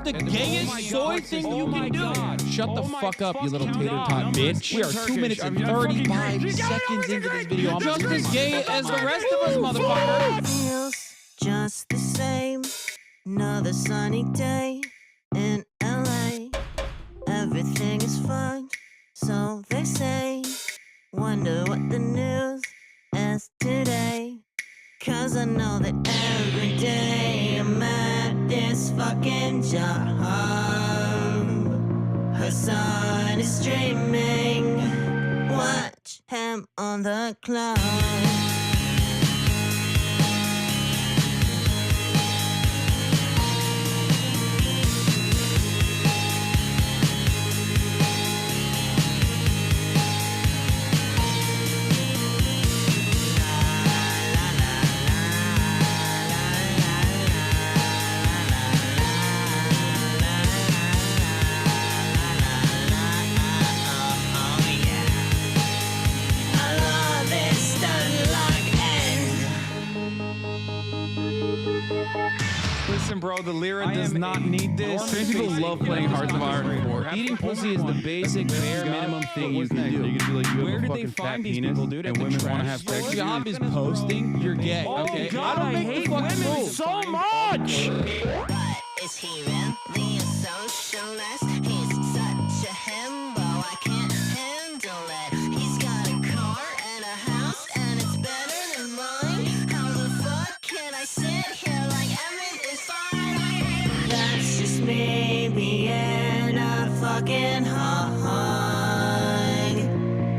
the gayest soy thing you can do. Shut the fuck up, you little tater tot bitch. We are 2 minutes and 35 seconds into this video. I'm just as gay as the rest of us, motherfucker. Feels just the same. Another sunny day in LA. Everything is fucked, so they say. Wonder what the news is today. Cause I know that every day I'm at this fucking job. Hasan is streaming. Watch him on the cloud. Listen, bro, the Lyra does not need this. Trans people love playing Hearts of Iron 4. Eating pussy is the basic bare minimum thing you can do. You can be like, you Where have a do they fucking fat find these penis, people, dude? and women want to have sex. Your job is posting, you're gay. Okay? God, I hate women so much. Is he really a socialist? He's such a himbo, I can't handle it. He's got a car and a house, and it's better than mine. How the fuck can I sit here like everything's fine? That's just me being a fucking hog.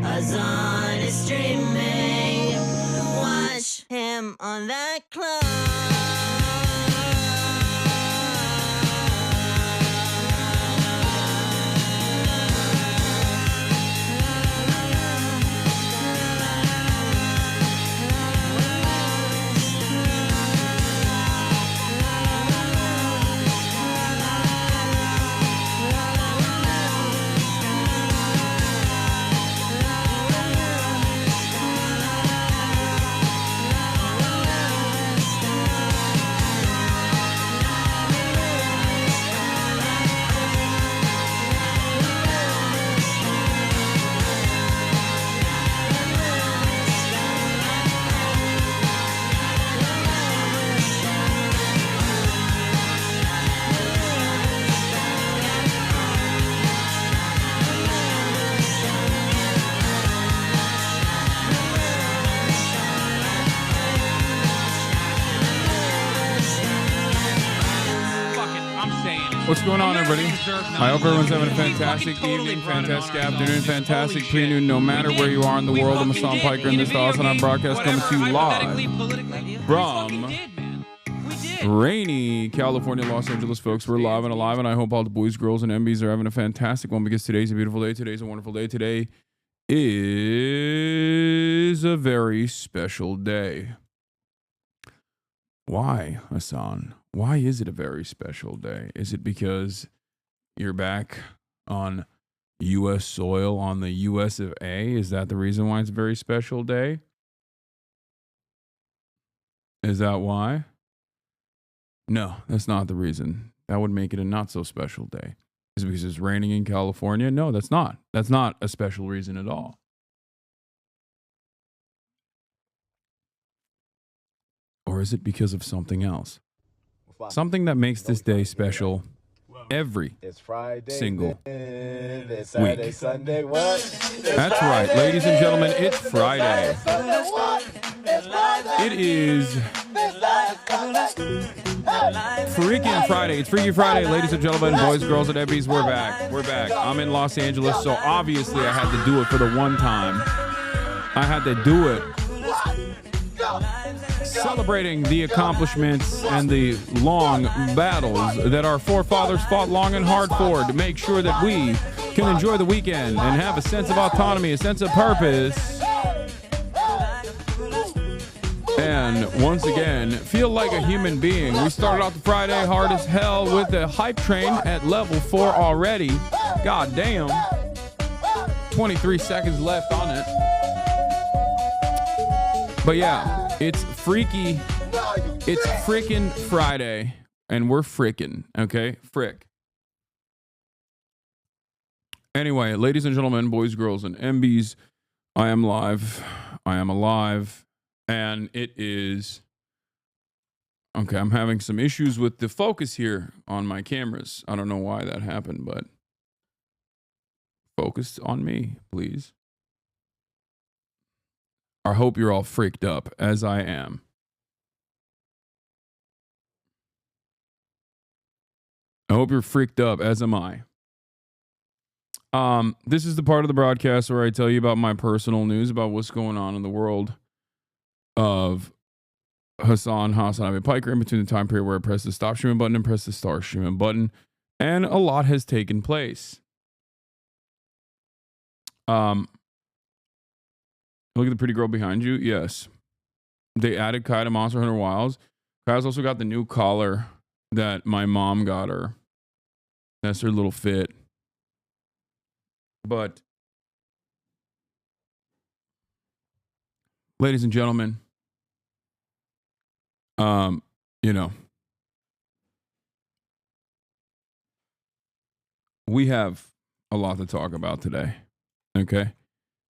Hasan is streaming. Watch him on that club. What's going on, everybody? I hope everyone's having a fantastic evening, fantastic afternoon, fantastic pre-noon, no matter where you are in the world. I'm Hasan Piker, and this is the Hasanabi broadcast coming to you live from rainy California, Los Angeles, folks. We're live and alive, and I hope all the boys, girls, and MBs are having a fantastic one because today's a beautiful day. Today's a wonderful day. Today is a very special day. Why, Hasan? Why is it a very special day? Is it because you're back on U.S. soil on the U.S. of A? Is that the reason why it's a very special day? Is that why? No, that's not the reason. That would make it a not so special day. Is it because it's raining in California? No, that's not. That's not a special reason at all. Or is it because of something else? Something that makes this day special every single week. Sunday, what? That's right, ladies and gentlemen, it's Friday. It is freaking Friday. It's Freaky Friday, ladies and gentlemen, boys, girls, and MBs. We're back. We're back. I'm in Los Angeles, so obviously I had to do it for the one time. I had to do it. Celebrating the accomplishments and the long battles that our forefathers fought long and hard for to make sure that we can enjoy the weekend and have a sense of autonomy, a sense of purpose, and once again, feel like a human being. We started off the Friday hard as hell with the hype train at level 4 already. God damn. 23 seconds left on it. But yeah. It's freaking Friday, and we're frickin', okay? Frick. Anyway, ladies and gentlemen, boys, girls, and MBs, I am live. I am alive. And it is... Okay, I'm having some issues with the focus here on my cameras. I don't know why that happened, but... Focus on me, please. I hope you're all freaked up, as I am. I hope you're freaked up, as am I. This is the part of the broadcast where I tell you about my personal news about what's going on in the world of Hasan, Hasanabi, Piker, in between the time period where I press the stop streaming button and press the start streaming button. And a lot has taken place. Look at the pretty girl behind you. Yes. They added Kai to Monster Hunter Wilds. Kai's also got the new collar that my mom got her. That's her little fit. But, ladies and gentlemen, you know, we have a lot to talk about today. Okay?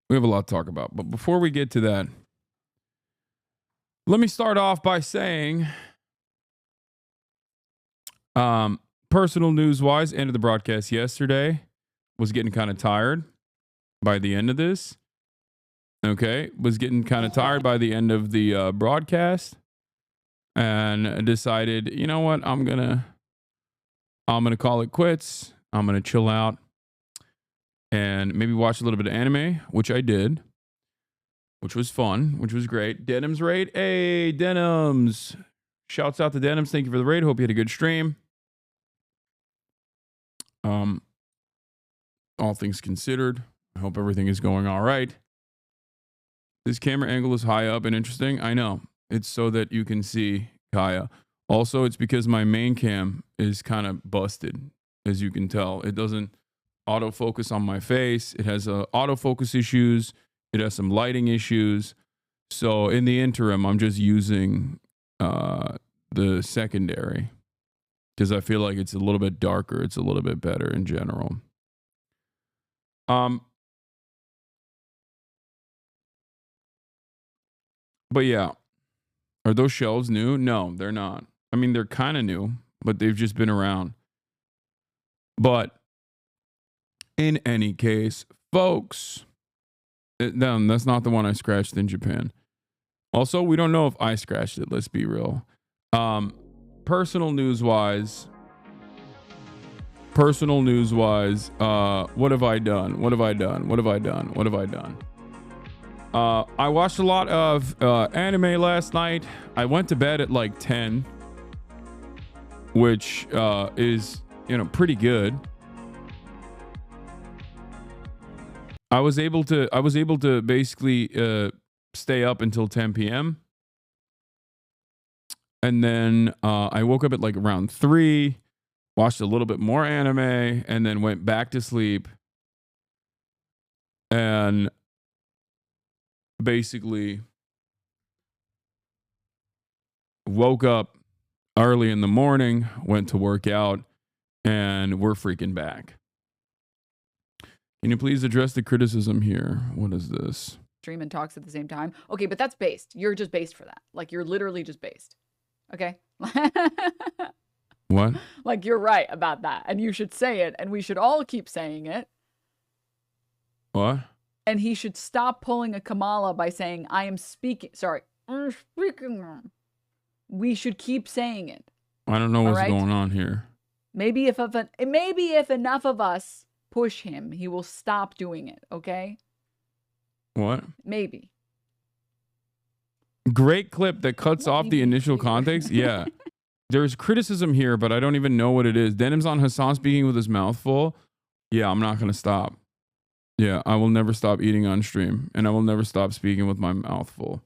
We have a lot to talk about. But before we get to that, let me start off by saying, personal news-wise, ended the broadcast yesterday. Was getting kind of tired by the end of this. Okay? Was getting kind of tired by the end of the broadcast. And decided, you know what? I'm gonna call it quits. I'm gonna chill out. And maybe watch a little bit of anime, which I did. Which was fun, which was great. Denims raid. Hey, Denims. Shouts out to Denims. Thank you for the raid. Hope you had a good stream. All things considered, I hope everything is going all right. This camera angle is high up and interesting. I know. It's so that you can see Kaya. Also, it's because my main cam is kind of busted, as you can tell. It doesn't autofocus on my face. It has autofocus issues. It has some lighting issues. So in the interim, I'm just using the secondary because I feel like it's a little bit darker. It's a little bit better in general. But yeah, are those shelves new? No, they're not. I mean, they're kind of new, but they've just been around. But in any case, folks, that's not the one I scratched in Japan. Also, we don't know if I scratched it. Let's be real. Personal news wise, what have I done? I watched a lot of anime last night. I went to bed at like 10, which is, pretty good. I was able to basically stay up until 10 p.m. And then I woke up at like around 3, watched a little bit more anime, and then went back to sleep. And basically woke up early in the morning, went to work out, and we're freaking back. Can you please address the criticism here? What is this? Stream and talks at the same time. Okay, but that's based. You're just based for that. Like, you're literally just based. Okay? What? Like, you're right about that. And you should say it. And we should all keep saying it. What? And he should stop pulling a Kamala by saying, I am speaking. Sorry. I'm speaking. We should keep saying it. I don't know what's going on here. Maybe if enough of us push him, he will stop doing it. Okay? What? Maybe. Great clip that cuts off the initial context. Yeah. There's criticism here, but I don't even know what it is. Denim's on Hasan speaking with his mouth full. Yeah, I'm not going to stop. Yeah, I will never stop eating on stream, and I will never stop speaking with my mouth full.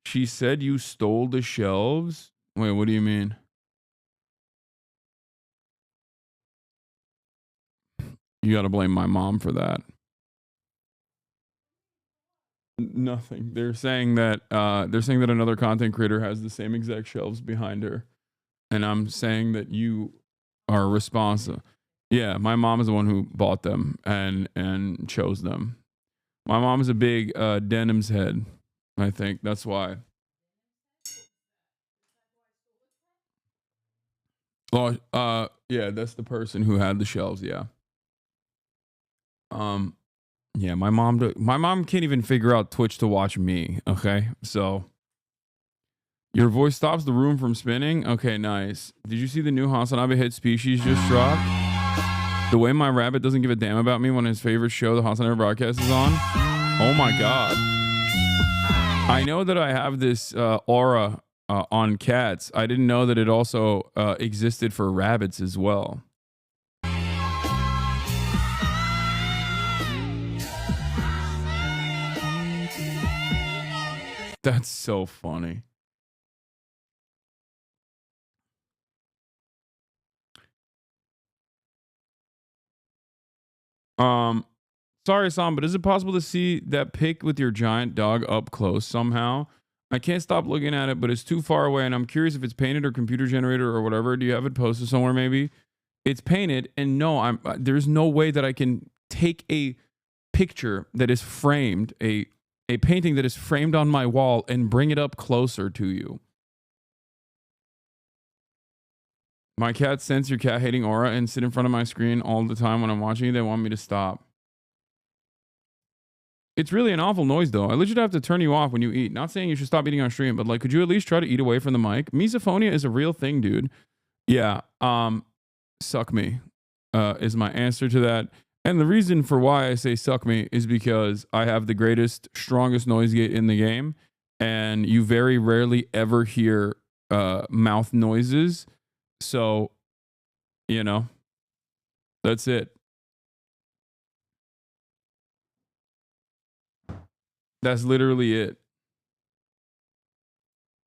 She said you stole the shelves? Wait, what do you mean? You got to blame my mom for that. Nothing. They're saying that another content creator has the same exact shelves behind her. and I'm saying that you are responsible. Yeah, my mom is the one who bought them and chose them. My mom is a big denims head. I think that's why. Oh, yeah, that's the person who had the shelves. Yeah. Yeah, my mom can't even figure out Twitch to watch me. Okay, so your voice stops the room from spinning. Okay, nice. Did you see the new Hasanabi hit species just dropped? The way my rabbit doesn't give a damn about me when his favorite show, the Hasanabi broadcast, is on. Oh my god. I know that I have this aura on cats. I didn't know that it also existed for rabbits as well. That's so funny. Sorry, Sam, but is it possible to see that pic with your giant dog up close somehow? I can't stop looking at it, but it's too far away, and I'm curious if it's painted or computer generated or whatever. Do you have it posted somewhere? Maybe it's painted, and no, there's no way that I can take a picture that is framed, a painting that is framed on my wall, and bring it up closer to you. My cats sense your cat hating aura and sit in front of my screen all the time when I'm watching it. They want me to stop. It's really an awful noise, though. I literally have to turn you off when you eat. Not saying you should stop eating on stream, but like, could you at least try to eat away from the mic? Misophonia is a real thing, dude. Yeah. Suck me is my answer to that. And the reason for why I say suck me is because I have the greatest, strongest noise gate in the game, and you very rarely ever hear mouth noises. So, you know, that's it. That's literally it.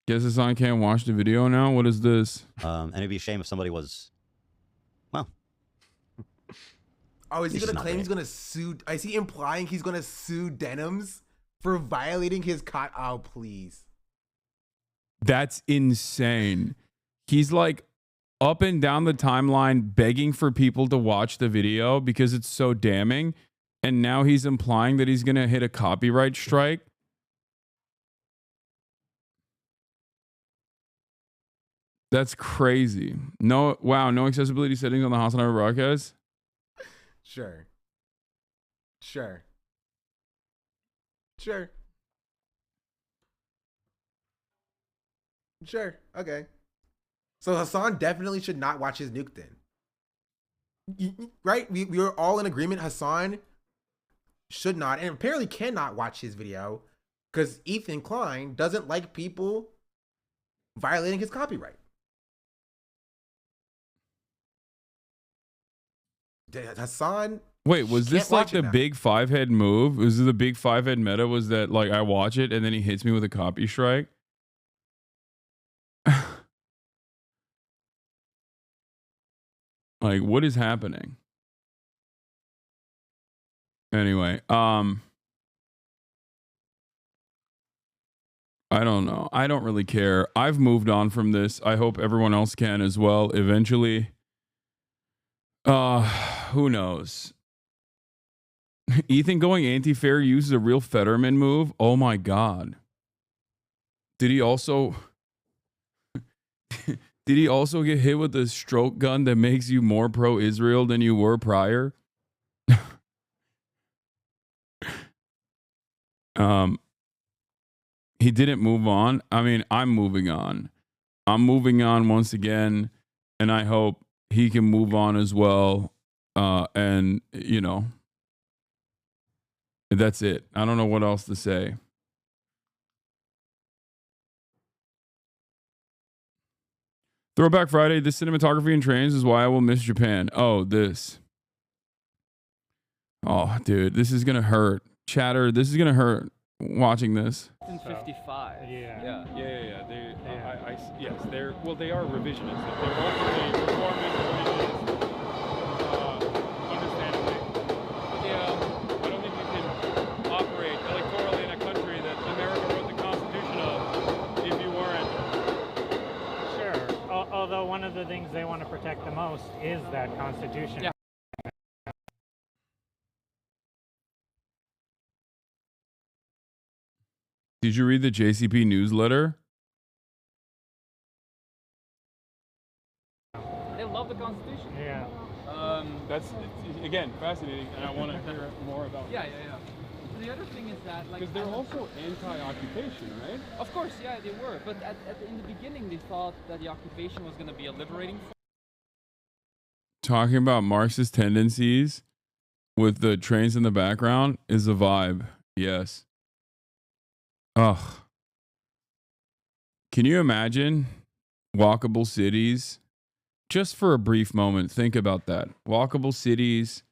Guess Hasan can't watch the video now? What is this? And it'd be a shame if somebody was, well. Oh, is he going to claim he's going to sue? Is he implying he's going to sue Denims for violating his Oh, please. That's insane. He's like up and down the timeline begging for people to watch the video because it's so damning. And now he's implying that he's going to hit a copyright strike. That's crazy. No, wow, no accessibility settings on the Hasanabi broadcast? Sure. Sure. Sure. Sure. Okay. So Hasan definitely should not watch his nuke then. Right? We were all in agreement. Hasan should not, and apparently cannot watch his video because Ethan Klein doesn't like people violating his copyright. Hasan. Wait, was this like the big 5-head move? Was it the big 5-head meta? Was that like I watch it and then he hits me with a copy strike? Like, what is happening? Anyway, I don't know. I don't really care. I've moved on from this. I hope everyone else can as well eventually. Who knows? Ethan going anti-fair uses a real Fetterman move. Oh my god. Did he also get hit with a stroke gun that makes you more pro-Israel than you were prior? He didn't move on. I mean, I'm moving on. I'm moving on once again, and I hope he can move on as well. And, you know, that's it. I don't know what else to say. Throwback Friday, this cinematography and trains is why I will miss Japan. Oh, this. Oh, dude, this is going to hurt. Chatter, this is going to hurt watching this. 55. Yeah. Yes, they're, well, they are revisionists. They're ultimately reforming revisionists, understandably. But yeah, I don't think you can operate electorally in a country that America wrote the Constitution of if you weren't. Sure. Although when protect the most is that Constitution. Yeah. Did you read the JCP newsletter? They love the Constitution. Yeah. That's again fascinating, and I want to hear more about. Yeah. The other thing is that, like, Because they're also anti-occupation, right? of course, yeah, they were. But in the beginning, they thought that the occupation was going to be a liberating force. Talking about Marxist tendencies with the trains in the background is a vibe. Yes. Ugh. Can you imagine walkable cities? Just for a brief moment, think about that. Walkable cities,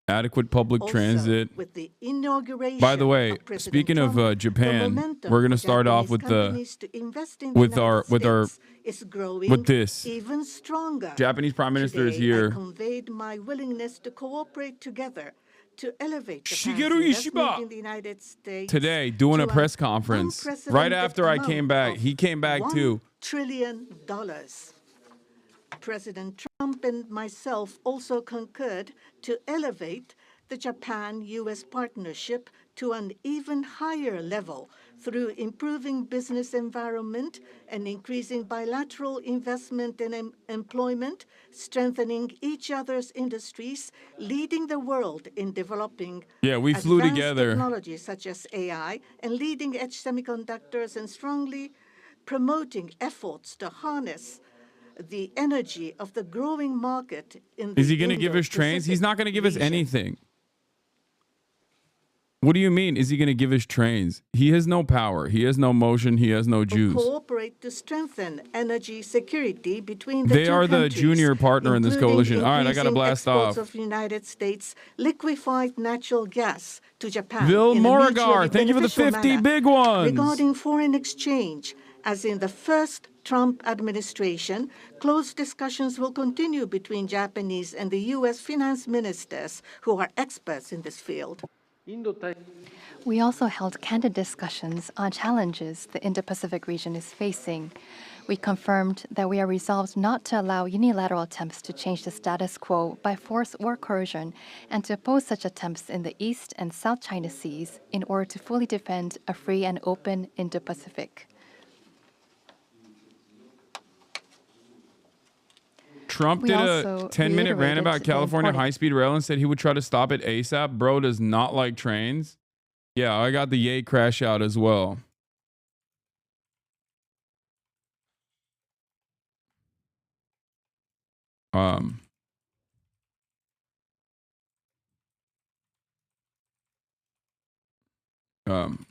adequate public transit. With the inauguration By the way, of President speaking Trump, of Japan, we're going to start off with this. Even stronger. Japanese Prime Minister is Today, here. I conveyed my willingness to cooperate together to elevate Shigeru Japan's investment Ishiba. in the United States Today, doing a to press an conference. Right unprecedented after I amount came back, of he came back too. $1 trillion. President Trump and myself also concurred to elevate the Japan-U.S. partnership to an even higher level through improving business environment and increasing bilateral investment and employment, strengthening each other's industries, leading the world in developing Yeah, we flew advanced together. technologies such as AI and leading-edge semiconductors, and strongly promoting efforts to harness the energy of the growing market in the Is he going to give us trains? He's not going to give us anything. What do you mean? Is he going to give us trains? He has no power. He has no motion. He has no juice. Cooperate to strengthen energy security between the They two are the countries, junior partner in this including coalition. All right, I got to increasing blast exports off. of United States liquefied natural gas to Japan. Bill in a Morrigar, mutually thank you for the beneficial 50 manner. big ones. Regarding foreign exchange, as in the first Trump administration, close discussions will continue between Japanese and the U.S. finance ministers who are experts in this field. We also held candid discussions on challenges the Indo-Pacific region is facing. We confirmed that we are resolved not to allow unilateral attempts to change the status quo by force or coercion, and to oppose such attempts in the East and South China Seas in order to fully defend a free and open Indo-Pacific. Trump did a 10-minute rant about California high-speed rail and said he would try to stop it ASAP. Bro does not like trains. Yeah, I got the Yay crash out as well.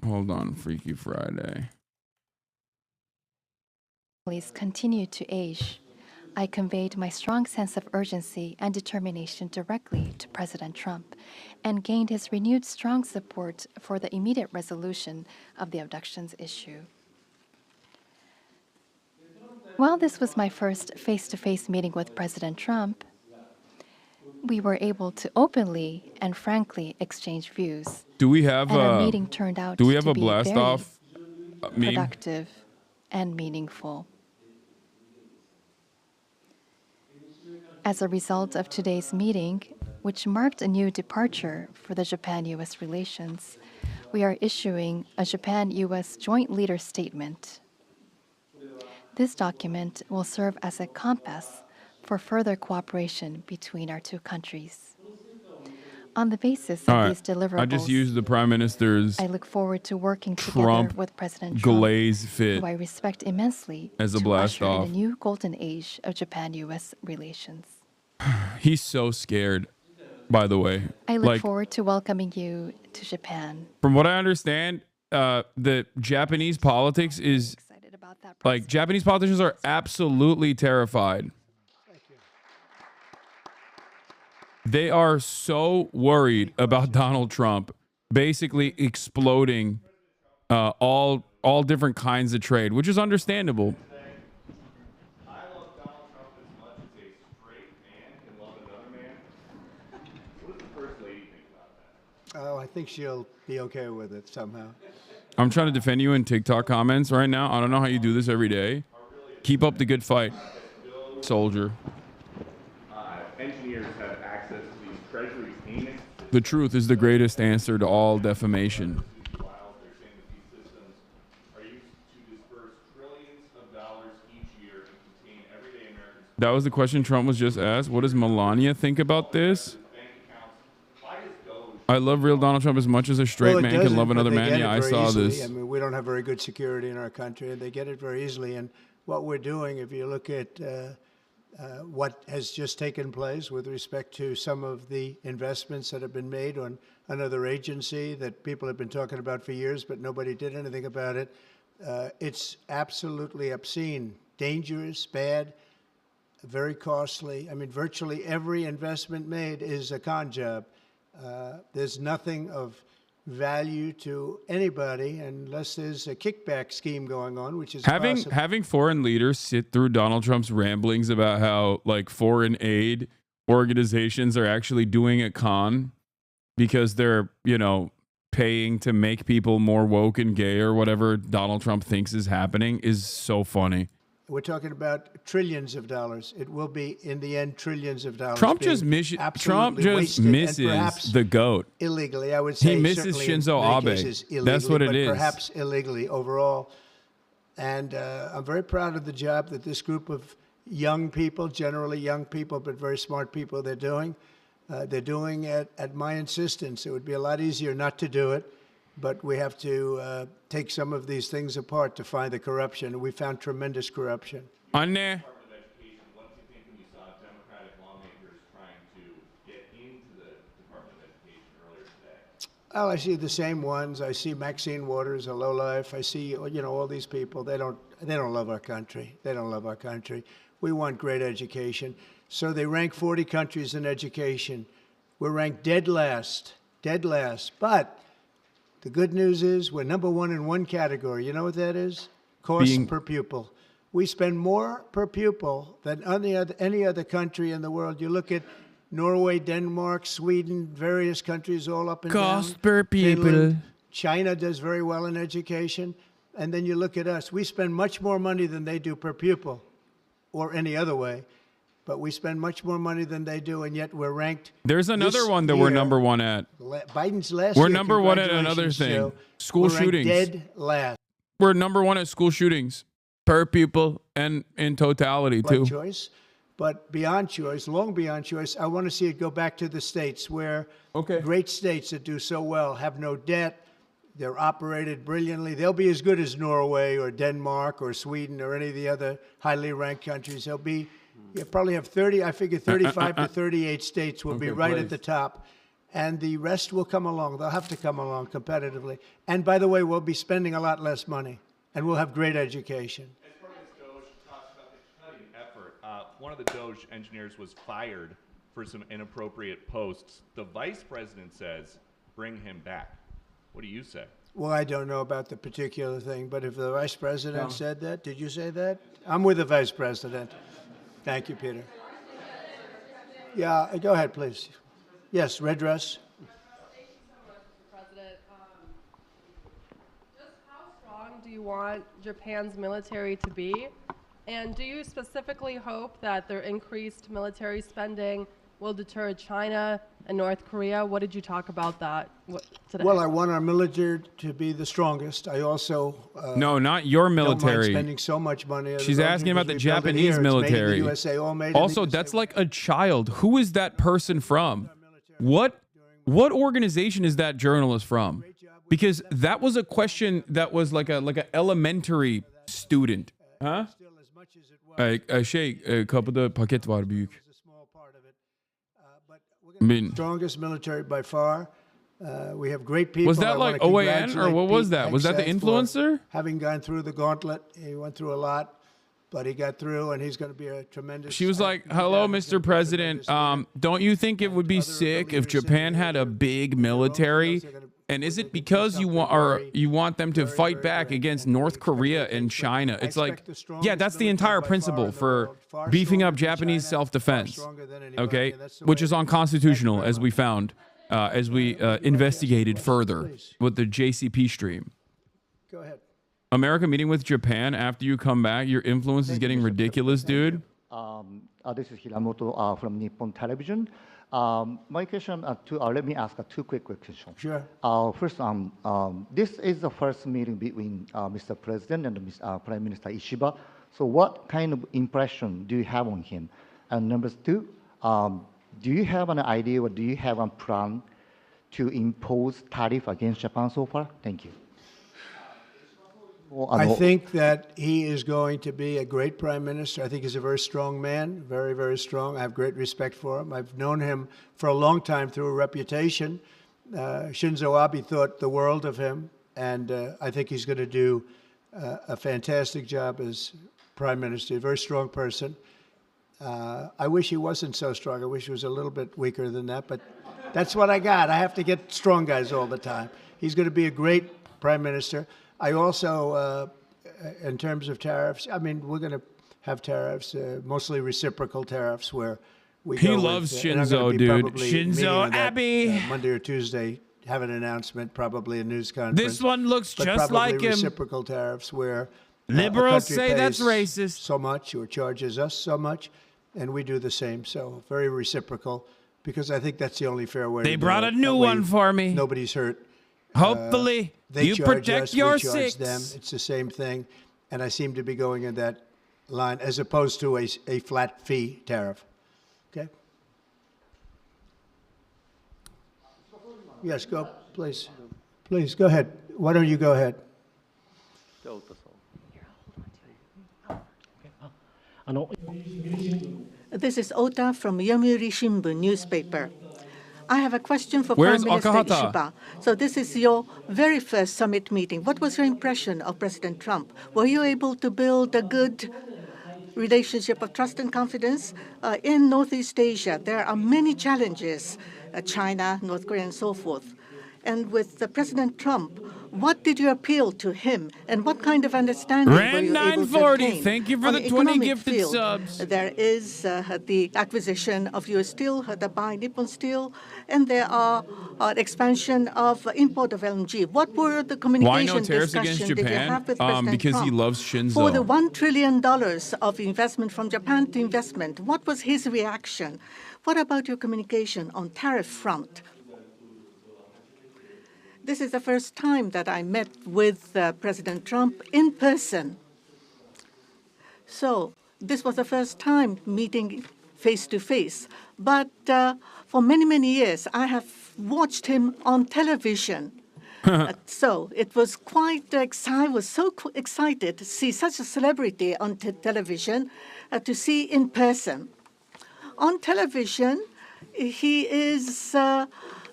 Hold on, Freaky Friday. Please continue to age. I conveyed my strong sense of urgency and determination directly to President Trump and gained his renewed strong support for the immediate resolution of the abductions issue. While this was my first face-to-face meeting with President Trump, we were able to openly and frankly exchange views. Do we have and our meeting turned out do we have to a be blast very off meme? productive and meaningful. As a result of today's meeting, which marked a new departure for the Japan-U.S. relations, we are issuing a Japan-U.S. Joint Leader Statement. This document will serve as a compass for further cooperation between our two countries. On the basis of these deliverables, I just used the Prime Minister's I look forward to working together Trump with President Trump, glaze fit who I respect immensely, as a to blast usher in off. a new golden age of Japan-U.S. relations. He's so scared, by the way. I look forward to welcoming you to Japan. From what I understand, the Japanese politics is like Japanese politicians are absolutely terrified. They are so worried about Donald Trump basically exploding all different kinds of trade, which is understandable. I love Donald Trump as much as a straight man can love another man. What does the First Lady think about that? Oh, I think she'll be okay with it somehow. I'm trying to defend you in TikTok comments right now. I don't know how you do this every day. Keep up the good fight, soldier. Treasury's heinous The truth is the greatest answer to all defamation. files. They're saying that these systems are used to disperse trillions of dollars each year and contain everyday Americans' That was the question Trump was just asked. What does Melania think about this? bank accounts. Why does Doge I love real Donald Trump as much as a straight Well, it man can doesn't, love but another they man. get Yeah, it I very saw easily. this. I mean, we don't have very good security in our country, and they get it very easily. And what we're doing, if you look at what has just taken place with respect to some of the investments that have been made on another agency that people have been talking about for years, but nobody did anything about it, it's absolutely obscene, dangerous, bad, very costly. I mean, virtually every investment made is a con job. There's nothing of value to anybody unless there's a kickback scheme going on, which is possible. Having foreign leaders sit through Donald Trump's ramblings about how like foreign aid organizations are actually doing a con because they're, you know, paying to make people more woke and gay or whatever Donald Trump thinks is happening is so funny. We're talking about trillions of dollars. It will be, in the end, trillions of dollars. Trump being just misses absolutely wasted, and perhaps the GOAT. illegally. I would say He misses certainly in Shinzo many Abe. cases illegally, That's what it but is. perhaps illegally overall. And I'm very proud of the job that this group of young people, generally young people, but very smart people, they're doing. They're doing it at my insistence. It would be a lot easier not to do it, but we have to take some of these things apart to find the corruption. We found tremendous corruption. On there. Department of Education, what did you think when you saw Democratic lawmakers trying to get into the Department of Education earlier today? Oh, I see the same ones. I see Maxine Waters, a lowlife. I see, you know, all these people. They don't love our country. They don't love our country. We want great education. So they rank 40 countries in education. We're ranked dead last. But the good news is we're number one in one category. You know what that is? Cost per pupil. We spend more per pupil than any other country in the world. You look at Norway, Denmark, Sweden, various countries all up and down. Cost per pupil. Finland. China does very well in education. And then you look at us. We spend much more money than they do per pupil or any other way. But we spend much more money than they do, and yet we're ranked. There's another this one that we're year. number one at. Biden's last We're year, number one at another congratulations, thing. Joe. School We're ranked shootings. dead last. We're number one at school shootings per pupil and in totality too. Choice, but beyond choice, long beyond choice, I want to see it go back to the states where great states that do so well have no debt. They're operated brilliantly. They'll be as good as Norway or Denmark or Sweden or any of the other highly ranked countries. They'll be, you probably have 30, I figure 35 to 38 states will be right at the top. And the rest will come along. They'll have to come along competitively. And by the way, we'll be spending a lot less money. And we'll have great education. As part of this Doge talks about the cutting effort, one of the Doge engineers was fired for some inappropriate posts. The vice president says, bring him back. What do you say? Well, I don't know about the particular thing, but if the vice president said that, did you say that? I'm with the vice president. Thank you, Peter. Yeah, go ahead, please. Yes, red dress. Thank you so much, Mr. President. Just how strong do you want Japan's military to be? And do you specifically hope that their increased military spending will deter China and North Korea? What did you talk about that today? Well, I want our military to be the strongest. I also No, not your don't mind military. spending so much money. She's asking about the Japanese military. Also, that's like a child. Who is that person from? What organization is that journalist from? Because that was a question that was like a elementary student. Huh? Şey, kapıda paket var büyük. I mean, strongest military by far. We have great people. Was that I wanna like OAN or what was congratulate that? Was that the Pete Hegseth for influencer? Having gone through the gauntlet, he went through a lot, but he got through, and he's going to be a tremendous. She was like, "Hello, Mr. President. Don't you think it would be sick if Japan had a big military? And is it because you want them to fight back against North Korea and China? It's like, yeah, that's the entire principle for beefing up Japanese self-defense, okay, which is unconstitutional, as we found, as we investigated further with the JCP stream. Go ahead. America meeting with Japan after you come back, your influence is getting ridiculous, dude. This is Hiramoto from Nippon Television. My question, let me ask two quick questions. Sure. First, this is the first meeting between Mr. President and Prime Minister Ishiba. So what kind of impression do you have on him? And number two, do you have an idea or do you have a plan to impose tariff against Japan so far? Thank you. I think that he is going to be a great prime minister. I think he's a very strong man, very, very strong. I have great respect for him. I've known him for a long time through a reputation. Shinzo Abe thought the world of him, and I think he's going to do a fantastic job as prime minister. A very strong person. I wish he wasn't so strong. I wish he was a little bit weaker than that, but that's what I got. I have to get strong guys all the time. He's going to be a great prime minister. I also, in terms of tariffs, I mean, we're going to have tariffs, mostly reciprocal tariffs, where we He go loves with, and I'm Shinzo, gonna be dude. probably Shinzo meeting that, Abe. Monday or Tuesday, have an announcement, probably a news conference. This one looks but just probably like him. Reciprocal tariffs, where a Liberals country say that's pays racist. so much or charges us so much, and we do the same. So very reciprocal, because I think that's the only fair way. They to do brought it. a new That way one for me. Nobody's hurt. Hopefully, They you charge protect us, your we charge six. them. It's the same thing, and I seem to be going in that line as opposed to a flat fee tariff. Okay. Yes, go, please. Please go ahead. Why don't you go ahead? This is Ota from Yomiuri Shimbun newspaper. I have a question for Where's Prime Minister Akahata? Ishiba. So this is your very first summit meeting. What was your impression of President Trump? Were you able to build a good relationship of trust and confidence? In Northeast Asia, there are many challenges, China, North Korea, and so forth. And with President Trump, what did you appeal to him, and what kind of understanding were you able to 940, obtain? thank you for On the 20 economic gifted field, subs. There is the acquisition of U.S. Steel, the buy Nippon Steel, and there are expansion of import of LNG. What were the Why communication no tariffs against discussion did you Japan? have with President Because Trump? he loves Shinzo. For the $1 trillion of investment from Japan to investment, what was his reaction? What about your communication on tariff front? This is the first time that I met with President Trump in person. So this was the first time meeting face to face. But for many, many years, I have watched him on television. So it was quite I was so excited to see such a celebrity on television, to see in person. On television, he is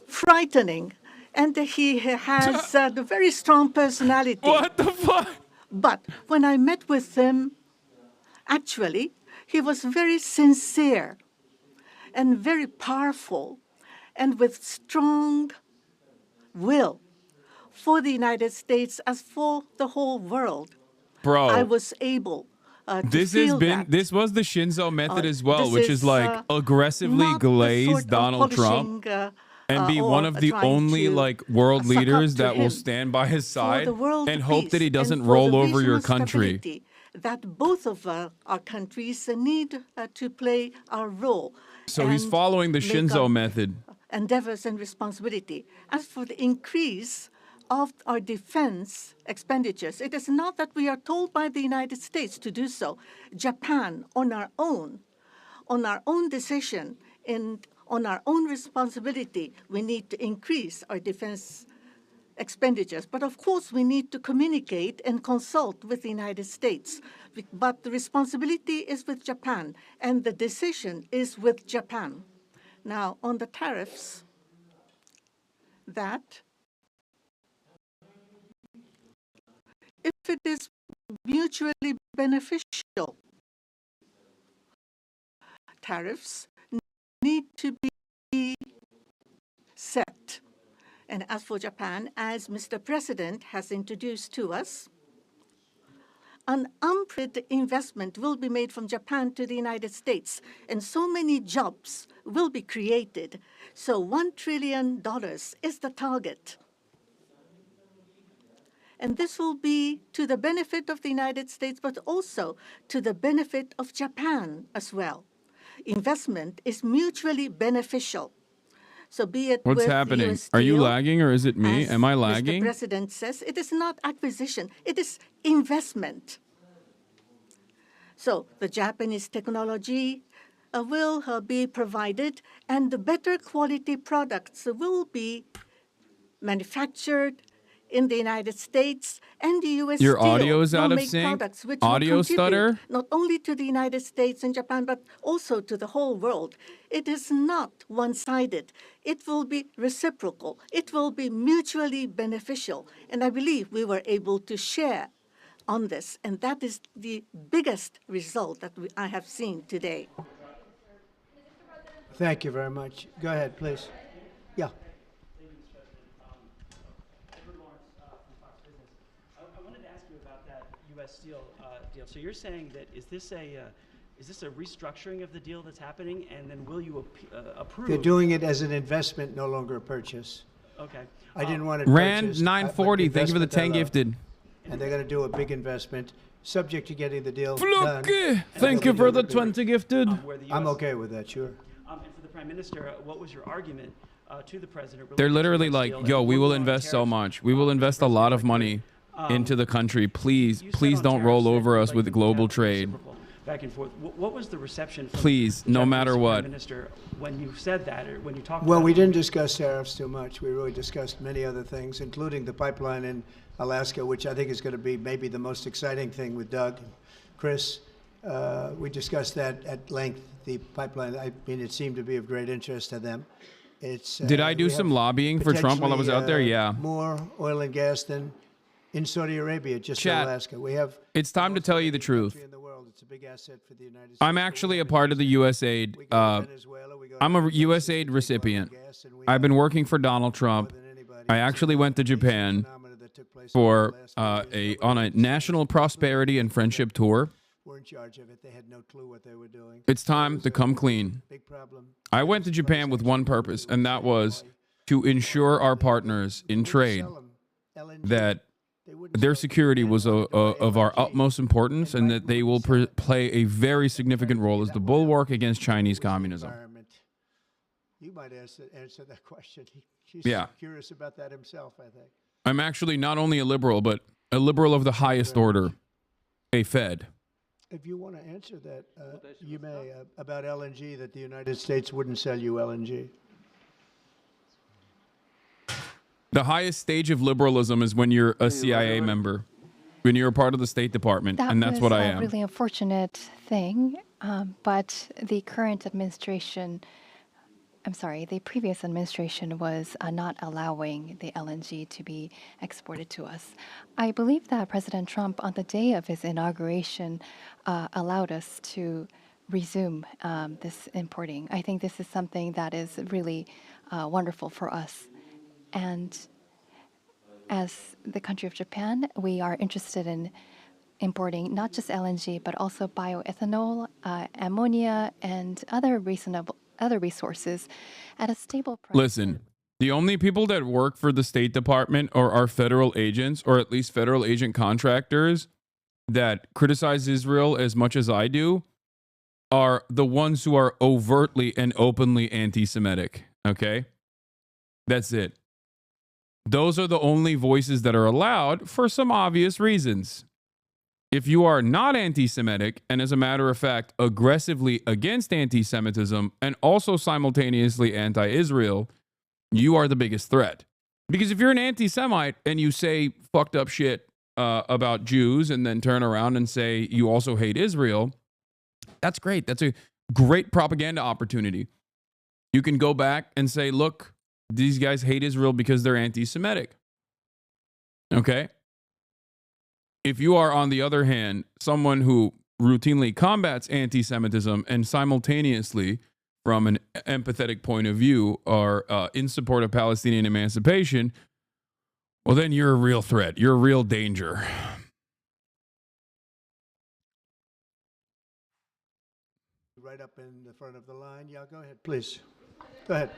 frightening. And he has a very strong personality. What the fuck? But when I met with him, actually, he was very sincere and very powerful and with strong will for the United States as for the whole world. Bro. I was able to This feel that. This was the Shinzo method as well, This which is like aggressively not the glaze sort of Donald Trump polishing, and be or one of the trying only to like world suck up leaders to that will him. stand by his For side the world and hope that he peace doesn't and for roll the over your regional country. stability that both of our countries need to play our role. So he's and following the make Shinzo our method. endeavors and responsibility. As for the increase of our defense expenditures, it is not that we are told by the United States to do so. Japan, on our own decision, and on our own responsibility, we need to increase our defense expenditures. But of course, we need to communicate and consult with the United States. But the responsibility is with Japan, and the decision is with Japan. Now, on the tariffs, that if it is mutually beneficial, tariffs need to be set. And as for Japan, as Mr. President has introduced to us, an unprecedented investment will be made from Japan to the United States, and so many jobs will be created. So $1 trillion is the target. And this will be to the benefit of the United States, but also to the benefit of Japan as well. investment is mutually beneficial. So be it What's with happening? US Are you Steel, lagging or is it me? as Am I Mr. lagging? President says, it is not acquisition, it is investment. So the Japanese technology will be provided, and the better quality products will be manufactured in the United States, and the U.S. Your Steel audio is will out of make sync? products which Audio will contribute stutter? not only to the United States and Japan, but also to the whole world. It is not one-sided. It will be reciprocal. It will be mutually beneficial. And I believe we were able to share on this, and that is the biggest result that I have seen today. Thank you very much. Go ahead, please. Yeah. I wanted to ask you about that U.S. Steel deal. So you're saying that is this a restructuring of the deal that's happening, and then will you approve? They're doing it as an investment, no longer a purchase. Okay. I didn't want it Rand purchased, 940. but Thank you for the investment 10 I love. gifted. And they're going to do a big investment, subject to getting the deal done. Fluke, thank you for the 20 gifted. I'm okay with that, sure. And for the Prime Minister, what was your argument to the President? They're related to literally US like, Steel yo, and we will war invest so tariffs? much. We will invest a lot of money into the country. Please, please don't roll over us with global trade. Back and forth. What was the reception from Please, the no Japanese matter Prime what. Minister when you said that, or when you talked Well, about we it? didn't discuss tariffs too much. We really discussed many other things, including the pipeline in Alaska, which I think is going to be maybe the most exciting thing with Doug and Chris. We discussed that at length, the pipeline. I mean, it seemed to be of great interest to them. It's, Did I do we some have lobbying for Trump while I was out there? potentially, Yeah. More oil and gas than in Saudi Arabia, just in Chat. Alaska. We have It's time to tell you the truth. in the world. It's a big asset for the United States. I'm actually a part of the USAID. I'm a USAID recipient. I've been working for Donald Trump. I actually went to Japan for on a national prosperity and friendship tour. Were in charge of it. They had no clue what they were doing. It's time to come clean. Big problem. I went to Japan with one purpose, and that was to ensure our partners in trade that their security was of our utmost importance, and that they will play a very significant role as the bulwark against Chinese communism. You might answer that question. He's Yeah. curious about that himself, I think. I'm actually not only a liberal, but a liberal of the highest order, a Fed. If you want to answer that, you may, about LNG, that the United States wouldn't sell you LNG. The highest stage of liberalism is when you're a CIA member, when you're a part of the State Department, and that's what I am. That was a really unfortunate thing, but the current administration, the previous administration was not allowing the LNG to be exported to us. I believe that President Trump, on the day of his inauguration, allowed us to resume this importing. I think this is something that is really wonderful for us. And as the country of Japan, we are interested in importing not just LNG, but also bioethanol, ammonia, and other resources at a stable price. Listen, the only people that work for the State Department or are federal agents, or at least federal agent contractors, that criticize Israel as much as I do, are the ones who are overtly and openly anti-Semitic. Okay? That's it. Those are the only voices that are allowed for some obvious reasons. If you are not anti-Semitic, and as a matter of fact, aggressively against anti-Semitism and also simultaneously anti-Israel, you are the biggest threat. Because if you're an anti-Semite and you say fucked up shit about Jews and then turn around and say you also hate Israel, that's great. That's a great propaganda opportunity. You can go back and say, look, these guys hate Israel because they're anti-Semitic. Okay? If you are, on the other hand, someone who routinely combats anti-Semitism and simultaneously, from an empathetic point of view, are in support of Palestinian emancipation, well, then you're a real threat. You're a real danger. Right up in the front of the line. Yeah, go ahead, please. Go ahead.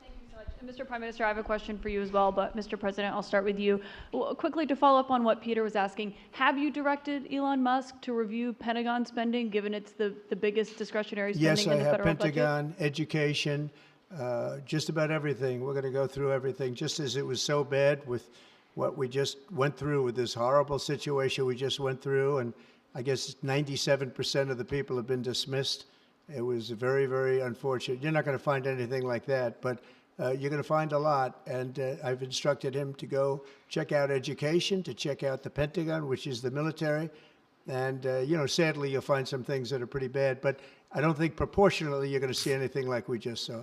Thank you so much. Mr. Prime Minister, I have a question for you as well, but Mr. President, I'll start with you. Quickly, to follow up on what Peter was asking, have you directed Elon Musk to review Pentagon spending, given it's the biggest discretionary spending Yes, in I the have federal Pentagon, education, just about everything. We're going to go through everything, just as it was so bad with what we just went through with this horrible situation we just went through. And I guess 97% of the people have been dismissed. It was very, very unfortunate. You're not going to find anything like that, but you're going to find a lot. And I've instructed him to go check out education, to check out the Pentagon, which is the military. And, sadly, you'll find some things that are pretty bad. But I don't think proportionally you're going to see anything like we just saw.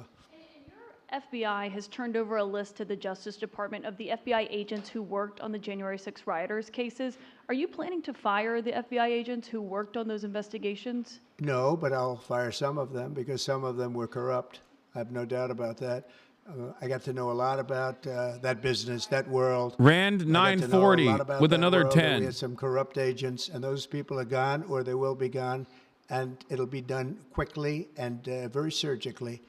FBI has turned over a list to the Justice Department of the FBI agents who worked on the January 6 rioters cases. Are you planning to fire the FBI agents who worked on those investigations? No, but I'll fire some of them because some of them were corrupt. I have no doubt about that. I got to know a lot about that business, that world. Rand 940 with another 10. We had some corrupt agents, and those people are gone, or they will be gone, and it'll be done quickly and very surgically.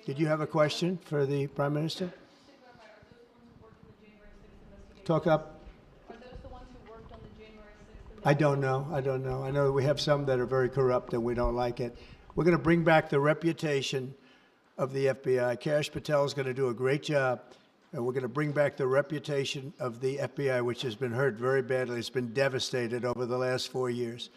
Did you have a question for the Prime Minister? Talk up. Are those the ones who worked on the January 6th? I don't know. I know we have some that are very corrupt and we don't like it. We're going to bring back the reputation of the FBI. Kash Patel is going to do a great job, and we're going to bring back the reputation of the FBI, which has been hurt very badly. It's been devastated over the last 4 years.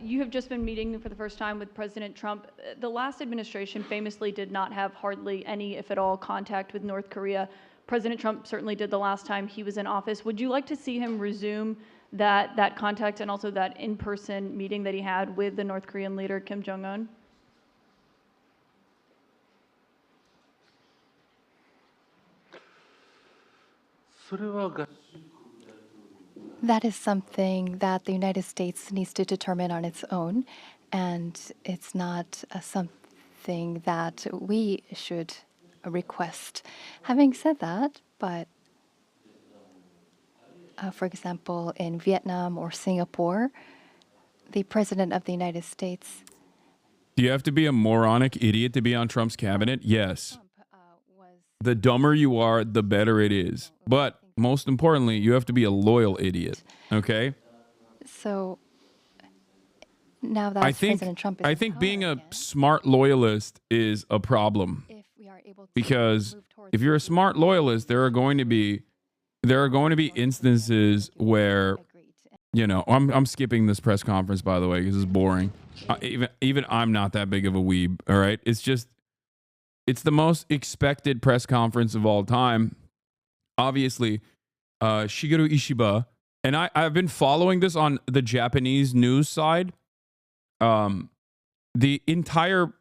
You have just been meeting for the first time with President Trump. The last administration famously did not have hardly any, if at all, contact with North Korea. President Trump certainly did the last time he was in office. Would you like to see him resume that contact and also that in-person meeting that he had with the North Korean leader, Kim Jong-un? That is something that the United States needs to determine on its own, and it's not something that we should request. Having said that, but for example, in Vietnam or Singapore, the President of the United States. Do you have to be a moronic idiot to be on Trump's cabinet? Yes. The dumber you are, the better it is. But most importantly, you have to be a loyal idiot. Okay? So now that President Trump is I think being a smart loyalist is a problem. Because if you're a smart loyalist, there are going to be instances where, I'm skipping this press conference, by the way, because it's boring. Even I'm not that big of a weeb. All right. It's the most expected press conference of all time. Obviously, Shigeru Ishiba, and I've been following this on the Japanese news side. The entire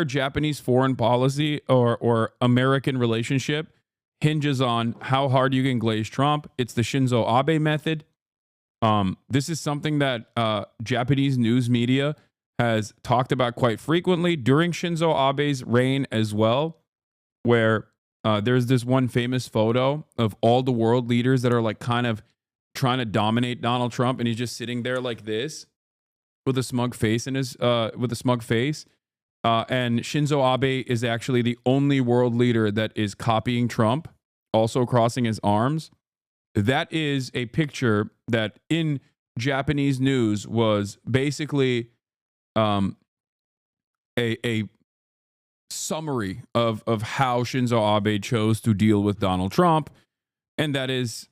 Japanese foreign policy or American relationship hinges on how hard you can glaze Trump. It's the Shinzo Abe method. This is something that Japanese news media has talked about quite frequently during Shinzo Abe's reign as well, where there's this one famous photo of all the world leaders that are like kind of trying to dominate Donald Trump, and he's just sitting there like this with a smug face and Shinzo Abe is actually the only world leader that is copying Trump, also crossing his arms. That is a picture that in Japanese news was basically a summary of how Shinzo Abe chose to deal with Donald Trump, and that is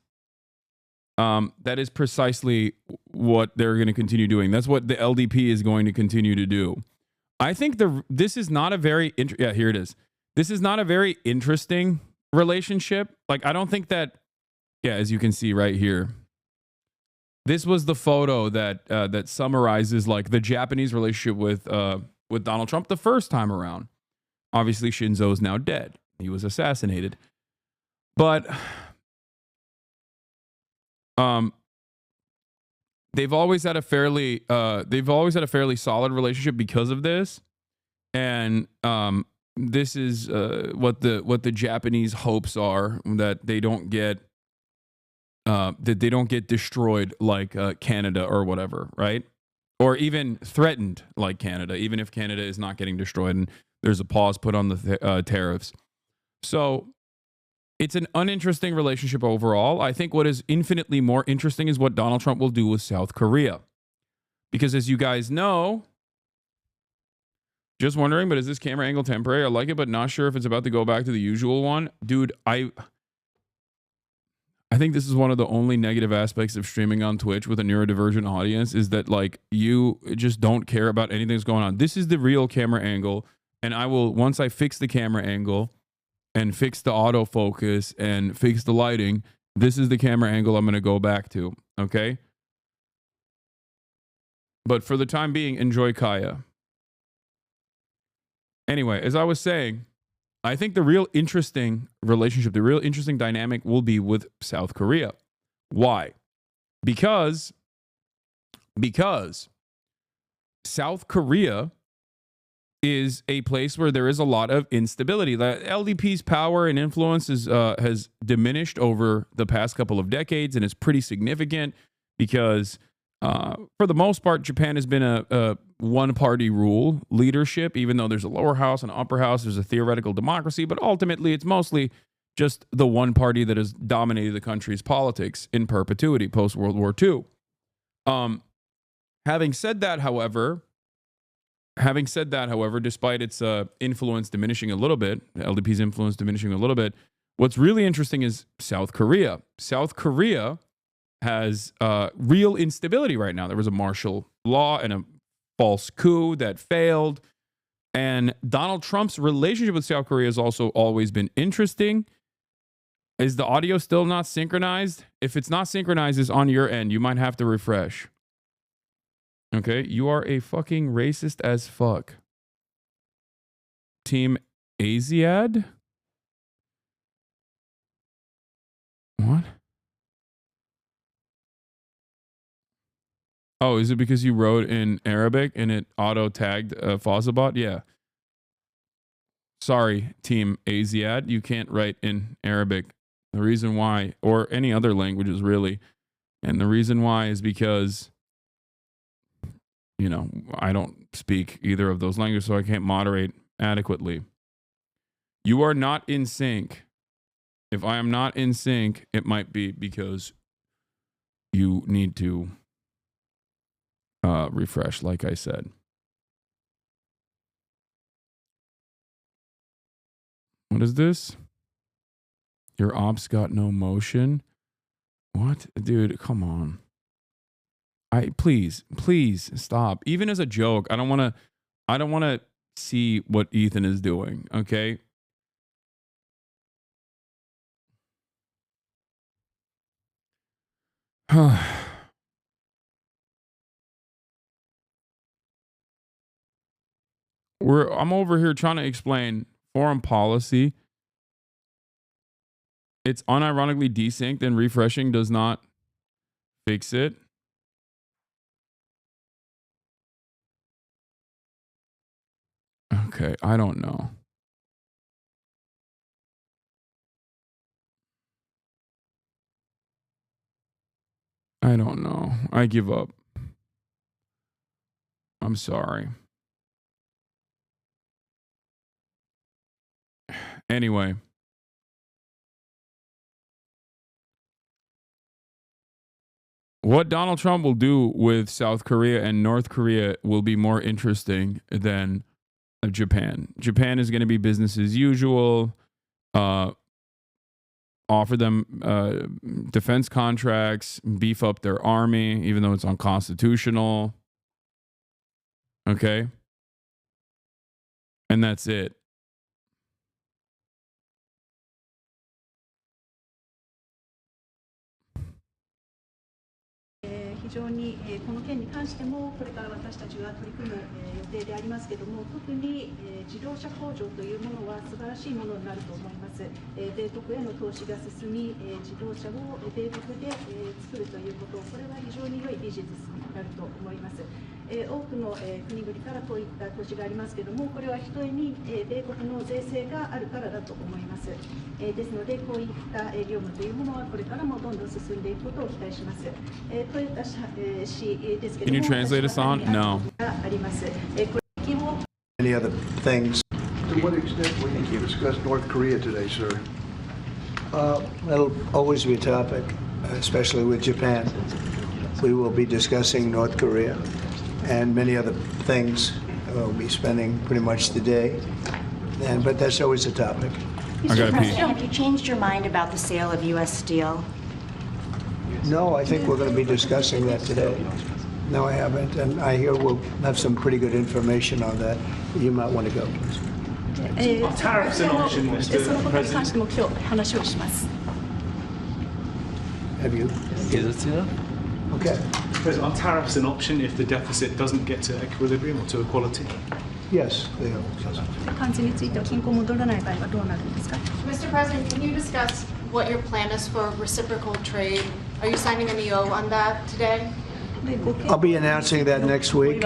precisely what they're going to continue doing. That's what the LDP is going to continue to do. I think this is not a very here it is. This is not a very interesting relationship. Like, I don't think that. Yeah, as you can see right here, this was the photo that summarizes like the Japanese relationship with Donald Trump the first time around. Obviously, Shinzo is now dead. He was assassinated, but they've always had a fairly solid relationship because of this, and this is what the Japanese hopes are, that they don't get destroyed like Canada or whatever, right? or even threatened like Canada, even if Canada is not getting destroyed and there's a pause put on the tariffs. So it's an uninteresting relationship overall. I think what is infinitely more interesting is what Donald Trump will do with South Korea. Because as you guys know, just wondering, but is this camera angle temporary? I like it, but not sure if it's about to go back to the usual one. Dude, I think this is one of the only negative aspects of streaming on Twitch with a neurodivergent audience is that like you just don't care about anything that's going on. This is the real camera angle. And I will, once I fix the camera angle and fix the autofocus and fix the lighting, this is the camera angle I'm going to go back to. Okay. But for the time being, enjoy Kaya. Anyway, as I was saying, I think the real interesting relationship, the real interesting dynamic will be with South Korea. Why? Because South Korea is a place where there is a lot of instability. The LDP's power and influence has diminished over the past couple of decades, and it's pretty significant because for the most part, Japan has been a one-party rule leadership, even though there's a lower house and upper house, there's a theoretical democracy, but ultimately it's mostly just the one party that has dominated the country's politics in perpetuity post-World War II. Having said that, however, despite its influence diminishing a little bit, the LDP's influence diminishing a little bit, what's really interesting is South Korea. South Korea has real instability right now. There was a martial law and a false coup that failed. And Donald Trump's relationship with South Korea has also always been interesting. Is the audio still not synchronized? If it's not synchronized, it's on your end. You might have to refresh. Okay, you are a fucking racist as fuck. Team Asiad? What? Oh, is it because you wrote in Arabic and it auto-tagged Fawzabot? Yeah. Sorry, Team Asiad. You can't write in Arabic. The reason why, or any other languages really, and the reason why is because, you know, I don't speak either of those languages, so I can't moderate adequately. You are not in sync. If I am not in sync, it might be because you need to refresh, like I said. What is this? Your ops got no motion? What? Dude, come on. Please stop. Even as a joke, I don't want to see what Ethan is doing, okay? I'm over here trying to explain foreign policy. It's unironically desynced and refreshing does not fix it. Okay, I don't know. I don't know. I give up. I'm sorry. Anyway. What Donald Trump will do with South Korea and North Korea will be more interesting than Japan. Japan is going to be business as usual. Offer them defense contracts, beef up their army, even though it's unconstitutional. Okay? And that's it.非常にこの件に関してもこれから私たちが取り組む予定でありますけども、特に自動車工場というものは素晴らしいものになると思います。米国への投資が進み、自動車を米国で作るということ、これは非常に良いビジネスかると思います。多くの国々からこういった投資がありますけれども、これはひとえに米国の税制があるからだと思います。ですので、こういった業務というものはこれからもどんどん進んでいくことを期待します。トヨタ氏ですけれども、 Can you translate us on? No. あります。Any other things? To what extent will you discuss North Korea today, sir? That'll always be a topic, especially with Japan. We will be discussing North Korea and many other things. We'll be spending pretty much the day, but that's always a topic. Mr. President, have you changed your mind about the sale of U.S. steel? No, I think we're going to be discussing that today. No, I haven't, and I hear we'll have some pretty good information on that. You might want to go. Tariffs an option, Mr. President? Have you? Okay. President, are tariffs an option if the deficit doesn't get to equilibrium or to equality? Yes, they are. Mr. President, can you discuss what your plan is for reciprocal trade? Are you signing an EO on that today? I'll be announcing that next week,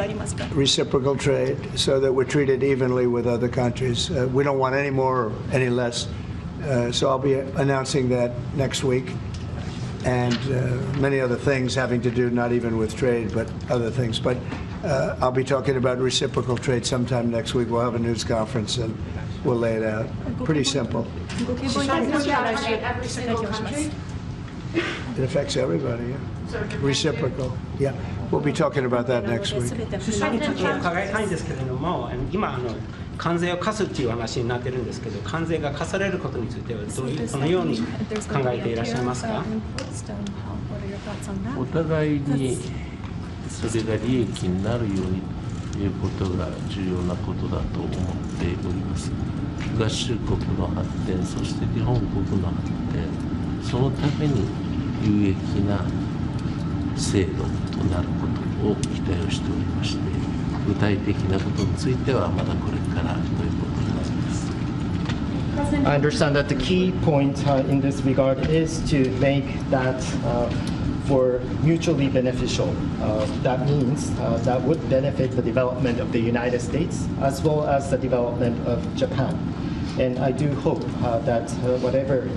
reciprocal trade, so that we're treated evenly with other countries. We don't want any more or any less. So I'll be announcing that next week. And many other things having to do not even with trade, but other things. But I'll be talking about reciprocal trade sometime next week. We'll have a news conference and we'll lay it out. Pretty simple. Every single country? It affects everybody, yeah. Reciprocal, yeah. We'll be talking about that next week. 伺いたいんですけれども、今関税を課すっていう話になってるんですけど、関税が課されることについてはどのように考えていらっしゃいますか？お互いにそれが利益になるようにということが重要なことだと思っております。合衆国の発展、そして日本国の発展、そのために有益な制度となることを期待をしておりまして、具体的なことについてはまだこれからということになります。I understand that the key point in this regard is to make that for mutually beneficial. That means that would benefit the development of the United States as well as the development of Japan. And I do hope that whatever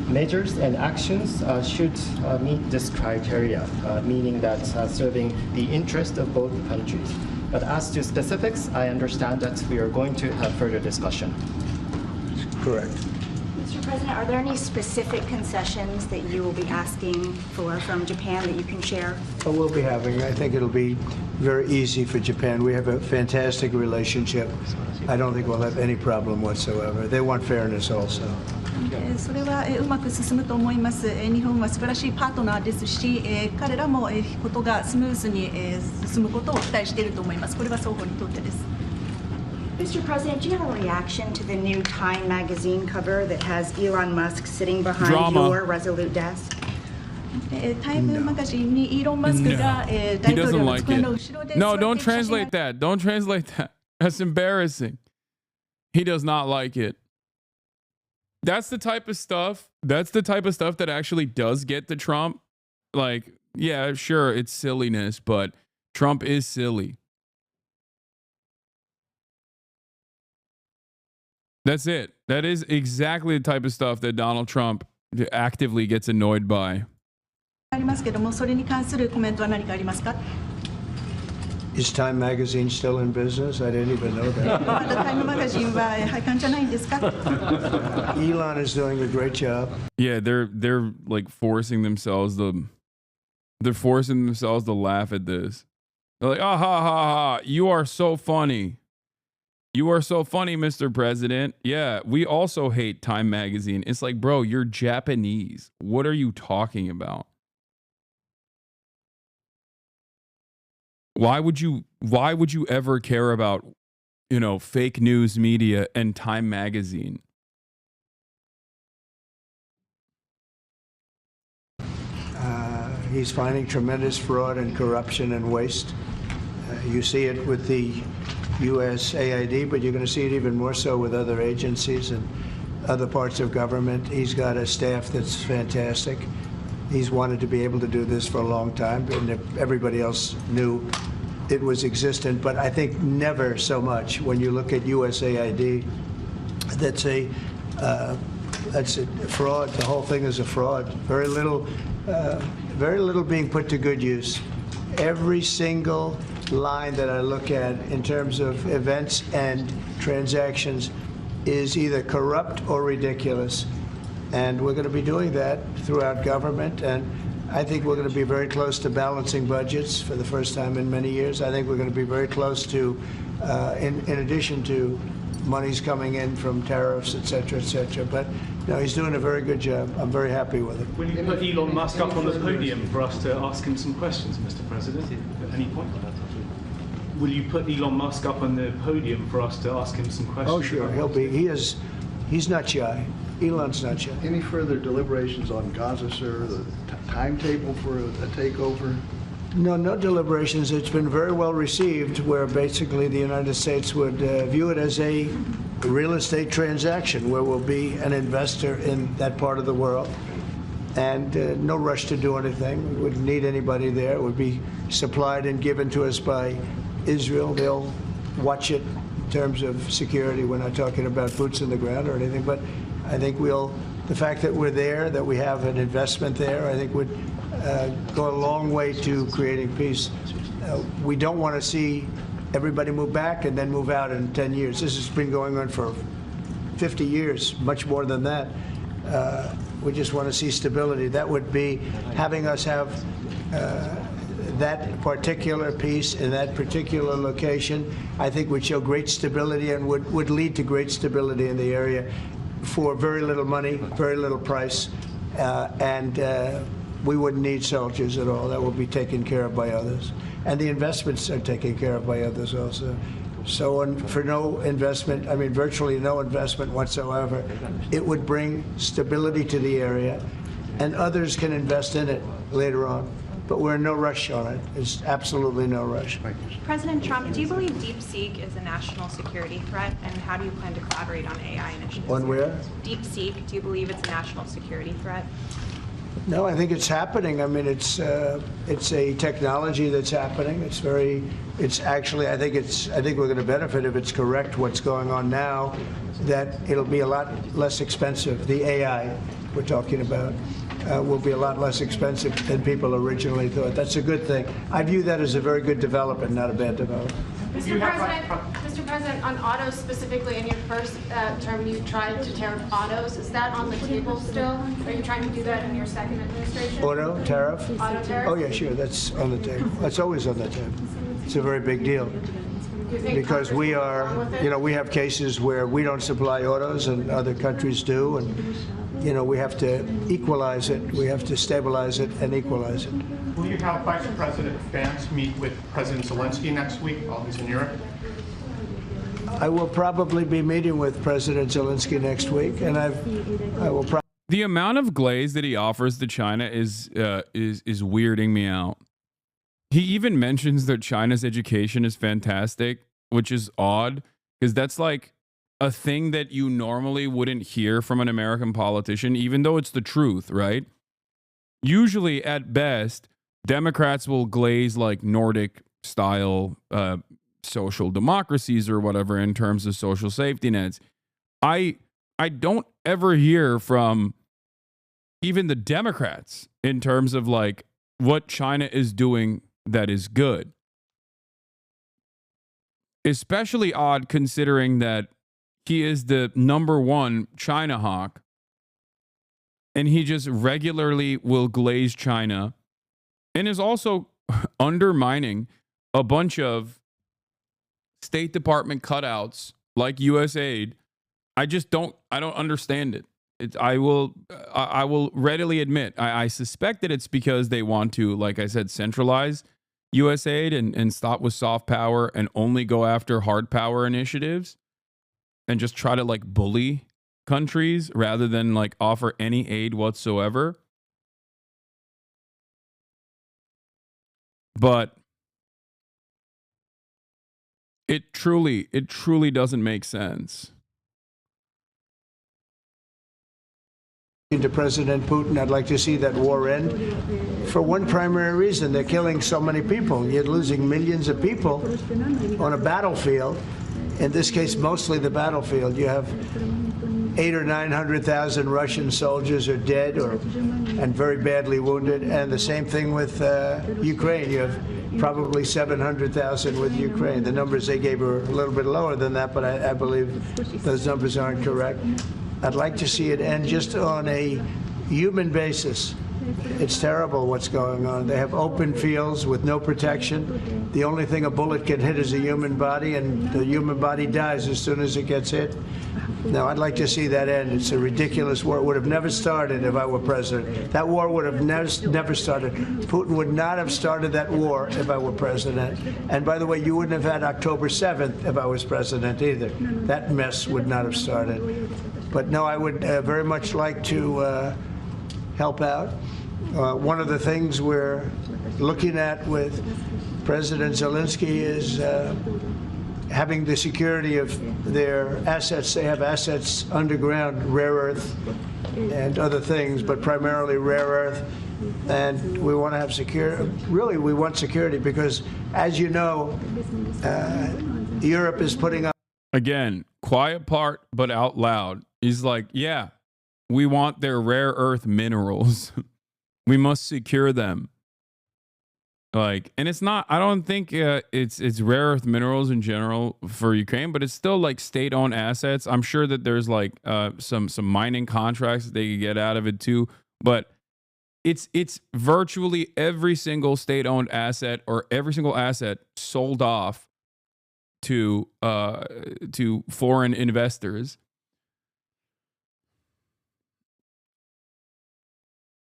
measures and actions should meet this criteria, meaning that serving the interest of both countries. But as to specifics, I understand that we are going to have further discussion. Correct. Mr. President, are there any specific concessions that you will be asking for from Japan that you can share? We'll be having, I think it'll be very easy for Japan. We have a fantastic relationship. I don't think we'll have any problem whatsoever. They want fairness also. それはうまく進むと思います。日本は素晴らしいパートナーですし、彼らもことがスムーズに進むことを期待していると思います。これは双方にとってです。Mr. President, do you have a reaction to the new Time magazine cover that has Elon Musk sitting behind your Resolute desk? タイムマガジンにイーロン・マスクが大統領の机の後ろで No, don't translate that. Don't translate that. That's embarrassing. He does not like it. That's the type of stuff. That's the type of stuff that actually does get to Trump. Like, yeah, sure, it's silliness, but Trump is silly. That's it. That is exactly the type of stuff that Donald Trump actively gets annoyed by. ありますけども、それに関するコメントは何かありますか？ Is Time magazine still in business? I didn't even know that. まだタイムマガジンは廃刊じゃないんですか？ Elon is doing a great job. Yeah, they're like forcing themselves to laugh at this. They're like, ah ha ha ha, you are so funny. You are so funny, Mr. President. Yeah, we also hate Time magazine. It's like, bro, you're Japanese. What are you talking about? Why would you ever care about, fake news media and Time magazine? He's finding tremendous fraud and corruption and waste. You see it with the USAID, but you're going to see it even more so with other agencies and other parts of government. He's got a staff that's fantastic. He's wanted to be able to do this for a long time, and everybody else knew it was existent, but I think never so much when you look at USAID. That's a fraud. The whole thing is a fraud. Very little being put to good use. Every single line that I look at in terms of events and transactions is either corrupt or ridiculous. And we're going to be doing that throughout government. And I think we're going to be very close to balancing budgets for the first time in many years. I think we're going to be very close to, in addition to monies coming in from tariffs, et cetera, et cetera. But no, he's doing a very good job. I'm very happy with it. Will you put Elon Musk up on the podium for us to ask him some questions, Mr. President, at any point? Will you put Elon Musk up on the podium for us to ask him some questions? Oh, sure. He'll be. He's not shy. Elon's not shy. Any further deliberations on Gaza, sir? The timetable for a takeover? No deliberations. It's been very well received, where basically the United States would view it as a real estate transaction, where we'll be an investor in that part of the world, and no rush to do anything. We wouldn't need anybody there. It would be supplied and given to us by Israel. They'll watch it in terms of security. We're not talking about boots in the ground or anything, but I think the fact that we're there, that we have an investment there, I think would go a long way to creating peace. We don't want to see everybody move back and then move out in 10 years. This has been going on for 50 years, much more than that. We just want to see stability. That would be having us have that particular piece in that particular location, I think would show great stability and would lead to great stability in the area for very little money, very little price, and we wouldn't need soldiers at all. That will be taken care of by others. And the investments are taken care of by others also. So for no investment, I mean virtually no investment whatsoever, it would bring stability to the area, and others can invest in it later on. But we're in no rush on it. There's absolutely no rush. President Trump, do you believe DeepSeek is a national security threat, and how do you plan to collaborate on AI initiatives? On where? DeepSeek, do you believe it's a national security threat? No, I think it's happening. I mean, it's a technology that's happening. It's actually, I think we're going to benefit if it's correct what's going on now, that it'll be a lot less expensive. The AI we're talking about will be a lot less expensive than people originally thought. That's a good thing. I view that as a very good development, not a bad development. Mr. President, on autos specifically, in your first term, you tried to tariff autos. Is that on the table still? Are you trying to do that in your second administration? Auto tariff? Auto tariff? Oh, yeah, sure. That's on the table. That's always on the table. It's a very big deal. Because we have cases where we don't supply autos and other countries do, and we have to equalize it. We have to stabilize it and equalize it. Will you have Vice President Vance meet with President Zelensky next week while he's in Europe? I will probably be meeting with President Zelensky next week, and I will probably. The amount of glaze that he offers to China is weirding me out. He even mentions that China's education is fantastic, which is odd because that's like a thing that you normally wouldn't hear from an American politician, even though it's the truth, right? Usually, at best, Democrats will glaze like Nordic style social democracies or whatever in terms of social safety nets. I don't ever hear from even the Democrats in terms of like what China is doing that is good. Especially odd considering that he is the #1 China hawk, and he just regularly will glaze China and is also undermining a bunch of State Department cutouts like USAID. I don't understand it. I will readily admit, I suspect that it's because they want to, like I said, centralize USAID and stop with soft power and only go after hard power initiatives and just try to like bully countries rather than like offer any aid whatsoever. But it truly doesn't make sense. To President Putin, I'd like to see that war end for one primary reason. They're killing so many people. You're losing millions of people on a battlefield. In this case, mostly the battlefield. You have 800,000 or 900,000 Russian soldiers are dead and very badly wounded. And the same thing with Ukraine. You have probably 700,000 with Ukraine. The numbers they gave are a little bit lower than that, but I believe those numbers aren't correct. I'd like to see it end just on a human basis. It's terrible what's going on. They have open fields with no protection. The only thing a bullet can hit is a human body, and the human body dies as soon as it gets hit. Now, I'd like to see that end. It's a ridiculous war. It would have never started if I were president. That war would have never started. Putin would not have started that war if I were president. And by the way, you wouldn't have had October 7th if I was president either. That mess would not have started. But no, I would very much like to help out. One of the things we're looking at with President Zelensky is having the security of their assets. They have assets underground, rare earth and other things, but primarily rare earth. And we want to have security. Really, we want security because, as you know, Europe is putting up. Again, quiet part, but out loud. He's like, yeah, we want their rare earth minerals. We must secure them. Like, and it's not, I don't think it's rare earth minerals in general for Ukraine, but it's still like state-owned assets. I'm sure that there's like some mining contracts that they could get out of it too, but it's virtually every single state-owned asset or every single asset sold off to foreign investors.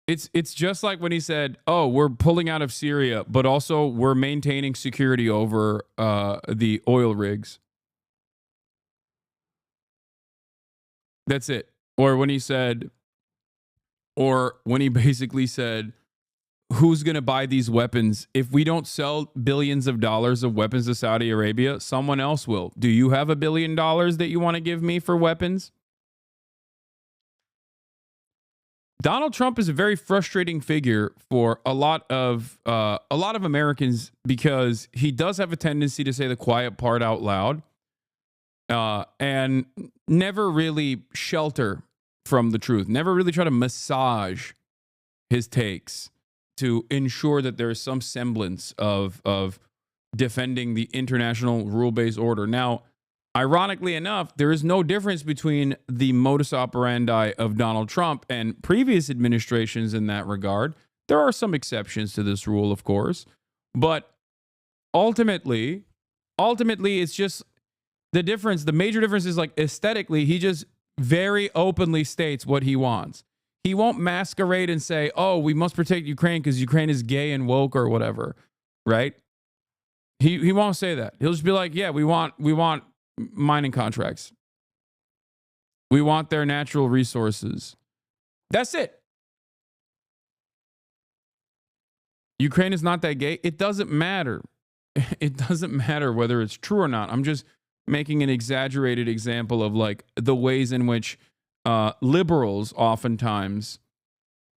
It's just like when he said, "Oh, we're pulling out of Syria, but also we're maintaining security over the oil rigs." That's it. Or when he basically said, "Who's going to buy these weapons? If we don't sell billions of dollars of weapons to Saudi Arabia, someone else will. Do you have $1 billion that you want to give me for weapons?" Donald Trump is a very frustrating figure for a lot of Americans because he does have a tendency to say the quiet part out loud and never really shelter from the truth, never really try to massage his takes to ensure that there is some semblance of defending the international rule-based order. Now, ironically enough, there is no difference between the modus operandi of Donald Trump and previous administrations in that regard. There are some exceptions to this rule, of course, but ultimately, it's just the difference. The major difference is like aesthetically, he just very openly states what he wants. He won't masquerade and say, "Oh, we must protect Ukraine because Ukraine is gay and woke or whatever," right? He won't say that. He'll just be like, "Yeah, we want mining contracts. We want their natural resources." That's it. Ukraine is not that gay. It doesn't matter. It doesn't matter whether it's true or not. I'm just making an exaggerated example of like the ways in which liberals oftentimes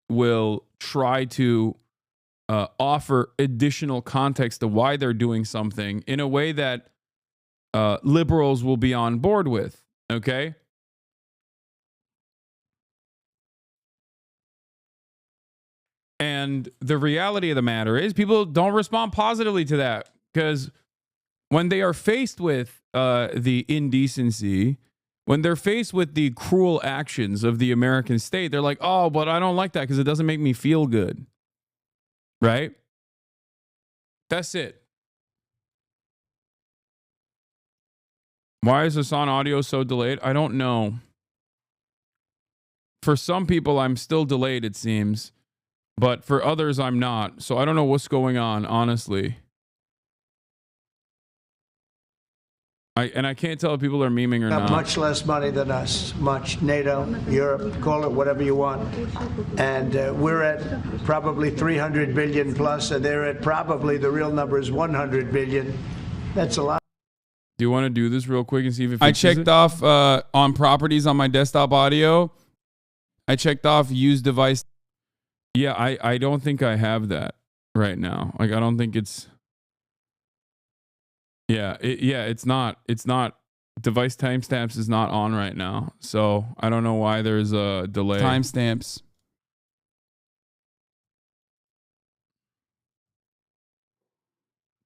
will try to offer additional context to why they're doing something in a way that liberals will be on board with, okay? And the reality of the matter is people don't respond positively to that because when they are faced with the indecency, when they're faced with the cruel actions of the American state, they're like, "Oh, but I don't like that because it doesn't make me feel good." Right? That's it. Why is Hasan audio so delayed? I don't know. For some people, I'm still delayed, it seems. But for others, I'm not. So I don't know what's going on, honestly. I can't tell if people are memeing or not. Much less money than us. Much. NATO, Europe, call it whatever you want. And we're at probably 300 billion plus, and they're at probably, the real number is 100 billion. That's a lot. Do you want to do this real quick and see if it fixes I checked off on properties on my desktop audio. I checked off use device. Yeah, I don't think I have that right now. Like, I don't think it's. Yeah, it's not. It's not. Device timestamps is not on right now. So I don't know why there's a delay. Timestamps.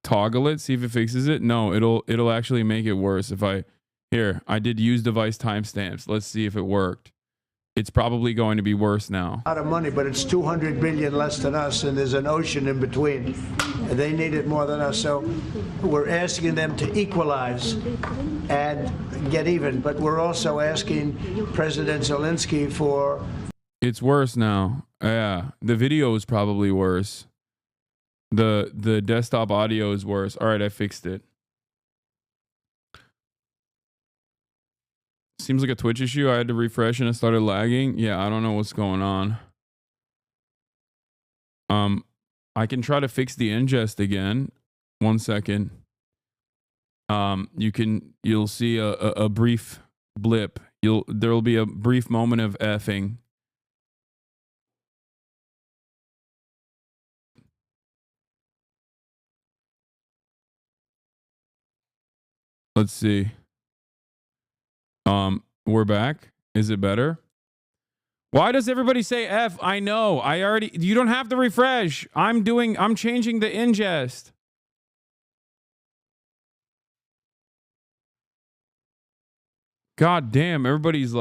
Toggle it, see if it fixes it. No, it'll actually make it worse if I. Here, I did use device timestamps. Let's see if it worked. It's probably going to be worse now. A lot of money, but it's 200 billion less than us, and there's an ocean in between. And they need it more than us, so we're asking them to equalize and get even. But we're also asking President Zelensky for. It's worse now. Yeah, the video is probably worse. The desktop audio is worse. All right, I fixed it. Seems like a Twitch issue. I had to refresh and it started lagging. Yeah, I don't know what's going on. I can try to fix the ingest again. 1 second. You'll see a brief blip. There'll be a brief moment of effing. Let's see. We're back. Is it better? Why does everybody say F? I know. You don't have to refresh. I'm changing the ingest. God damn, everybody's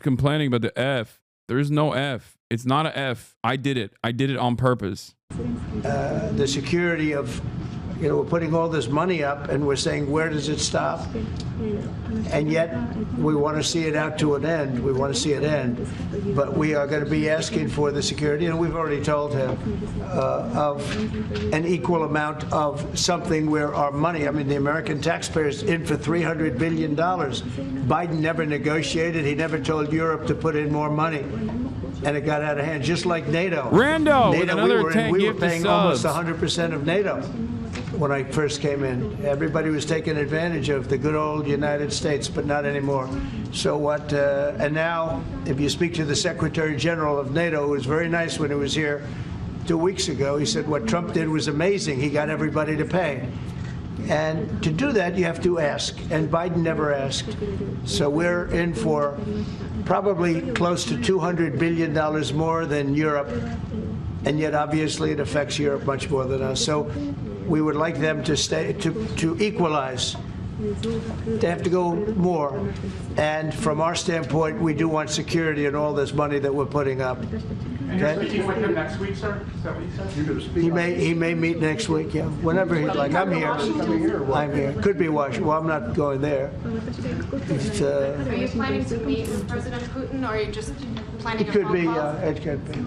complaining about the F. There's no F. It's not a F. I did it. I did it on purpose. The security of, we're putting all this money up and we're saying, where does it stop? And yet we want to see it out to an end. We want to see it end. But we are going to be asking for the security, and we've already told him, of an equal amount of something where our money, I mean, the American taxpayers in for $300 billion. Biden never negotiated. He never told Europe to put in more money. And it got out of hand, just like NATO. Rando, with another 10 we were gift to paying almost subs. 100% of NATO when I first came in. Everybody was taking advantage of the good old United States, but not anymore. So what, and now, if you speak to the Secretary General of NATO, who was very nice when he was here 2 weeks ago, he said what Trump did was amazing. He got everybody to pay. And to do that, you have to ask. And Biden never asked. So we're in for probably close to $200 billion more than Europe. And yet, obviously, it affects Europe much more than us. So we would like them to to equalize. They have to go more. And from our standpoint, we do want security and all this money that we're putting up. And you're speaking with him next week, sir? Is that what you said? You're going to speak. He may meet next week, yeah. Whenever he'd like. I'm here. I'm here. Could be Washington. Well, I'm not going there. Are you planning to meet with President Putin, or are you just planning It could be. calls? It could be.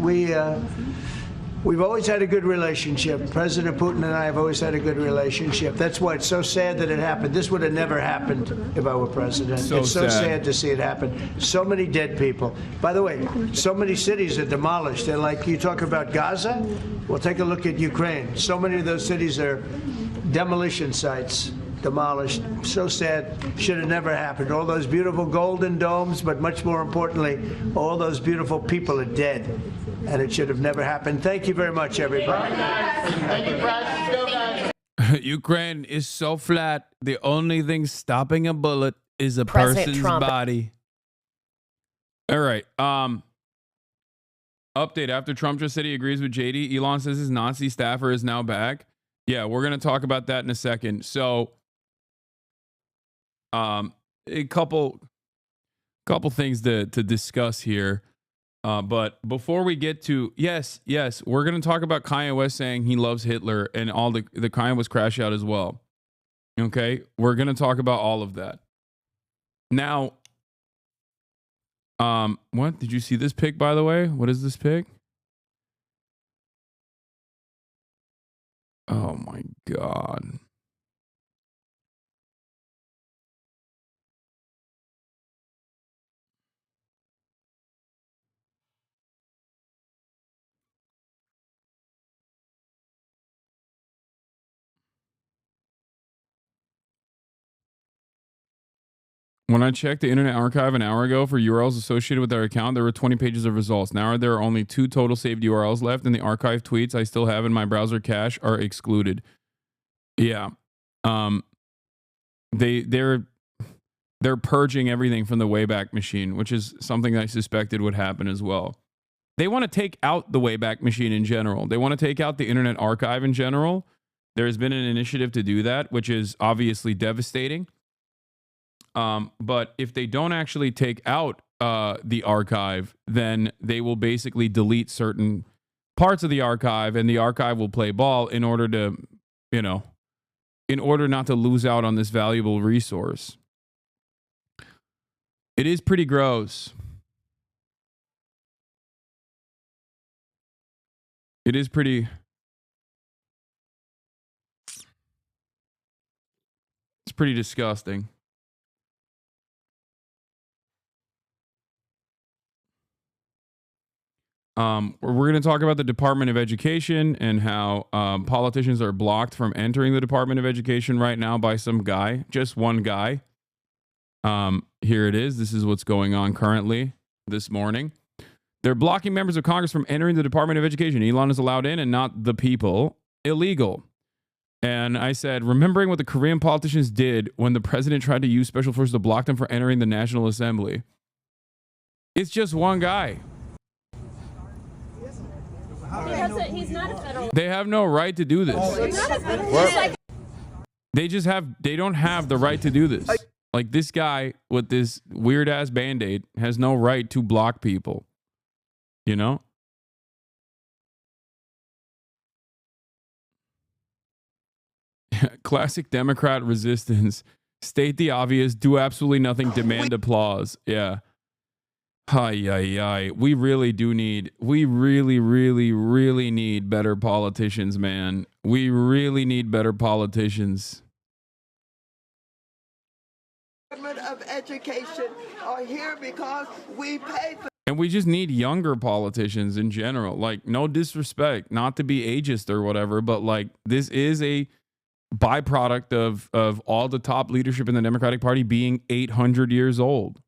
We've always had a good relationship. President Putin and I have always had a good relationship. That's why it's so sad that it happened. This would have never happened if I were president. It's so sad to see it happen. So many dead people. By the way, so many cities are demolished. They're like, you talk about Gaza? Well, take a look at Ukraine. So many of those cities are demolition sites. Demolished. So sad. Should have never happened. All those beautiful golden domes, but much more importantly, all those beautiful people are dead. And it should have never happened. Thank you very much, everybody. Thank you, Brad. Go, guys. Ukraine is so flat. The only thing stopping a bullet is a President person's Trump. body. All right. Update. After Trump just said he agrees with JD, Elon says his Nazi staffer is now back. Yeah, we're going to talk about that in a second. So, a couple things to discuss here. But before we get to, yes, we're going to talk about Kanye West saying he loves Hitler and all the Kanye West crash out as well. Okay. We're going to talk about all of that. Now, what did you see this pic, by the way? What is this pic? Oh my God. When I checked the Internet Archive an hour ago for URLs associated with their account, there were 20 pages of results. Now there are only 2 total saved URLs left, and the archive tweets I still have in my browser cache are excluded. Yeah. They're purging everything from the Wayback Machine, which is something I suspected would happen as well. They want to take out the Wayback Machine in general. They want to take out the Internet Archive in general. There's been an initiative to do that, which is obviously devastating. But if they don't actually take out the archive, then they will basically delete certain parts of the archive, and the archive will play ball in order to, in order not to lose out on this valuable resource. It is pretty gross. It is pretty... It's pretty disgusting. We're going to talk about the Department of Education and how politicians are blocked from entering the Department of Education right now by some guy, just one guy. Here it is. This is what's going on currently this morning. They're blocking members of Congress from entering the Department of Education. Elon is allowed in and not the people. Illegal. And I said, remembering what the Korean politicians did when the president tried to use special forces to block them from entering the National Assembly. It's just one guy. He's not a federal. They have no right to do this. They don't have the right to do this. Like, this guy with this weird ass Band-Aid has no right to block people. You know? Classic Democrat resistance. State the obvious, do absolutely nothing, demand applause. Yeah. Hi. We really need better politicians, man. We really need better politicians. Department of Education are here because we pay for. And we just need younger politicians in general. Like, no disrespect, not to be ageist or whatever, but like, this is a byproduct of all the top leadership in the Democratic Party being 800 years old.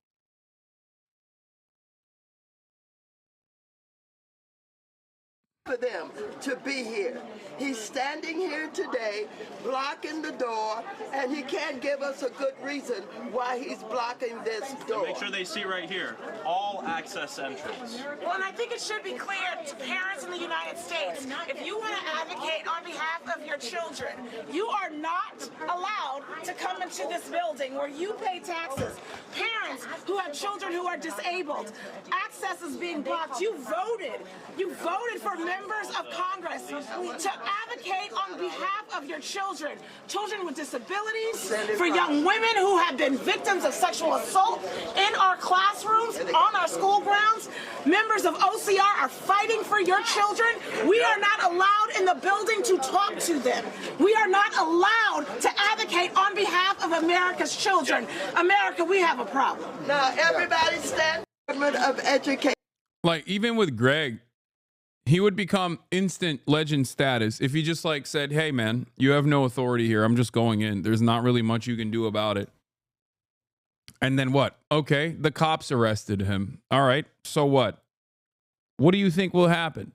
For them to be here. He's standing here today, blocking the door, and he can't give us a good reason why he's blocking this door. Make sure they see right here, all access entrance. Well, and I think it should be clear to parents in the United States, if you want to advocate on behalf of your children, you are not allowed to come into this building where you pay taxes. Parents who have children who are disabled, access is being blocked. You voted for members of Congress to advocate on behalf of your children with disabilities, for young women who have been victims of sexual assault in our classrooms, on our school grounds. Members of OCR are fighting for your children. We are not allowed in the building to talk to them. We are not allowed to advocate on behalf of America's children. America, we have a problem. Now, everybody stand. Department of Education. Like, even with Greg, he would become instant legend status if he just like said, hey man, you have no authority here. I'm just going in. There's not really much you can do about it. And then what? Okay, the cops arrested him. All right, so what? What do you think will happen?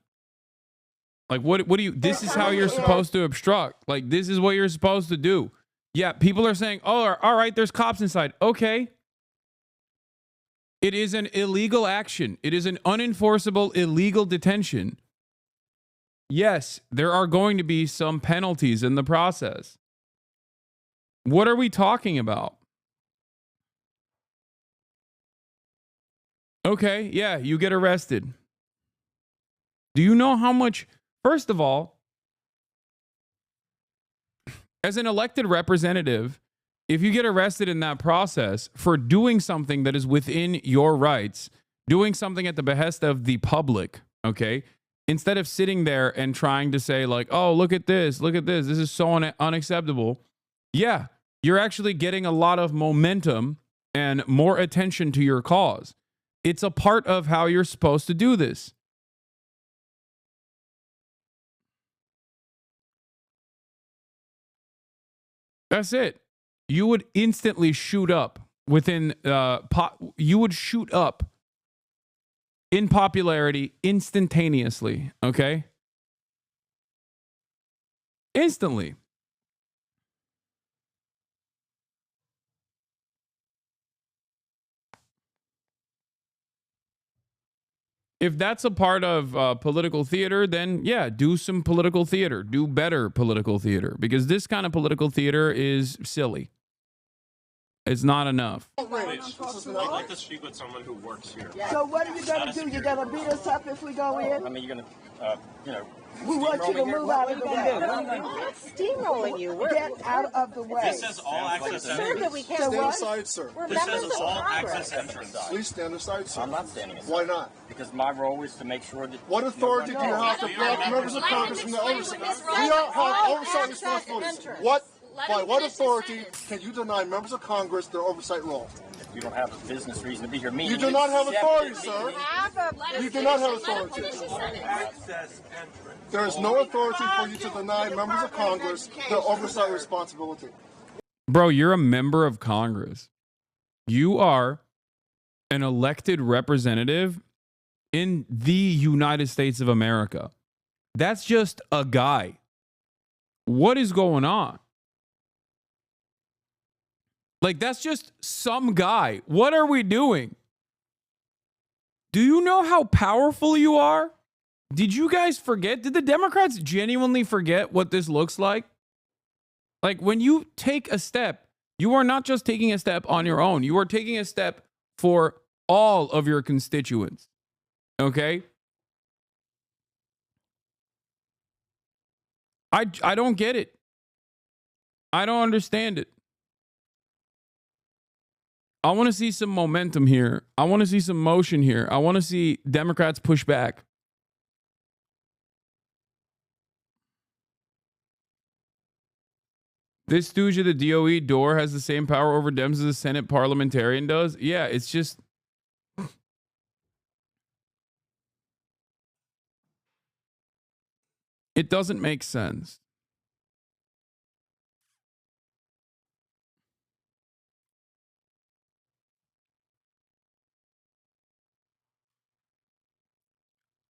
Like, what do you, this is how you're supposed to obstruct. Like, this is what you're supposed to do. Yeah, people are saying, oh, all right, there's cops inside. Okay. It is an illegal action. It is an unenforceable illegal detention. Yes, there are going to be some penalties in the process. What are we talking about? Okay, yeah, you get arrested. Do you know how much, first of all, as an elected representative, if you get arrested in that process for doing something that is within your rights, doing something at the behest of the public, okay, instead of sitting there and trying to say like, oh, look at this, this is so unacceptable. Yeah, you're actually getting a lot of momentum and more attention to your cause. It's a part of how you're supposed to do this. That's it. You would instantly shoot up within you would shoot up in popularity instantaneously, okay? Instantly. If that's a part of political theater, then yeah, do some political theater. Do better political theater, because this kind of political theater is silly. It's not enough. I'd like to speak with someone who works here. So what are you gonna do? You gonna beat us up if we go in? I mean, you're gonna, We want you to move out of the way. We're not steamrolling you. Get out of the way. This says all access entrance. but we can't. Stand what? aside, sir. This says all access entrance. Please stand aside, sir. I'm not standing aside. Why not? Because my role is to make sure that. What authority do you have to block members of Congress from the oversight? We don't have oversight responsibilities. By what authority can you deny members of Congress their oversight role? You don't have a business reason to be here. You do not have authority, sir. You do not have authority. There is no authority for you to deny members of Congress their oversight responsibility. Bro, you're a member of Congress. You are an elected representative in the United States of America. That's just a guy. What is going on? Like, that's just some guy. What are we doing? Do you know how powerful you are? Did you guys forget? Did the Democrats genuinely forget what this looks like? Like, when you take a step, you are not just taking a step on your own. You are taking a step for all of your constituents. Okay? I don't get it. I don't understand it. I want to see some momentum here. I want to see some motion here. I want to see Democrats push back. This stooge of the DOE door has the same power over Dems as a Senate parliamentarian does. Yeah, it's just... It doesn't make sense.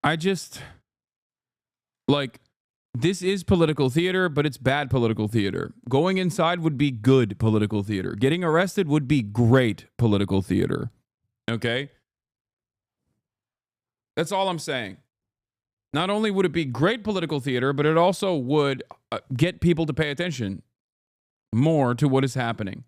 I just, like, this is political theater, but it's bad political theater. Going inside would be good political theater. Getting arrested would be great political theater. Okay? That's all I'm saying. Not only would it be great political theater, but it also would get people to pay attention more to what is happening.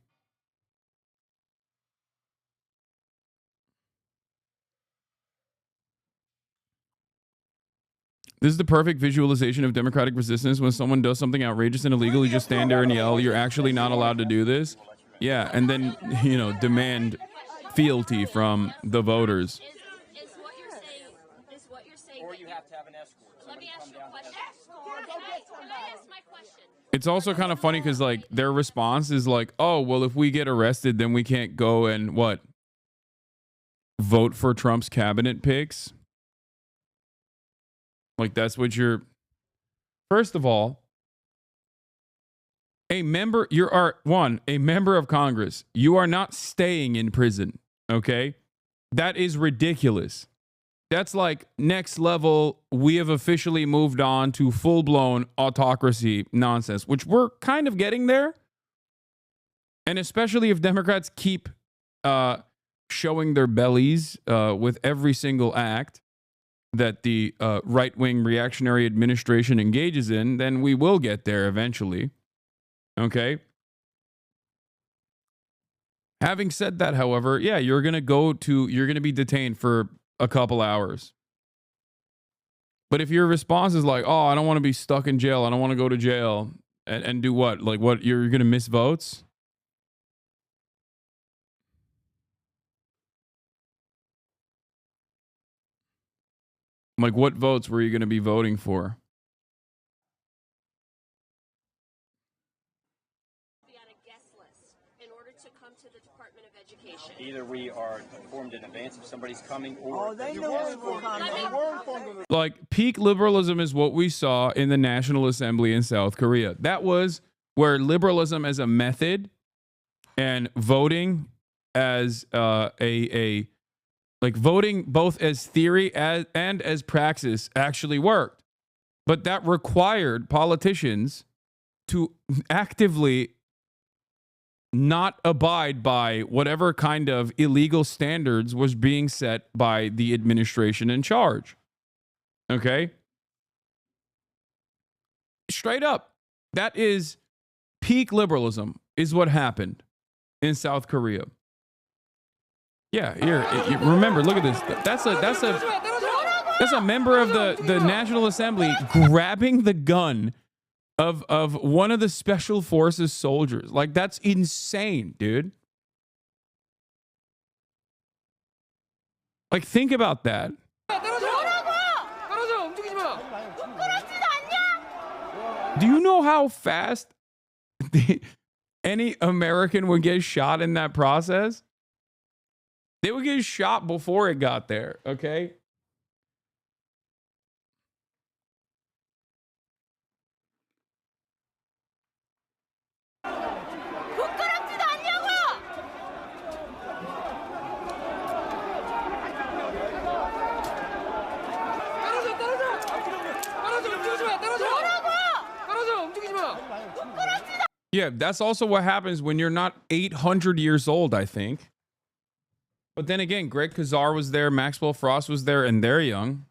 This is the perfect visualization of democratic resistance. When someone does something outrageous and illegal, you just stand there and yell, "You're actually not allowed to do this." Yeah, and then, you know, demand fealty from the voters. Or you have to have an escort. Let me ask you a question. Can I ask my question? It's also kind of funny because, like, their response is like, "Oh, well, if we get arrested, then we can't go and what? Vote for Trump's cabinet picks." Like, that's what you're... First of all, a member of Congress. You are not staying in prison, okay? That is ridiculous. That's like next level, we have officially moved on to full-blown autocracy nonsense, which we're kind of getting there. And especially if Democrats keep showing their bellies with every single act that the right-wing reactionary administration engages in, then we will get there eventually. Okay? Having said that, however, yeah, you're going to be detained for a couple hours. But if your response is like, "Oh, I don't want to be stuck in jail. I don't want to go to jail," and do what? Like, what? You're going to miss votes? Like, what votes were you going to be voting for? Be on a guest list in order to come to the Department of Education. Either we are informed in advance if somebody's coming, or they know we were coming. Like, peak liberalism is what we saw in the National Assembly in South Korea. That was where liberalism as a method and voting as like voting both as theory and as praxis actually worked. But that required politicians to actively not abide by whatever kind of illegal standards was being set by the administration in charge. Okay? Straight up. That is peak liberalism is what happened in South Korea. Yeah, here, remember, look at this. That's a member of the National Assembly grabbing the gun of one of the special forces soldiers. Like, that's insane, dude. Like, think about that. Do you know how fast any American would get shot in that process? They would get shot before it got there, okay? Yeah, that's also what happens when you're not 800 years old, I think. But then again, Greg Kazar was there, Maxwell Frost was there, and they're young.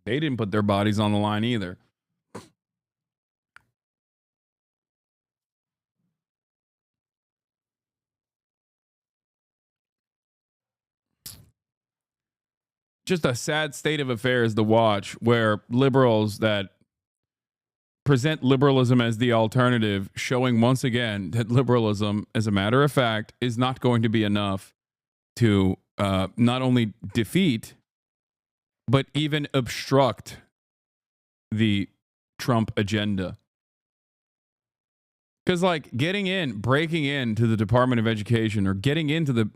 They didn't put their bodies on the line either. Just a sad state of affairs to watch, where liberals that present liberalism as the alternative, showing once again that liberalism, as a matter of fact, is not going to be enough to not only defeat, but even obstruct the Trump agenda. Because, like, breaking into the Department of Education, or getting into the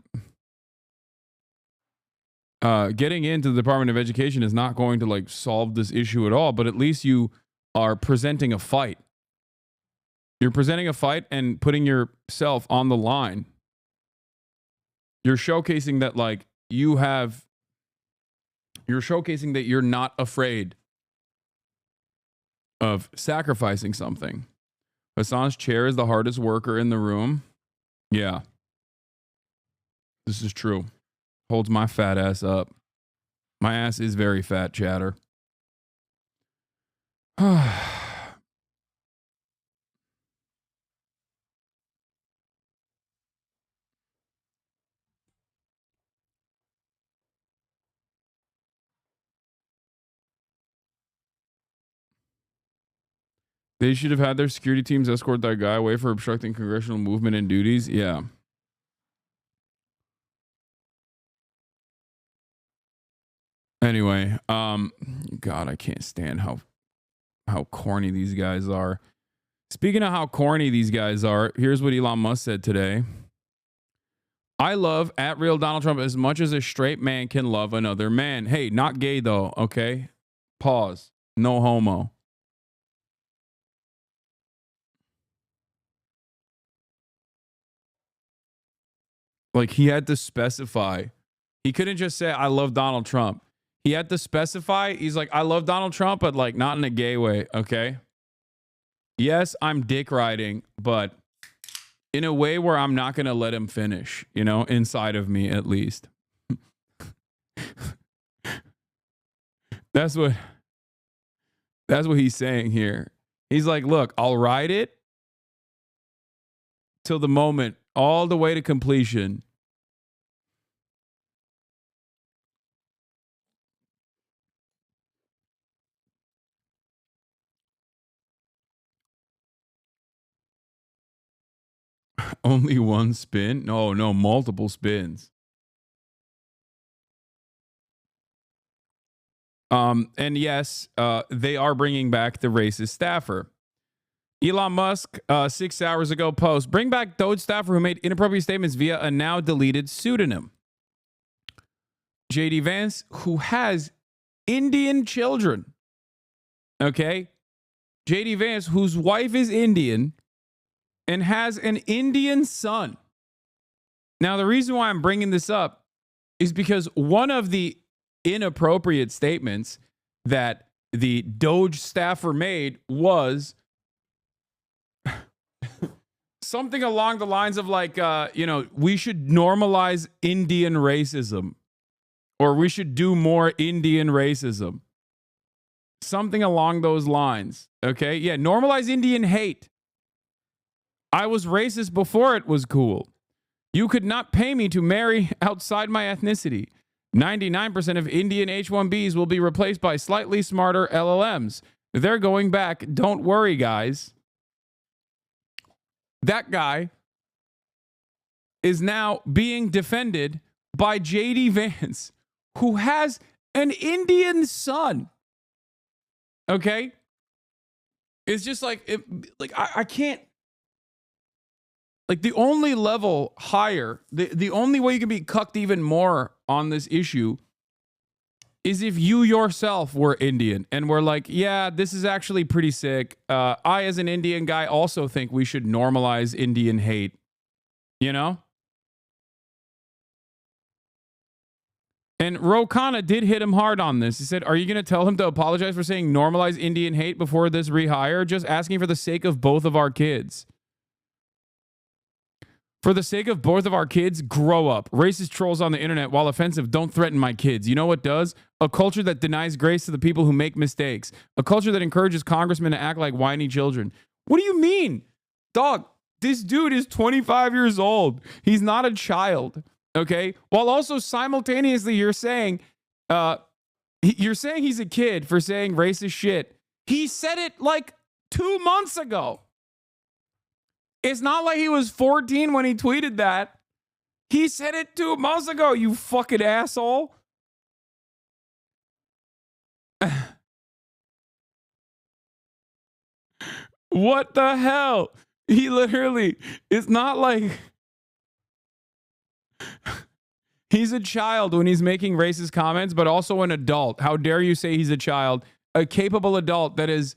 Department of Education is not going to, like, solve this issue at all, but at least you are presenting a fight. You're presenting a fight and putting yourself on the line. You're showcasing that, like, you're showcasing that you're not afraid of sacrificing something. Hasan's chair is the hardest worker in the room. Yeah. This is true. Holds my fat ass up. My ass is very fat, chatter. They should have had their security teams escort that guy away for obstructing congressional movement and duties. Yeah. Anyway, God, I can't stand how corny these guys are. Speaking of how corny these guys are, here's what Elon Musk said today. I love @real Donald Trump as much as a straight man can love another man. Hey, not gay though, okay? Pause. No homo. Like, he had to specify. He couldn't just say, I love Donald Trump. He had to specify. He's like, I love Donald Trump, but, like, not in a gay way, okay? Yes, I'm dick riding, but in a way where I'm not going to let him finish, you know, inside of me at least. That's what he's saying here. He's like, look, I'll ride it till the moment, all the way to completion. Only one spin? No, multiple spins. And yes, they are bringing back the racist staffer. Elon Musk, 6 hours ago, post, bring back Doge staffer who made inappropriate statements via a now deleted pseudonym. JD Vance, who has Indian children. Okay? JD Vance, whose wife is Indian and has an Indian son. Now, the reason why I'm bringing this up is because one of the inappropriate statements that the Doge staffer made was something along the lines of like, we should normalize Indian racism, or we should do more Indian racism. Something along those lines. Okay. Yeah. Normalize Indian hate. I was racist before it was cool. You could not pay me to marry outside my ethnicity. 99% of Indian H-1Bs will be replaced by slightly smarter LLMs. They're going back. Don't worry, guys. That guy is now being defended by J.D. Vance, who has an Indian son. Okay? It's just like, I can't. Like, the only level higher, the only way you can be cucked even more on this issue is if you yourself were Indian and were like, yeah, this is actually pretty sick. I, as an Indian guy, also think we should normalize Indian hate. You know? And Ro Khanna did hit him hard on this. He said, are you going to tell him to apologize for saying normalize Indian hate before this rehire? Just asking for the sake of both of our kids. For the sake of both of our kids, grow up. Racist trolls on the internet, while offensive, don't threaten my kids. You know what does? A culture that denies grace to the people who make mistakes. A culture that encourages congressmen to act like whiny children. What do you mean? Dog, this dude is 25 years old. He's not a child, okay? While also simultaneously you're saying he's a kid for saying racist shit. He said it like 2 months ago. It's not like he was 14 when he tweeted that. He said it 2 months ago, you fucking asshole. What the hell? He literally, it's not like he's a child when he's making racist comments, but also an adult. How dare you say he's a child? A capable adult that is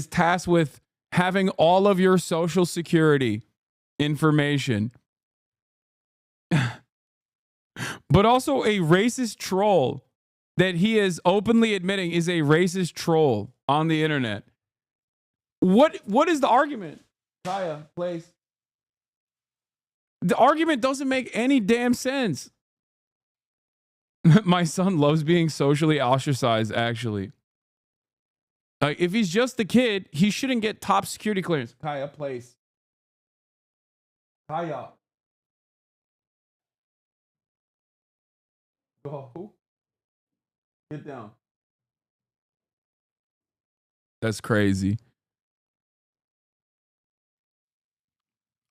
tasked with having all of your social security information. But also a racist troll that he is openly admitting is a racist troll on the internet. What is the argument? Kaya, please. The argument doesn't make any damn sense. My son loves being socially ostracized, actually. If he's just a kid, he shouldn't get top security clearance. Kaya, place. Kaya. Go. Get down. That's crazy.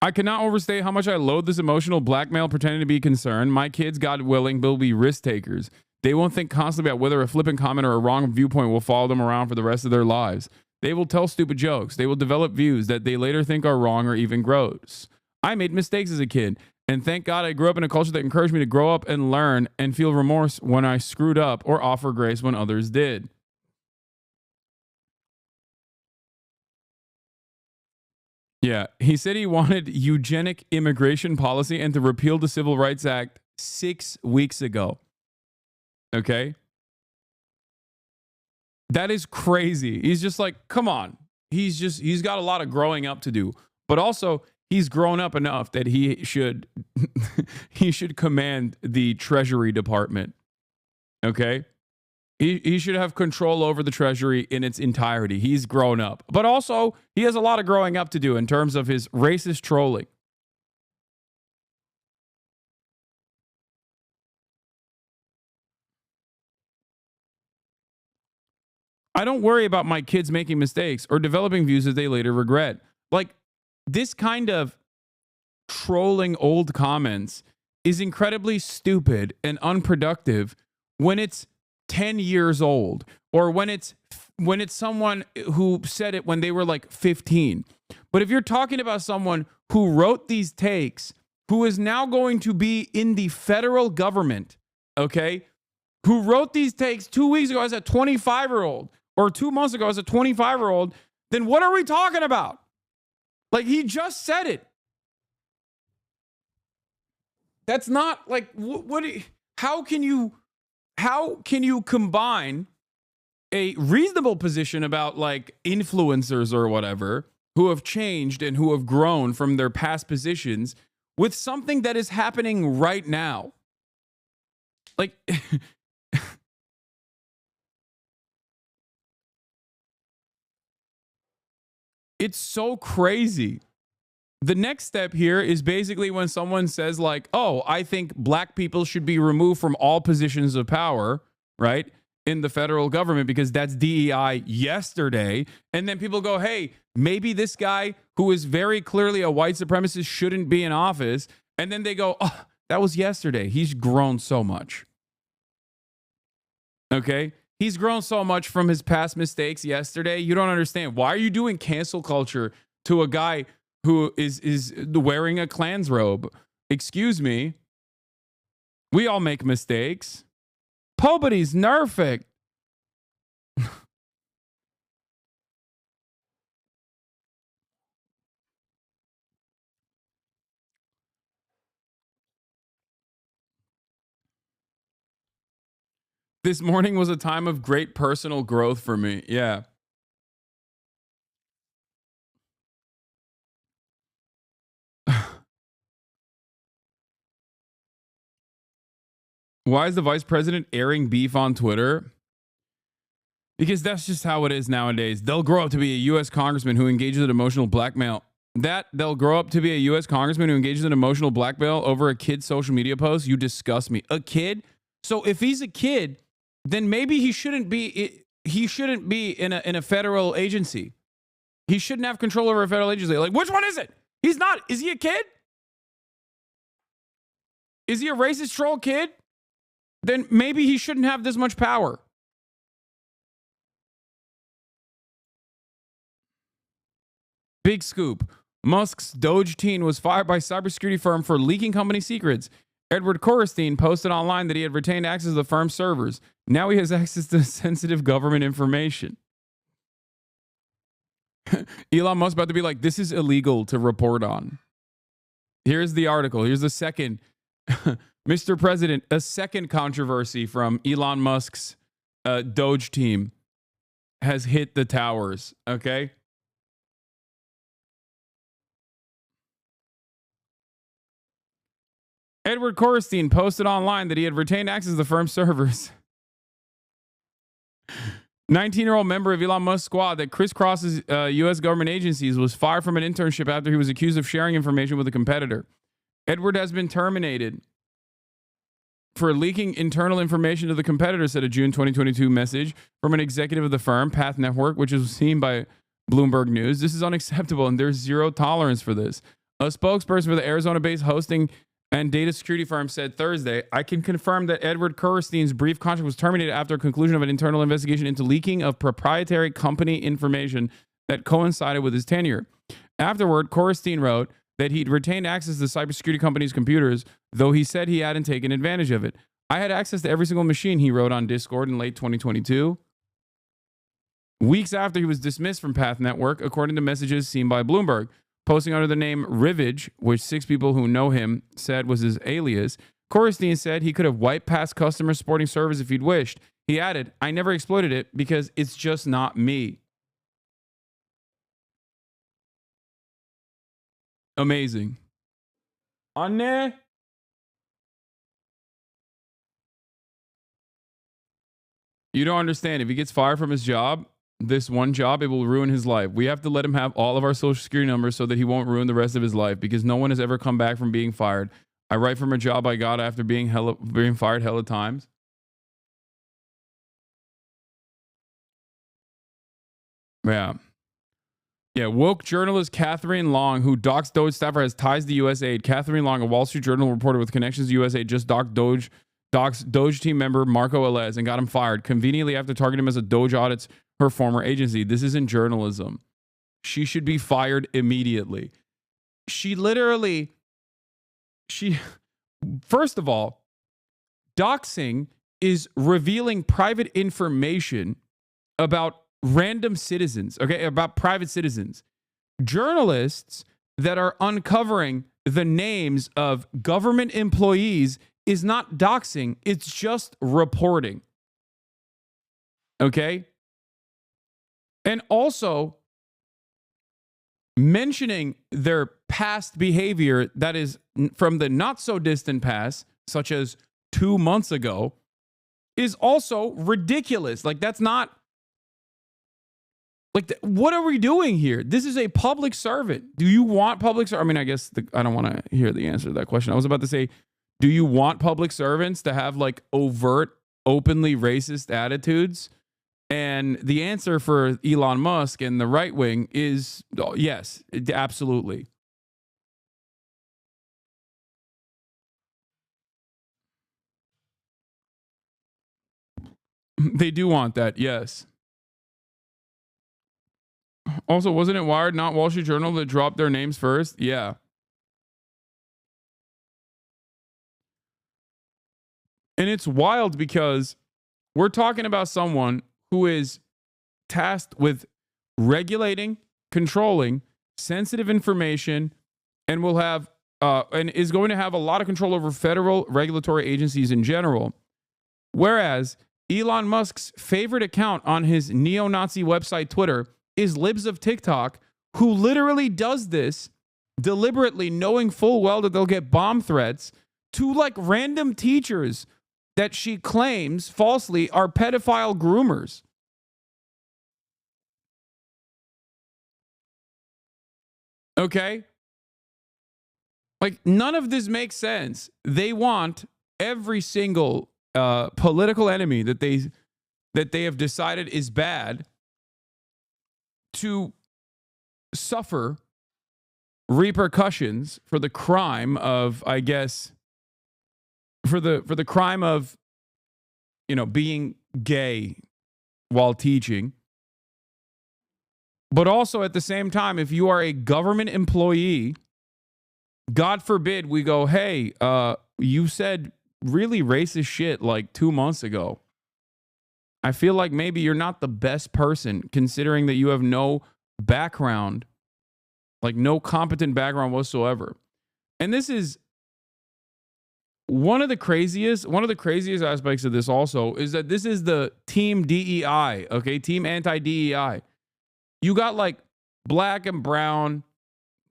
I cannot overstate how much I loathe this emotional blackmail pretending to be concerned. My kids, God willing, will be risk takers. They won't think constantly about whether a flippant comment or a wrong viewpoint will follow them around for the rest of their lives. They will tell stupid jokes. They will develop views that they later think are wrong or even gross. I made mistakes as a kid, and thank God I grew up in a culture that encouraged me to grow up and learn and feel remorse when I screwed up or offer grace when others did. Yeah, he said he wanted eugenic immigration policy and to repeal the Civil Rights Act 6 weeks ago. Okay? That is crazy. He's just like, come on. He's got a lot of growing up to do. But also, he's grown up enough that he should command the Treasury Department. Okay? He should have control over the Treasury in its entirety. He's grown up. But also, he has a lot of growing up to do in terms of his racist trolling. I don't worry about my kids making mistakes or developing views that they later regret. Like, this kind of trolling old comments is incredibly stupid and unproductive when it's 10 years old, or when it's someone who said it when they were like 15. But if you're talking about someone who wrote these takes, who is now going to be in the federal government, okay, who wrote these takes 2 weeks ago as a 25-year-old, or 2 months ago as a 25-year-old, then what are we talking about? Like, he just said it. That's not like how can you combine a reasonable position about like influencers or whatever who have changed and who have grown from their past positions with something that is happening right now? Like it's so crazy. The next step here is basically when someone says like, oh, I think black people should be removed from all positions of power, right, in the federal government because that's DEI yesterday. And then people go, hey, maybe this guy who is very clearly a white supremacist shouldn't be in office. And then they go, oh, that was yesterday. He's grown so much. Okay? He's grown so much from his past mistakes yesterday. You don't understand. Why are you doing cancel culture to a guy who is wearing a Klan's robe? Excuse me. We all make mistakes. Nobody's perfect. This morning was a time of great personal growth for me. Yeah. Why is the vice president airing beef on Twitter? Because that's just how it is nowadays. They'll grow up to be a U.S. congressman who engages in emotional blackmail. They'll grow up to be a U.S. congressman who engages in emotional blackmail over a kid's social media post. You disgust me. A kid? So if he's a kid, then maybe he shouldn't be in a federal agency. He shouldn't have control over a federal agency. Like, which one is it? He's not. Is he a kid? Is he a racist troll kid? Then maybe he shouldn't have this much power. Big scoop. Musk's Doge team was fired by cybersecurity firm for leaking company secrets. Edward Korestein posted online that he had retained access to the firm's servers. Now he has access to sensitive government information. Elon Musk about to be like, this is illegal to report on. Here's the article. Here's the second. Mr. President, a second controversy from Elon Musk's Doge team has hit the towers. Okay. Edward Korestein posted online that he had retained access to the firm's servers. 19-year-old member of Elon Musk's squad that crisscrosses U.S. government agencies was fired from an internship after he was accused of sharing information with a competitor. Edward has been terminated for leaking internal information to the competitor, said a June 2022 message from an executive of the firm, Path Network, which was seen by Bloomberg News. This is unacceptable, and there's zero tolerance for this. A spokesperson for the Arizona-based hosting and data security firm said Thursday, I can confirm that Edward Korestein's brief contract was terminated after a conclusion of an internal investigation into leaking of proprietary company information that coincided with his tenure. Afterward, Korestein wrote that he'd retained access to the cybersecurity company's computers, though he said he hadn't taken advantage of it. I had access to every single machine, he wrote on Discord in late 2022. Weeks after he was dismissed from Path Network, according to messages seen by Bloomberg. Posting under the name Rivage, which 6 people who know him said was his alias, Korestein said he could have wiped past customer supporting servers if he'd wished. He added, I never exploited it because it's just not me. Amazing. Anne? You don't understand. If he gets fired from his job, this one job, it will ruin his life. We have to let him have all of our social security numbers so that he won't ruin the rest of his life because no one has ever come back from being fired. I write from a job I got after being fired hella times. Yeah. Yeah, woke journalist Catherine Long, who doxed Doge staffer, has ties to USAID. Catherine Long, a Wall Street Journal reporter with connections to USAID, just doxed Doge team member Marco Elez and got him fired conveniently after targeting him as a Doge audits her former agency. This isn't journalism. She should be fired immediately. First of all, doxing is revealing private information about random citizens, okay, about private citizens. Journalists that are uncovering the names of government employees is not doxing, it's just reporting. Okay? And also mentioning their past behavior that is from the not so distant past, such as 2 months ago, is also ridiculous. Like, that's not, like, what are we doing here? This is a public servant. Do you want public servant? I mean, I guess I don't want to hear the answer to that question. I was about to say, do you want public servants to have like overt, openly racist attitudes? And the answer for Elon Musk and the right wing is yes, absolutely. They do want that, yes. Also, wasn't it Wired, not Wall Street Journal, that dropped their names first? Yeah. And it's wild because we're talking about someone who is tasked with regulating, controlling sensitive information, and will have and is going to have a lot of control over federal regulatory agencies in general. Whereas Elon Musk's favorite account on his neo-Nazi website Twitter is Libs of TikTok, who literally does this deliberately, knowing full well that they'll get bomb threats to like random teachers that she claims falsely are pedophile groomers. Okay? Like, none of this makes sense. They want every single political enemy that they have decided is bad to suffer repercussions for the crime of, I guess, for the crime of, you know, being gay while teaching. But also at the same time, if you are a government employee, God forbid we go, hey, you said really racist shit like 2 months ago. I feel like maybe you're not the best person, considering that you have no background, like no competent background whatsoever. And this is one of the craziest aspects of this also is that this is the team DEI, okay? Team anti-DEI. You got like black and brown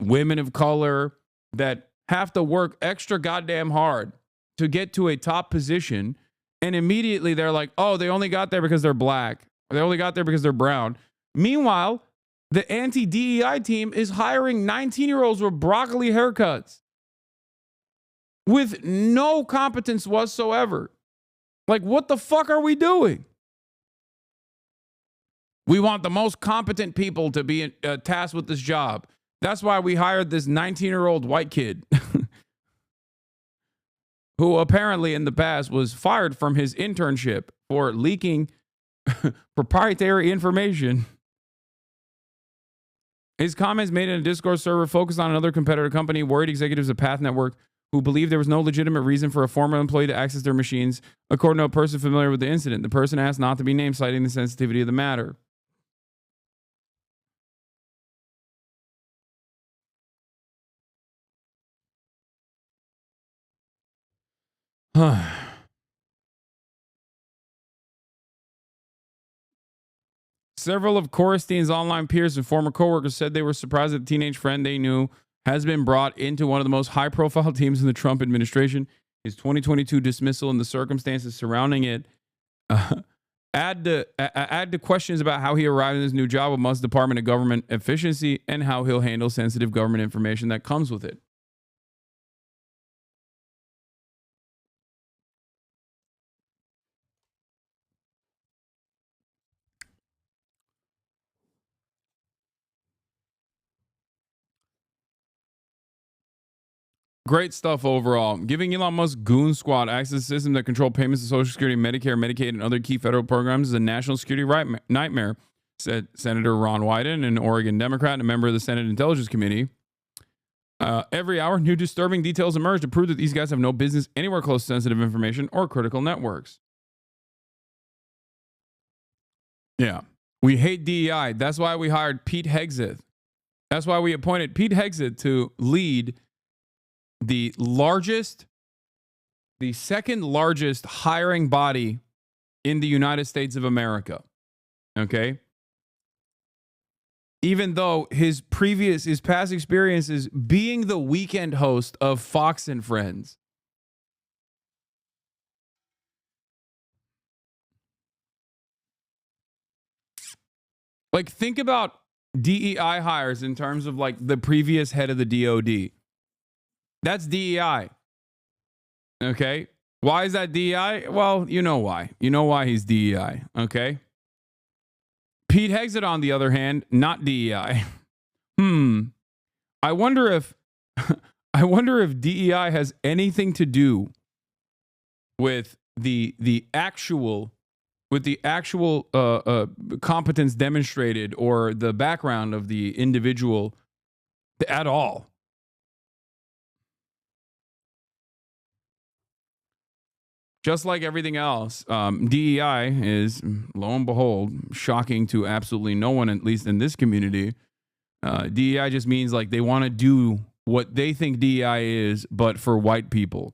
women of color that have to work extra goddamn hard to get to a top position. And immediately they're like, oh, they only got there because they're black. They only got there because they're brown. Meanwhile, the anti-DEI team is hiring 19-year-olds with broccoli haircuts with no competence whatsoever. Like, what the fuck are we doing? We want the most competent people to be tasked with this job. That's why we hired this 19-year-old white kid who apparently in the past was fired from his internship for leaking proprietary information. His comments made in a Discord server focused on another competitor company, worried executives of Path Network who believed there was no legitimate reason for a former employee to access their machines, according to a person familiar with the incident. The person asked not to be named, citing the sensitivity of the matter. Several of Korstein's online peers and former coworkers said they were surprised that the teenage friend they knew has been brought into one of the most high-profile teams in the Trump administration. His 2022 dismissal and the circumstances surrounding it add to questions about how he arrived in his new job with Musk's Department of Government Efficiency and how he'll handle sensitive government information that comes with it. Great stuff overall. Giving Elon Musk goon squad access to systems that control payments to Social Security, Medicare, Medicaid, and other key federal programs is a national security nightmare, said Senator Ron Wyden, an Oregon Democrat and a member of the Senate Intelligence Committee. Every hour, new disturbing details emerge to prove that these guys have no business anywhere close to sensitive information or critical networks. Yeah. We hate DEI. That's why we hired Pete Hegseth. That's why we appointed Pete Hegseth to lead the second largest hiring body in the United States of America. Okay? Even though his past experiences being the weekend host of Fox and Friends. Like, think about DEI hires in terms of like the previous head of the DOD. That's DEI. Okay? Why is that DEI? Well, you know why. You know why he's DEI. Okay? Pete Hegseth, on the other hand, not DEI. I wonder if DEI has anything to do with the actual competence demonstrated or the background of the individual at all. Just like everything else, DEI is, lo and behold, shocking to absolutely no one, at least in this community. DEI just means like they want to do what they think DEI is, but for white people.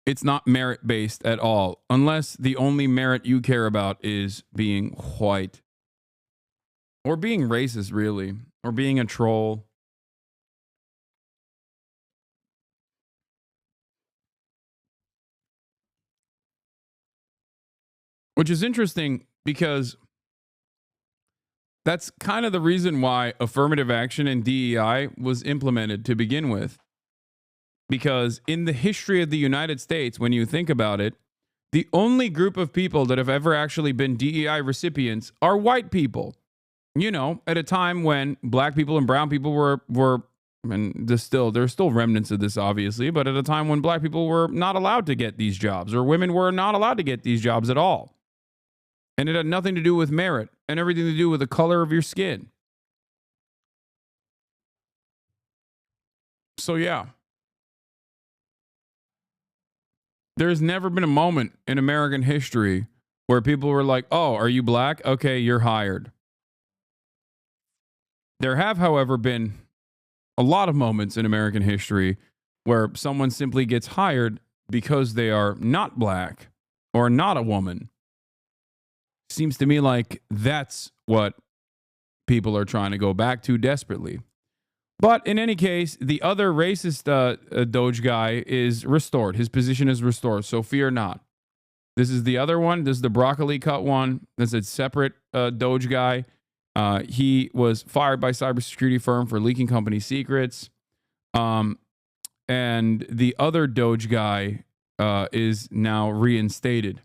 It's not merit-based at all, unless the only merit you care about is being white. Or being racist, really. Or being a troll. Which is interesting because that's kind of the reason why affirmative action and DEI was implemented to begin with. Because in the history of the United States, when you think about it, the only group of people that have ever actually been DEI recipients are white people. You know, at a time when black people and brown people were and there's still remnants of this, obviously, but at a time when black people were not allowed to get these jobs, or women were not allowed to get these jobs at all. And it had nothing to do with merit and everything to do with the color of your skin. So, yeah. There's never been a moment in American history where people were like, oh, are you black? Okay, you're hired. There have, however, been a lot of moments in American history where someone simply gets hired because they are not black or not a woman. Seems to me like that's what people are trying to go back to desperately. But in any case, the other racist Doge guy is restored. His position is restored, so fear not. This is the other one. This is the broccoli cut one. This is a separate Doge guy. He was fired by a cybersecurity firm for leaking company secrets. And the other Doge guy is now reinstated.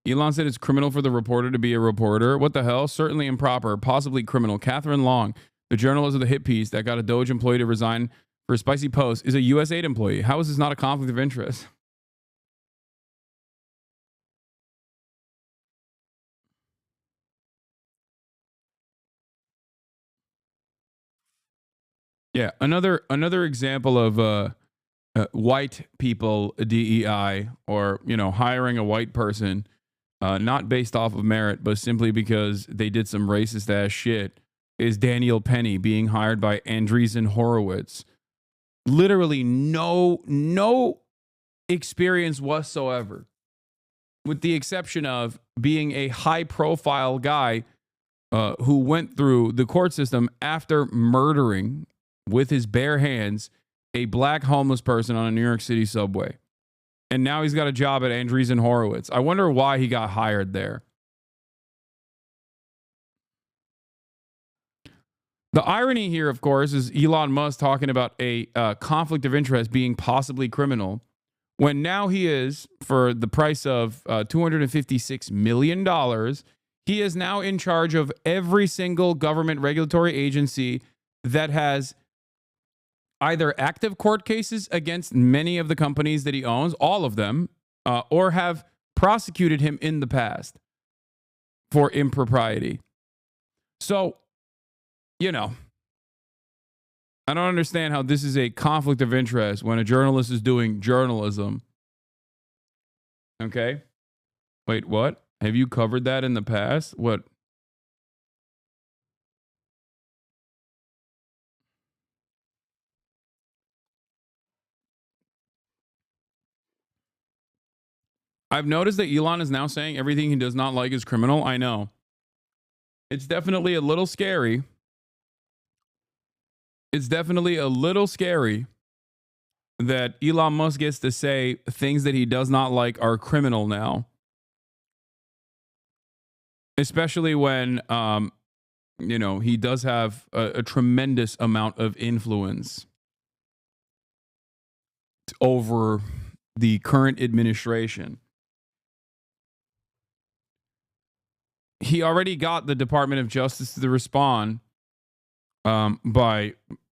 Elon said it's criminal for the reporter to be a reporter. What the hell? Certainly improper, possibly criminal. Catherine Long, the journalist of the hit piece that got a Doge employee to resign for a spicy post, is a U.S. aid employee. How is this not a conflict of interest? Yeah, another example of white people DEI, or hiring a white person. Not based off of merit, but simply because they did some racist ass shit, is Daniel Penny being hired by Andreessen Horowitz. Literally no experience whatsoever, with the exception of being a high profile guy who went through the court system after murdering with his bare hands a black homeless person on a New York City subway. And now he's got a job at Andreessen Horowitz. I wonder why he got hired there. The irony here, of course, is Elon Musk talking about a conflict of interest being possibly criminal, when now he is, for the price of $256 million, he is now in charge of every single government regulatory agency that has either active court cases against many of the companies that he owns, all of them, or have prosecuted him in the past for impropriety. So, I don't understand how this is a conflict of interest when a journalist is doing journalism. Okay? Wait, what? Have you covered that in the past? What? I've noticed that Elon is now saying everything he does not like is criminal. I know. It's definitely a little scary. It's definitely a little scary that Elon Musk gets to say things that he does not like are criminal now. Especially when, he does have a tremendous amount of influence over the current administration. He already got the Department of Justice to respond by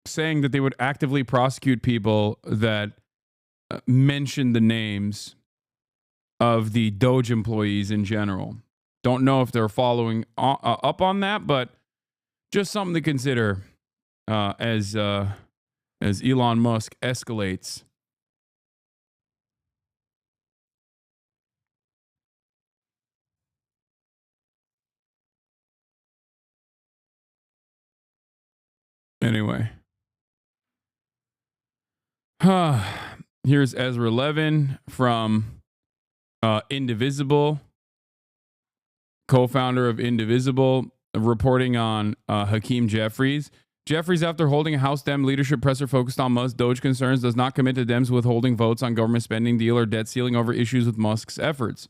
saying that they would actively prosecute people that mention the names of the Doge employees in general. Don't know if they're following up on that, but just something to consider as Elon Musk escalates. Anyway. Here's Ezra Levin from Indivisible, co-founder of Indivisible, reporting on Hakeem Jeffries. Jeffries, after holding a House Dem leadership presser focused on Musk Doge concerns, does not commit to Dems withholding votes on government spending deal or debt ceiling over issues with Musk's efforts.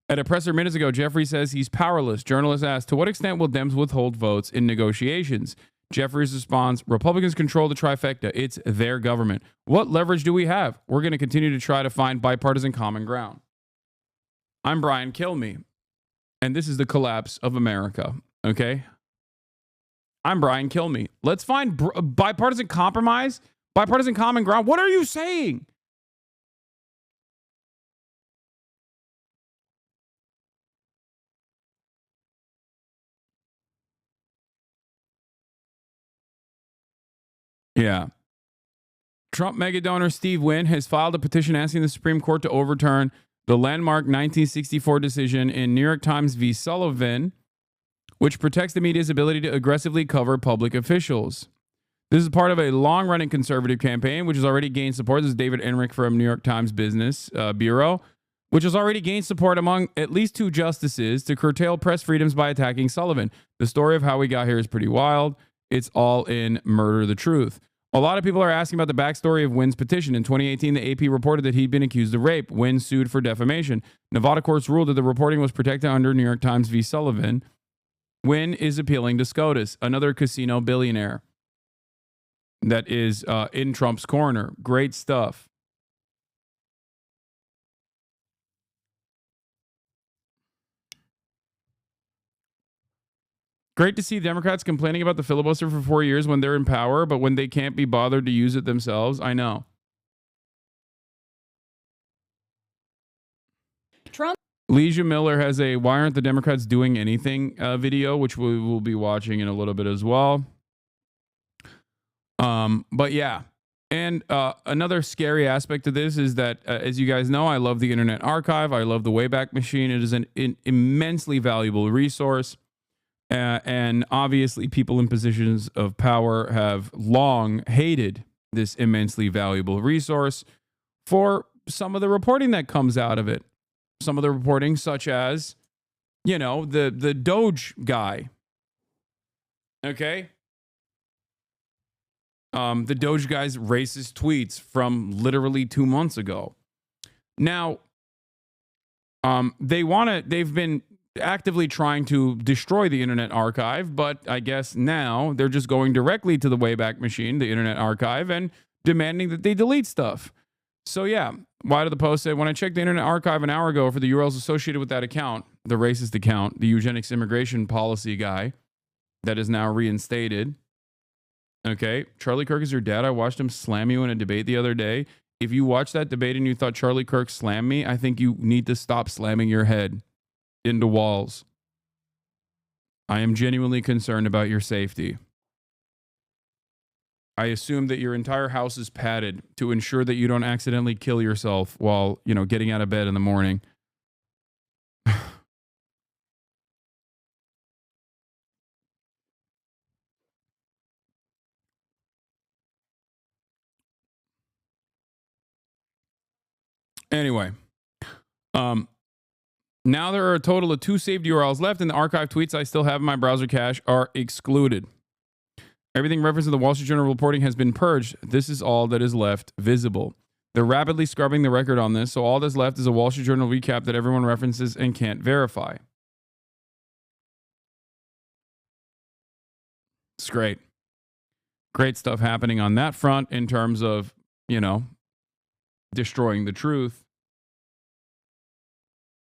At a presser minutes ago, Jeffries says he's powerless. Journalists asked, to what extent will Dems withhold votes in negotiations? Jeffries responds, Republicans control the trifecta. It's their government. What leverage do we have? We're going to continue to try to find bipartisan common ground. I'm Brian Kilmeade, and this is the collapse of America, okay? I'm Brian Kilmeade. Let's find bipartisan compromise, bipartisan common ground. What are you saying? Yeah. Trump mega donor Steve Wynn has filed a petition asking the Supreme Court to overturn the landmark 1964 decision in New York Times v. Sullivan, which protects the media's ability to aggressively cover public officials. This is part of a long-running conservative campaign, which has already gained support. This is David Enrich from New York Times Business Bureau, which has already gained support among at least 2 justices to curtail press freedoms by attacking Sullivan. The story of how we got here is pretty wild. It's all in Murder the Truth. A lot of people are asking about the backstory of Wynn's petition. In 2018, the AP reported that he'd been accused of rape. Wynn sued for defamation. Nevada courts ruled that the reporting was protected under New York Times v. Sullivan. Wynn is appealing to SCOTUS, another casino billionaire that is in Trump's corner. Great stuff. Great to see Democrats complaining about the filibuster for 4 years when they're in power, but when they can't be bothered to use it themselves. I know. Trump. Leisha Miller has a Why Aren't the Democrats Doing Anything video, which we will be watching in a little bit as well. But yeah. And another scary aspect of this is that, as you guys know, I love the Internet Archive. I love the Wayback Machine. It is an immensely valuable resource. And obviously, people in positions of power have long hated this immensely valuable resource for some of the reporting that comes out of it. Some of the reporting, such as, the Doge guy. Okay? The Doge guy's racist tweets from literally 2 months ago. Now, they've been actively trying to destroy the Internet Archive, but I guess now they're just going directly to the Wayback Machine, the Internet Archive, and demanding that they delete stuff. So yeah, Why did the Post say, when I checked the Internet Archive an hour ago for the URLs associated with that account, the racist account, the eugenics immigration policy guy that is now reinstated. Okay, Charlie Kirk is your dad. I watched him slam you in a debate the other day. If you watched that debate and you thought Charlie Kirk slammed me, I think you need to stop slamming your head into walls. I am genuinely concerned about your safety. I assume that your entire house is padded to ensure that you don't accidentally kill yourself while, getting out of bed in the morning. Anyway, now there are a total of 2 saved URLs left, and the archived tweets I still have in my browser cache are excluded. Everything referenced in the Wall Street Journal reporting has been purged. This is all that is left visible. They're rapidly scrubbing the record on this, so all that's left is a Wall Street Journal recap that everyone references and can't verify. It's great. Great stuff happening on that front in terms of, you know, destroying the truth.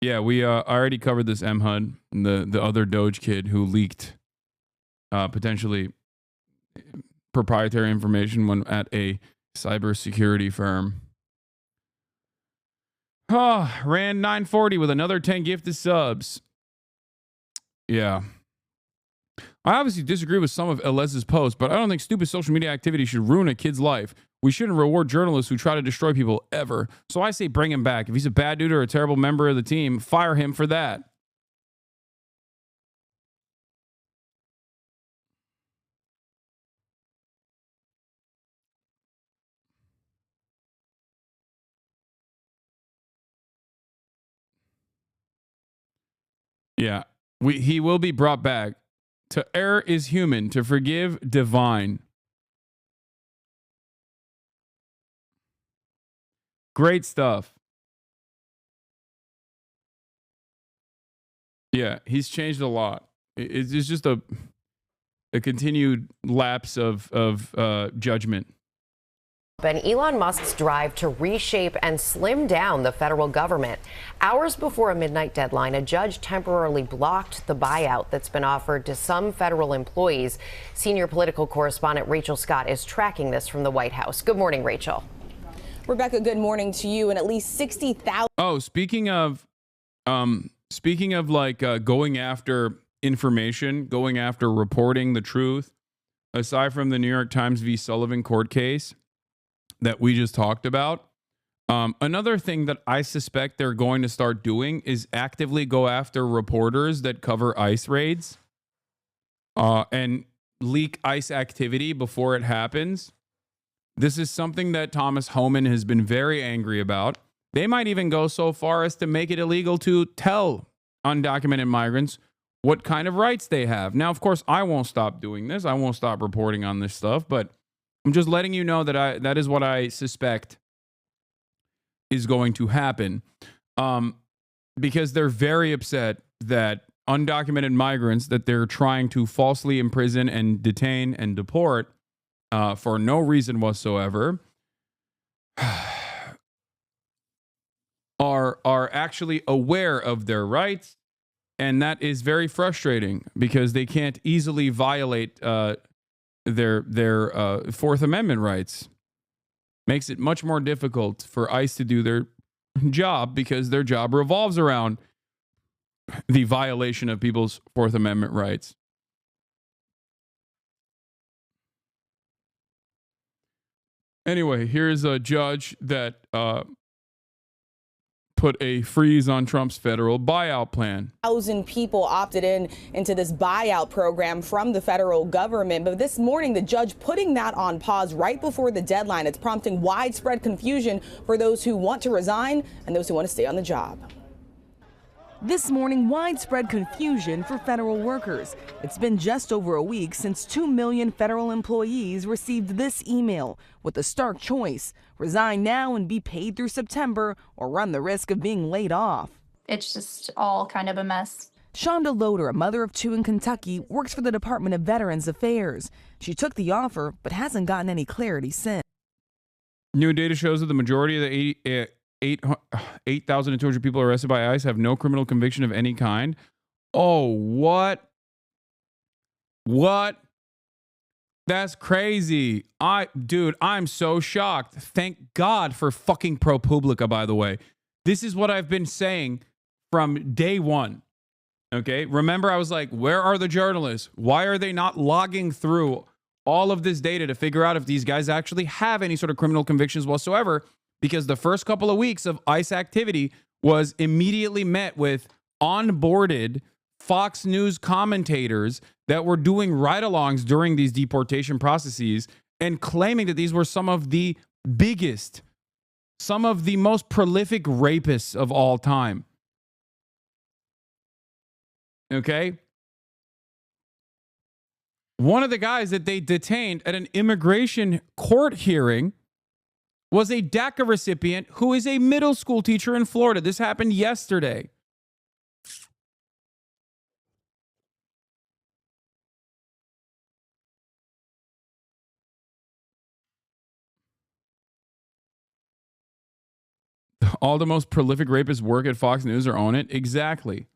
Yeah, we already covered this MHUD, the other Doge kid who leaked potentially proprietary information when at a cybersecurity firm. Rand 940 with another 10 gifted subs. Yeah. I obviously disagree with some of Elez's posts, but I don't think stupid social media activity should ruin a kid's life. We shouldn't reward journalists who try to destroy people ever. So I say bring him back. If he's a bad dude or a terrible member of the team, fire him for that. Yeah, he will be brought back. To err is human, to forgive divine. Great stuff. Yeah, he's changed a lot. It's just a continued lapse of judgment. And Elon Musk's drive to reshape and slim down the federal government. Hours before a midnight deadline, a judge temporarily blocked the buyout that's been offered to some federal employees. Senior political correspondent Rachel Scott is tracking this from the White House. Good morning, Rachel. Rebecca, good morning to you. And at least 60,000. Oh, speaking of like going after information, going after reporting the truth, aside from the New York Times v. Sullivan court case that we just talked about, another thing that I suspect they're going to start doing is actively go after reporters that cover ICE raids and leak ICE activity before it happens. This is something that Thomas Homan has been very angry about. They might even go so far as to make it illegal to tell undocumented migrants what kind of rights they have. Now, of course, I won't stop doing this. I won't stop reporting on this stuff, but I'm just letting you know that that is what I suspect is going to happen, because they're very upset that undocumented migrants that they're trying to falsely imprison and detain and deport for no reason whatsoever are actually aware of their rights, and that is very frustrating because they can't easily violate their Fourth Amendment rights. Makes it much more difficult for ICE to do their job because their job revolves around the violation of people's Fourth Amendment rights. Anyway, here's a judge that put a freeze on Trump's federal buyout plan. 1,000 people opted into this buyout program from the federal government. But this morning, the judge putting that on pause right before the deadline. It's prompting widespread confusion for those who want to resign and those who want to stay on the job. This morning, widespread confusion for federal workers. It's been just over a week since 2 million federal employees received this email with a stark choice: resign now and be paid through September, or run the risk of being laid off. It's just all kind of a mess. Shonda Loader, a mother of 2 in Kentucky, works for the Department of Veterans Affairs. She took the offer, but hasn't gotten any clarity since. New data shows that the majority of the 8,200 people arrested by ICE have no criminal conviction of any kind. Oh, what? What? That's crazy. Dude, I'm so shocked. Thank God for fucking ProPublica, by the way. This is what I've been saying from day one. Okay? Remember, I was like, where are the journalists? Why are they not logging through all of this data to figure out if these guys actually have any sort of criminal convictions whatsoever? Because the first couple of weeks of ICE activity was immediately met with onboarded Fox News commentators that were doing ride-alongs during these deportation processes and claiming that these were some of the biggest some of the most prolific rapists of all time. Okay? One of the guys that they detained at an immigration court hearing was a DACA recipient who is a middle school teacher in Florida. This happened yesterday. All the most prolific rapists work at Fox News or own it? Exactly.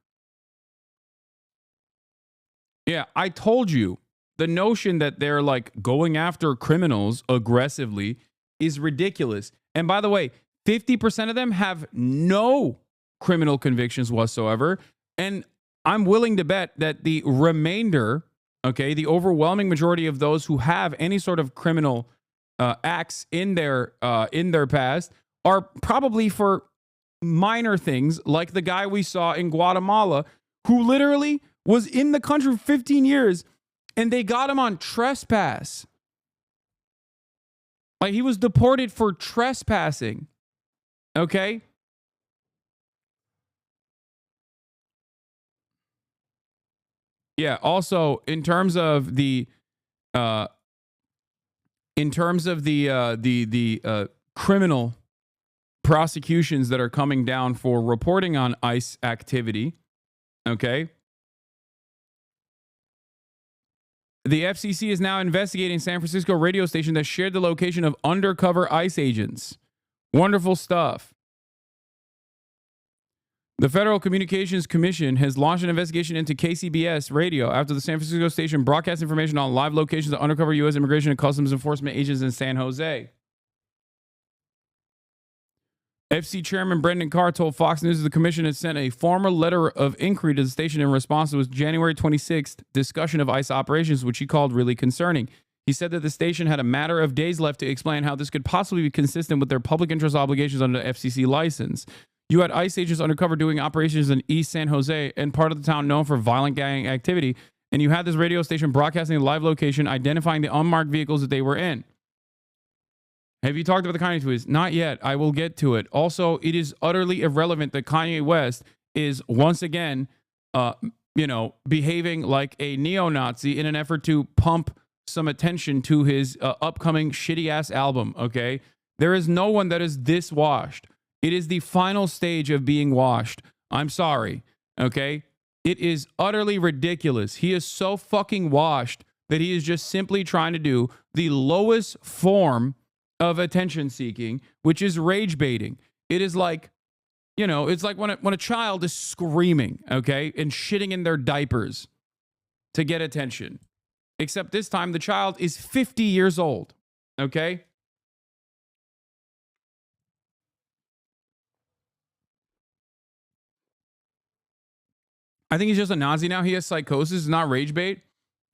Yeah, I told you. The notion that they're like going after criminals aggressively is ridiculous. And by the way, 50% of them have no criminal convictions whatsoever. And I'm willing to bet that the remainder, okay, the overwhelming majority of those who have any sort of criminal acts in their past are probably for minor things, like the guy we saw in Guatemala who literally was in the country for 15 years and they got him on trespass. Like, he was deported for trespassing. Okay? Yeah, also in terms of the criminal prosecutions that are coming down for reporting on ICE activity, okay? The FCC is now investigating San Francisco radio station that shared the location of undercover ICE agents. Wonderful stuff. The Federal Communications Commission has launched an investigation into KCBS radio after the San Francisco station broadcast information on live locations of undercover U.S. Immigration and Customs Enforcement agents in San Jose. FC Chairman Brendan Carr told Fox News the commission had sent a formal letter of inquiry to the station in response to its January 26th discussion of ICE operations, which he called really concerning. He said that the station had a matter of days left to explain how this could possibly be consistent with their public interest obligations under the FCC license. You had ICE agents undercover doing operations in East San Jose and part of the town known for violent gang activity, and you had this radio station broadcasting a live location identifying the unmarked vehicles that they were in. Have you talked about the Kanye tweets? Not yet. I will get to it. Also, it is utterly irrelevant that Kanye West is once again, behaving like a neo-Nazi in an effort to pump some attention to his upcoming shitty-ass album, okay? There is no one that is this washed. It is the final stage of being washed. I'm sorry, okay? It is utterly ridiculous. He is so fucking washed that he is just simply trying to do the lowest form of attention seeking, which is rage baiting. It is like, it's like when a child is screaming, okay, and shitting in their diapers to get attention. Except this time the child is 50 years old, okay? I think he's just a Nazi now. He has psychosis, not rage bait.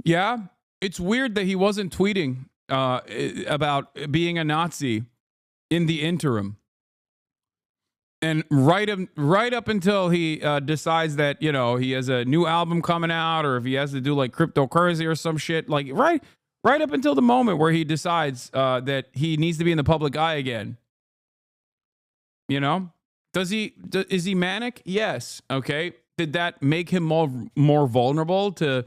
Yeah, it's weird that he wasn't tweeting about being a Nazi in the interim. And right up until he decides that, he has a new album coming out, or if he has to do like cryptocurrency or some shit, like right up until the moment where he decides that he needs to be in the public eye again. Is he manic? Yes. Okay. Did that make him more vulnerable to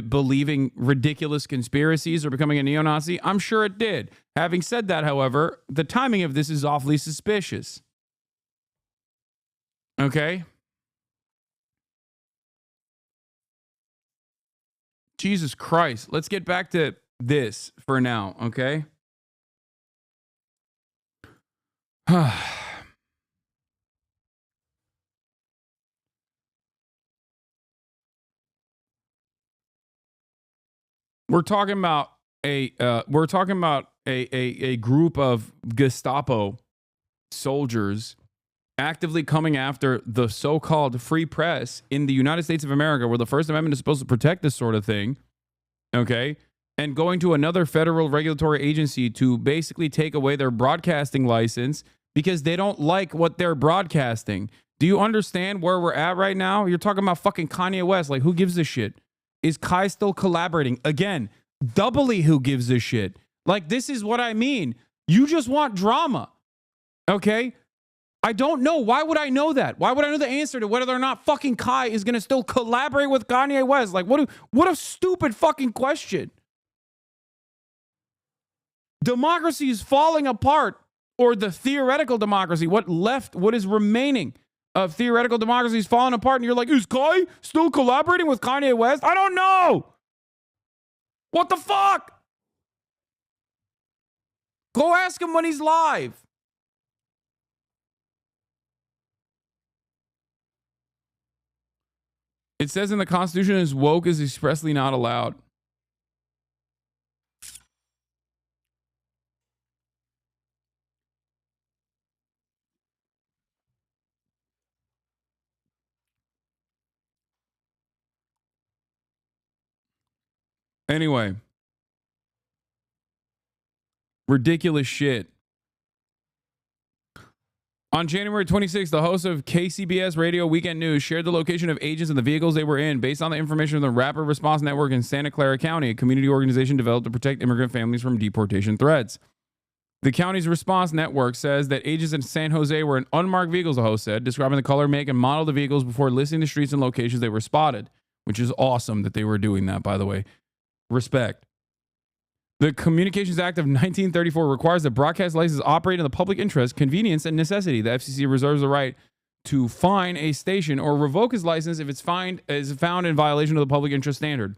believing ridiculous conspiracies or becoming a neo-Nazi? I'm sure it did. Having said that, however, the timing of this is awfully suspicious. Okay? Jesus Christ. Let's get back to this for now, okay? We're talking about a group of Gestapo soldiers actively coming after the so-called free press in the United States of America, where the First Amendment is supposed to protect this sort of thing, okay? And going to another federal regulatory agency to basically take away their broadcasting license because they don't like what they're broadcasting. Do you understand where we're at right now? You're talking about fucking Kanye West. Like, who gives a shit? Is Kai still collaborating? Again, doubly who gives a shit? Like, this is what I mean. You just want drama. Okay? I don't know. Why would I know that? Why would I know the answer to whether or not fucking Kai is going to still collaborate with Kanye West? Like, what a stupid fucking question. Democracy is falling apart, or the theoretical democracy, what is remaining of theoretical democracy is falling apart, and you're like, is Kai still collaborating with Kanye West? I don't know. What the fuck? Go ask him when he's live. It says in the Constitution, as woke is expressly not allowed. Anyway, ridiculous shit. On January 26th, the host of KCBS Radio Weekend News shared the location of agents and the vehicles they were in based on the information from the Rapid Response Network in Santa Clara County, a community organization developed to protect immigrant families from deportation threats. The county's response network says that agents in San Jose were in unmarked vehicles, the host said, describing the color, make, and model of the vehicles before listing the streets and locations they were spotted, which is awesome that they were doing that, by the way. Respect. The Communications Act of 1934 requires that broadcast licenses operate in the public interest, convenience, and necessity. The FCC reserves the right to fine a station or revoke his license if it's found in violation of the public interest standard.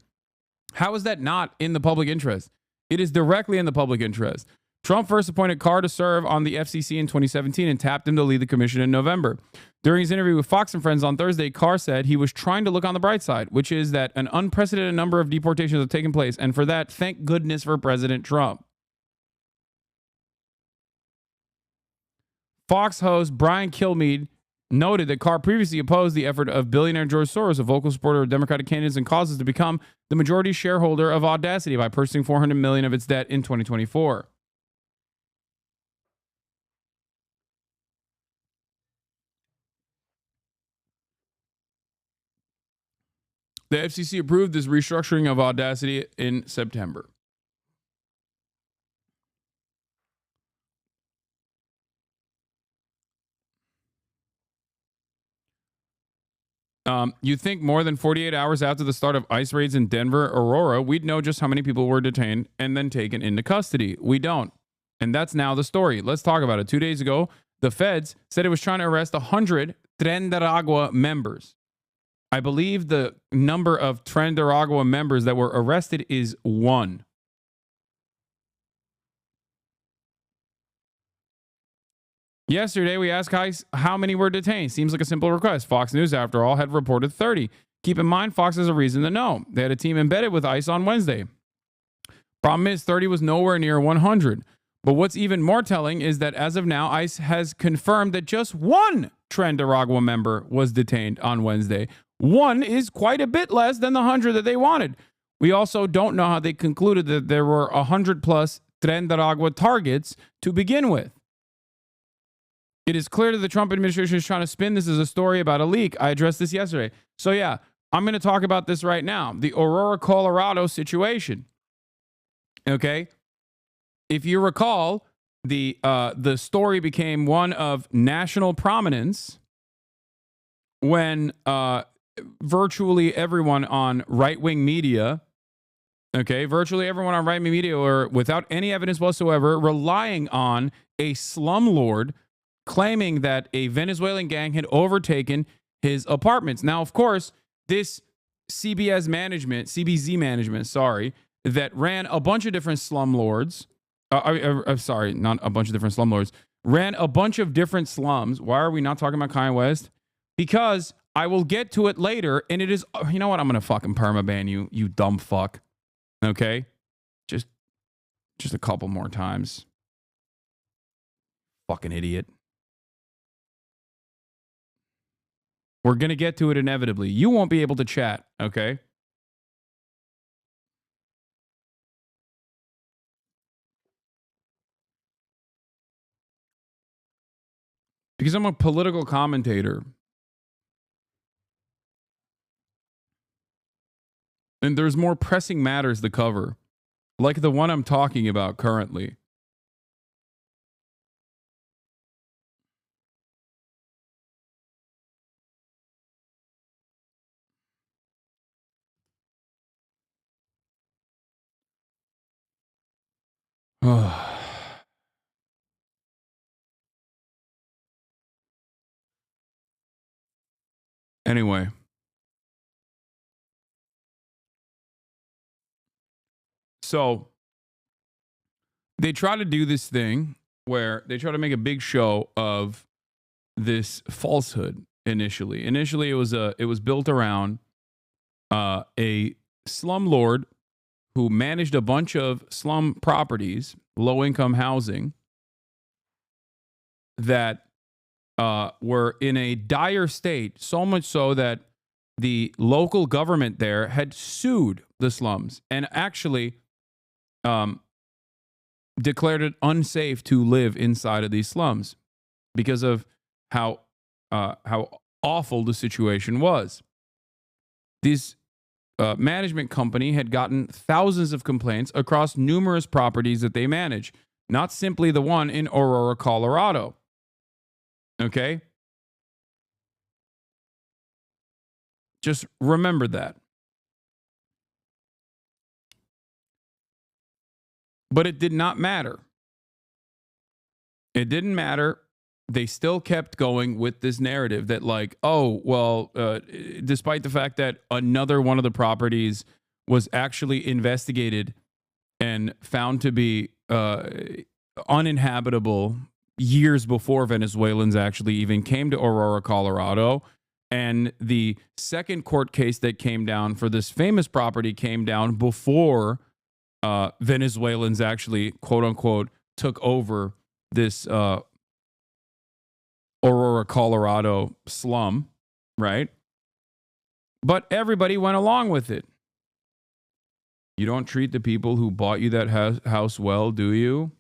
How is that not in the public interest? It is directly in the public interest. Trump first appointed Carr to serve on the FCC in 2017 and tapped him to lead the commission in November. During his interview with Fox and Friends on Thursday, Carr said he was trying to look on the bright side, which is that an unprecedented number of deportations have taken place, and for that, thank goodness for President Trump. Fox host Brian Kilmeade noted that Carr previously opposed the effort of billionaire George Soros, a vocal supporter of Democratic candidates and causes, to become the majority shareholder of Audacity by purchasing $400 million of its debt in 2024. The FCC approved this restructuring of Audacity in September. You'd think more than 48 hours after the start of ICE raids in Denver, Aurora, we'd know just how many people were detained and then taken into custody. We don't. And that's now the story. Let's talk about it. 2 days ago, the feds said it was trying to arrest 100 Tren de Aragua members. I believe the number of Tren de Aragua members that were arrested is 1. Yesterday, we asked ICE how many were detained. Seems like a simple request. Fox News, after all, had reported 30. Keep in mind, Fox has a reason to know. They had a team embedded with ICE on Wednesday. Problem is, 30 was nowhere near 100. But what's even more telling is that as of now, ICE has confirmed that just 1 Tren de Aragua member was detained on Wednesday. 1 is quite a bit less than the 100 that they wanted. We also don't know how they concluded that there were 100 plus Tren de Aragua targets to begin with. It is clear that the Trump administration is trying to spin this as a story about a leak. I addressed this yesterday. So yeah, I'm going to talk about this right now. The Aurora, Colorado situation. Okay? If you recall, the story became one of national prominence when virtually everyone on right-wing media, were, without any evidence whatsoever, relying on a slumlord claiming that a Venezuelan gang had overtaken his apartments. Now, of course, this CBZ management, that ran a bunch of different slumlords, not a bunch of different slumlords, ran a bunch of different slums. Why are we not talking about Kanye West? Because I will get to it later, and it is, you know what? I'm going to fucking permaban you, you dumb fuck. Okay? Just a couple more times. Fucking idiot. We're going to get to it inevitably. You won't be able to chat, okay? Because I'm a political commentator. And there's more pressing matters to cover, like the one I'm talking about currently. Anyway. So they try to do this thing where they try to make a big show of this falsehood initially. Initially, it was built around a slumlord who managed a bunch of slum properties, low-income housing, that were in a dire state, so much so that the local government there had sued the slums and actually declared it unsafe to live inside of these slums because of how awful the situation was. This management company had gotten thousands of complaints across numerous properties that they manage, not simply the one in Aurora, Colorado. Okay? Just remember that. But it did not matter. It didn't matter. They still kept going with this narrative that, like, oh, well, despite the fact that another one of the properties was actually investigated and found to be uninhabitable years before Venezuelans actually even came to Aurora, Colorado. And the second court case that came down for this famous property came down before Venezuelans actually, quote unquote, took over this Aurora, Colorado slum, right? But everybody went along with it. You don't treat the people who bought you that house well, do you?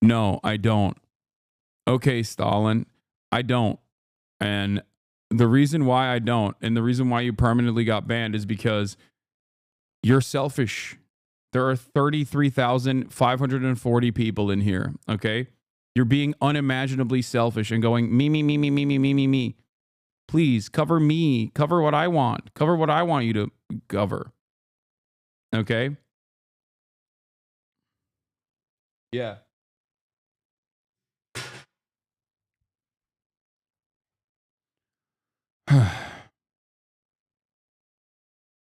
No, I don't. Okay, Stalin, I don't. And the reason why I don't, and the reason why you permanently got banned is because you're selfish. There are 33,540 people in here, okay? You're being unimaginably selfish and going, me, me, me, me, me, me, me, me, me. Please, cover me. Cover what I want. Cover what I want you to cover. Okay? Yeah.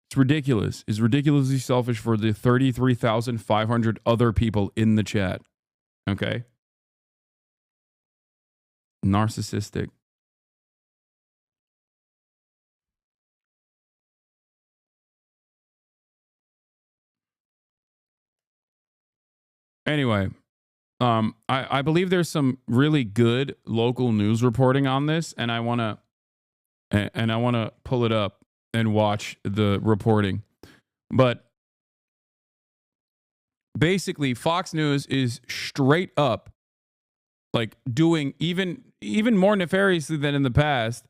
It's ridiculous. It's ridiculously selfish for the 33,500 other people in the chat. Okay? Narcissistic. Anyway, I believe there's some really good local news reporting on this, and I want to pull it up and watch the reporting. But basically, Fox News is straight up, like, doing even more nefariously than in the past.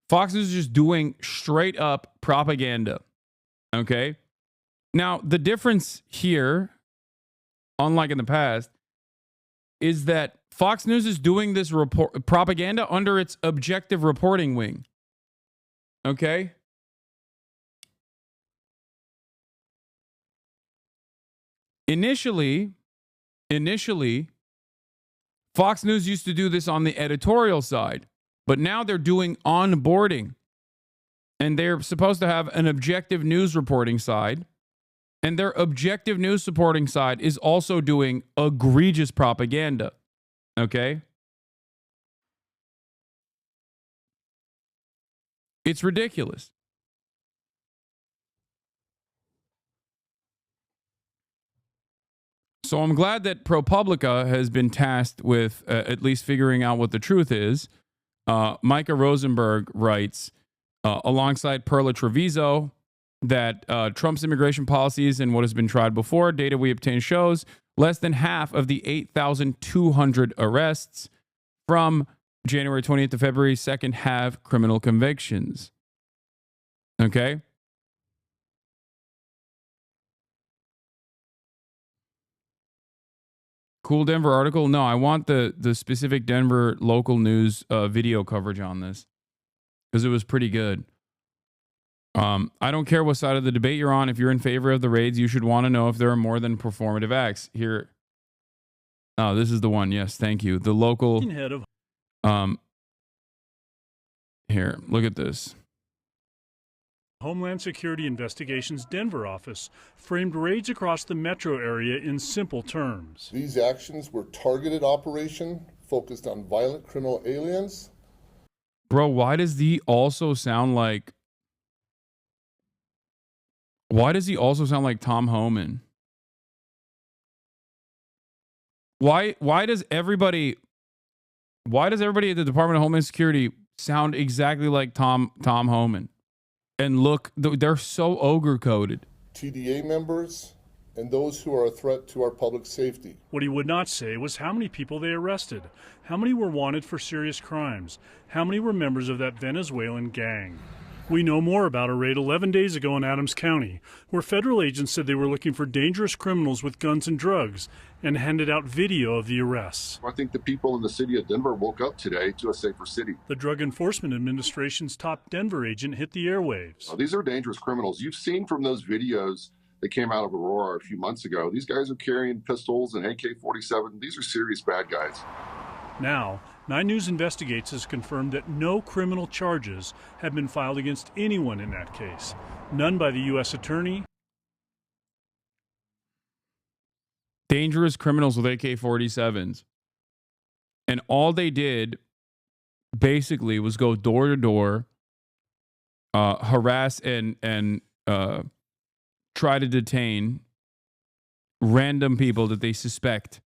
Fox News is just doing straight up propaganda. Okay? Now, the difference here, unlike in the past, is that Fox News is doing this propaganda under its objective reporting wing. Okay? Initially, Fox News used to do this on the editorial side, but now they're doing onboarding. And they're supposed to have an objective news reporting side. And their objective news supporting side is also doing egregious propaganda. Okay? It's ridiculous. So I'm glad that ProPublica has been tasked with at least figuring out what the truth is. Micah Rosenberg writes, alongside Perla Treviso, that Trump's immigration policies and what has been tried before, data we obtained shows less than half of the 8,200 arrests from January 20th to February 2nd have criminal convictions. Okay? Cool Denver article? No, I want the specific Denver local news video coverage on this because it was pretty good. I don't care what side of the debate you're on. If you're in favor of the raids, you should want to know if there are more than performative acts. Here Oh, this is the one. Yes, thank you. The local. Head of Here, look at this. Homeland Security Investigations Denver office framed raids across the metro area in simple terms. These actions were targeted operation focused on violent criminal aliens. Bro, why does he also sound like... Why does he also sound like Tom Homan? Why does everybody at the Department of Homeland Security sound exactly like Tom Homan? And look, they're so ogre coded. TDA members and those who are a threat to our public safety. What he would not say was how many people they arrested, how many were wanted for serious crimes, how many were members of that Venezuelan gang. We know more about a raid 11 days ago in Adams County, where federal agents said they were looking for dangerous criminals with guns and drugs and handed out video of the arrests. I think the people in the city of Denver woke up today to a safer city. The Drug Enforcement Administration's top Denver agent hit the airwaves. These are dangerous criminals. You've seen from those videos that came out of Aurora a few months ago, these guys are carrying pistols and AK-47. These are serious bad guys. Now, 9 News Investigates has confirmed that no criminal charges have been filed against anyone in that case. None by the U.S. Attorney. Dangerous criminals with AK-47s. And all they did basically was go door to door, harass and try to detain random people that they suspect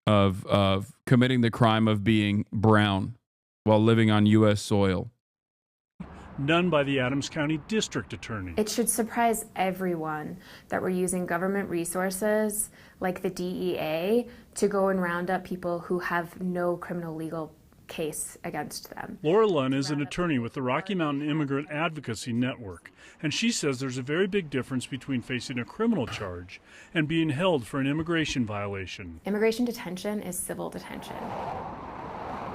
of committing the crime of being brown while living on U.S. soil. None by the Adams County District Attorney. It should surprise everyone that we're using government resources like the DEA to go and round up people who have no criminal legal case against them. Laura Lunn is an attorney with the Rocky Mountain Immigrant Advocacy Network, and she says there's a very big difference between facing a criminal charge and being held for an immigration violation. Immigration detention is civil detention.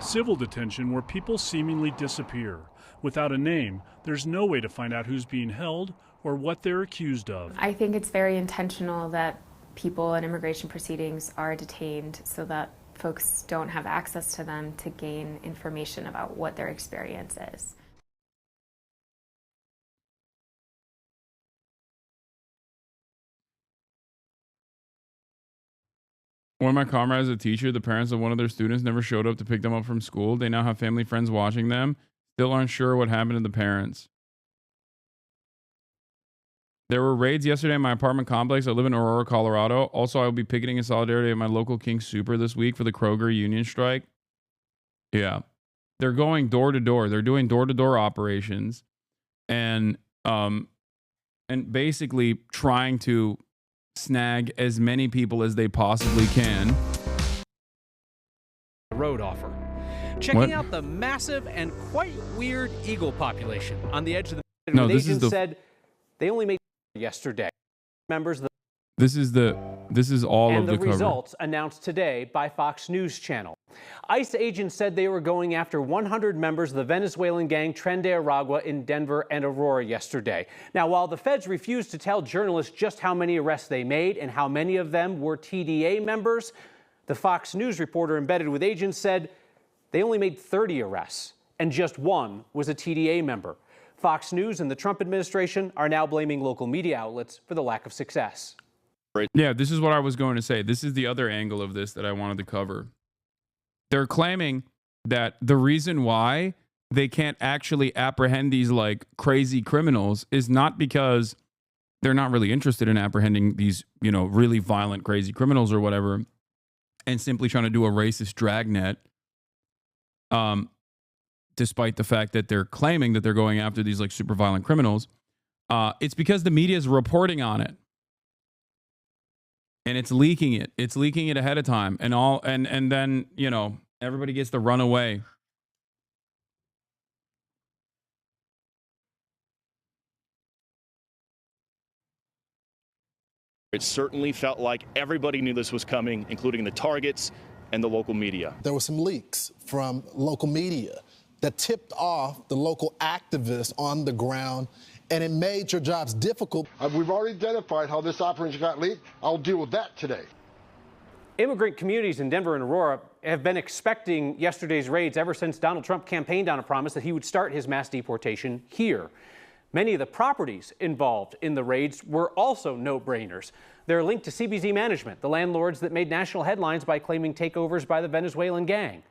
Civil detention, where people seemingly disappear. Without a name, there's no way to find out who's being held or what they're accused of. I think it's very intentional that people in immigration proceedings are detained so that folks don't have access to them to gain information about what their experience is. One of my comrades, a teacher, the parents of one of their students never showed up to pick them up from school. They now have family friends watching them. Still aren't sure what happened to the parents. There were raids yesterday in my apartment complex. I live in Aurora, Colorado. Also, I will be picketing in solidarity at my local King Super this week for the Kroger union strike. Yeah. They're going door to door. They're doing door-to-door operations and basically trying to snag as many people as they possibly can. Road offer. Checking out the massive and quite weird eagle population on the edge of the... No, this is the... said they only made yesterday. Members of the... This is all of the cover. And the results announced today by Fox News Channel. ICE agents said they were going after 100 members of the Venezuelan gang Tren de Aragua in Denver and Aurora yesterday. Now, while the feds refused to tell journalists just how many arrests they made and how many of them were TDA members, the Fox News reporter embedded with agents said they only made 30 arrests, and just one was a TDA member. Fox News and the Trump administration are now blaming local media outlets for the lack of success. Yeah, this is what I was going to say. This is the other angle of this that I wanted to cover. They're claiming that the reason why they can't actually apprehend these like crazy criminals is not because they're not really interested in apprehending these, you know, really violent, crazy criminals or whatever, and simply trying to do a racist dragnet. Despite the fact that they're claiming that they're going after these like super violent criminals, it's because the media is reporting on it. And it's leaking it. It's leaking it ahead of time. And then, you know, everybody gets to run away. It certainly felt like everybody knew this was coming, including the targets and the local media. There were some leaks from local media that tipped off the local activists on the ground, and it made your jobs difficult. We've already identified how this operation got leaked. I'll deal with that today. Immigrant communities in Denver and Aurora have been expecting yesterday's raids ever since Donald Trump campaigned on a promise that he would start his mass deportation here. Many of the properties involved in the raids were also no-brainers. They're linked to CBZ Management, the landlords that made national headlines by claiming takeovers by the Venezuelan gang.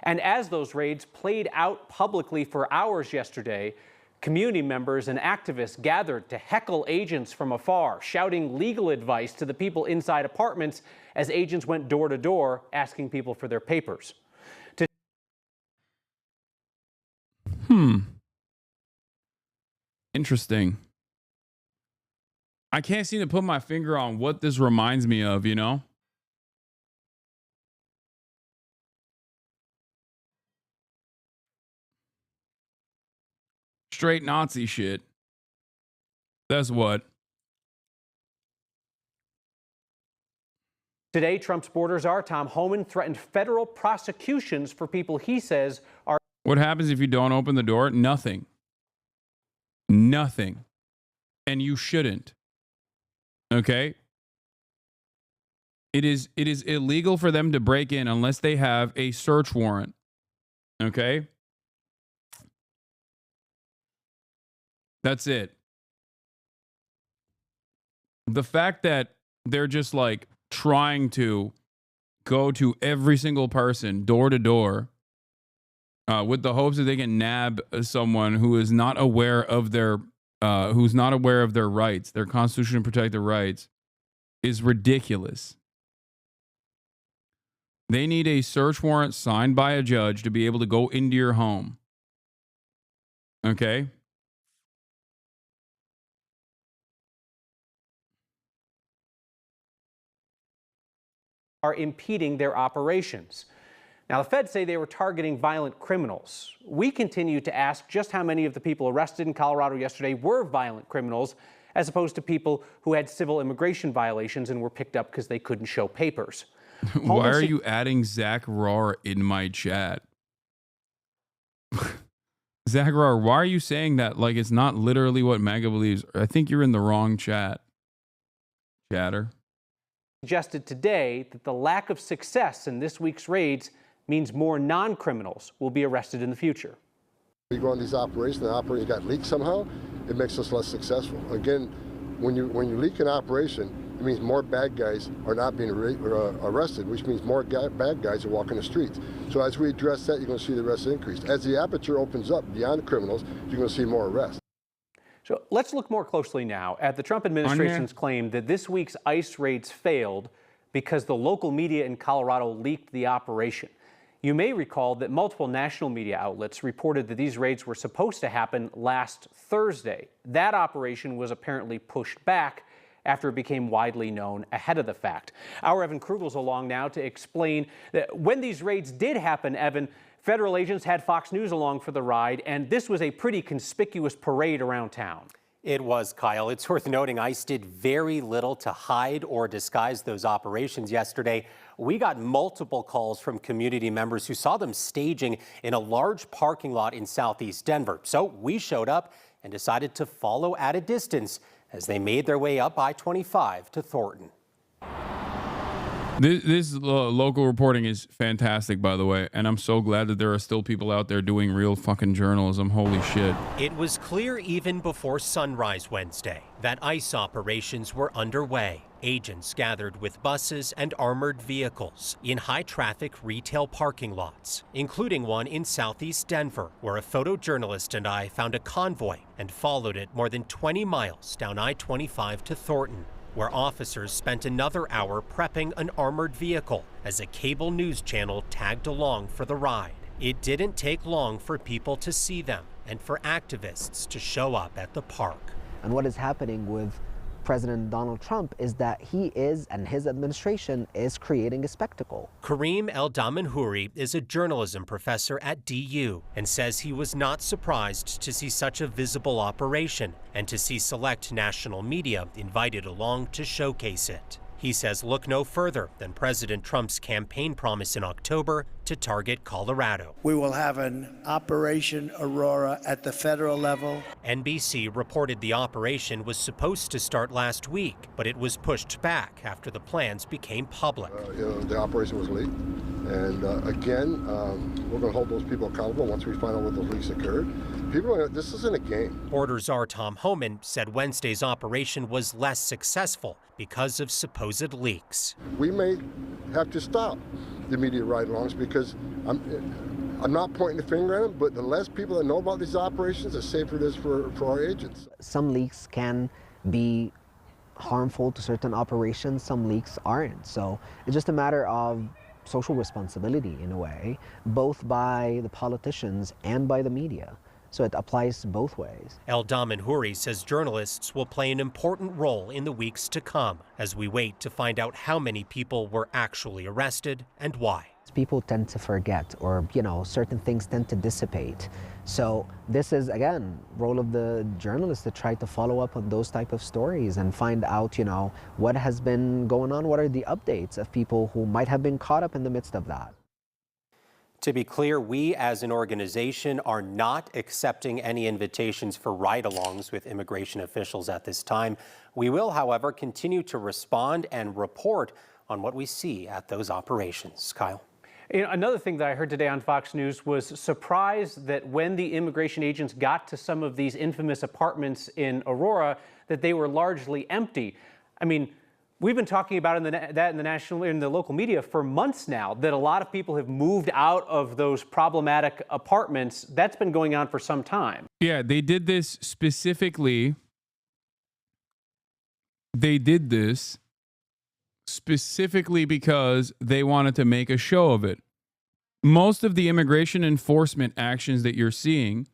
And as those raids played out publicly for hours yesterday, community members and activists gathered to heckle agents from afar, shouting legal advice to the people inside apartments as agents went door to door asking people for their papers. Interesting. I can't seem to put my finger on what this reminds me of, you know? Straight Nazi shit. That's what. Today, Trump's borders are. Tom Homan threatened federal prosecutions for people he says are. What happens if you don't open the door? Nothing. Nothing. And you shouldn't. Okay? It is illegal for them to break in unless they have a search warrant. Okay? That's it. The fact that they're just like trying to go to every single person door to door with the hopes that they can nab someone who is not aware of their rights, their constitution protected rights, is ridiculous. They need a search warrant signed by a judge to be able to go into your home. Okay? Are impeding their operations. Now, the feds say they were targeting violent criminals. We continue to ask just how many of the people arrested in Colorado yesterday were violent criminals, as opposed to people who had civil immigration violations and were picked up because they couldn't show papers. Why are you adding Zach Rohr in my chat? Zach Rohr, why are you saying that like it's not literally what MAGA believes? I think you're in the wrong chat. Chatter. Suggested today that the lack of success in this week's raids means more non-criminals will be arrested in the future. We go on these operations, the operation got leaked somehow, it makes us less successful. Again, when you leak an operation, it means more bad guys are not being arrested, which means more bad guys are walking the streets. So as we address that, you're going to see the arrests increase. As the aperture opens up beyond the criminals, you're going to see more arrests. So let's look more closely now at the Trump administration's claim that this week's ICE raids failed because the local media in Colorado leaked the operation. You may recall that multiple national media outlets reported that these raids were supposed to happen last Thursday. That operation was apparently pushed back after it became widely known ahead of the fact. Our Evan Krugel's along now to explain that when these raids did happen, Evan, federal agents had Fox News along for the ride, and this was a pretty conspicuous parade around town. It was, Kyle. It's worth noting ICE did very little to hide or disguise those operations yesterday. We got multiple calls from community members who saw them staging in a large parking lot in southeast Denver. So we showed up and decided to follow at a distance as they made their way up I-25 to Thornton. This local reporting is fantastic, by the way, and I'm so glad that there are still people out there doing real fucking journalism. Holy shit. It was clear even before sunrise Wednesday that ICE operations were underway. Agents gathered with buses and armored vehicles in high-traffic retail parking lots, including one in southeast Denver, where a photojournalist and I found a convoy and followed it more than 20 miles down I-25 to Thornton, where officers spent another hour prepping an armored vehicle as a cable news channel tagged along for the ride. It didn't take long for people to see them and for activists to show up at the park. And what is happening with President Donald Trump is that he is, and his administration is, creating a spectacle. Kareem El-Damanhouri is a journalism professor at DU and says he was not surprised to see such a visible operation and to see select national media invited along to showcase it. He says look no further than President Trump's campaign promise in October to target Colorado. We will have an Operation Aurora at the federal level. NBC reported the operation was supposed to start last week, but it was pushed back after the plans became public. The operation was leaked. And again, we're going to hold those people accountable once we find out what those leaks occurred. This isn't a game. Border Czar Tom Homan said Wednesday's operation was less successful because of supposed leaks. We may have to stop the media ride-alongs because I'm not pointing the finger at them, but the less people that know about these operations, the safer it is for our agents. Some leaks can be harmful to certain operations, some leaks aren't. So it's just a matter of social responsibility in a way, both by the politicians and by the media. So it applies both ways. Eldam Houri says journalists will play an important role in the weeks to come as we wait to find out how many people were actually arrested and why. People tend to forget, or certain things tend to dissipate. So this is, again, role of the journalists to try to follow up on those type of stories and find out, what has been going on, what are the updates of people who might have been caught up in the midst of that. To be clear, we as an organization are not accepting any invitations for ride-alongs with immigration officials at this time. We will, however, continue to respond and report on what we see at those operations. Kyle. Another thing that I heard today on Fox News was surprise that when the immigration agents got to some of these infamous apartments in Aurora, that they were largely empty. I mean, we've been talking about in the local media for months now that a lot of people have moved out of those problematic apartments. That's been going on for some time. Yeah, they did this specifically. They did this specifically because they wanted to make a show of it. Most of the immigration enforcement actions that you're seeing,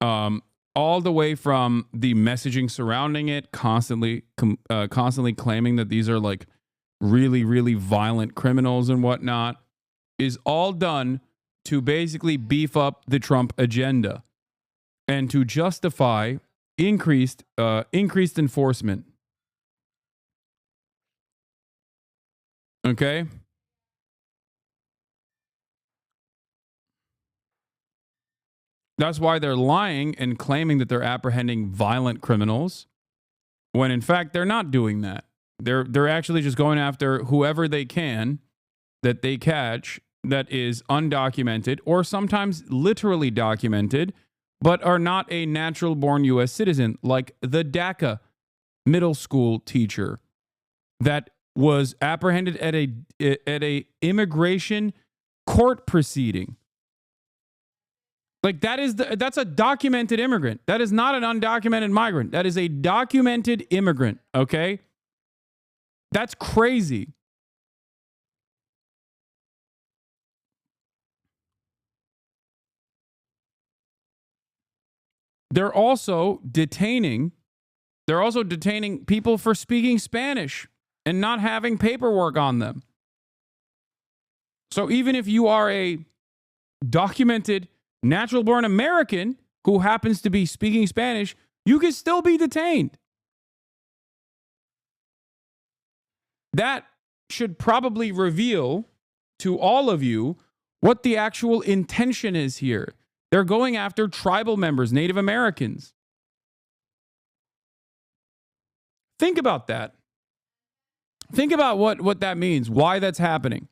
all the way from the messaging surrounding it, constantly claiming that these are like really, really violent criminals and whatnot, is all done to basically beef up the Trump agenda and to justify increased enforcement. Okay? That's why they're lying and claiming that they're apprehending violent criminals, when in fact they're not doing that. They're actually just going after whoever they can that they catch that is undocumented or sometimes literally documented, but are not a natural-born U.S. citizen, like the DACA middle school teacher that was apprehended at a immigration court proceeding. Like that's a documented immigrant. That is not an undocumented migrant. That is a documented immigrant, okay? That's crazy. They're also detaining people for speaking Spanish and not having paperwork on them. So even if you are a documented natural-born American who happens to be speaking Spanish, you can still be detained. That should probably reveal to all of you what the actual intention is here. They're going after tribal members, Native Americans. Think about that. Think about what that means, why that's happening.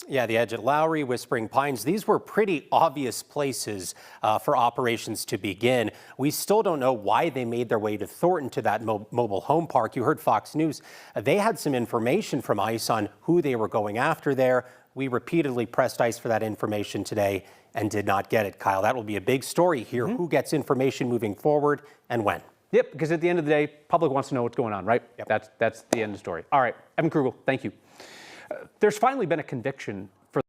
Yeah, the edge at Lowry, Whispering Pines, these were pretty obvious places for operations to begin. We still don't know why they made their way to Thornton to that mobile home park. You heard Fox News. They had some information from ICE on who they were going after there. We repeatedly pressed ICE for that information today and did not get it, Kyle. That will be a big story here. Who gets information moving forward and when? Yep, because at the end of the day, public wants to know what's going on, right? Yep. That's the end of the story. All right, Evan Krugel, thank you. There's finally been a conviction for...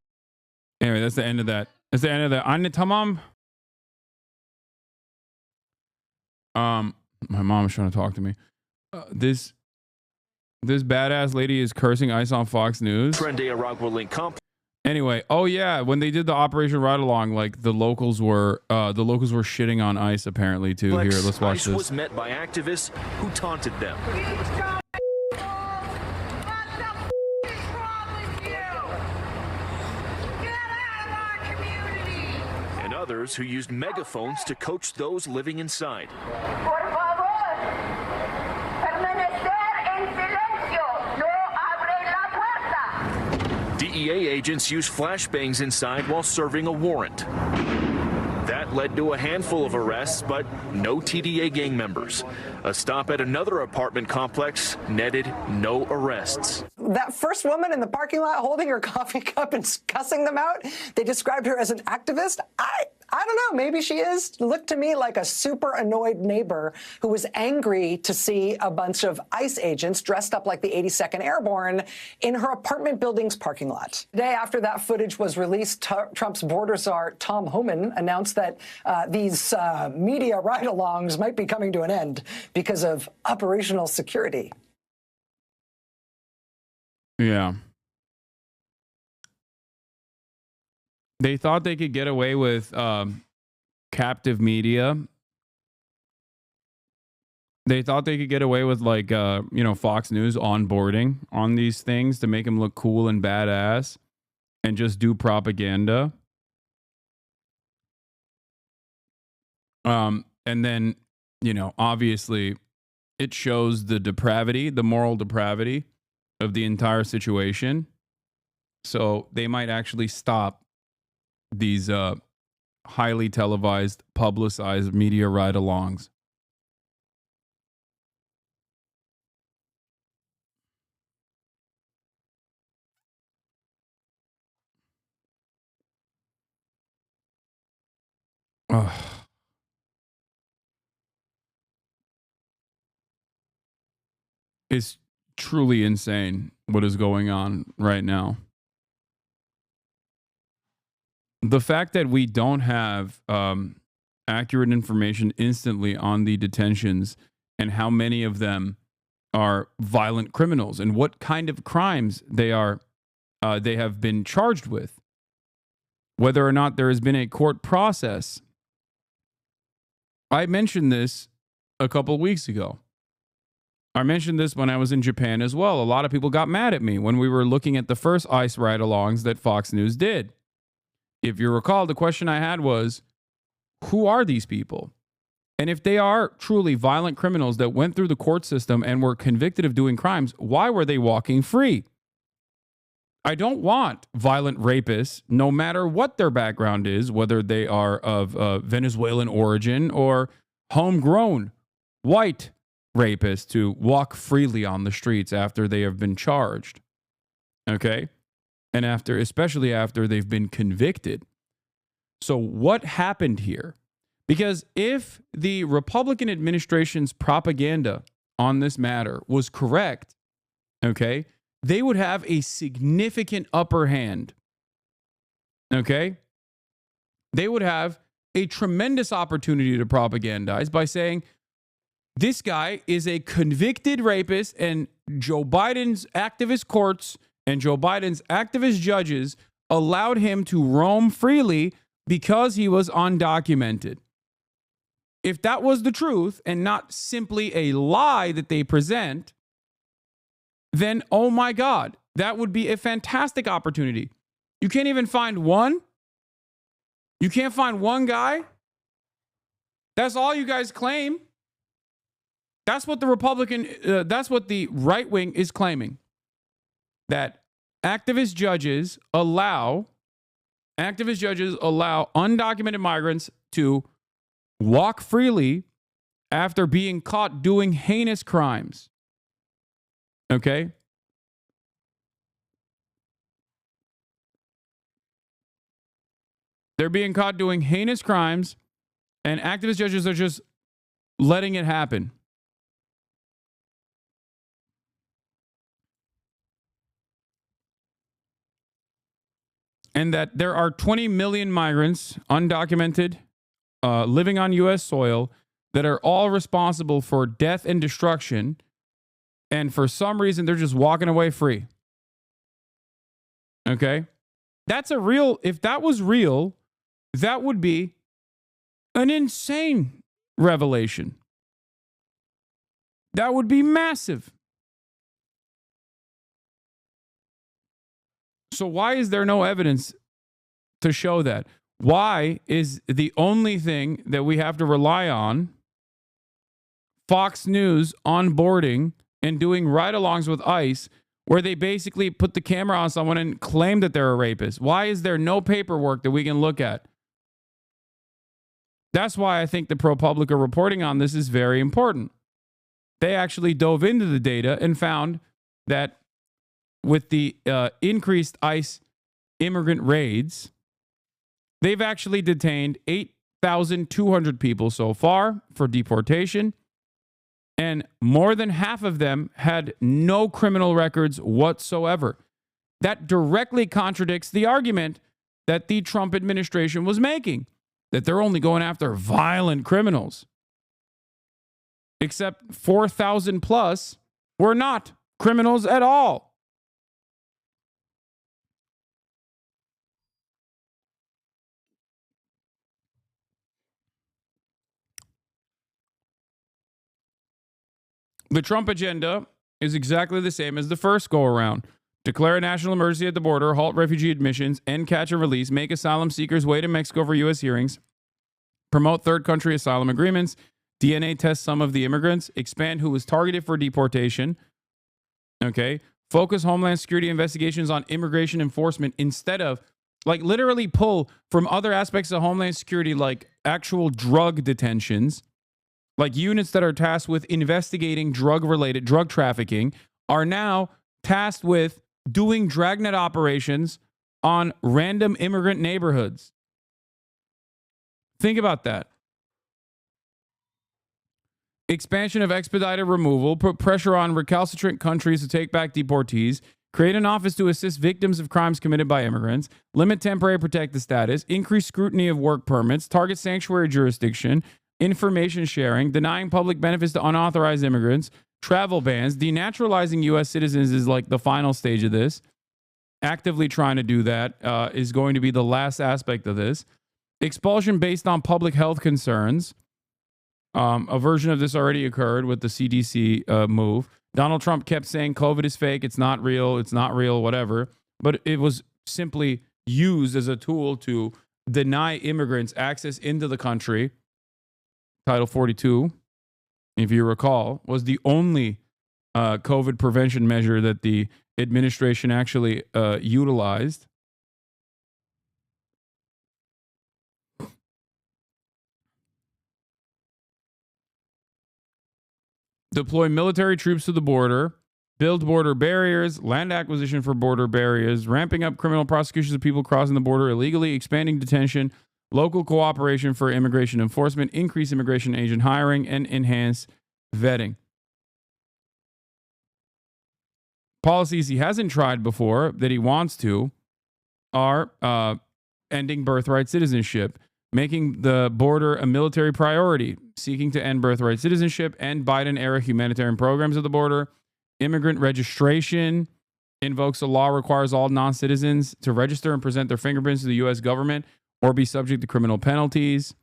Anyway, that's the end of that. That's the end of that. Tamam. My mom is trying to talk to me. This badass lady is cursing ICE on Fox News. Anyway, oh yeah, when they did the Operation Ride Along, like the locals were shitting on ICE apparently too. Here, let's watch ICE this. was met by activists who taunted them. others who used megaphones to coach those living inside. Por favor, permanecer en silencio. No abre la puerta. DEA agents used flashbangs inside while serving a warrant. That led to a handful of arrests, but no TDA gang members. A stop at another apartment complex netted no arrests. That first woman in the parking lot holding her coffee cup and cussing them out, they described her as an activist. I don't know, maybe she is. Looked to me like a super annoyed neighbor who was angry to see a bunch of ICE agents dressed up like the 82nd Airborne in her apartment building's parking lot. The day after that footage was released, Trump's border czar, Tom Homan, announced that these media ride-alongs might be coming to an end because of operational security. Yeah. They thought they could get away with captive media. They thought they could get away with, like, Fox News onboarding on these things to make them look cool and badass and just do propaganda. And then, obviously it shows the depravity, the moral depravity of the entire situation. So they might actually stop these highly televised, publicized media ride-alongs. Ugh. It's truly insane what is going on right now. The fact that we don't have accurate information instantly on the detentions and how many of them are violent criminals and what kind of crimes they have been charged with, whether or not there has been a court process. I mentioned this a couple weeks ago. I mentioned this when I was in Japan as well. A lot of people got mad at me when we were looking at the first ICE ride-alongs that Fox News did. If you recall, the question I had was, who are these people? And if they are truly violent criminals that went through the court system and were convicted of doing crimes, why were they walking free? I don't want violent rapists, no matter what their background is, whether they are of Venezuelan origin or homegrown white rapists, to walk freely on the streets after they have been charged. Okay? And especially after they've been convicted. So what happened here? Because if the Republican administration's propaganda on this matter was correct, okay, they would have a significant upper hand. Okay? They would have a tremendous opportunity to propagandize by saying, this guy is a convicted rapist, and Joe Biden's activist courts and Joe Biden's activist judges allowed him to roam freely because he was undocumented. If that was the truth and not simply a lie that they present, then, oh my God, that would be a fantastic opportunity. You can't even find one? You can't find one guy? That's all you guys claim. That's what that's what the right wing is claiming. That activist judges allow undocumented migrants to walk freely after being caught doing heinous crimes. Okay? They're being caught doing heinous crimes, and activist judges are just letting it happen. And that there are 20 million migrants, undocumented, living on U.S. soil, that are all responsible for death and destruction. And for some reason, they're just walking away free. Okay? If that was real, that would be an insane revelation. That would be massive. So why is there no evidence to show that? Why is the only thing that we have to rely on Fox News onboarding and doing ride-alongs with ICE where they basically put the camera on someone and claim that they're a rapist? Why is there no paperwork that we can look at? That's why I think the ProPublica reporting on this is very important. They actually dove into the data and found that with the increased ICE immigrant raids, they've actually detained 8,200 people so far for deportation, and more than half of them had no criminal records whatsoever. That directly contradicts the argument that the Trump administration was making, that they're only going after violent criminals. Except 4,000 plus were not criminals at all. The Trump agenda is exactly the same as the first go around. Declare a national emergency at the border, halt refugee admissions, end catch and release, make asylum seekers wait in Mexico for U.S. hearings, promote third country asylum agreements, DNA test some of the immigrants, expand who was targeted for deportation, okay? Focus Homeland Security investigations on immigration enforcement instead of, like, literally pull from other aspects of Homeland Security, like actual drug detentions, like units that are tasked with investigating drug-related drug trafficking are now tasked with doing dragnet operations on random immigrant neighborhoods. Think about that. Expansion of expedited removal, put pressure on recalcitrant countries to take back deportees, create an office to assist victims of crimes committed by immigrants, limit temporary protected status, increase scrutiny of work permits, target sanctuary jurisdiction, information sharing, denying public benefits to unauthorized immigrants, travel bans, denaturalizing U.S. citizens is like the final stage of this. Actively trying to do that is going to be the last aspect of this. Expulsion based on public health concerns. A version of this already occurred with the CDC move. Donald Trump kept saying COVID is fake, it's not real, whatever. But it was simply used as a tool to deny immigrants access into the country. Title 42, if you recall, was the only COVID prevention measure that the administration actually utilized. Deploy military troops to the border, build border barriers, land acquisition for border barriers, ramping up criminal prosecutions of people crossing the border illegally, expanding detention, local cooperation for immigration enforcement, increase immigration agent hiring, and enhance vetting. Policies he hasn't tried before that he wants to are ending birthright citizenship, making the border a military priority, seeking to end birthright citizenship, end Biden-era humanitarian programs at the border, immigrant registration, invokes a law requires all non-citizens to register and present their fingerprints to the U.S. government or be subject to criminal penalties.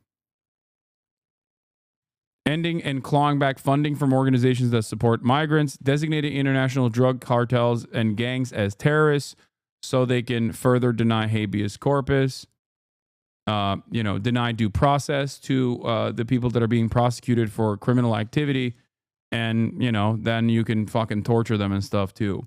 Ending and clawing back funding from organizations that support migrants, designating international drug cartels and gangs as terrorists so they can further deny habeas corpus, deny due process to the people that are being prosecuted for criminal activity. And, then you can fucking torture them and stuff too.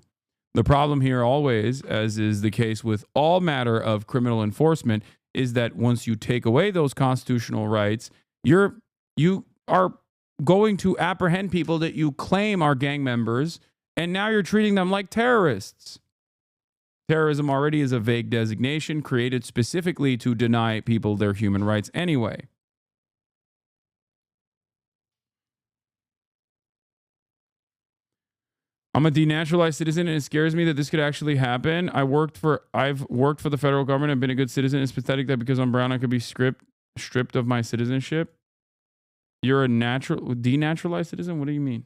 The problem here always, as is the case with all matter of criminal enforcement, is that once you take away those constitutional rights, you are going to apprehend people that you claim are gang members, and now you're treating them like terrorists. Terrorism already is a vague designation created specifically to deny people their human rights anyway. I'm a denaturalized citizen, and it scares me that this could actually happen. I've worked for the federal government and been a good citizen. It's pathetic that because I'm brown, I could be stripped of my citizenship. You're a denaturalized citizen? What do you mean?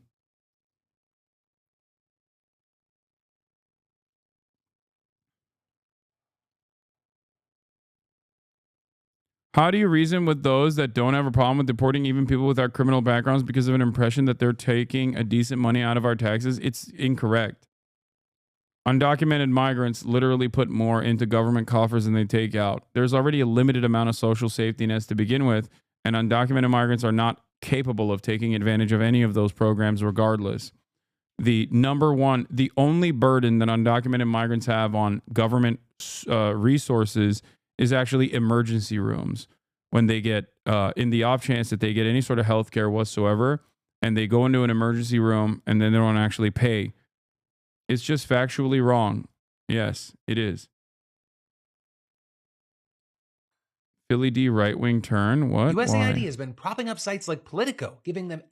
How do you reason with those that don't have a problem with deporting even people without criminal backgrounds because of an impression that they're taking a decent money out of our taxes? It's incorrect. Undocumented migrants literally put more into government coffers than they take out. There's already a limited amount of social safety nets to begin with, and undocumented migrants are not capable of taking advantage of any of those programs regardless. The only burden that undocumented migrants have on government resources is actually emergency rooms. When they get, in the off chance that they get any sort of health care whatsoever, and they go into an emergency room and then they don't actually pay. It's just factually wrong. Yes, it is. Philly D right-wing turn. What? USAID Why? has been propping up sites like Politico, giving them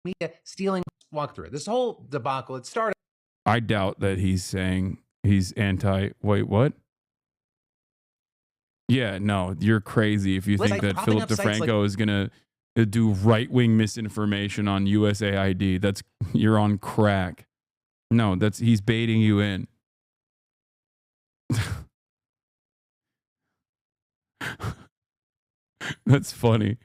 media stealing. Walk through it. This whole debacle, it started. I doubt that he's saying he's anti. Wait, what? Yeah, no, you're crazy if you think that Philip DeFranco is going to do right-wing misinformation on USAID. You're on crack. No, he's baiting you in. That's funny.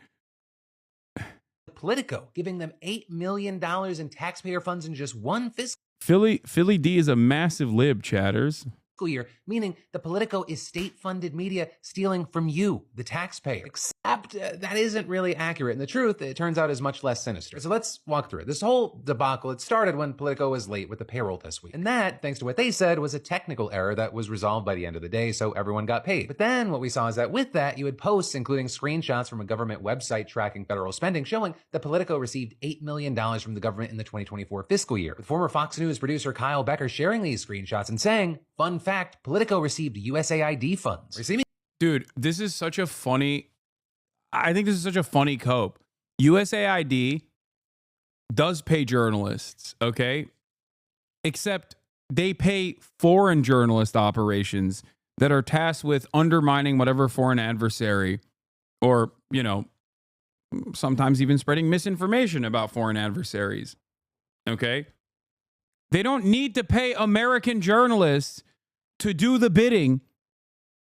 Politico, giving them $8 million in taxpayer funds in just one fiscal Philly D is a massive lib, chatters. year, meaning the Politico is state-funded media stealing from you, the taxpayer. Except that isn't really accurate. And the truth, it turns out, is much less sinister. So let's walk through it. This whole debacle, it started when Politico was late with the payroll this week. And that, thanks to what they said, was a technical error that was resolved by the end of the day, so everyone got paid. But then what we saw is that with that, you had posts including screenshots from a government website tracking federal spending showing that Politico received $8 million from the government in the 2024 fiscal year. With former Fox News producer Kyle Becker sharing these screenshots and saying, fun fact, Politico received USAID funds. Dude, this is such a funny... I think this is such a funny cope. USAID does pay journalists, okay? Except they pay foreign journalist operations that are tasked with undermining whatever foreign adversary or, sometimes even spreading misinformation about foreign adversaries, okay? They don't need to pay American journalists to do the bidding,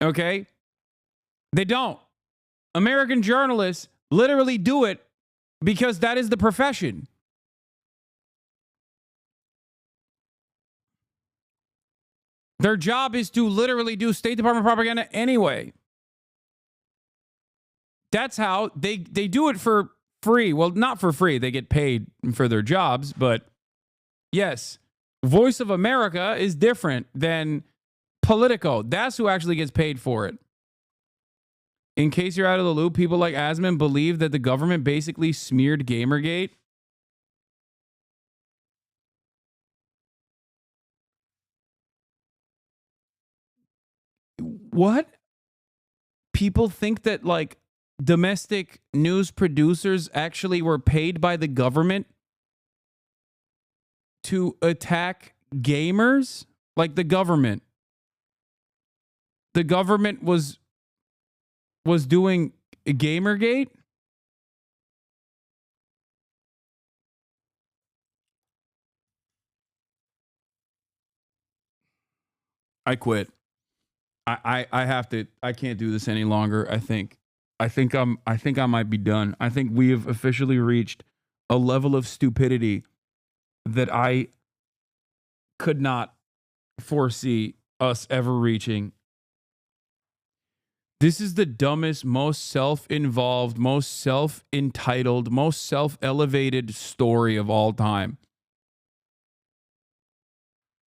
okay? They don't. American journalists literally do it because that is the profession. Their job is to literally do State Department propaganda anyway. That's how they do it for free. Well, not for free. They get paid for their jobs, but yes, Voice of America is different than Politico. That's who actually gets paid for it. In case you're out of the loop, people like Asman believe that the government basically smeared Gamergate. What? People think that domestic news producers actually were paid by the government to attack gamers? Like the government. The government was doing Gamergate? I quit. I have to. I can't do this any longer. I think I might be done. I think we have officially reached a level of stupidity that I could not foresee us ever reaching. This is the dumbest, most self-involved, most self-entitled, most self-elevated story of all time.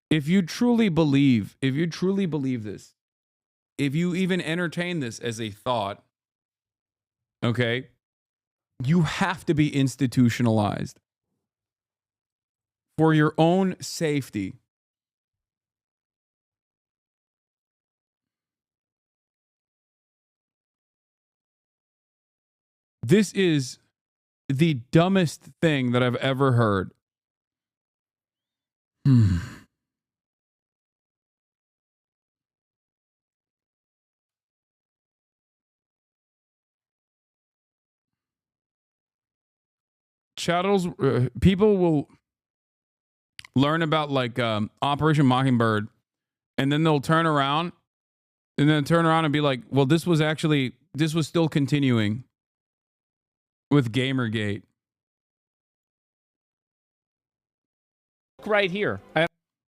If you truly believe this, if you even entertain this as a thought, okay, you have to be institutionalized for your own safety. This is the dumbest thing that I've ever heard. Chattels, people will learn about Operation Mockingbird, and then they'll turn around and be like, well, this was still continuing with Gamergate. Right here.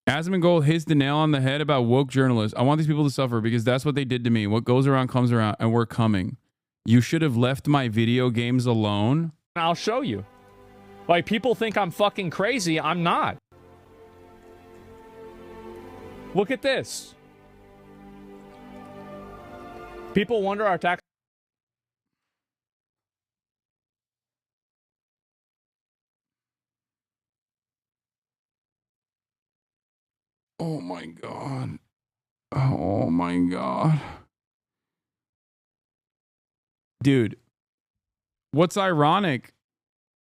Asmongold hits the nail on the head about woke journalists. I want these people to suffer because that's what they did to me. What goes around comes around, and we're coming. You should have left my video games alone. I'll show you. Like, people think I'm fucking crazy. I'm not. Look at this. People wonder our tax. Oh my God. Oh my God. Dude, what's ironic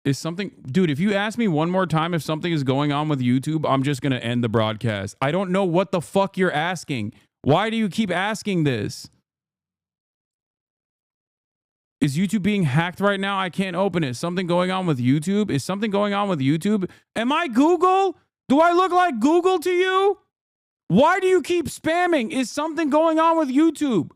is something, dude, if you ask me one more time if something is going on with YouTube, I'm just going to end the broadcast. I don't know what the fuck you're asking. Why do you keep asking this? Is YouTube being hacked right now? I can't open it. Something going on with YouTube? Is something going on with YouTube? Am I Google? Do I look like Google to you? Why do you keep spamming? Is something going on with YouTube?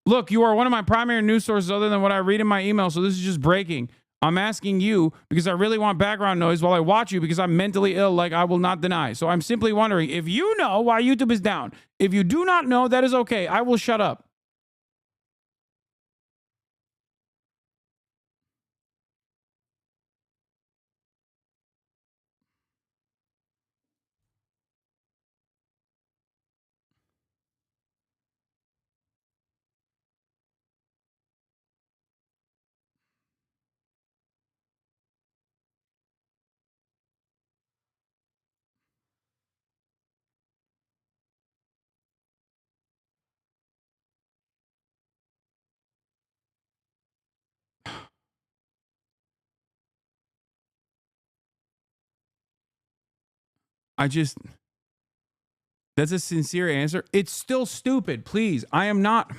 Look, you are one of my primary news sources other than what I read in my email, so this is just breaking. I'm asking you because I really want background noise while I watch you because I'm mentally ill, like I will not deny. So I'm simply wondering if you know why YouTube is down. If you do not know, that is okay. I will shut up. That's a sincere answer. It's still stupid. Please. I am not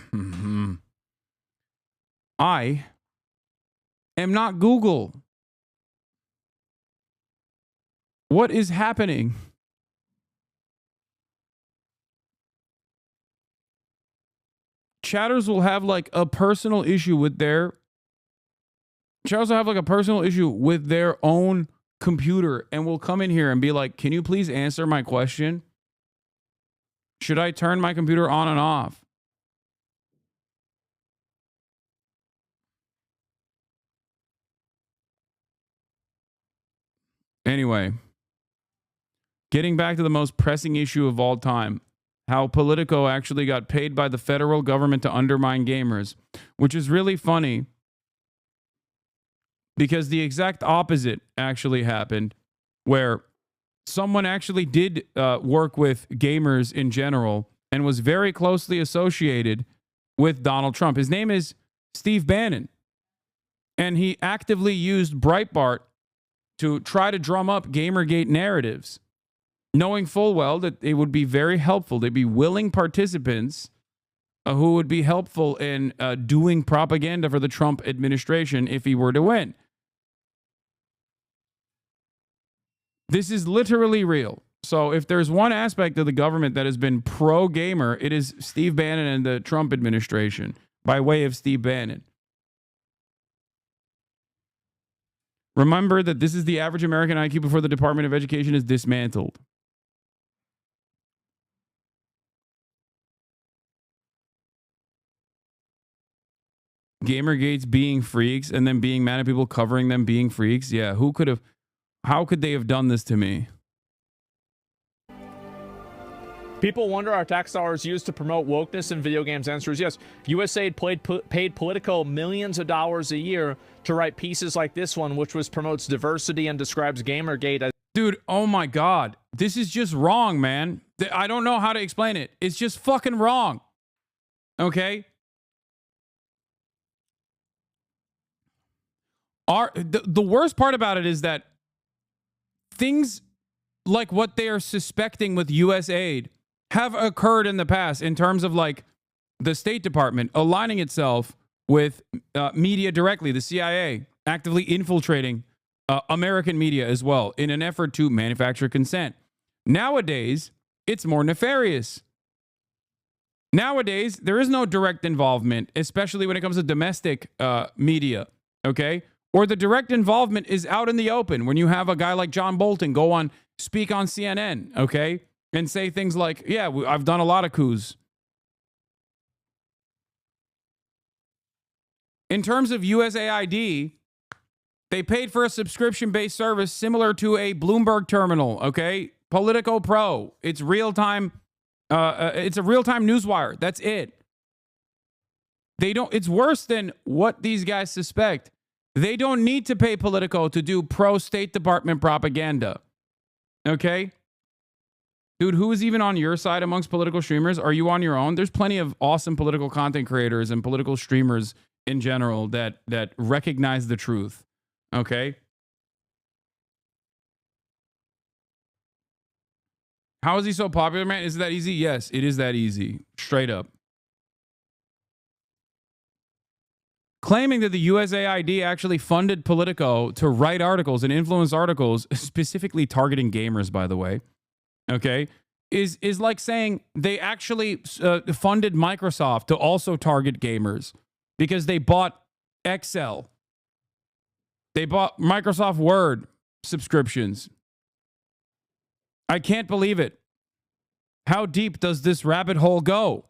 Google. What is happening? Chatters will have like a personal issue with their own computer and will come in here and be like, can you please answer my question? Should I turn my computer on and off? Anyway, getting back to the most pressing issue of all time, how Politico actually got paid by the federal government to undermine gamers, which is really funny because the exact opposite actually happened, where someone actually did work with gamers in general and was very closely associated with Donald Trump. His name is Steve Bannon, and he actively used Breitbart to try to drum up Gamergate narratives, knowing full well that they would be very helpful. They'd be willing participants who would be helpful in doing propaganda for the Trump administration if he were to win. This is literally real. So if there's one aspect of the government that has been pro-gamer, it is Steve Bannon and the Trump administration by way of Steve Bannon. Remember that this is the average American IQ before the Department of Education is dismantled. Gamergates being freaks and then being mad at people covering them being freaks. Yeah, how could they have done this to me? People wonder are tax dollars used to promote wokeness in video games? Answer is yes. USAID paid Politico millions of dollars a year to write pieces like this one, which promotes diversity and describes Gamergate as... Dude, oh my God. This is just wrong, man. I don't know how to explain it. It's just fucking wrong. Okay? The worst part about it is that things like what they are suspecting with USAID have occurred in the past in terms of like the State Department aligning itself with media directly, the CIA actively infiltrating American media as well in an effort to manufacture consent. Nowadays, it's more nefarious. Nowadays, there is no direct involvement, especially when it comes to domestic media, okay? Or the direct involvement is out in the open when you have a guy like John Bolton speak on CNN, okay? And say things like, yeah, I've done a lot of coups. In terms of USAID, they paid for a subscription-based service similar to a Bloomberg terminal, okay? Politico Pro. It's real-time. It's a real-time newswire. That's it. They don't. It's worse than what these guys suspect. They don't need to pay Politico to do pro-State Department propaganda. Okay? Dude, who is even on your side amongst political streamers? Are you on your own? There's plenty of awesome political content creators and political streamers in general that recognize the truth. Okay? How is he so popular, man? Is it that easy? Yes, it is that easy. Straight up. Claiming that the USAID actually funded Politico to write articles and influence articles, specifically targeting gamers, by the way, okay, is like saying they actually funded Microsoft to also target gamers because they bought Excel. They bought Microsoft Word subscriptions. I can't believe it. How deep does this rabbit hole go?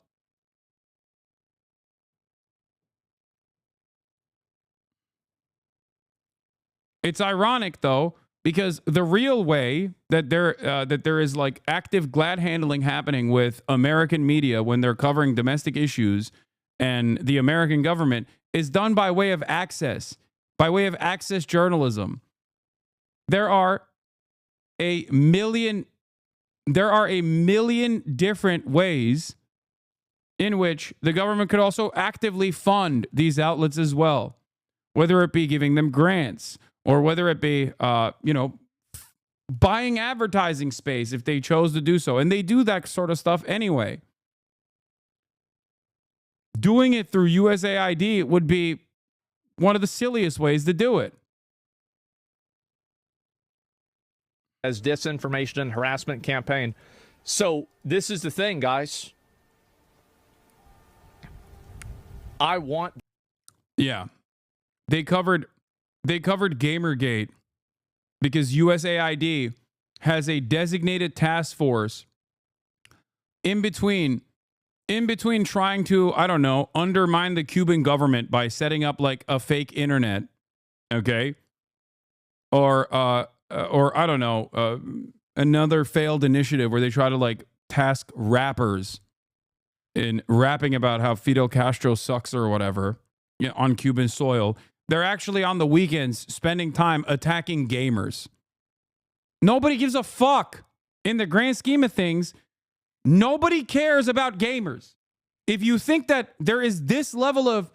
It's ironic, though, because the real way that there is like active glad handling happening with American media when they're covering domestic issues and the American government is done by way of access journalism. There are a million different ways in which the government could also actively fund these outlets as well, whether it be giving them grants or whether it be, buying advertising space if they chose to do so. And they do that sort of stuff anyway. Doing it through USAID would be one of the silliest ways to do it. As disinformation and harassment campaign. So this is the thing, guys. Yeah. They covered Gamergate because USAID has a designated task force in between trying to, I don't know, undermine the Cuban government by setting up like a fake internet, okay? Or I don't know, another failed initiative where they try to like task rappers in rapping about how Fidel Castro sucks or whatever, on Cuban soil. They're actually on the weekends spending time attacking gamers. Nobody gives a fuck. In the grand scheme of things, nobody cares about gamers. If you think that there's this level of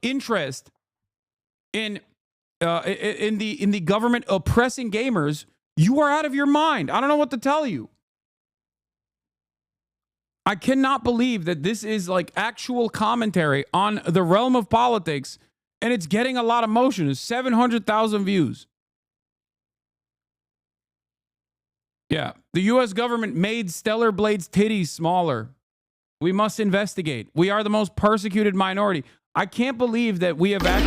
interest in the government oppressing gamers, you are out of your mind. I don't know what to tell you. I cannot believe that this is like actual commentary on the realm of politics, and it's getting a lot of motion. It's 700,000 views. Yeah, the U.S. government made Stellar Blade's titties smaller. We must investigate. We are the most persecuted minority. I can't believe that we've gotten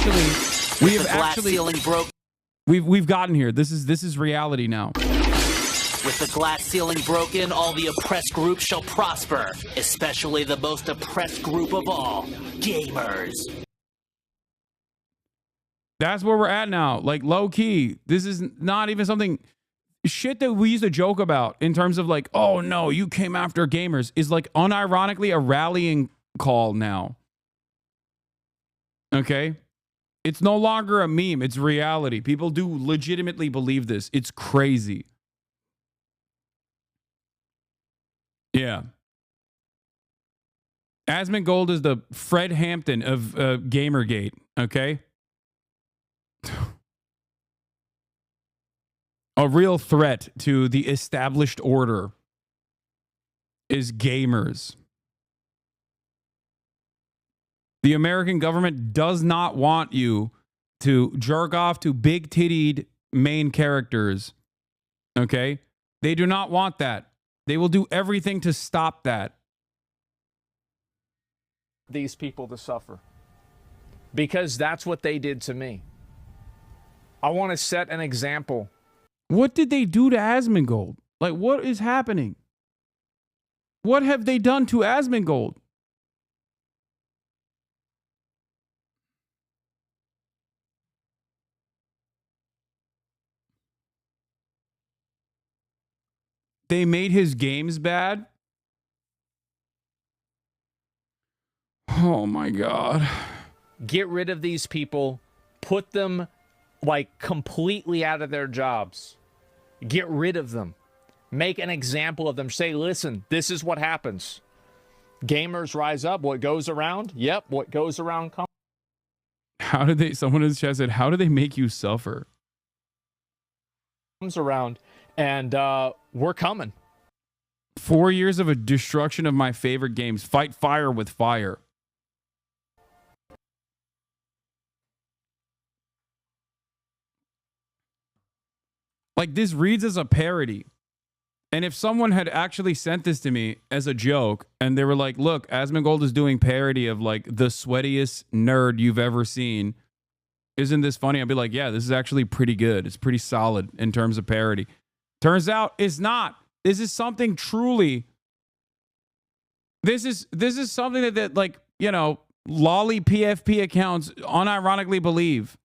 here. This is reality now. With the glass ceiling broken, all the oppressed groups shall prosper, especially the most oppressed group of all, gamers. That's where we're at now. Like, low key. This is not even something shit that we used to joke about in terms of like, oh no, you came after gamers, is like unironically a rallying call now. Okay? It's no longer a meme. It's reality. People do legitimately believe this. It's crazy. Yeah. Asmongold is the Fred Hampton of Gamergate, okay? A real threat to the established order is gamers. The American government does not want you to jerk off to big-tittied main characters, okay? They do not want that. They will do everything to stop that. these people to suffer because that's what they did to me. I want to set an example. What did they do to Asmongold? Like, what is happening? What have they done to Asmongold? They made his games bad? Oh my God. Get rid of these people, put them like completely out of their jobs. Get rid of them. Make an example of them. Say, listen, this is what happens. Gamers rise up. What goes around? Yep, what goes around comes. How did they, someone in the chat said, how do they make you suffer? Comes around, and we're coming. 4 years of a destruction of my favorite games. Fight fire with fire. Like, this reads as a parody. And if someone had actually sent this to me as a joke and they were like, look, Asmongold is doing parody of like the sweatiest nerd you've ever seen. Isn't this funny? I'd be like, yeah, this is actually pretty good. It's pretty solid in terms of parody. Turns out it's not. This is something truly. This is something that like, you know, lolly PFP accounts unironically believe.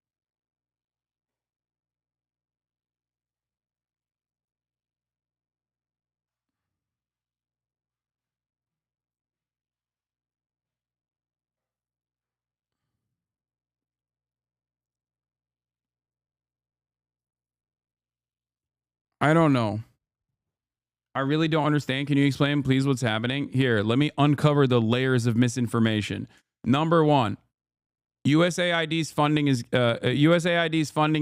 I don't know. I really don't understand. Can you explain, please, what's happening? Here, let me uncover the layers of misinformation. Number one, USAID's funding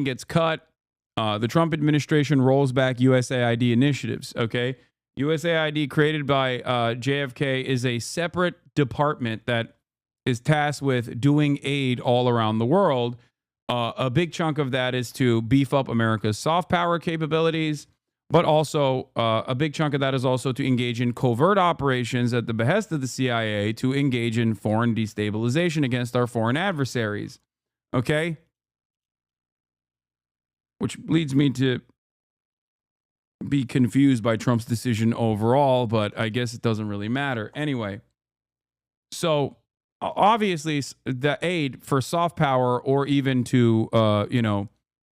gets cut. The Trump administration rolls back USAID initiatives. Okay, USAID, created by JFK, is a separate department that is tasked with doing aid all around the world. A big chunk of that is to beef up America's soft power capabilities, but also a big chunk of that is also to engage in covert operations at the behest of the CIA to engage in foreign destabilization against our foreign adversaries. Okay? Which leads me to be confused by Trump's decision overall, but I guess it doesn't really matter. Anyway, so obviously the aid for soft power or even to,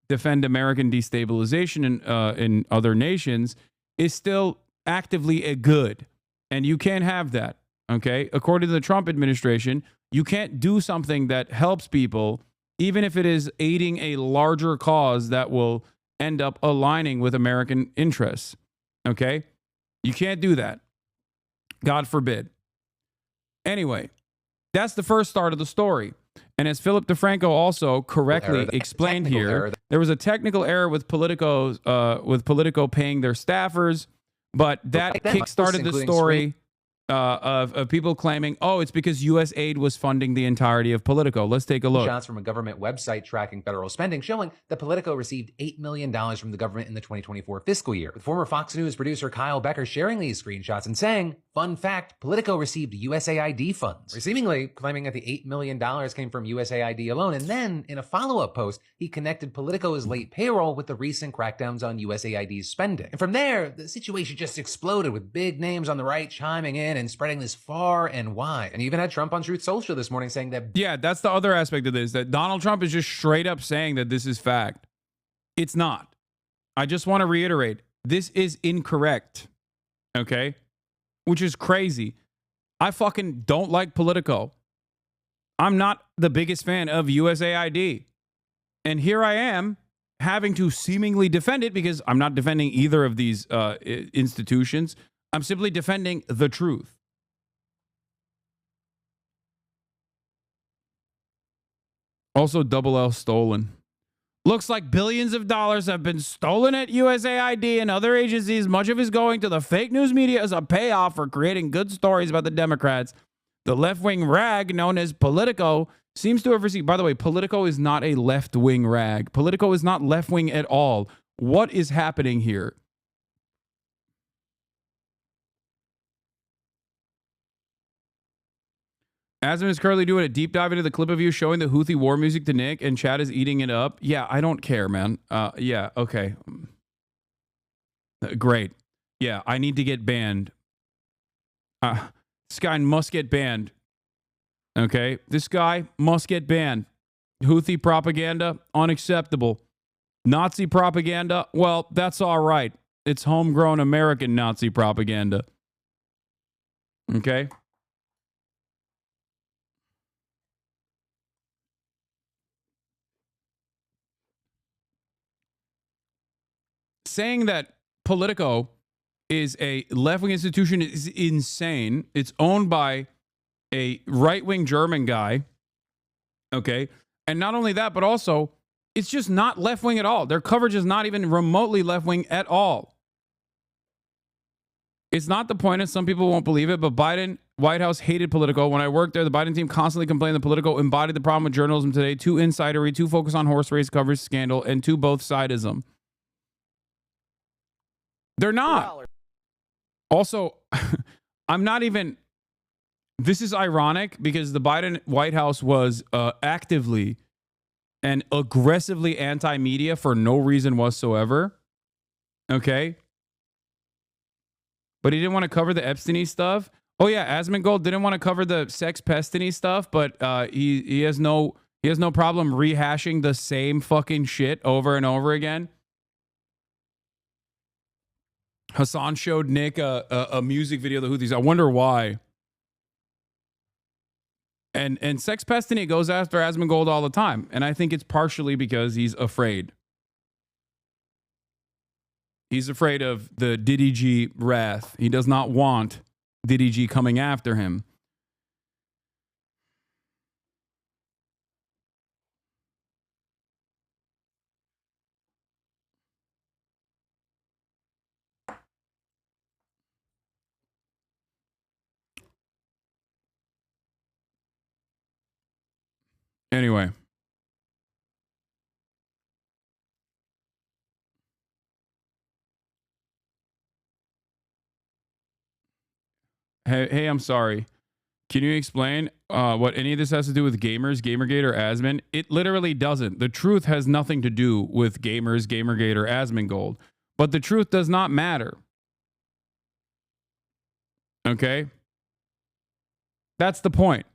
defend American destabilization in other nations is still actively a good. And you can't have that, okay? According to the Trump administration, you can't do something that helps people, even if it is aiding a larger cause that will end up aligning with American interests, okay? You can't do that. God forbid. Anyway, that's the first start of the story. And as Philip DeFranco also correctly explained here, there was a technical error with Politico paying their staffers, but that kickstarted the story of people claiming, oh, it's because U.S. aid was funding the entirety of Politico. Let's take a look. Shots from a government website tracking federal spending showing that Politico received $8 million from the government in the 2024 fiscal year, with former Fox News producer Kyle Becker sharing these screenshots and saying, fun fact, Politico received USAID funds, or seemingly claiming that the $8 million came from USAID alone. And then, in a follow-up post, he connected Politico's late payroll with the recent crackdowns on USAID's spending. And from there, the situation just exploded, with big names on the right chiming in and spreading this far and wide. And even had Trump on Truth Social this morning saying that... Yeah, that's the other aspect of this, that Donald Trump is just straight up saying that this is fact. It's not. I just want to reiterate, this is incorrect. Okay? Which is crazy. I fucking don't like Politico. I'm not the biggest fan of USAID. And here I am having to seemingly defend it because I'm not defending either of these institutions. I'm simply defending the truth. Also, double L stolen. Looks like billions of dollars have been stolen at USAID and other agencies. Much of it is going to the fake news media as a payoff for creating good stories about the Democrats. The left-wing rag known as Politico seems to have received... By the way, Politico is not a left-wing rag. Politico is not left-wing at all. What is happening here? Asman is currently doing a deep dive into the clip of you showing the Houthi war music to Nick, and Chad is eating it up. Yeah, I don't care, man. Yeah, okay. Great. Yeah, I need to get banned. This guy must get banned. Okay? This guy must get banned. Houthi propaganda, unacceptable. Nazi propaganda, well, that's all right. It's homegrown American Nazi propaganda. Okay? Saying that Politico is a left-wing institution is insane. It's owned by a right-wing German guy. Okay? And not only that, but also, it's just not left-wing at all. Their coverage is not even remotely left-wing at all. It's not the point, and some people won't believe it, but Biden, White House hated Politico. When I worked there, the Biden team constantly complained that Politico embodied the problem with journalism today. Too insidery, too focused on horse race coverage scandal, and too both-sidism. They're not. Also, I'm not even... This is ironic because the Biden White House was actively and aggressively anti-media for no reason whatsoever. Okay? But he didn't want to cover the Epstein stuff. Oh yeah, Asmongold didn't want to cover the sex pestiny stuff, but he has no problem rehashing the same fucking shit over and over again. Hasan showed Nick a music video of the Houthis. I wonder why. And Sex Pestany goes after Asmongold all the time. And I think it's partially because he's afraid. He's afraid of the Diddy G wrath. He does not want Diddy G coming after him. Anyway. Hey, I'm sorry. Can you explain what any of this has to do with gamers, Gamergate, or Asmon? It literally doesn't. The truth has nothing to do with gamers, Gamergate, or Asmongold. But the truth does not matter. Okay? That's the point.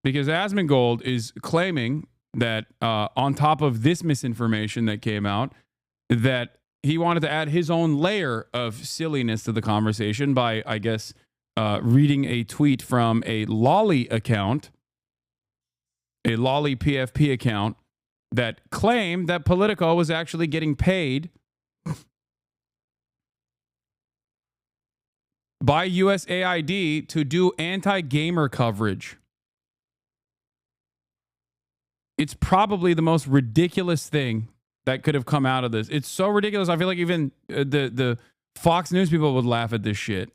Because Asmongold is claiming that on top of this misinformation that came out, that he wanted to add his own layer of silliness to the conversation by, I guess, reading a tweet from a Lolly account, a Lolly PFP account, that claimed that Politico was actually getting paid by USAID to do anti-gamer coverage. It's probably the most ridiculous thing that could have come out of this. It's so ridiculous. I feel like even the Fox News people would laugh at this shit.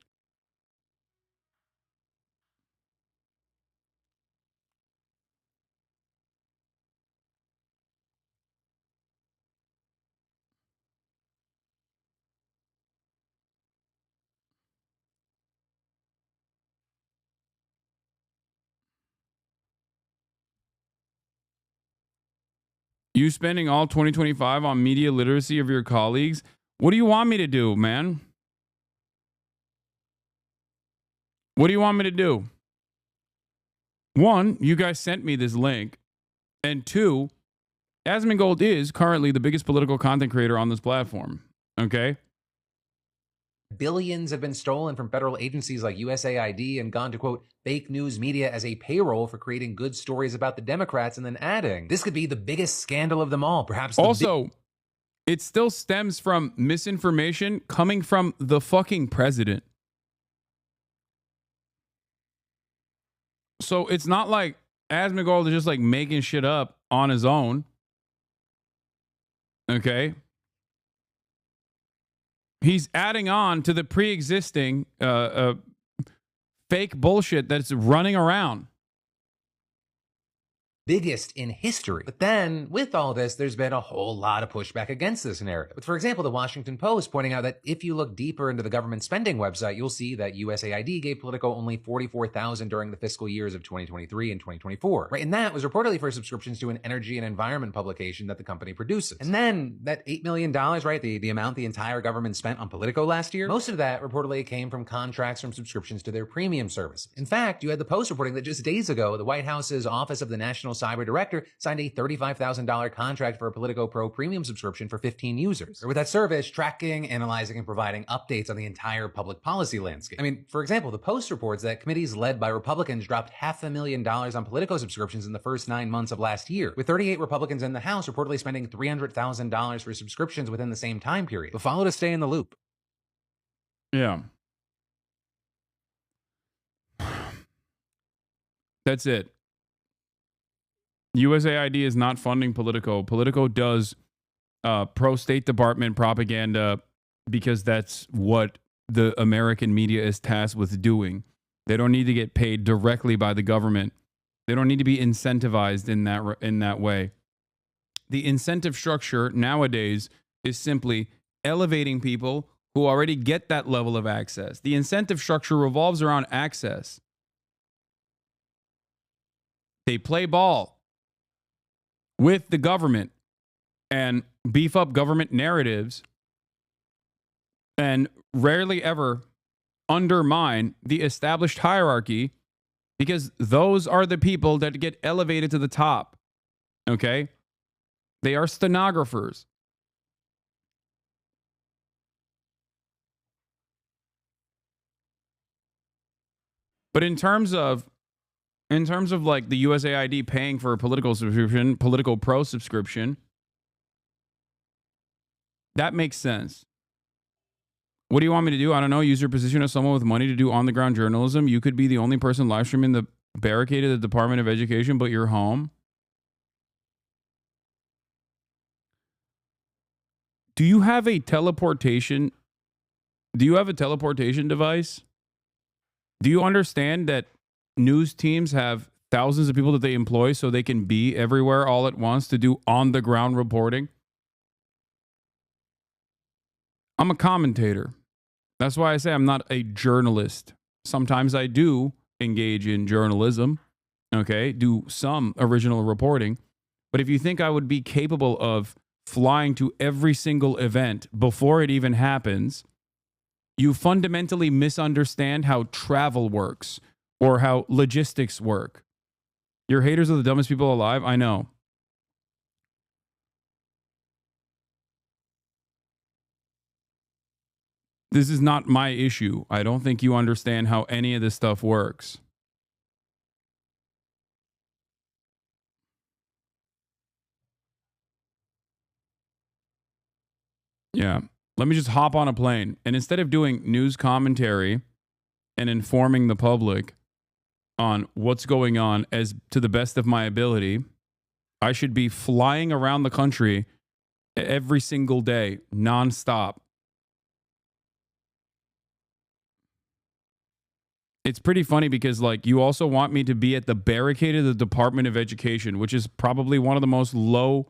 You spending all 2025 on media literacy of your colleagues? What do you want me to do, man? What do you want me to do? One, you guys sent me this link. And two, Asmongold is currently the biggest political content creator on this platform. Okay? Billions have been stolen from federal agencies like USAID and gone to, quote, fake news media as a payroll for creating good stories about the Democrats, and then adding, this could be the biggest scandal of them all, perhaps. Also, it still stems from misinformation coming from the fucking president. So it's not like Asmongold is just like making shit up on his own. Okay? He's adding on to the pre-existing fake bullshit that's running around. biggest in history. But then, with all this, there's been a whole lot of pushback against this narrative. With, for example, the Washington Post pointing out that if you look deeper into the government spending website, you'll see that USAID gave Politico only $44,000 during the fiscal years of 2023 and 2024. Right, and that was reportedly for subscriptions to an energy and environment publication that the company produces. And then that $8 million, right, the amount the entire government spent on Politico last year, most of that reportedly came from contracts from subscriptions to their premium services. In fact, you had the Post reporting that just days ago, the White House's Office of the National Cyber Director signed a $35,000 contract for a Politico Pro premium subscription for 15 users. With that service tracking, analyzing, and providing updates on the entire public policy landscape. I mean, for example, the Post reports that committees led by Republicans dropped $500,000 on Politico subscriptions in the first 9 months of last year, with 38 Republicans in the House reportedly spending $300,000 for subscriptions within the same time period. But follow to stay in the loop. Yeah. That's it. USAID is not funding Politico. Politico does pro-State Department propaganda because that's what the American media is tasked with doing. They don't need to get paid directly by the government. They don't need to be incentivized in that way. The incentive structure nowadays is simply elevating people who already get that level of access. The incentive structure revolves around access. They play ball with the government and beef up government narratives and rarely ever undermine the established hierarchy because those are the people that get elevated to the top. Okay? They are stenographers. But in terms of like the USAID paying for a political subscription, Political Pro subscription, that makes sense. What do you want me to do? I don't know. Use your position as someone with money to do on-the-ground journalism. You could be the only person live streaming the barricade of the Department of Education, but you're home. Do you have a teleportation? Do you have a teleportation device? Do you understand that news teams have thousands of people that they employ so they can be everywhere all at once to do on-the-ground reporting? I'm a commentator. That's why I say I'm not a journalist. Sometimes I do engage in journalism, okay, do some original reporting. But if you think I would be capable of flying to every single event before it even happens, you fundamentally misunderstand how travel works or how logistics work. Your haters are the dumbest people alive. I know. This is not my issue. I don't think you understand how any of this stuff works. Yeah. Let me just hop on a plane. And instead of doing news commentary and informing the public on what's going on as to the best of my ability, I should be flying around the country every single day, nonstop. It's pretty funny because, like, you also want me to be at the barricade of the Department of Education, which is probably one of the most low.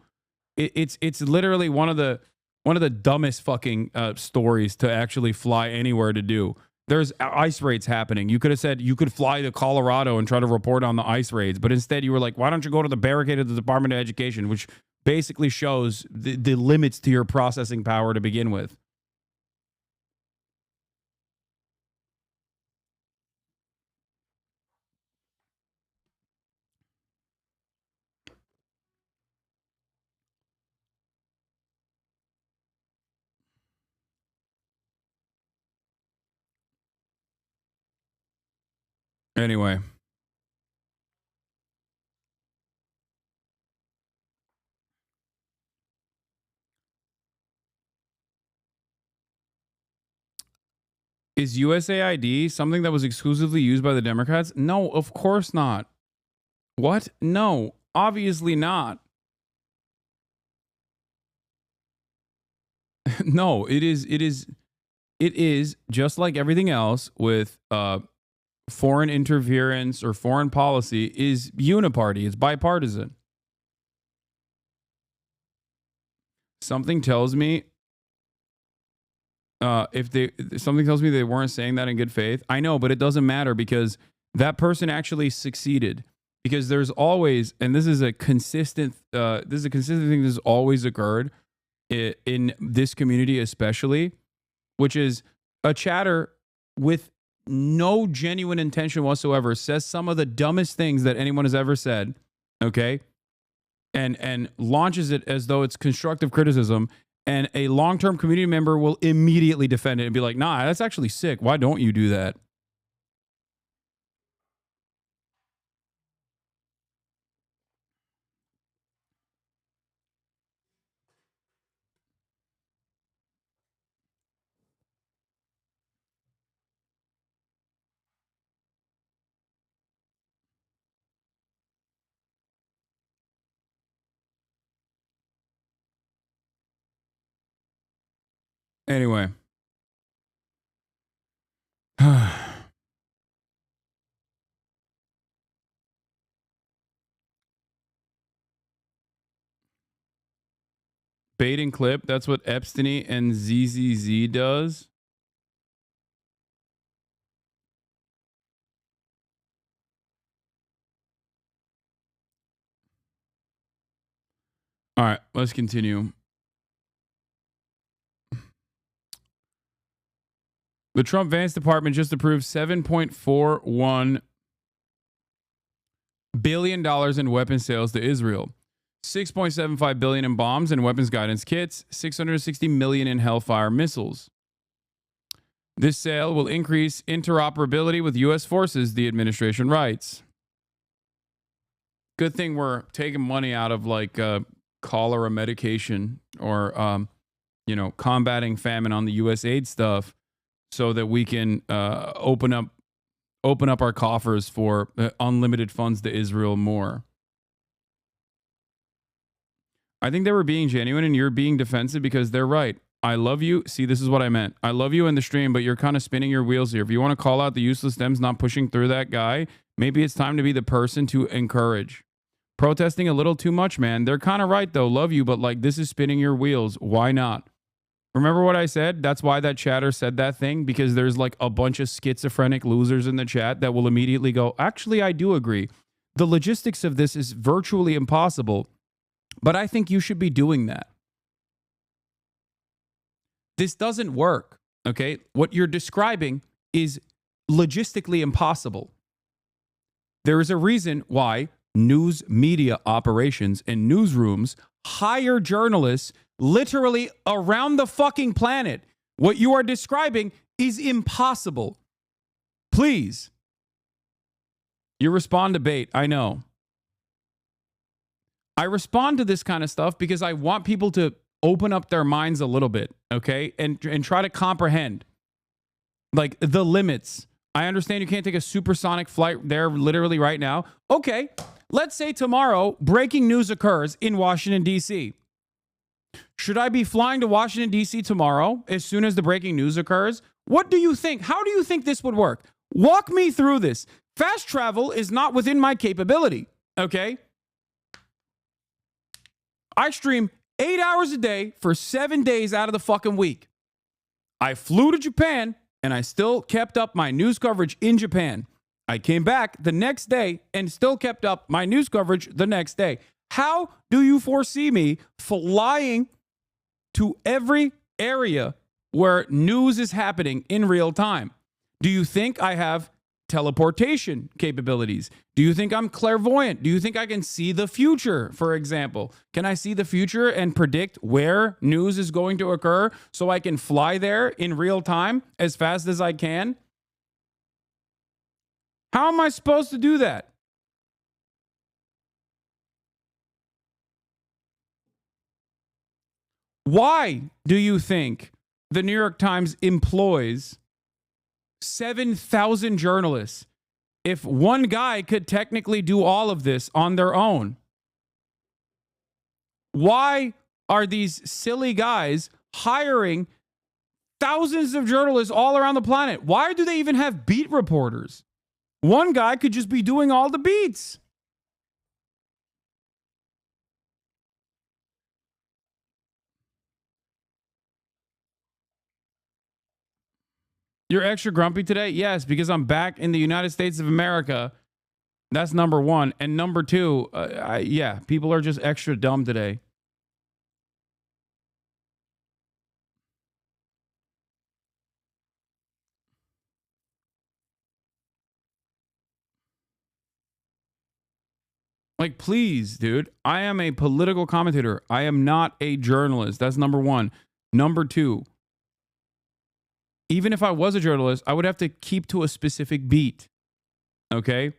It's literally one of the dumbest fucking stories to actually fly anywhere to do. There's ice raids happening. You could have said you could fly to Colorado and try to report on the ice raids, but instead you were like, why don't you go to the barricade of the Department of Education, which basically shows the limits to your processing power to begin with. Anyway. Is USAID something that was exclusively used by the Democrats? No, of course not. What? No, obviously not. No, it is just like everything else with foreign interference or foreign policy is uniparty. It's bipartisan. Something tells me something tells me they weren't saying that in good faith. I know, but it doesn't matter because that person actually succeeded. Because there's always, and this is a consistent thing that's always occurred in this community especially, which is a chatter with no genuine intention whatsoever says some of the dumbest things that anyone has ever said, okay? And launches it as though it's constructive criticism, and a long-term community member will immediately defend it and be like, nah, that's actually sick. Why don't you do that? Anyway. Bait and clip, that's what Epstein and ZZZ does. All right, let's continue. The Trump Vance department just approved $7.41 billion in weapons sales to Israel, $6.75 billion in bombs and weapons guidance kits, $660 million in Hellfire missiles. This sale will increase interoperability with U.S. forces, the administration writes. Good thing we're taking money out of like cholera medication or, combating famine on the U.S. aid stuff so that we can open up our coffers for unlimited funds to Israel more. I think they were being genuine and you're being defensive because they're right. I love you. See, this is what I meant. I love you in the stream, but you're kind of spinning your wheels here. If you want to call out the useless Dems not pushing through that guy, maybe it's time to be the person to encourage. Protesting a little too much, man. They're kind of right, though. Love you, but like this is spinning your wheels. Why not? Remember what I said? That's why that chatter said that thing, because there's like a bunch of schizophrenic losers in the chat that will immediately go, actually, I do agree. The logistics of this is virtually impossible, but I think you should be doing that. This doesn't work, okay? What you're describing is logistically impossible. There is a reason why news media operations and newsrooms hire journalists literally around the fucking planet. What you are describing is impossible. Please. You respond to bait, I know. I respond to this kind of stuff because I want people to open up their minds a little bit, okay? And try to comprehend, like, the limits. I understand you can't take a supersonic flight there literally right now. Okay, let's say tomorrow breaking news occurs in Washington, D.C. Should I be flying to Washington, D.C. tomorrow as soon as the breaking news occurs? What do you think? How do you think this would work? Walk me through this. Fast travel is not within my capability, okay? I stream 8 hours a day for 7 days out of the fucking week. I flew to Japan and I still kept up my news coverage in Japan. I came back the next day and still kept up my news coverage the next day. How do you foresee me flying to every area where news is happening in real time? Do you think I have teleportation capabilities? Do you think I'm clairvoyant? Do you think I can see the future, for example? Can I see the future and predict where news is going to occur so I can fly there in real time as fast as I can? How am I supposed to do that? Why do you think the New York Times employs 7,000 journalists if one guy could technically do all of this on their own? Why are these silly guys hiring thousands of journalists all around the planet? Why do they even have beat reporters? One guy could just be doing all the beats. You're extra grumpy today? Yes, because I'm back in the United States of America. That's number one. And number two, yeah, people are just extra dumb today. Like, please, dude, I am a political commentator. I am not a journalist. That's number one. Number two, even if I was a journalist, I would have to keep to a specific beat. Okay?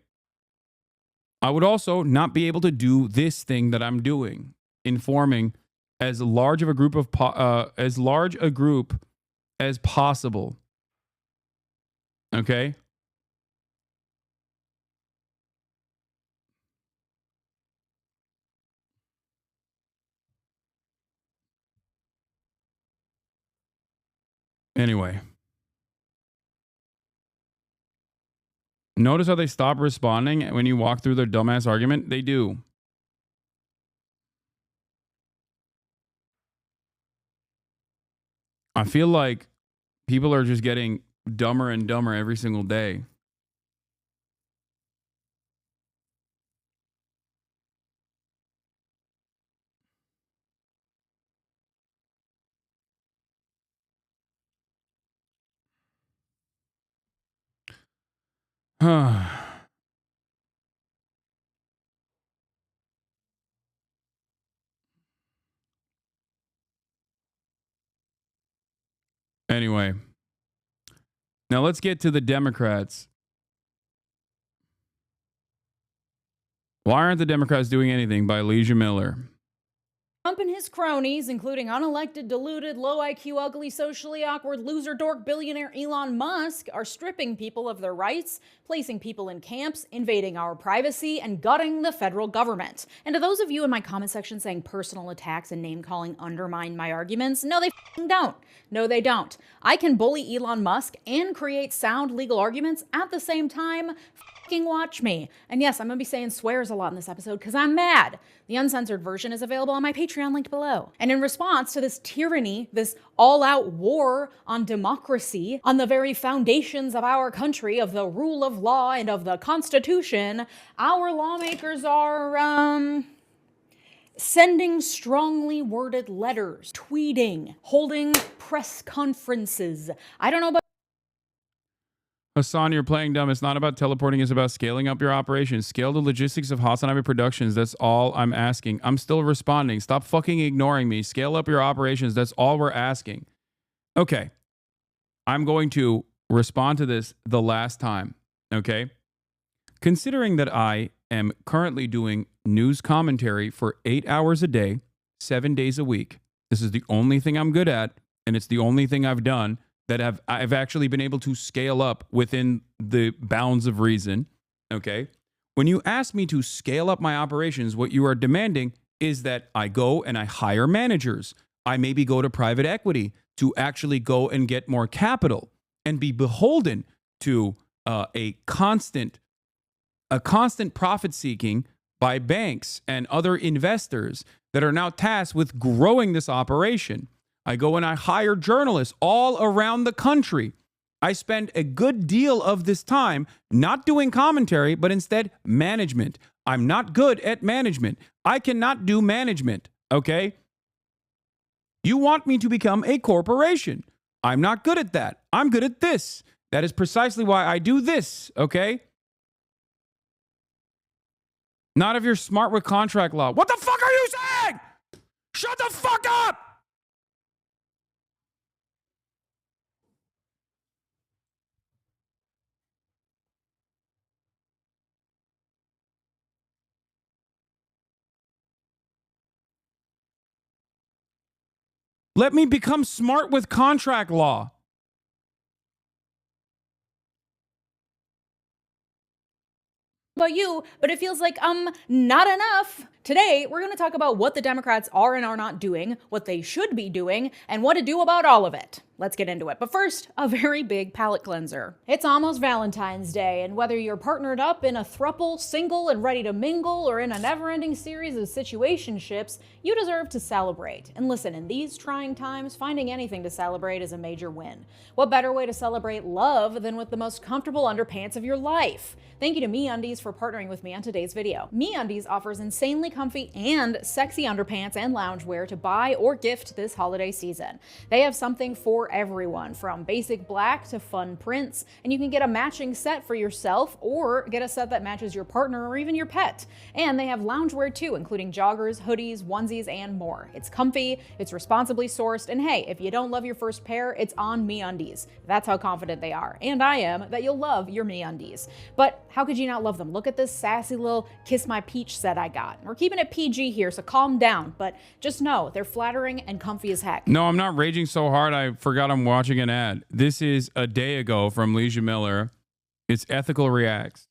I would also not be able to do this thing that I'm doing, informing as large of a group as possible. Okay? Anyway. Notice how they stop responding when you walk through their dumbass argument? They do. I feel like people are just getting dumber and dumber every single day. Anyway, now let's get to the Democrats. Why aren't the Democrats doing anything? By Leisha Miller. Trump and his cronies, including unelected, deluded, low IQ, ugly, socially awkward, loser dork billionaire Elon Musk, are stripping people of their rights, placing people in camps, invading our privacy, and gutting the federal government. And to those of you in my comment section saying personal attacks and name-calling undermine my arguments, no, they f***ing don't. No, they don't. I can bully Elon Musk and create sound legal arguments at the same time. F***ing watch me. And yes, I'm going to be saying swears a lot in this episode because I'm mad. The uncensored version is available on my Patreon linked below. And in response to this tyranny, this all-out war on democracy, on the very foundations of our country, of the rule of law and of the Constitution, our lawmakers are, sending strongly worded letters, tweeting, holding press conferences. I don't know about Hasan, you're playing dumb. It's not about teleporting. It's about scaling up your operations. Scale the logistics of Hasanabi Productions. That's all I'm asking. I'm still responding. Stop fucking ignoring me. Scale up your operations. That's all we're asking. Okay. I'm going to respond to this the last time. Okay. Considering that I am currently doing news commentary for 8 hours a day, 7 days a week. This is the only thing I'm good at, and it's the only thing I've done that I've actually been able to scale up within the bounds of reason, okay? When you ask me to scale up my operations, what you are demanding is that I go and I hire managers. I maybe go to private equity to actually go and get more capital and be beholden to a constant profit seeking by banks and other investors that are now tasked with growing this operation. I go and I hire journalists all around the country. I spend a good deal of this time not doing commentary, but instead management. I'm not good at management. I cannot do management, okay? You want me to become a corporation. I'm not good at that. I'm good at this. That is precisely why I do this, okay? Not if you're smart with contract law. What the fuck are you saying? Shut the fuck up! Let me become smart with contract law. you, but it feels like, not enough. Today, we're going to talk about what the Democrats are and are not doing, what they should be doing, and what to do about all of it. let's get into it. But first, a very big palate cleanser. It's almost Valentine's Day, and whether you're partnered up in a throuple, single, and ready to mingle, or in a never-ending series of situationships, you deserve to celebrate. And listen, in these trying times, finding anything to celebrate is a major win. What better way to celebrate love than with the most comfortable underpants of your life? Thank you to MeUndies for partnering with me on today's video. MeUndies offers insanely comfy and sexy underpants and loungewear to buy or gift this holiday season. They have something for everyone, from basic black to fun prints, and you can get a matching set for yourself or get a set that matches your partner or even your pet. And they have loungewear too, including joggers, hoodies, onesies, and more. It's comfy, it's responsibly sourced, and hey, if you don't love your first pair, it's on MeUndies. That's how confident they are, and I am, that you'll love your MeUndies. But how could you not love them? Look at this sassy little Kiss My Peach set I got. We're keeping it PG here, so calm down, but just know they're flattering and comfy as heck. No, I'm not raging so hard I forgot I'm watching an ad. This is a day ago from Leisha Miller. It's Ethical Reacts.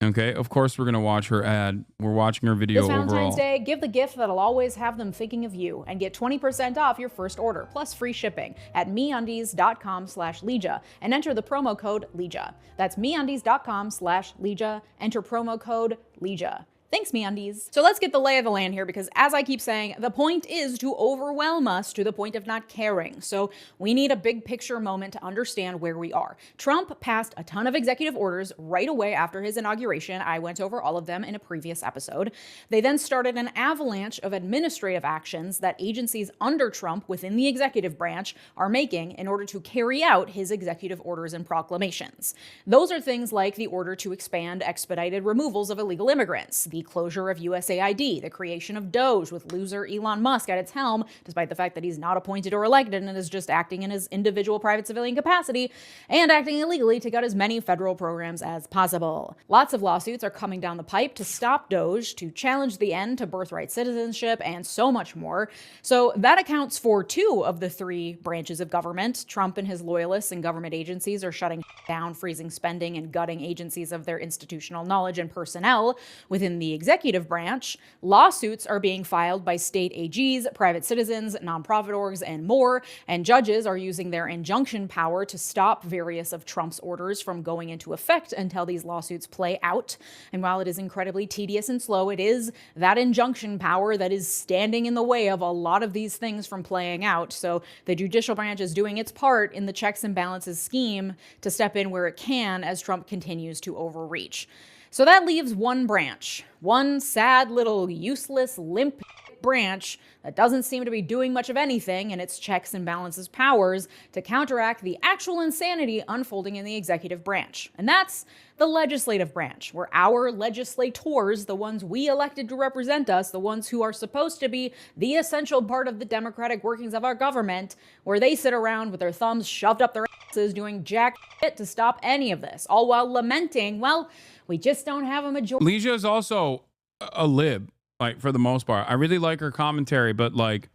Okay, of course we're going to watch her ad. We're watching her video This Valentine's overall. Day, give the gift that'll always have them thinking of you and get 20% off your first order, plus free shipping at MeUndies.com/Leja and enter the promo code Leja. That's MeUndies.com/Leja. Enter promo code Leja. Thanks, MeUndies. So let's get the lay of the land here, because as I keep saying, the point is to overwhelm us to the point of not caring. So we need a big picture moment to understand where we are. Trump passed a ton of executive orders right away after his inauguration. I went over all of them in a previous episode. They then started an avalanche of administrative actions that agencies under Trump within the executive branch are making in order to carry out his executive orders and proclamations. Those are things like the order to expand expedited removals of illegal immigrants, the closure of USAID, the creation of DOGE with loser Elon Musk at its helm, despite the fact that he's not appointed or elected and is just acting in his individual private civilian capacity, and acting illegally to gut as many federal programs as possible. Lots of lawsuits are coming down the pipe to stop DOGE, to challenge the end to birthright citizenship, and so much more. So that accounts for 2 of the 3 branches of government. Trump and his loyalists and government agencies are shutting down, freezing spending, and gutting agencies of their institutional knowledge and personnel within the executive branch. Lawsuits are being filed by state AGs, private citizens, nonprofit orgs, and more, and judges are using their injunction power to stop various of Trump's orders from going into effect until these lawsuits play out. And while it is incredibly tedious and slow, it is that injunction power that is standing in the way of a lot of these things from playing out. So the judicial branch is doing its part in the checks and balances scheme to step in where it can as Trump continues to overreach. So that leaves one branch, one sad little useless limp branch that doesn't seem to be doing much of anything in its checks and balances powers to counteract the actual insanity unfolding in the executive branch. And that's the legislative branch, where our legislators, the ones we elected to represent us, the ones who are supposed to be the essential part of the democratic workings of our government, where they sit around with their thumbs shoved up their asses doing jack shit to stop any of this, all while lamenting, well, we just don't have a majority. Leisha is also a lib, like, for the most part. I really like her commentary, but like,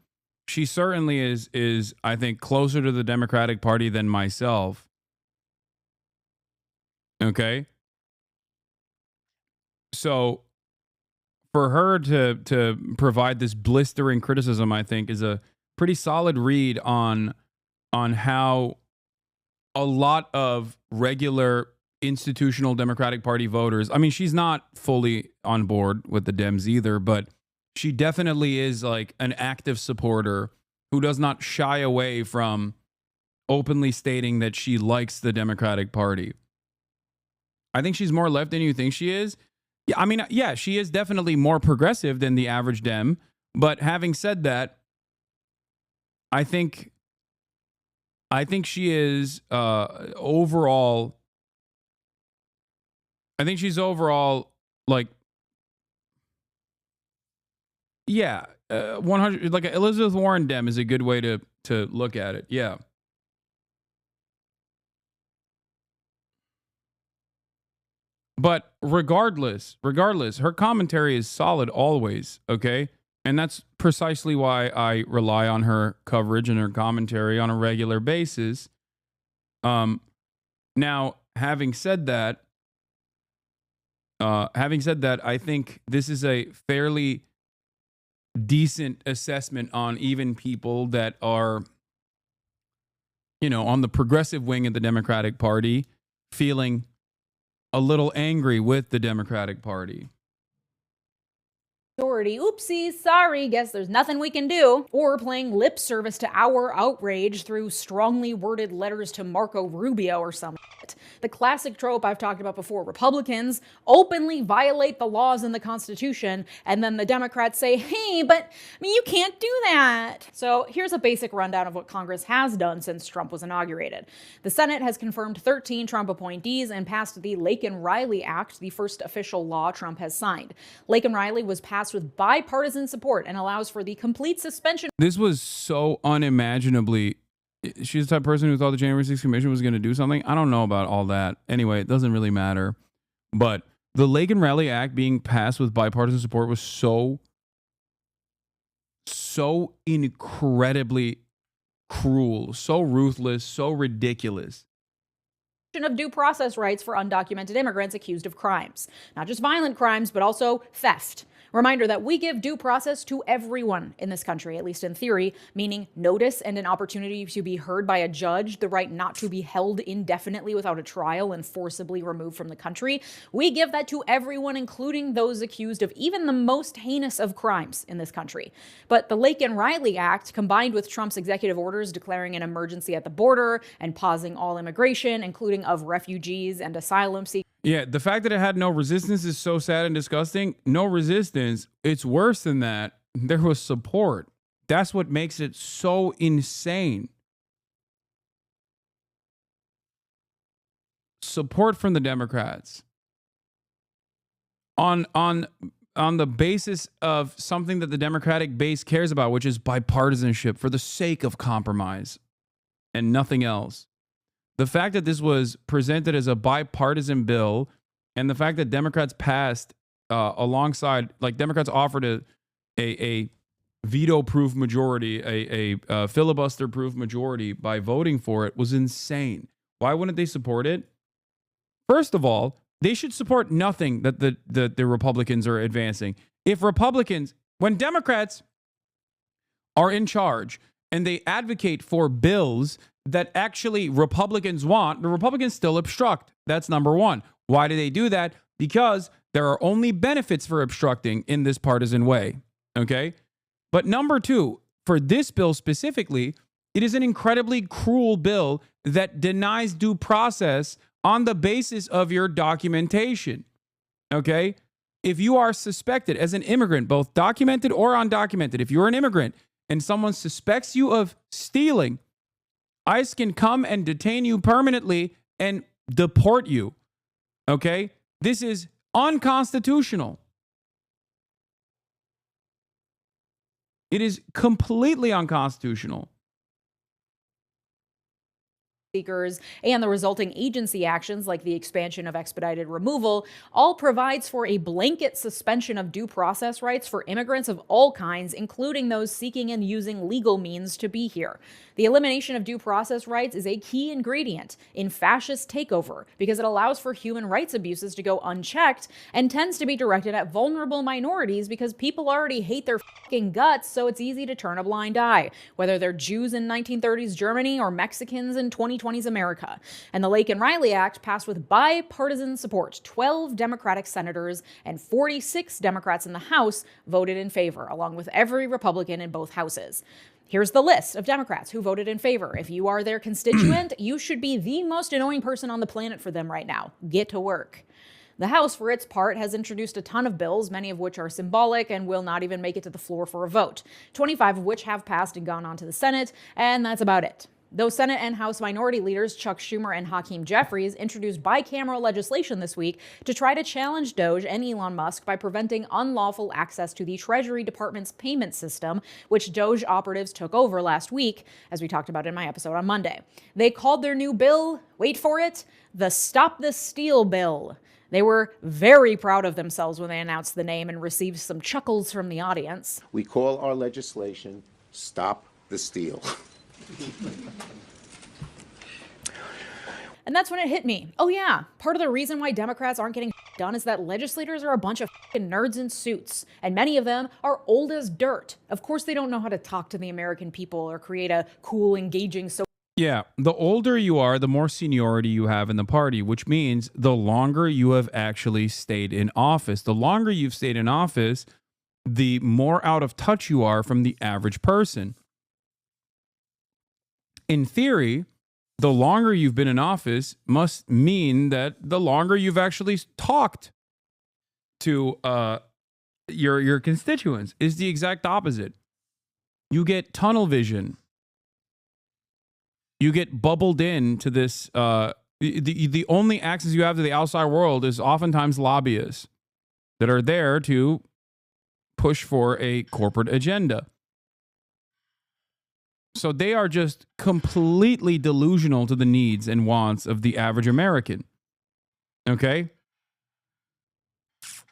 she certainly is I think closer to the Democratic Party than myself. Okay, so for her to provide this blistering criticism, I think, is a pretty solid read on how a lot of regular institutional Democratic Party voters, I mean, she's not fully on board with the Dems either, but she definitely is like an active supporter who does not shy away from openly stating that she likes the Democratic Party. I think she's more left than you think she is. Yeah, I mean, yeah, she is definitely more progressive than the average Dem. But having said that, I think she is overall. I think she's overall like, yeah, 100. Like Elizabeth Warren Dem is a good way to look at it. Yeah. But regardless, her commentary is solid always, okay? And that's precisely why I rely on her coverage and her commentary on a regular basis. Now, having said that, I think this is a fairly decent assessment on even people that are on the progressive wing of the Democratic Party feeling a little angry with the Democratic Party. Oopsies, sorry, guess there's nothing we can do. Or playing lip service to our outrage through strongly worded letters to Marco Rubio or some shit. The classic trope I've talked about before. Republicans openly violate the laws in the Constitution, and then the Democrats say, hey, but you can't do that. So here's a basic rundown of what Congress has done since Trump was inaugurated. The Senate has confirmed 13 Trump appointees and passed the Laken-Riley Act, the first official law Trump has signed. Laken-Riley was passed with bipartisan support and allows for the complete suspension. This was so unimaginably. She's the type of person who thought the January 6th Commission was going to do something. I don't know about all that. Anyway, it doesn't really matter. But the Laken-Riley Act being passed with bipartisan support was so incredibly cruel, so ruthless, so ridiculous. Of due process rights for undocumented immigrants accused of crimes. Not just violent crimes, but also theft. Reminder that we give due process to everyone in this country, at least in theory, meaning notice and an opportunity to be heard by a judge, the right not to be held indefinitely without a trial and forcibly removed from the country. We give that to everyone, including those accused of even the most heinous of crimes in this country. But the Laken-Riley Act, combined with Trump's executive orders declaring an emergency at the border and pausing all immigration, including of refugees and asylum seekers. Yeah, the fact that it had no resistance is so sad and disgusting. No resistance. It's worse than that. There was support. That's what makes it so insane. Support from the Democrats on the basis of something that the Democratic base cares about, which is bipartisanship for the sake of compromise and nothing else. The fact that this was presented as a bipartisan bill and the fact that Democrats passed alongside, like Democrats offered a veto-proof majority, a filibuster-proof majority by voting for it was insane. Why wouldn't they support it? First of all, they should support nothing that the Republicans are advancing. If Republicans, when Democrats are in charge and they advocate for bills that actually Republicans want, the Republicans still obstruct. That's number one. Why do they do that? Because there are only benefits for obstructing in this partisan way. Okay? But number two, for this bill specifically, it is an incredibly cruel bill that denies due process on the basis of your documentation. Okay? If you are suspected as an immigrant, both documented or undocumented, if you're an immigrant and someone suspects you of stealing, ICE can come and detain you permanently and deport you. Okay? This is unconstitutional. It is completely unconstitutional. Seekers and the resulting agency actions like the expansion of expedited removal all provides for a blanket suspension of due process rights for immigrants of all kinds, including those seeking and using legal means to be here. The elimination of due process rights is a key ingredient in fascist takeover because it allows for human rights abuses to go unchecked and tends to be directed at vulnerable minorities because people already hate their fucking guts, so it's easy to turn a blind eye, whether they're Jews in 1930s Germany or Mexicans in 2020s America. And the Laken-Riley Act passed with bipartisan support. 12 Democratic senators and 46 Democrats in the House voted in favor, along with every Republican in both houses. Here's the list of Democrats who voted in favor. If you are their constituent, you should be the most annoying person on the planet for them right now. Get to work. The House, for its part, has introduced a ton of bills, many of which are symbolic and will not even make it to the floor for a vote, 25 of which have passed and gone on to the Senate, and that's about it. Those Senate and House minority leaders Chuck Schumer and Hakeem Jeffries introduced bicameral legislation this week to try to challenge Doge and Elon Musk by preventing unlawful access to the Treasury Department's payment system, which Doge operatives took over last week, as we talked about in my episode on Monday. They called their new bill, wait for it, the Stop the Steal Bill. They were very proud of themselves when they announced the name and received some chuckles from the audience. We call our legislation Stop the Steal. And that's when it hit me. Oh yeah, part of the reason why Democrats aren't getting done is that legislators are a bunch of nerds in suits, and many of them are old as dirt. Of course they don't know how to talk to the American people or create a cool, engaging social. Yeah, the older you are, the more seniority you have in the party, which means the longer you have actually stayed in office. The longer you've stayed in office, the more out of touch you are from the average person. In theory, the longer you've been in office must mean that the longer you've actually talked to your constituents. Is the exact opposite. You get tunnel vision. You get bubbled into this. The only access you have to the outside world is oftentimes lobbyists that are there to push for a corporate agenda. So they are just completely delusional to the needs and wants of the average American. Okay?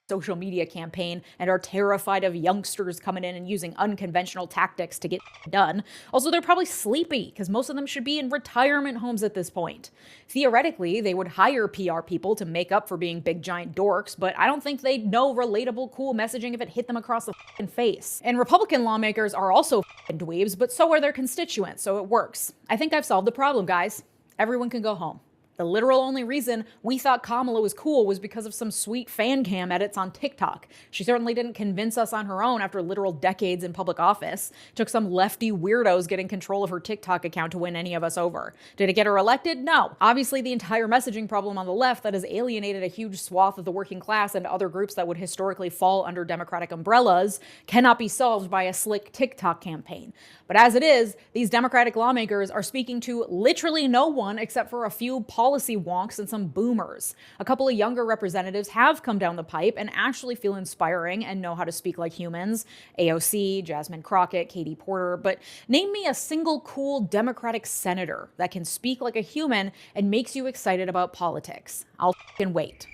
Social media campaign and are terrified of youngsters coming in and using unconventional tactics to get done. Also, they're probably sleepy because most of them should be in retirement homes at this point. Theoretically, they would hire PR people to make up for being big giant dorks, but I don't think they'd know relatable, cool messaging if it hit them across the face. And Republican lawmakers are also dweebs, but so are their constituents, so it works. I think I've solved the problem, guys. Everyone can go home. The literal only reason we thought Kamala was cool was because of some sweet fan cam edits on TikTok. She certainly didn't convince us on her own after literal decades in public office. It took some lefty weirdos getting control of her TikTok account to win any of us over. Did it get her elected? No. Obviously, the entire messaging problem on the left that has alienated a huge swath of the working class and other groups that would historically fall under Democratic umbrellas cannot be solved by a slick TikTok campaign. But as it is, these Democratic lawmakers are speaking to literally no one except for a few policy wonks and some boomers. A couple of younger representatives have come down the pipe and actually feel inspiring and know how to speak like humans. AOC, Jasmine Crockett, Katie Porter, but name me a single cool Democratic senator that can speak like a human and makes you excited about politics. I'll f***ing wait.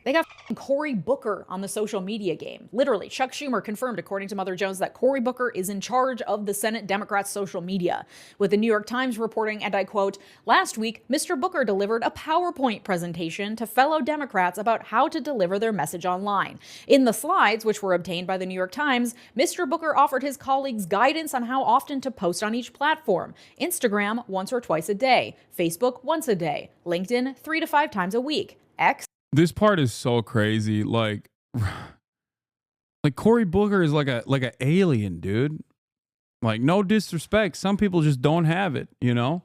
They got Cory Booker on the social media game. Literally, Chuck Schumer confirmed, according to Mother Jones, that Cory Booker is in charge of the Senate Democrats' social media, with the New York Times reporting, and I quote, "Last week, Mr. Booker delivered a PowerPoint presentation to fellow Democrats about how to deliver their message online. In the slides, which were obtained by the New York Times, Mr. Booker offered his colleagues guidance on how often to post on each platform. Instagram once or twice a day, Facebook once a day, LinkedIn 3 to 5 times a week, X." This part is so crazy. Like Cory Booker is like an alien, dude. Like, no disrespect. Some people just don't have it, you know?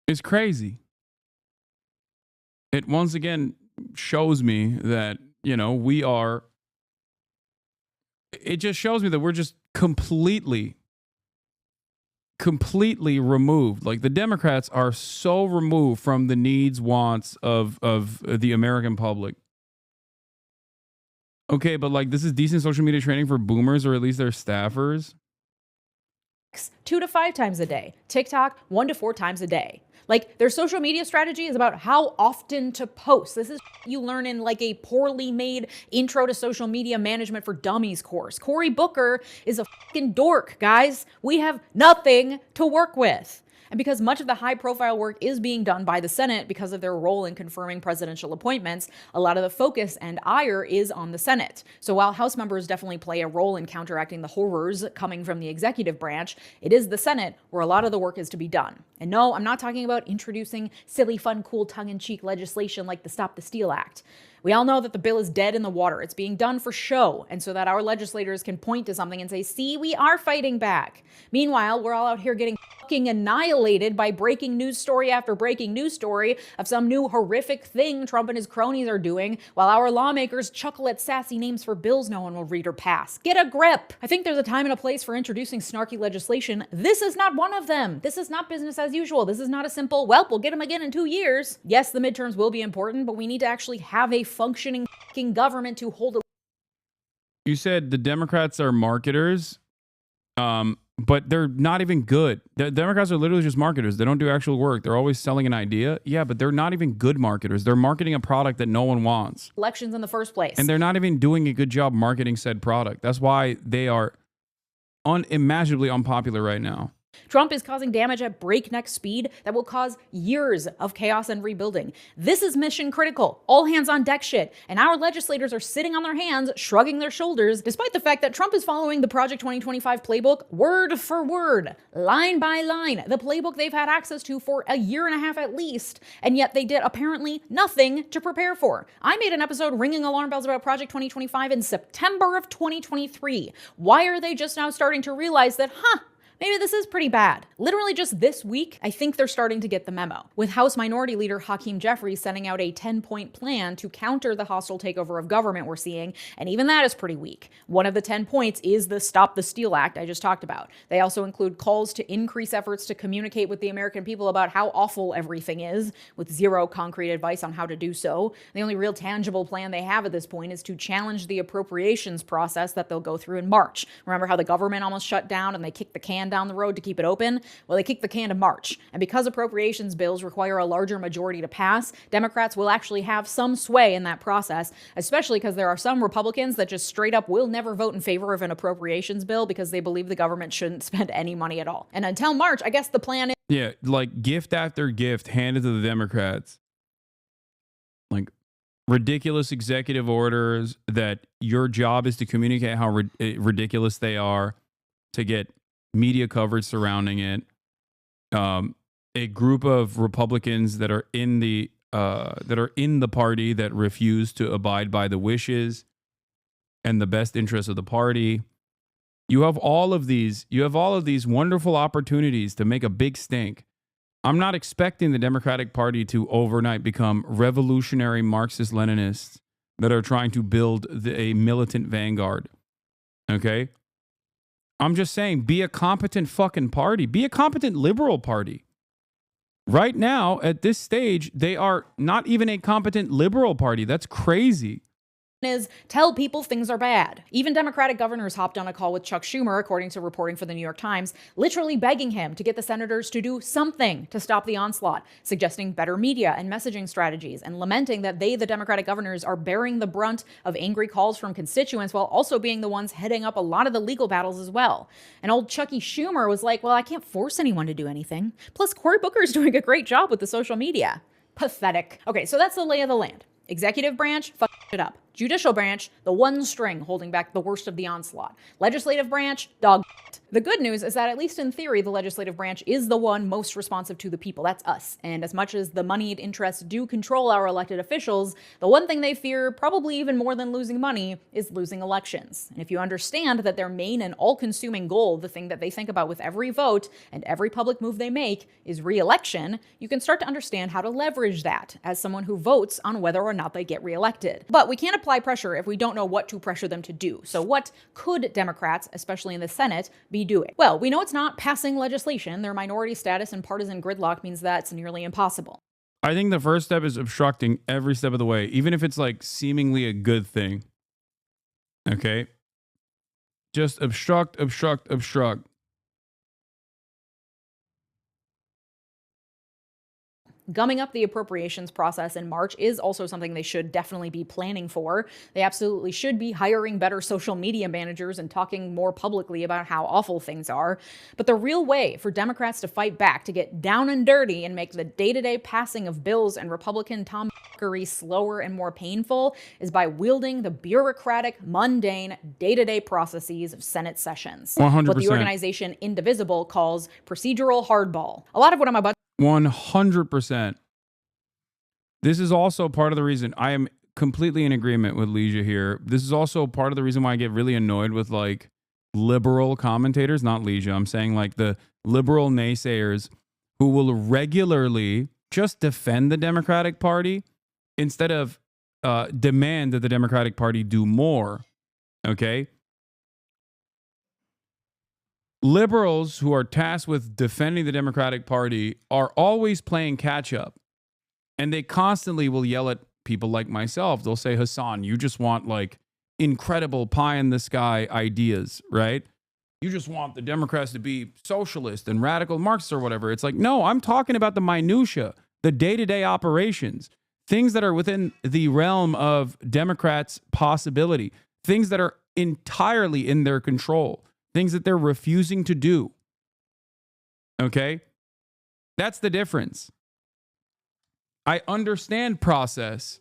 It's crazy. It once again shows me that, you know, it just shows me that we're just completely removed. Like, the Democrats are so removed from the needs, wants of the American public. Okay, but like, this is decent social media training for boomers, or at least their staffers. 2 to 5 times a day. TikTok 1 to 4 times a day. Like, their social media strategy is about how often to post. This is you learn in like a poorly made intro to social media management for dummies course. Cory Booker is a fucking dork, guys. We have nothing to work with. And because much of the high-profile work is being done by the Senate because of their role in confirming presidential appointments, a lot of the focus and ire is on the Senate. So while House members definitely play a role in counteracting the horrors coming from the executive branch, it is the Senate where a lot of the work is to be done. And no, I'm not talking about introducing silly, fun, cool, tongue-in-cheek legislation like the Stop the Steal Act. We all know that the bill is dead in the water. It's being done for show, and so that our legislators can point to something and say, see, we are fighting back. Meanwhile, we're all out here getting fucking annihilated by breaking news story after breaking news story of some new horrific thing Trump and his cronies are doing, while our lawmakers chuckle at sassy names for bills no one will read or pass. Get a grip! I think there's a time and a place for introducing snarky legislation. This is not one of them. This is not business as usual. This is not a simple, well, we'll get them again in 2 years. Yes, the midterms will be important, but we need to actually have a functioning fucking government to hold a... You said the Democrats are marketers, but they're not even good. The Democrats are literally just marketers. They don't do actual work. They're always selling an idea. Yeah, but they're not even good marketers. They're marketing a product that no one wants. Elections in the first place. And they're not even doing a good job marketing said product. That's why they are unimaginably unpopular right now. Trump is causing damage at breakneck speed that will cause years of chaos and rebuilding. This is mission critical, all hands on deck shit, and our legislators are sitting on their hands, shrugging their shoulders, despite the fact that Trump is following the Project 2025 playbook word for word, line by line, the playbook they've had access to for a year and a half at least, and yet they did apparently nothing to prepare for. I made an episode ringing alarm bells about Project 2025 in September of 2023. Why are they just now starting to realize that, maybe this is pretty bad? Literally just this week, I think they're starting to get the memo, with House Minority Leader Hakeem Jeffries sending out a 10-point plan to counter the hostile takeover of government we're seeing, and even that is pretty weak. One of the 10 points is the Stop the Steal Act I just talked about. They also include calls to increase efforts to communicate with the American people about how awful everything is, with zero concrete advice on how to do so. The only real tangible plan they have at this point is to challenge the appropriations process that they'll go through in March. Remember how the government almost shut down and they kicked the can down the road to keep it open? Well, they kicked the can to March. And because appropriations bills require a larger majority to pass, Democrats will actually have some sway in that process, especially because there are some Republicans that just straight up will never vote in favor of an appropriations bill because they believe the government shouldn't spend any money at all. And until March, I guess the plan is... Yeah, like gift after gift handed to the Democrats. Like ridiculous executive orders that your job is to communicate how ridiculous they are, to get media coverage surrounding it. A group of Republicans that are in the party that refuse to abide by the wishes and the best interests of the party. You have all of these wonderful opportunities to make a big stink. I'm not expecting the Democratic Party to overnight become revolutionary Marxist-Leninists that are trying to build a militant vanguard. Okay? I'm just saying, be a competent fucking party. Be a competent liberal party. Right now, at this stage, they are not even a competent liberal party. That's crazy. Is tell people things are bad. Even Democratic governors hopped on a call with Chuck Schumer, according to reporting for the New York Times, literally begging him to get the senators to do something to stop the onslaught, suggesting better media and messaging strategies, and lamenting that they, the Democratic governors, are bearing the brunt of angry calls from constituents while also being the ones heading up a lot of the legal battles as well. And old Chucky Schumer was like, well, I can't force anyone to do anything. Plus, Cory Booker's doing a great job with the social media. Pathetic. Okay, so that's the lay of the land. Executive branch, fuck it up. Judicial branch, the one string holding back the worst of the onslaught. Legislative branch, dog shit. The good news is that at least in theory, the legislative branch is the one most responsive to the people. That's us. And as much as the moneyed interests do control our elected officials, the one thing they fear, probably even more than losing money, is losing elections. And if you understand that their main and all-consuming goal, the thing that they think about with every vote and every public move they make, is re-election, you can start to understand how to leverage that as someone who votes on whether or not they get re-elected. But we can't apply pressure if we don't know what to pressure them to do. So what could Democrats, especially in the Senate, be doing? Well, we know it's not passing legislation. Their minority status and partisan gridlock means that's nearly impossible. I think the first step is obstructing every step of the way, even if it's like seemingly a good thing. Okay? Just obstruct. Gumming up the appropriations process in March is also something they should definitely be planning for. They absolutely should be hiring better social media managers and talking more publicly about how awful things are. But the real way for Democrats to fight back, to get down and dirty and make the day-to-day passing of bills and Republican tomfoolery slower and more painful, is by wielding the bureaucratic, mundane, day-to-day processes of Senate sessions. 100%. What the organization Indivisible calls procedural hardball. A lot of what I'm about 100%. This is also part of the reason I am completely in agreement with Leisha here. This is also part of the reason why I get really annoyed with like liberal commentators, not Leisha. I'm saying like the liberal naysayers who will regularly just defend the Democratic Party instead of demand that the Democratic Party do more. Okay? Liberals who are tasked with defending the Democratic Party are always playing catch up. And they constantly will yell at people like myself. They'll say, Hasan, you just want like incredible pie in the sky ideas, right? You just want the Democrats to be socialist and radical Marxists or whatever. It's like, no, I'm talking about the minutia, the day-to-day operations, things that are within the realm of Democrats' possibility, things that are entirely in their control. Things that they're refusing to do. Okay? That's the difference. I understand process.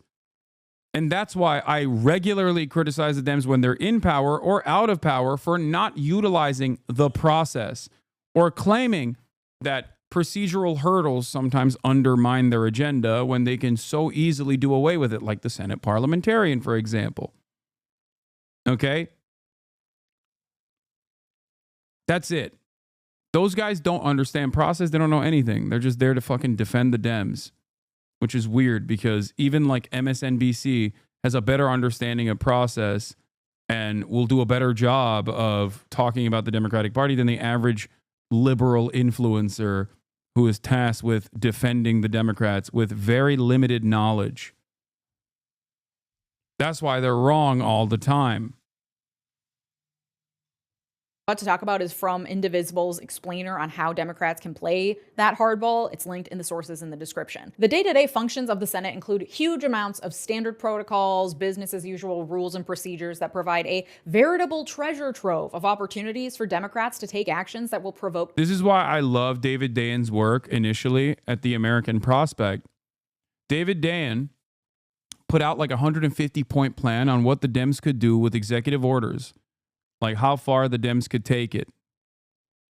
And that's why I regularly criticize the Dems when they're in power or out of power for not utilizing the process or claiming that procedural hurdles sometimes undermine their agenda when they can so easily do away with it, like the Senate parliamentarian, for example. Okay? That's it. Those guys don't understand process. They don't know anything. They're just there to fucking defend the Dems, which is weird because even like MSNBC has a better understanding of process and will do a better job of talking about the Democratic Party than the average liberal influencer who is tasked with defending the Democrats with very limited knowledge. That's why they're wrong all the time. What to talk about is from Indivisible's explainer on how Democrats can play that hardball. It's linked in the sources in the description. The day-to-day functions of the Senate include huge amounts of standard protocols, business as usual rules and procedures that provide a veritable treasure trove of opportunities for Democrats to take actions that will provoke. This is why I love David Dayen's work initially at the American Prospect. David Dayen put out like a 150-point plan on what the Dems could do with executive orders. Like how far the Dems could take it.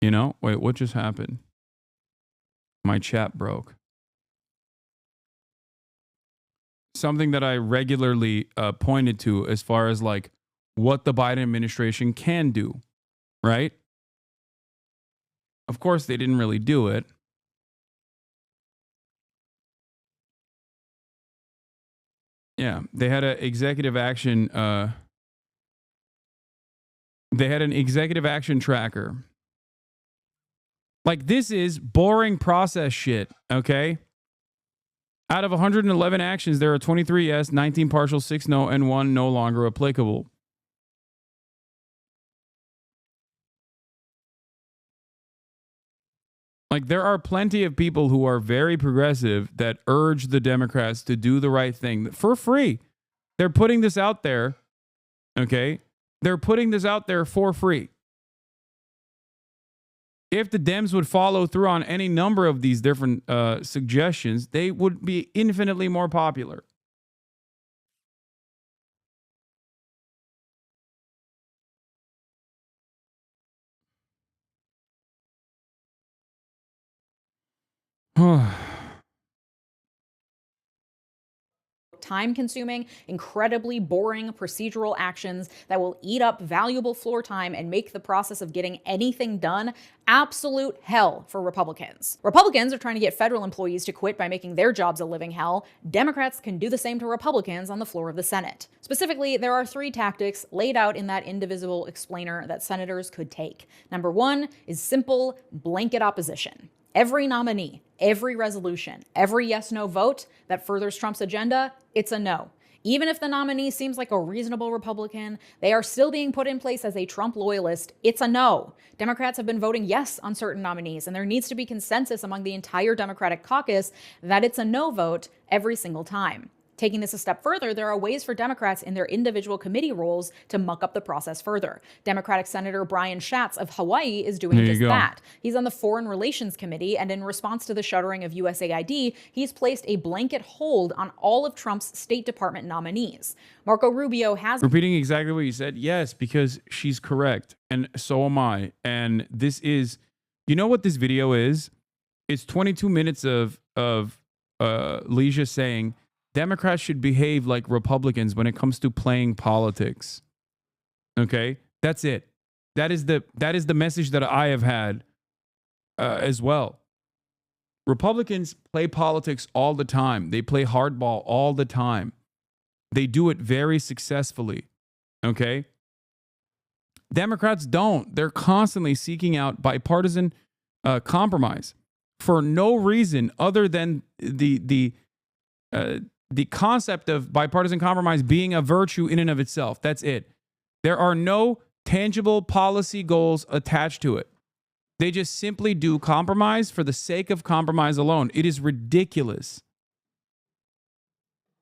You know? Wait, what just happened? My chat broke. Something that I regularly pointed to as far as like what the Biden administration can do, right? Of course, they didn't really do it. Yeah, they had an executive action they had an executive action tracker. Like, this is boring process shit, okay? Out of 111 actions, there are 23 yes, 19 partial, 6 no, and 1 no longer applicable. Like, there are plenty of people who are very progressive that urge the Democrats to do the right thing for free. They're putting this out there, okay? They're putting this out there for free. If the Dems would follow through on any number of these different suggestions, they would be infinitely more popular. Time-consuming, incredibly boring procedural actions that will eat up valuable floor time and make the process of getting anything done absolute hell for Republicans. Republicans are trying to get federal employees to quit by making their jobs a living hell. Democrats can do the same to Republicans on the floor of the Senate. Specifically, there are 3 tactics laid out in that Indivisible explainer that senators could take. Number 1 is simple blanket opposition. Every nominee, every resolution, every yes-no vote that furthers Trump's agenda, it's a no. Even if the nominee seems like a reasonable Republican, they are still being put in place as a Trump loyalist, it's a no. Democrats have been voting yes on certain nominees, and there needs to be consensus among the entire Democratic caucus that it's a no vote every single time. Taking this a step further, there are ways for Democrats in their individual committee roles to muck up the process further. Democratic Senator Brian Schatz of Hawaii is doing just that. He's on the Foreign Relations Committee, and in response to the shuttering of USAID, he's placed a blanket hold on all of Trump's State Department nominees. Marco Rubio has... Repeating exactly what you said? Yes, because she's correct, and so am I. And this is... You know what this video is? It's 22 minutes of Leisha saying... Democrats should behave like Republicans when it comes to playing politics. Okay? That's it. That is the message that I have had as well. Republicans play politics all the time. They play hardball all the time. They do it very successfully. Okay? Democrats don't. They're constantly seeking out bipartisan compromise for no reason other than the concept of bipartisan compromise being a virtue in and of itself. That's it. There are no tangible policy goals attached to it. They just simply do compromise for the sake of compromise alone. It is ridiculous.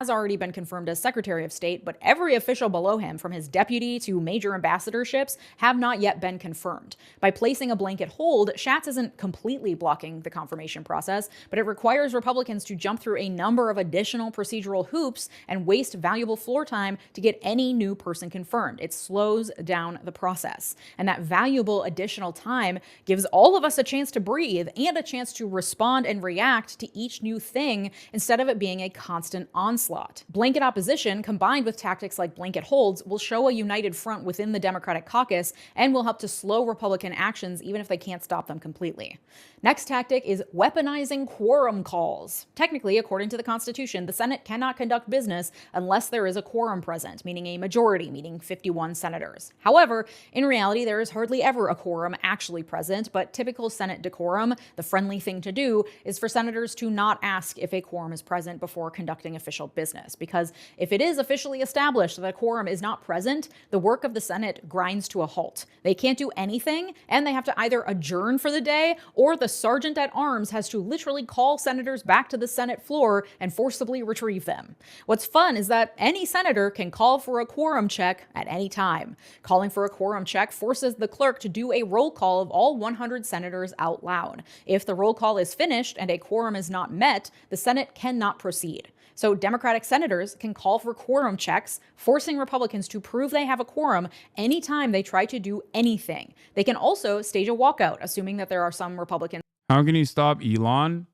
has already been confirmed as Secretary of State, but every official below him, from his deputy to major ambassadorships, have not yet been confirmed. By placing a blanket hold, Schatz isn't completely blocking the confirmation process, but it requires Republicans to jump through a number of additional procedural hoops and waste valuable floor time to get any new person confirmed. It slows down the process. And that valuable additional time gives all of us a chance to breathe and a chance to respond and react to each new thing instead of it being a constant onslaught. Blanket opposition, combined with tactics like blanket holds, will show a united front within the Democratic caucus and will help to slow Republican actions even if they can't stop them completely. Next tactic is weaponizing quorum calls. Technically, according to the Constitution, the Senate cannot conduct business unless there is a quorum present, meaning a majority, meaning 51 senators. However, in reality, there is hardly ever a quorum actually present, but typical Senate decorum, the friendly thing to do, is for senators to not ask if a quorum is present before conducting official business, because if it is officially established that a quorum is not present, the work of the Senate grinds to a halt. They can't do anything, and they have to either adjourn for the day, or the sergeant at arms has to literally call senators back to the Senate floor and forcibly retrieve them. What's fun is that any senator can call for a quorum check at any time. Calling for a quorum check forces the clerk to do a roll call of all 100 senators out loud. If the roll call is finished and a quorum is not met, the Senate cannot proceed. So Democratic senators can call for quorum checks, forcing Republicans to prove they have a quorum anytime they try to do anything. They can also stage a walkout, assuming that there are some Republicans. How can you stop Elon?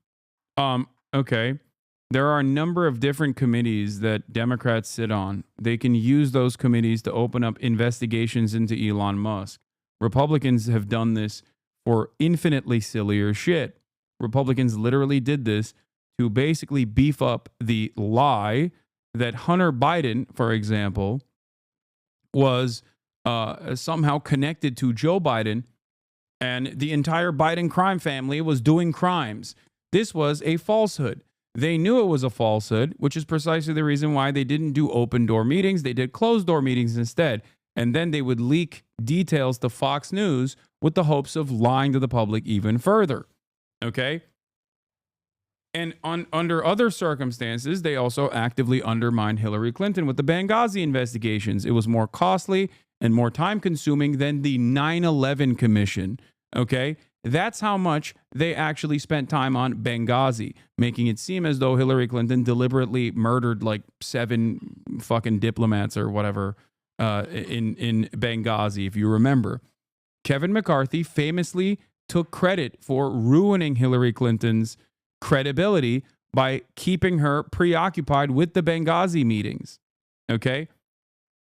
Okay. There are a number of different committees that Democrats sit on. They can use those committees to open up investigations into Elon Musk. Republicans have done this for infinitely sillier shit. Republicans literally did this to basically beef up the lie that Hunter Biden, for example, was somehow connected to Joe Biden, and the entire Biden crime family was doing crimes. This was a falsehood. They knew it was a falsehood, which is precisely the reason why they didn't do open door meetings. They did closed door meetings instead. And then they would leak details to Fox News with the hopes of lying to the public even further. Okay? And under other circumstances, they also actively undermined Hillary Clinton with the Benghazi investigations. It was more costly and more time-consuming than the 9/11 Commission. Okay? That's how much they actually spent time on Benghazi, making it seem as though Hillary Clinton deliberately murdered like 7 fucking diplomats or whatever in Benghazi, if you remember. Kevin McCarthy famously took credit for ruining Hillary Clinton's credibility by keeping her preoccupied with the Benghazi meetings. Okay?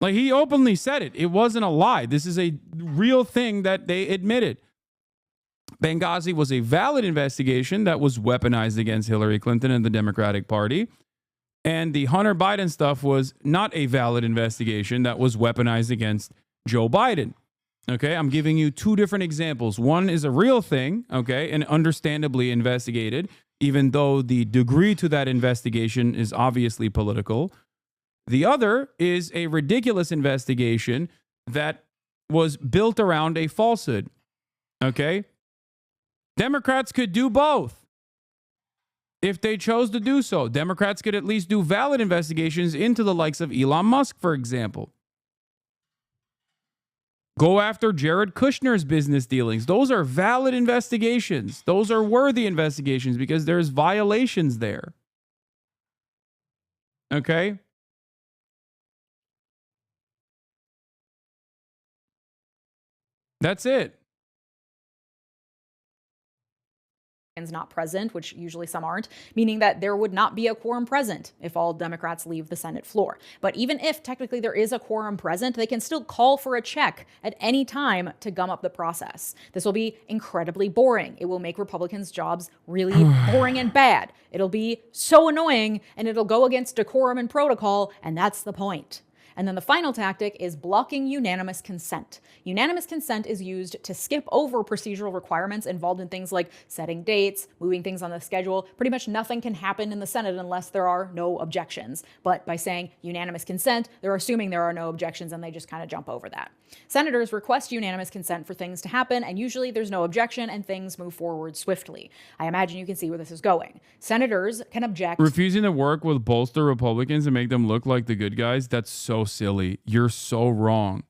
Like, he openly said it. It wasn't a lie. This is a real thing that they admitted. Benghazi was a valid investigation that was weaponized against Hillary Clinton and the Democratic Party. And the Hunter Biden stuff was not a valid investigation that was weaponized against Joe Biden. Okay, I'm giving you 2 different examples. One is a real thing, okay, and understandably investigated, even though the degree to that investigation is obviously political. The other is a ridiculous investigation that was built around a falsehood. Okay? Democrats could do both if they chose to do so. Democrats could at least do valid investigations into the likes of Elon Musk, for example. Go after Jared Kushner's business dealings. Those are valid investigations. Those are worthy investigations because there's violations there. Okay? That's it. Not present, which usually some aren't, meaning that there would not be a quorum present if all Democrats leave the Senate floor. But even if technically there is a quorum present, they can still call for a check at any time to gum up the process. This will be incredibly boring. It will make Republicans' jobs really boring and bad. It'll be so annoying, and it'll go against decorum and protocol, and that's the point. And then the final tactic is blocking unanimous consent. Unanimous consent is used to skip over procedural requirements involved in things like setting dates, moving things on the schedule. Pretty much nothing can happen in the Senate unless there are no objections. But by saying unanimous consent, they're assuming there are no objections and they just kind of jump over that. Senators request unanimous consent for things to happen, and usually there's no objection and things move forward swiftly. I imagine you can see where this is going. Senators can object. Refusing to work with bolster Republicans and make them look like the good guys, that's so silly. You're so wrong.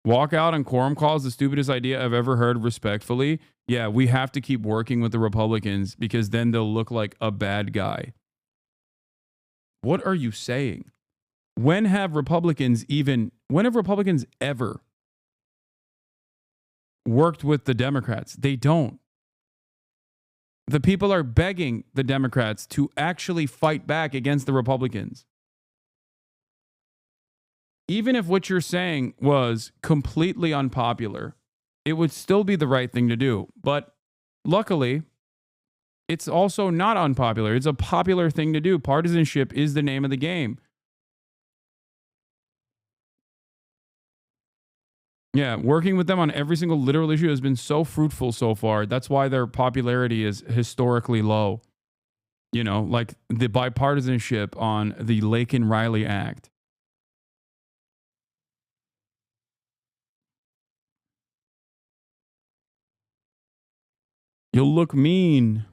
Walk out on quorum calls, the stupidest idea I've ever heard, respectfully. Yeah, we have to keep working with the Republicans because then they'll look like a bad guy. What are you saying? When have Republicans ever worked with the Democrats? They don't. The people are begging the Democrats to actually fight back against the Republicans. Even if what you're saying was completely unpopular, it would still be the right thing to do. But luckily, it's also not unpopular. It's a popular thing to do. Partisanship is the name of the game. Yeah, working with them on every single literal issue has been so fruitful so far. That's why their popularity is historically low. You know, like the bipartisanship on the Laken-Riley Act. You'll look mean.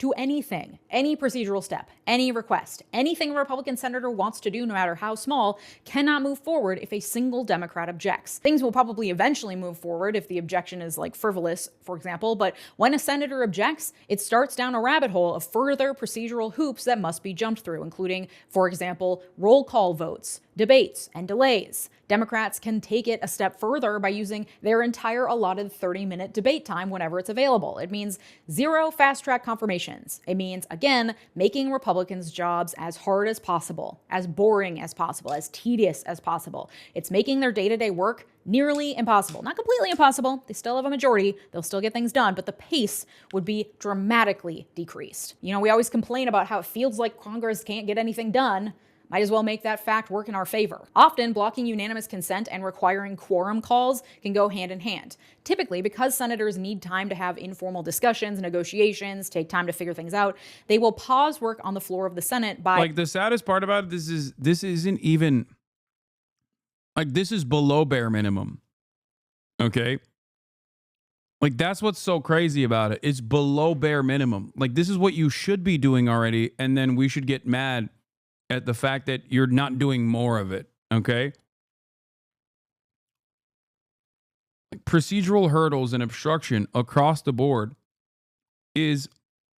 To anything, any procedural step, any request, anything a Republican senator wants to do, no matter how small, cannot move forward if a single Democrat objects. Things will probably eventually move forward if the objection is like frivolous, for example, but when a senator objects, it starts down a rabbit hole of further procedural hoops that must be jumped through, including, for example, roll call votes, debates, and delays. Democrats can take it a step further by using their entire allotted 30-minute debate time whenever it's available. It means zero fast-track confirmations. It means, again, making Republicans' jobs as hard as possible, as boring as possible, as tedious as possible. It's making their day-to-day work nearly impossible. Not completely impossible. They still have a majority. They'll still get things done, but the pace would be dramatically decreased. You know, we always complain about how it feels like Congress can't get anything done. Might as well make that fact work in our favor. Often, blocking unanimous consent and requiring quorum calls can go hand in hand. Typically, because senators need time to have informal discussions, negotiations, take time to figure things out, they will pause work on the floor of the Senate by... Like, the saddest part about it, this isn't even... Like, this is below bare minimum. Okay? Like, that's what's so crazy about it. It's below bare minimum. Like, this is what you should be doing already, and then we should get mad at the fact that you're not doing more of it, okay? Procedural hurdles and obstruction across the board is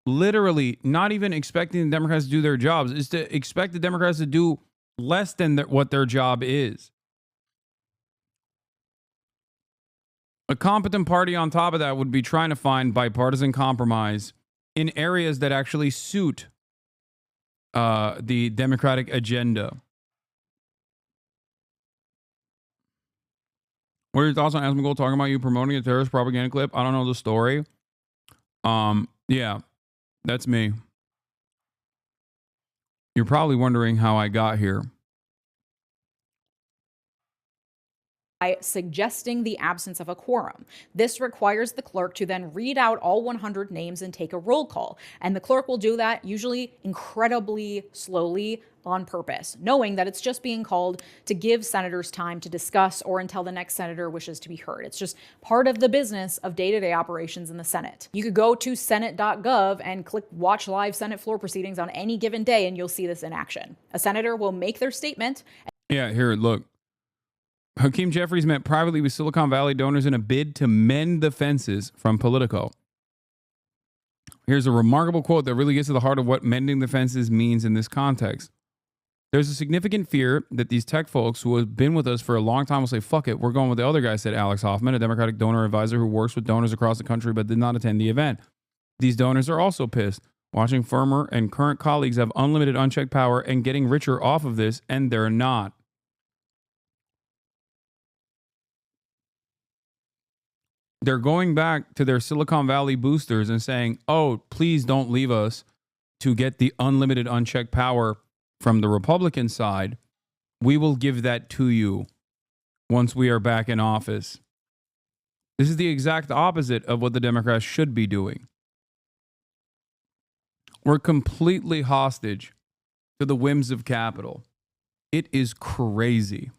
literally not even expecting the Democrats to do their jobs. It's to expect the Democrats to do less than what their job is. A competent party on top of that would be trying to find bipartisan compromise in areas that actually suit the Democratic agenda. What are your thoughts on Asmongold talking about you promoting a terrorist propaganda clip? I don't know the story. Yeah, that's me. You're probably wondering how I got here. By suggesting the absence of a quorum. This requires the clerk to then read out all 100 names and take a roll call. And the clerk will do that usually incredibly slowly on purpose, knowing that it's just being called to give senators time to discuss or until the next senator wishes to be heard. It's just part of the business of day-to-day operations in the Senate. You could go to senate.gov and click watch live Senate floor proceedings on any given day and you'll see this in action. A senator will make their statement. Yeah, here, look. Hakeem Jeffries met privately with Silicon Valley donors in a bid to mend the fences from Politico. Here's a remarkable quote that really gets to the heart of what mending the fences means in this context. There's a significant fear that these tech folks who have been with us for a long time will say, fuck it, we're going with the other guy, said Alex Hoffman, a Democratic donor advisor who works with donors across the country but did not attend the event. These donors are also pissed, watching former and current colleagues have unlimited unchecked power and getting richer off of this, and they're not. They're going back to their Silicon Valley boosters and saying, oh, please don't leave us to get the unlimited, unchecked power from the Republican side. We will give that to you once we are back in office. This is the exact opposite of what the Democrats should be doing. We're completely hostage to the whims of capital. It is crazy.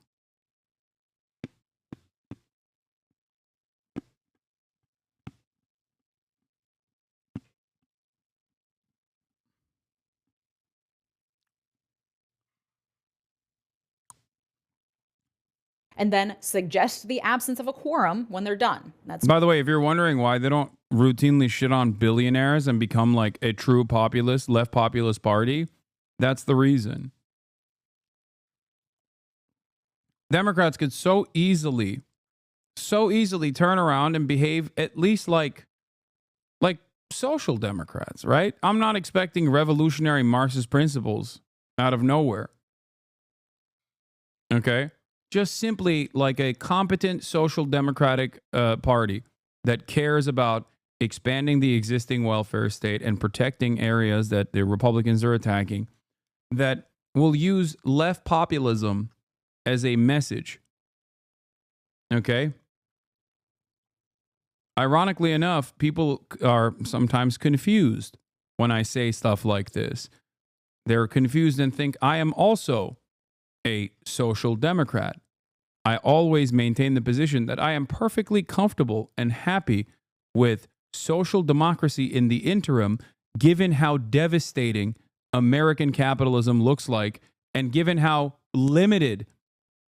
And then suggest the absence of a quorum when they're done. That's By the way, if you're wondering why they don't routinely shit on billionaires and become like a true populist, left populist party, that's the reason. Democrats could so easily turn around and behave at least like social democrats, right? I'm not expecting revolutionary Marxist principles out of nowhere. Okay? Just simply like a competent social democratic party that cares about expanding the existing welfare state and protecting areas that the Republicans are attacking, that will use left populism as a message. Okay? Ironically enough, people are sometimes confused when I say stuff like this. They're confused and think I am also a social democrat. I always maintain the position that I am perfectly comfortable and happy with social democracy in the interim, given how devastating American capitalism looks like and given how limited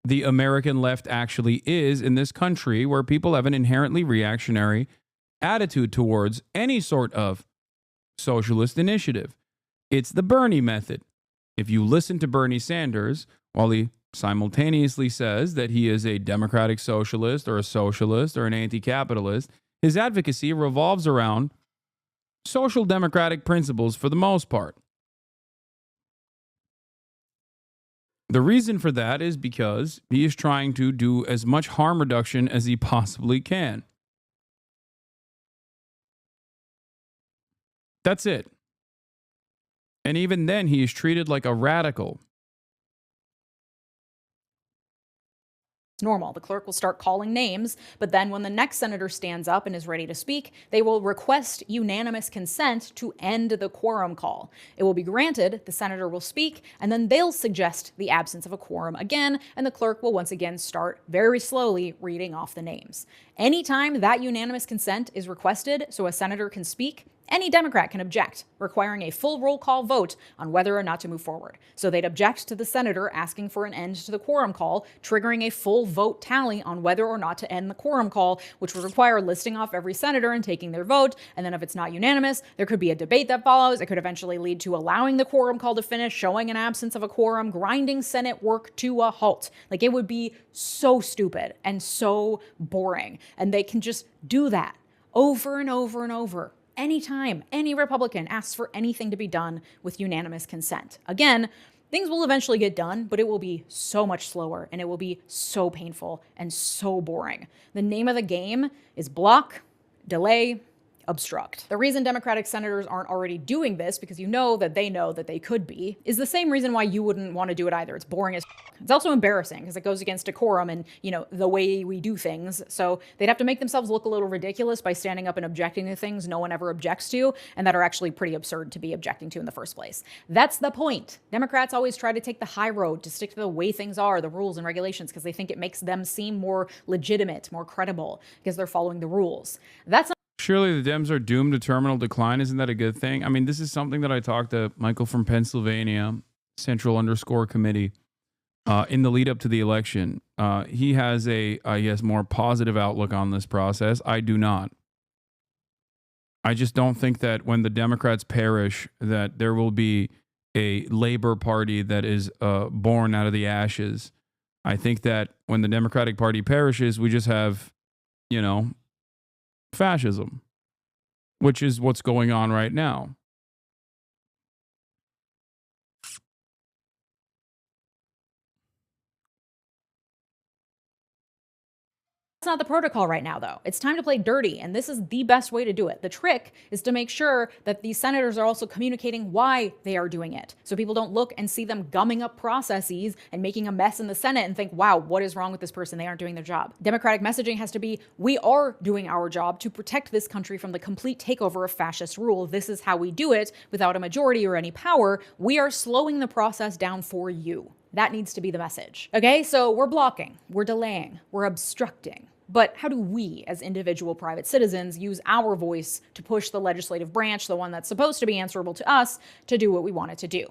the American left actually is in this country, where people have an inherently reactionary attitude towards any sort of socialist initiative. It's the Bernie method. If you listen to Bernie Sanders, while he simultaneously says that he is a democratic socialist or a socialist or an anti-capitalist, his advocacy revolves around social democratic principles for the most part. The reason for that is because he is trying to do as much harm reduction as he possibly can. That's it. And even then, he is treated like a radical. normal. The clerk will start calling names, but then when the next senator stands up and is ready to speak, they will request unanimous consent to end the quorum call. It will be granted, the senator will speak, and then they'll suggest the absence of a quorum again, and the clerk will once again start very slowly reading off the names. Anytime that unanimous consent is requested so a senator can speak, any Democrat can object, requiring a full roll call vote on whether or not to move forward. So they'd object to the senator asking for an end to the quorum call, triggering a full vote tally on whether or not to end the quorum call, which would require listing off every senator and taking their vote. And then if it's not unanimous, there could be a debate that follows. It could eventually lead to allowing the quorum call to finish, showing an absence of a quorum, grinding Senate work to a halt. Like, it would be so stupid and so boring. And they can just do that over and over and over. Anytime any Republican asks for anything to be done with unanimous consent. Again, things will eventually get done, but it will be so much slower and it will be so painful and so boring. The name of the game is block, delay, obstruct. The reason Democratic senators aren't already doing this, because you know that they could be, is the same reason why you wouldn't want to do it either. It's boring as It's also embarrassing because it goes against decorum and, the way we do things. So they'd have to make themselves look a little ridiculous by standing up and objecting to things no one ever objects to and that are actually pretty absurd to be objecting to in the first place. That's the point. Democrats always try to take the high road, to stick to the way things are, the rules and regulations, because they think it makes them seem more legitimate, more credible, because they're following the rules. That's Surely the Dems are doomed to terminal decline. Isn't that a good thing? I mean, this is something that I talked to Michael from Pennsylvania, Central_Committee, in the lead up to the election. He has a, I guess, more positive outlook on this process. I do not. I just don't think that when the Democrats perish, that there will be a Labor Party that is born out of the ashes. I think that when the Democratic Party perishes, we just have, fascism, which is what's going on right now. That's not the protocol right now, though. It's time to play dirty, and this is the best way to do it. The trick is to make sure that these senators are also communicating why they are doing it, so people don't look and see them gumming up processes and making a mess in the Senate and think, wow, what is wrong with this person? They aren't doing their job. Democratic messaging has to be, we are doing our job to protect this country from the complete takeover of fascist rule. This is how we do it without a majority or any power. We are slowing the process down for you. That needs to be the message. Okay, so we're blocking, we're delaying, we're obstructing. But how do we, as individual private citizens, use our voice to push the legislative branch, the one that's supposed to be answerable to us, to do what we want it to do?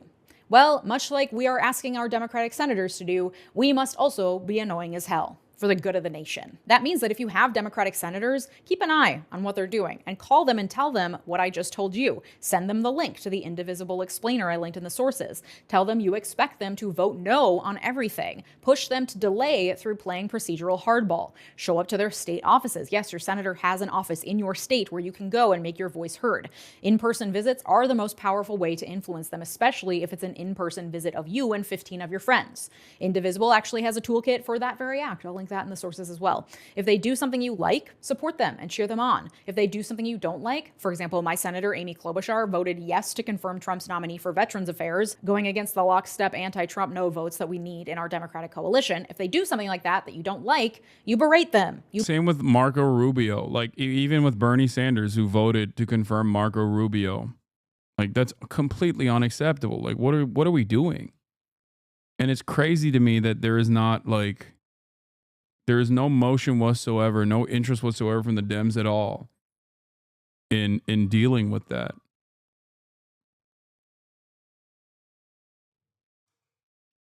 Well, much like we are asking our Democratic senators to do, we must also be annoying as hell for the good of the nation. That means that if you have Democratic senators, keep an eye on what they're doing and call them and tell them what I just told you. Send them the link to the indivisible explainer I linked in the sources. Tell them you expect them to vote no on everything. Push them to delay through playing procedural hardball. Show up to their state offices. Yes, your senator has an office in your state where you can go and make your voice heard. In-person visits are the most powerful way to influence them, especially if it's an in-person visit of you and 15 of your friends. Indivisible actually has a toolkit for that very act. I'll link that in the sources as well. If they do something you like, support them and cheer them on. If they do something you don't like, for example, my Senator Amy Klobuchar voted yes to confirm Trump's nominee for Veterans Affairs, going against the lockstep anti-Trump no votes that we need in our Democratic coalition. If they do something like that you don't like, you berate them. Same with Marco Rubio. Like, even with Bernie Sanders, who voted to confirm Marco Rubio. Like, that's completely unacceptable. Like, what are we doing? And it's crazy to me that there is not, like, there is no motion whatsoever, no interest whatsoever from the Dems at all in dealing with that.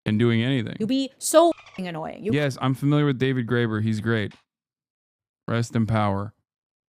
And doing anything. You'll be so annoying. Yes, I'm familiar with David Graeber. He's great. Rest in power.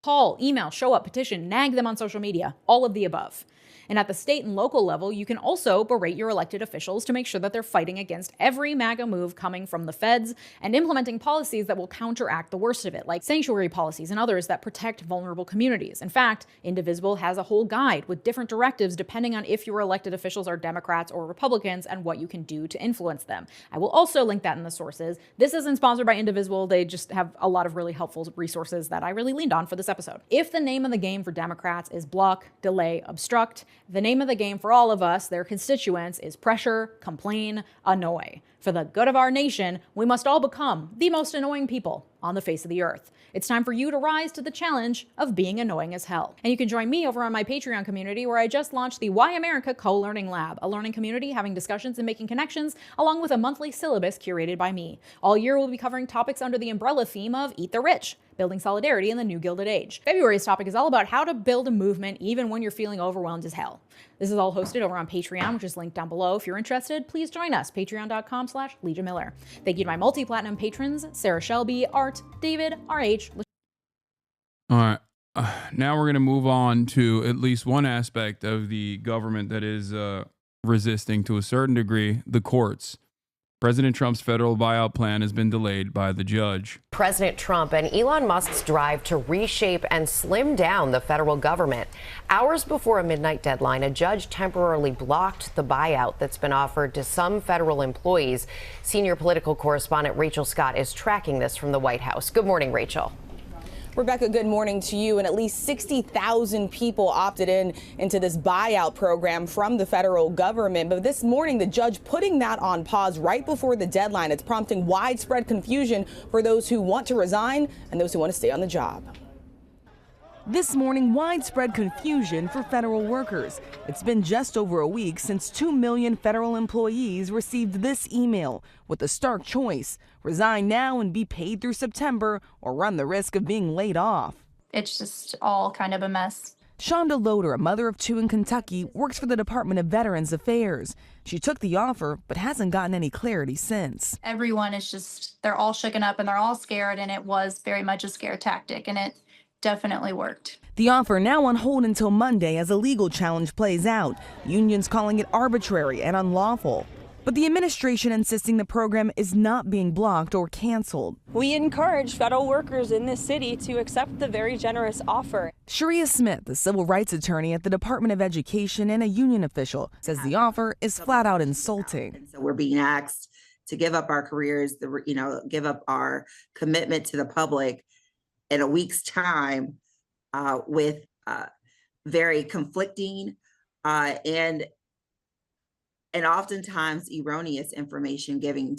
Call, email, show up, petition, nag them on social media, all of the above. And at the state and local level, you can also berate your elected officials to make sure that they're fighting against every MAGA move coming from the feds and implementing policies that will counteract the worst of it, like sanctuary policies and others that protect vulnerable communities. In fact, Indivisible has a whole guide with different directives depending on if your elected officials are Democrats or Republicans and what you can do to influence them. I will also link that in the sources. This isn't sponsored by Indivisible. They just have a lot of really helpful resources that I really leaned on for this episode. If the name of the game for Democrats is block, delay, obstruct, the name of the game for all of us, their constituents, is pressure, complain, annoy. For the good of our nation, we must all become the most annoying people on the face of the earth. It's time for you to rise to the challenge of being annoying as hell. And you can join me over on my Patreon community, where I just launched the Why America Co-Learning Lab, a learning community having discussions and making connections, along with a monthly syllabus curated by me. All year we'll be covering topics under the umbrella theme of Eat the Rich, building solidarity in the new Gilded Age. February's topic is all about how to build a movement even when you're feeling overwhelmed as hell. This is all hosted over on Patreon, which is linked down below. If you're interested, please join us, patreon.com/Legion Miller. Thank you to my multi-platinum patrons, Sarah Shelby, Art, David, RH. All right. Now we're going to move on to at least one aspect of the government that is resisting to a certain degree, the courts. President Trump's federal buyout plan has been delayed by the judge. President Trump and Elon Musk's drive to reshape and slim down the federal government. Hours before a midnight deadline, a judge temporarily blocked the buyout that's been offered to some federal employees. Senior political correspondent Rachel Scott is tracking this from the White House. Good morning, Rachel. Rebecca, good morning to you. And at least 60,000 people opted into this buyout program from the federal government. But this morning, the judge putting that on pause right before the deadline. It's prompting widespread confusion for those who want to resign and those who want to stay on the job. This morning, widespread confusion for federal workers. It's been just over a week since 2 million federal employees received this email with the stark choice: resign now and be paid through September, or run the risk of being laid off. It's just all kind of a mess. Shonda Loader, a mother of 2 in Kentucky, works for the Department of Veterans Affairs. She took the offer, but hasn't gotten any clarity since. Everyone is just, they're all shooken up and they're all scared, and it was very much a scare tactic, and it definitely worked. The offer now on hold until Monday as a legal challenge plays out. Unions calling it arbitrary and unlawful. But the administration insisting the program is not being blocked or canceled. We encourage federal workers in this city to accept the very generous offer. Sharia Smith, the civil rights attorney at the Department of Education and a union official, says the offer is flat out insulting. So we're being asked to give up our careers, give up our commitment to the public in a week's time with very conflicting and oftentimes erroneous information given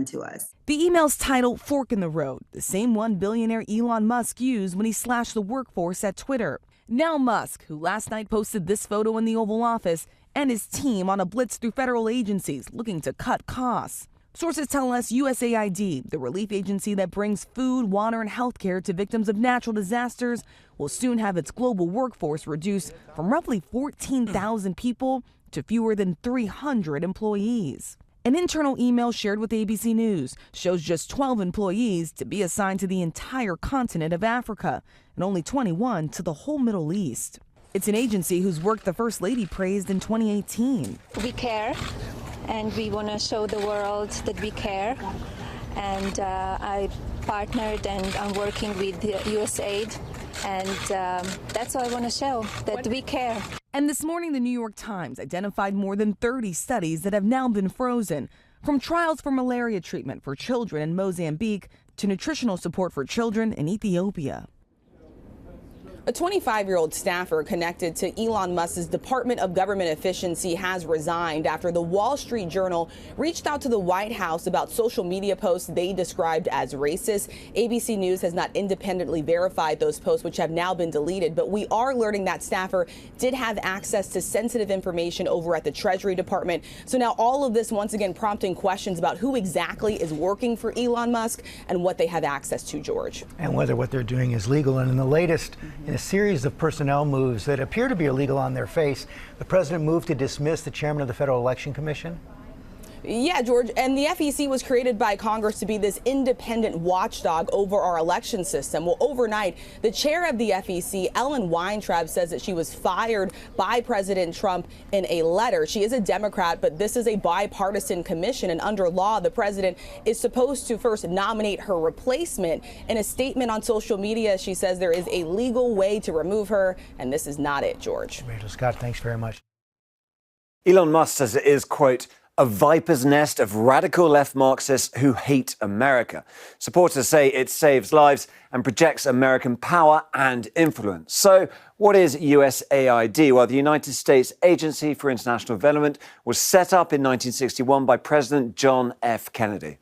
to us. The email's titled Fork in the Road, the same one billionaire Elon Musk used when he slashed the workforce at Twitter. Now Musk, who last night posted this photo in the Oval Office, and his team on a blitz through federal agencies looking to cut costs. Sources tell us USAID, the relief agency that brings food, water, and health care to victims of natural disasters, will soon have its global workforce reduced from roughly 14,000 people to fewer than 300 employees. An internal email shared with ABC News shows just 12 employees to be assigned to the entire continent of Africa and only 21 to the whole Middle East. It's an agency whose work the First Lady praised in 2018. We care, and we want to show the world that we care. And I partnered and I'm working with USAID, and that's what I want to show, that we care. And this morning, the New York Times identified more than 30 studies that have now been frozen, from trials for malaria treatment for children in Mozambique to nutritional support for children in Ethiopia. A 25-year-old staffer connected to Elon Musk's Department of Government Efficiency has resigned after the Wall Street Journal reached out to the White House about social media posts they described as racist. ABC News has not independently verified those posts, which have now been deleted, but we are learning that staffer did have access to sensitive information over at the Treasury Department. So now all of this once again prompting questions about who exactly is working for Elon Musk and what they have access to, George. And whether what they're doing is legal. And in the latest, in a series of personnel moves that appear to be illegal on their face, the president moved to dismiss the chairman of the Federal Election Commission. Yeah, George, and the FEC was created by Congress to be this independent watchdog over our election system. Well, overnight, the chair of the FEC, Ellen Weintraub, says that she was fired by President Trump in a letter. She is a Democrat, but this is a bipartisan commission, and under law, the president is supposed to first nominate her replacement. In a statement on social media, she says there is a legal way to remove her, and this is not it, George. Rachel Scott, thanks very much. Elon Musk says it is, quote, a viper's nest of radical left Marxists who hate America. Supporters say it saves lives and projects American power and influence. So what is USAID? Well, the United States Agency for International Development was set up in 1961 by President John F. Kennedy.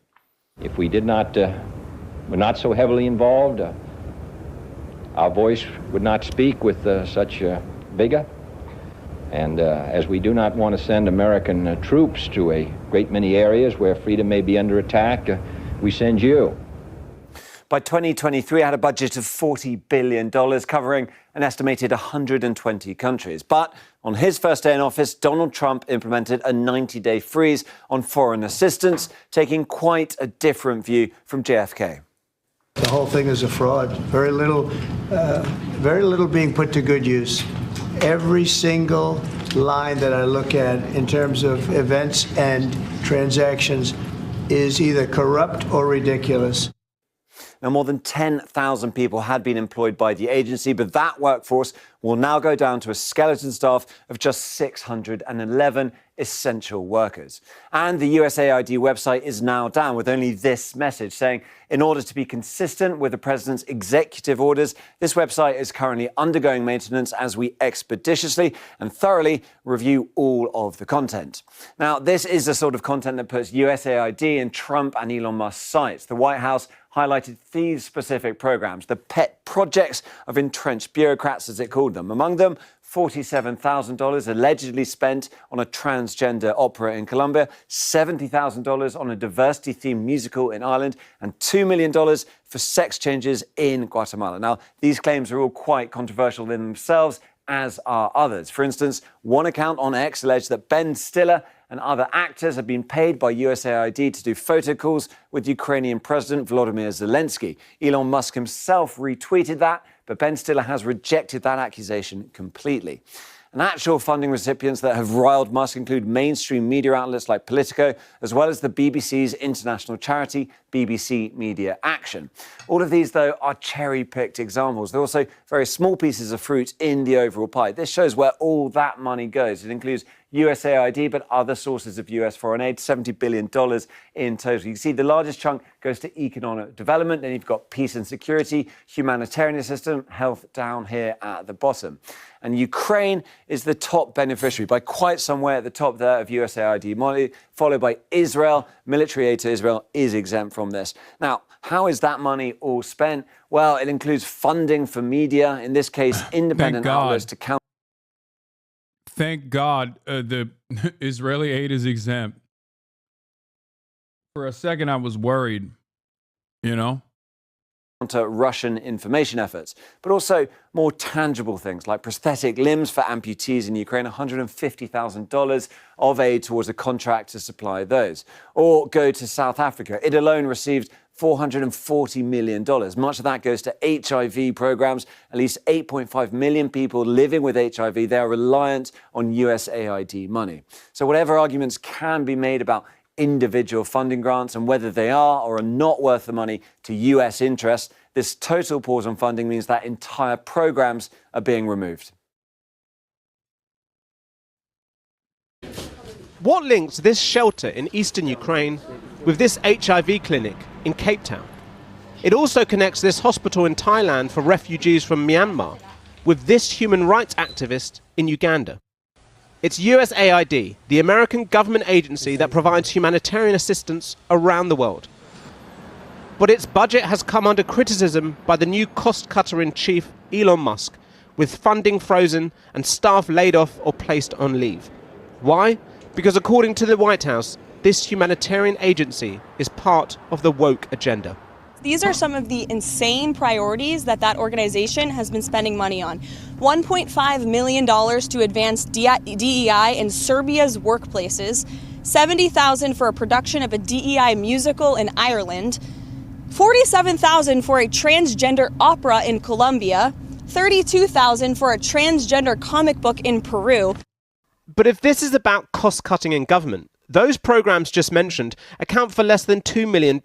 If we were not so heavily involved, our voice would not speak with such vigor. And as we do not want to send American troops to a great many areas where freedom may be under attack, we send you. By 2023, it had a budget of $40 billion, covering an estimated 120 countries. But on his first day in office, Donald Trump implemented a 90-day freeze on foreign assistance, taking quite a different view from JFK. The whole thing is a fraud. Very little being put to good use. Every single line that I look at in terms of events and transactions is either corrupt or ridiculous. Now, more than 10,000 people had been employed by the agency, but that workforce will now go down to a skeleton staff of just 611 essential workers. And the USAID website is now down with only this message saying, in order to be consistent with the president's executive orders, this website is currently undergoing maintenance as we expeditiously and thoroughly review all of the content. Now, this is the sort of content that puts USAID in Trump and Elon Musk's sights. The White House highlighted these specific programs, the pet projects of entrenched bureaucrats, as it called them. Among them, $47,000 allegedly spent on a transgender opera in Colombia, $70,000 on a diversity-themed musical in Ireland, and $2 million for sex changes in Guatemala. Now, these claims are all quite controversial in themselves, as are others. For instance, one account on X alleged that Ben Stiller and other actors have been paid by USAID to do photo calls with Ukrainian President Volodymyr Zelensky. Elon Musk himself retweeted that, but Ben Stiller has rejected that accusation completely. And actual funding recipients that have riled Musk include mainstream media outlets like Politico, as well as the BBC's international charity, BBC Media Action. All of these, though, are cherry-picked examples. They're also very small pieces of fruit in the overall pie. This shows where all that money goes. It includes USAID, but other sources of US foreign aid, $70 billion in total. You can see the largest chunk goes to economic development, then you've got peace and security, humanitarian assistance, health down here at the bottom. And Ukraine is the top beneficiary by quite some way at the top there of USAID money, followed by Israel. Military aid to Israel is exempt from this. Now, how is that money all spent? Well, it includes funding for media, in this case, independent outlets to counter. Thank God the Israeli aid is exempt. For a second, I was worried, you know? To Russian information efforts, but also more tangible things like prosthetic limbs for amputees in Ukraine, $150,000 of aid towards a contract to supply those. Or go to South Africa. It alone received $440 million. Much of that goes to HIV programs. At least 8.5 million people living with HIV, they are reliant on USAID money. So whatever arguments can be made about individual funding grants and whether they are or are not worth the money to US interests, this total pause on funding means that entire programs are being removed. What links this shelter in eastern Ukraine with this HIV clinic in Cape Town? It also connects this hospital in Thailand for refugees from Myanmar with this human rights activist in Uganda. It's USAID, the American government agency that provides humanitarian assistance around the world. But its budget has come under criticism by the new cost-cutter-in-chief, Elon Musk, with funding frozen and staff laid off or placed on leave. Why? Because according to the White House, this humanitarian agency is part of the woke agenda. These are some of the insane priorities that organization has been spending money on. $1.5 million to advance DEI in Serbia's workplaces, $70,000 for a production of a DEI musical in Ireland, $47,000 for a transgender opera in Colombia, $32,000 for a transgender comic book in Peru. But if this is about cost-cutting in government, those programs just mentioned account for less than $2 million.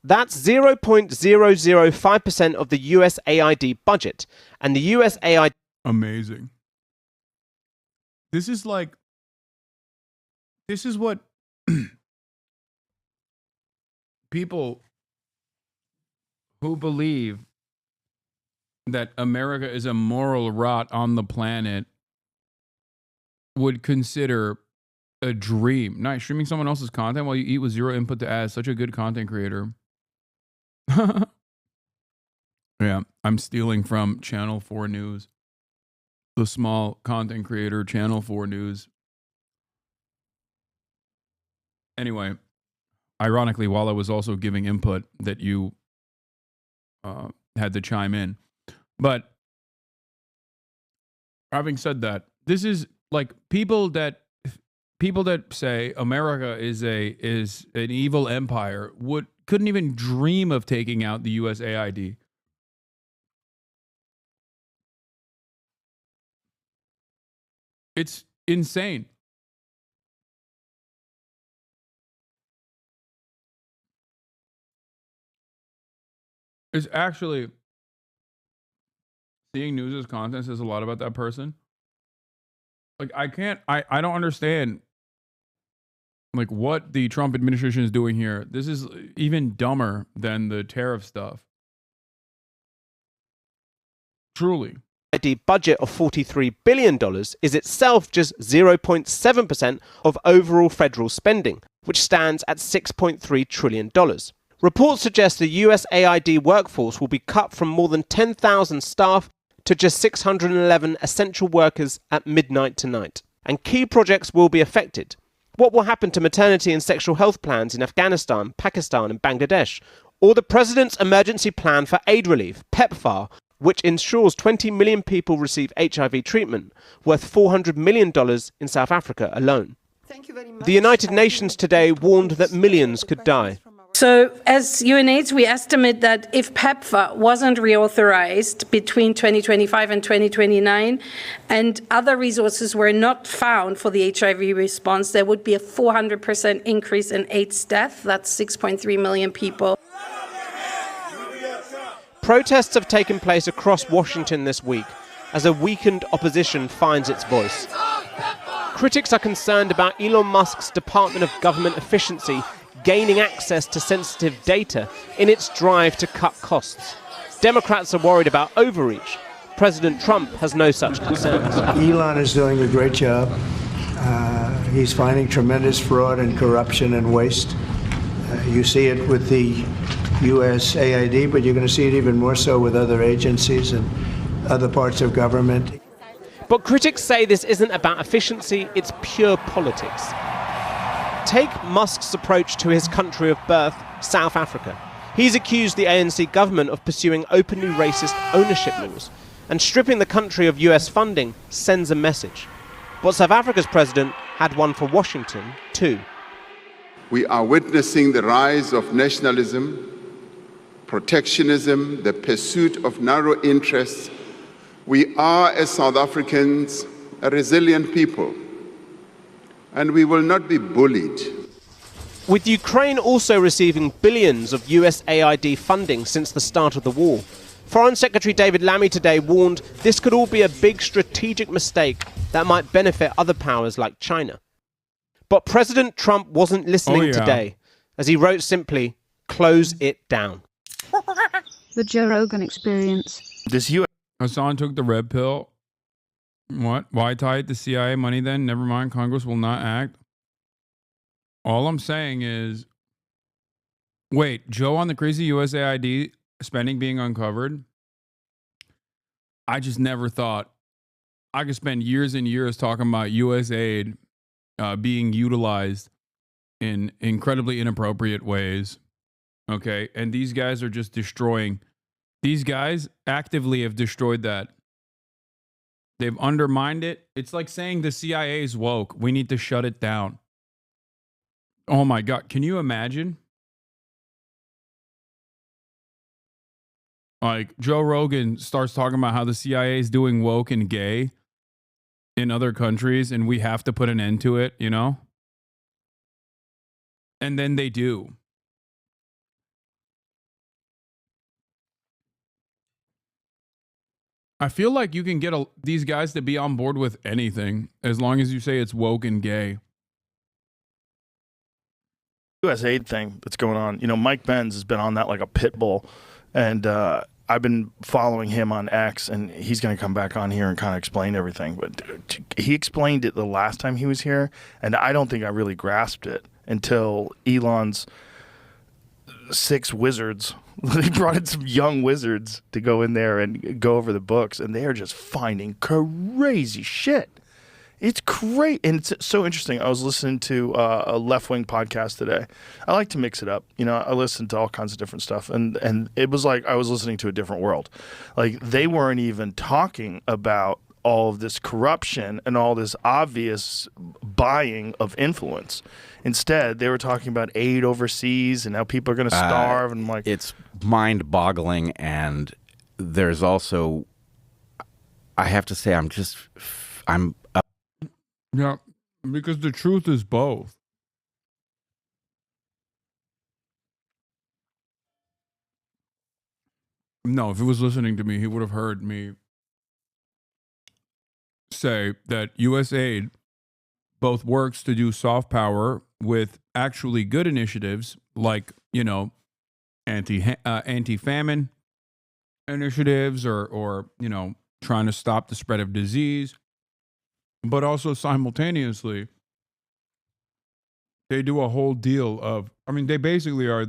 That's 0.005% of the USAID budget. And the USAID... Amazing. This is what people who believe that America is a moral rot on the planet would consider a dream. Nice. Streaming someone else's content while you eat with zero input to ads. Such a good content creator. Yeah, I'm stealing from Channel 4 News. The small content creator, Channel 4 News. Anyway, ironically, while I was also giving input that you had to chime in. But having said that, this is like people that say America is an evil empire couldn't even dream of taking out the USAID. It's insane. It's actually, seeing news as content says a lot about that person. Like, I don't understand, like, what the Trump administration is doing here. This is even dumber than the tariff stuff. Truly. The budget of $43 billion is itself just 0.7% of overall federal spending, which stands at $6.3 trillion. Reports suggest the USAID workforce will be cut from more than 10,000 staff to just 611 essential workers at midnight tonight. And key projects will be affected. What will happen to maternity and sexual health plans in Afghanistan, Pakistan and Bangladesh? Or the President's Emergency Plan for Aid Relief, PEPFAR, which ensures 20 million people receive HIV treatment, worth $400 million in South Africa alone. Thank you very much. The United Nations today warned that millions could die. So as UNAIDS, we estimate that if PEPFAR wasn't reauthorized between 2025 and 2029 and other resources were not found for the HIV response, there would be a 400% increase in AIDS death. That's 6.3 million people. Protests have taken place across Washington this week as a weakened opposition finds its voice. critics are concerned about Elon Musk's Department of Government Efficiency gaining access to sensitive data in its drive to cut costs. Democrats are worried about overreach. President Trump has no such concerns. Elon is doing a great job. He's finding tremendous fraud and corruption and waste. You see it with the USAID, but you're going to see it even more so with other agencies and other parts of government. But critics say this isn't about efficiency, it's pure politics. Take Musk's approach to his country of birth, South Africa. He's accused the ANC government of pursuing openly racist ownership laws, and stripping the country of US funding sends a message. But South Africa's president had one for Washington, too. We are witnessing the rise of nationalism, protectionism, the pursuit of narrow interests. We are, as South Africans, a resilient people, and we will not be bullied. With Ukraine also receiving billions of USAID funding since the start of the war, Foreign Secretary David Lammy today warned this could all be a big strategic mistake that might benefit other powers like China. But President Trump wasn't listening today, as he wrote simply, "Close it down." The Joe Rogan Experience. Hasan took the red pill. What? Why tie it to CIA money then? Never mind, Congress will not act. All I'm saying is, wait, Joe on the crazy USAID spending being uncovered? I just never thought I could spend years and years talking about US aid being utilized in incredibly inappropriate ways. Okay. And these guys are just destroying. These guys actively have destroyed that. They've undermined it. It's like saying the CIA is woke. We need to shut it down. Oh my God. Can you imagine? Like Joe Rogan starts talking about how the CIA is doing woke and gay in other countries and we have to put an end to it, you know? And then they do. I feel like you can get these guys to be on board with anything as long as you say it's woke and gay. US aid thing that's going on. You know, Mike Benz has been on that like a pit bull. And I've been following him on X, and he's going to come back on here and kind of explain everything. But he explained it the last time he was here, and I don't think I really grasped it until Elon's 6 wizards. He brought in some young wizards to go in there and go over the books, and they are just finding crazy shit. It's great, and it's so interesting. I was listening to a left-wing podcast today. I like to mix it up. You know, I listen to all kinds of different stuff, and it was like I was listening to a different world. Like, they weren't even talking about all of this corruption and all this obvious buying of influence. Instead, they were talking about aid overseas and how people are going to starve. And I'm like, it's mind-boggling, and there's also, I have to say, I'm Yeah, because the truth is both. No, if he was listening to me, he would have heard me say that U.S. aid both works to do soft power with actually good initiatives like, you know, anti-famine initiatives or, you know, trying to stop the spread of disease. But also simultaneously, they do a whole deal of, I mean, they basically are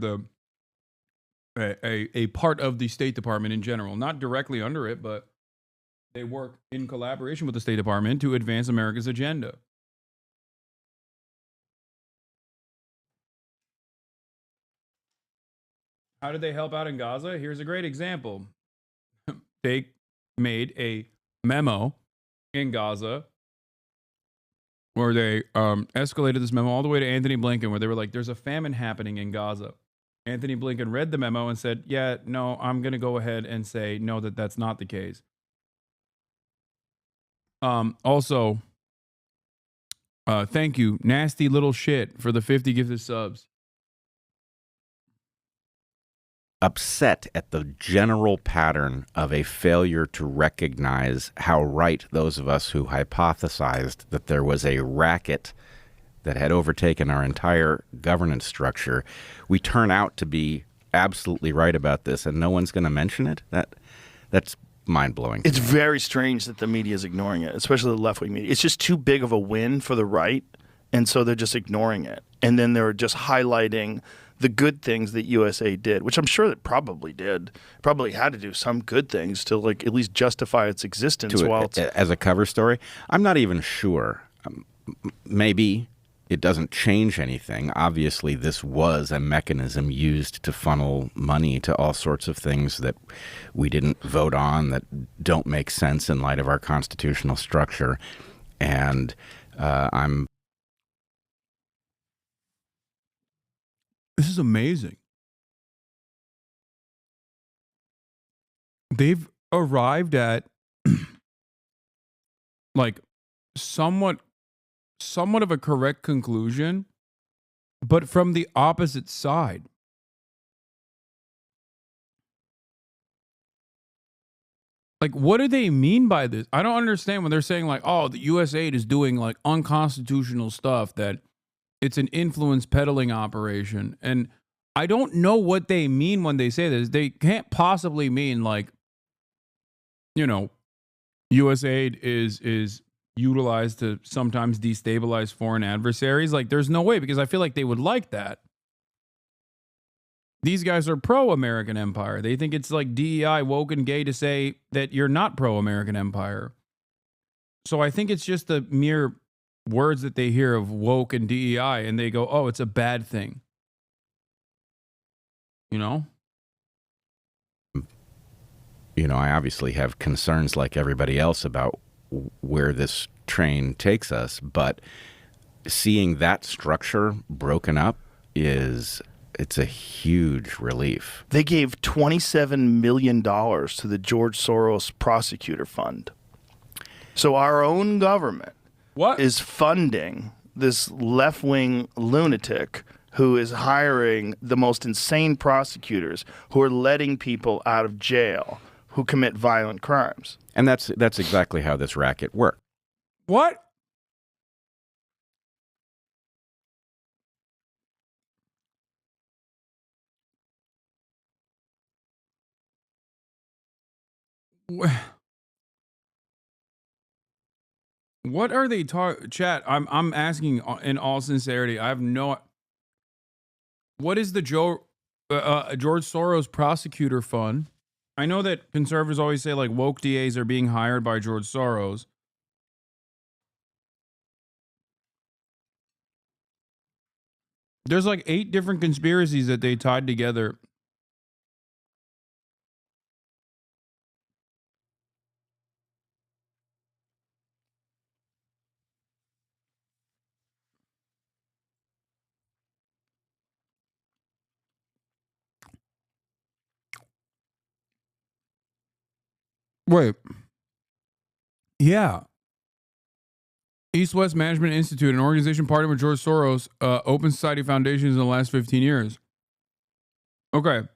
a part of the State Department in general, not directly under it, but they work in collaboration with the State Department to advance America's agenda. How did they help out in Gaza? Here's a great example. They made a memo in Gaza where they escalated this memo all the way to Anthony Blinken, where they were like, there's a famine happening in Gaza. Anthony Blinken read the memo and said, yeah, no, I'm going to go ahead and say, no, that's not the case. Also, thank you, Nasty Little Shit, for the 50 gifted subs. upset at the general pattern of a failure to recognize how right those of us who hypothesized that there was a racket that had overtaken our entire governance structure, we turn out to be absolutely right about this, and no one's going to mention it. That's mind-blowing. It's very strange that the media is ignoring it, especially the left-wing media. It's just too big of a win for the right, and so they're just ignoring it. And then they're just highlighting the good things that USA did, which I'm sure it probably did. Probably had to do some good things to like at least justify its existence. As a cover story, I'm not even sure. Maybe it doesn't change anything. Obviously, this was a mechanism used to funnel money to all sorts of things that we didn't vote on, that don't make sense in light of our constitutional structure. And This is amazing. They've arrived at like somewhat of a correct conclusion, but from the opposite side. Like, what do they mean by this? I don't understand when they're saying like, oh, the USAID is doing like unconstitutional stuff, that it's an influence peddling operation. And I don't know what they mean when they say this. They can't possibly mean like, you know, USAID is utilized to sometimes destabilize foreign adversaries. Like, there's no way, because I feel like they would like that. These guys are pro-American empire. They think it's like DEI, woke and gay to say that you're not pro-American empire. So I think it's just the mere words that they hear of woke and DEI, and they go, oh, it's a bad thing. You know? You know, I obviously have concerns like everybody else about where this train takes us, but seeing that structure broken up it's a huge relief. They gave $27 million to the George Soros Prosecutor Fund. So our own government is funding this left-wing lunatic who is hiring the most insane prosecutors who are letting people out of jail who commit violent crimes. And that's exactly how this racket worked. What? What are they talking? Chat, I'm asking in all sincerity. I have no. What is the George Soros Prosecutor Fund? I know that conservatives always say like woke DAs are being hired by George Soros. There's like 8 different conspiracies that they tied together. Wait. Yeah. East-West Management Institute, an organization partnered with George Soros, Open Society Foundations in the last 15 years. Okay.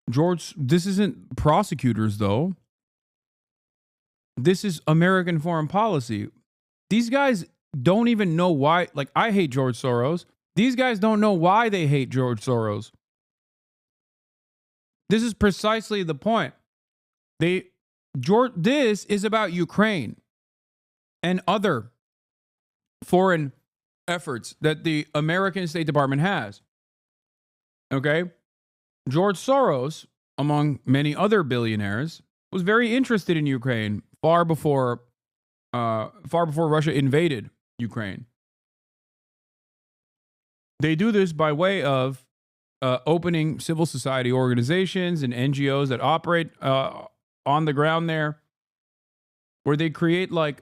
George, this isn't prosecutors, though. This is American foreign policy. These guys don't even know why. Like, I hate George Soros. These guys don't know why they hate George Soros. This is precisely the point. This is about Ukraine and other foreign efforts that the American State Department has. Okay? George Soros, among many other billionaires, was very interested in Ukraine far before Russia invaded Ukraine. They do this by way of opening civil society organizations and NGOs that operate on the ground there, where they create a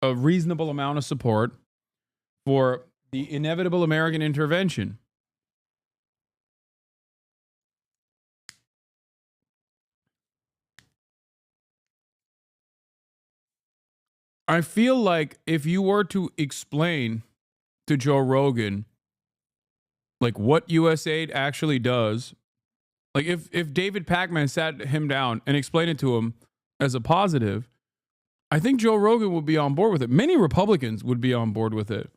reasonable amount of support for the inevitable American intervention. I feel like if you were to explain to Joe Rogan, like what USAID actually does. Like if David Pacman sat him down and explained it to him as a positive, I think Joe Rogan would be on board with it. Many Republicans would be on board with it.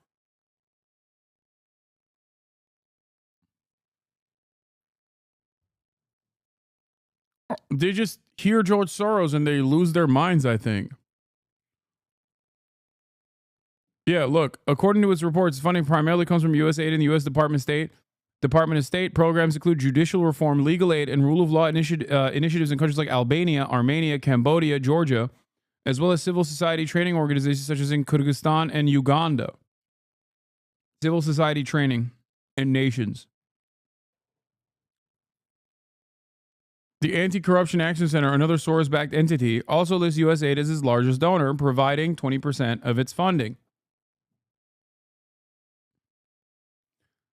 They just hear George Soros and they lose their minds, I think. Yeah, look, according to its reports, funding primarily comes from USAID and the U.S. Department of State. Programs include judicial reform, legal aid, and rule of law initiatives in countries like Albania, Armenia, Cambodia, Georgia, as well as civil society training organizations such as in Kyrgyzstan and Uganda. Civil society training in nations. The Anti-Corruption Action Center, another Soros-backed entity, also lists USAID as its largest donor, providing 20% of its funding.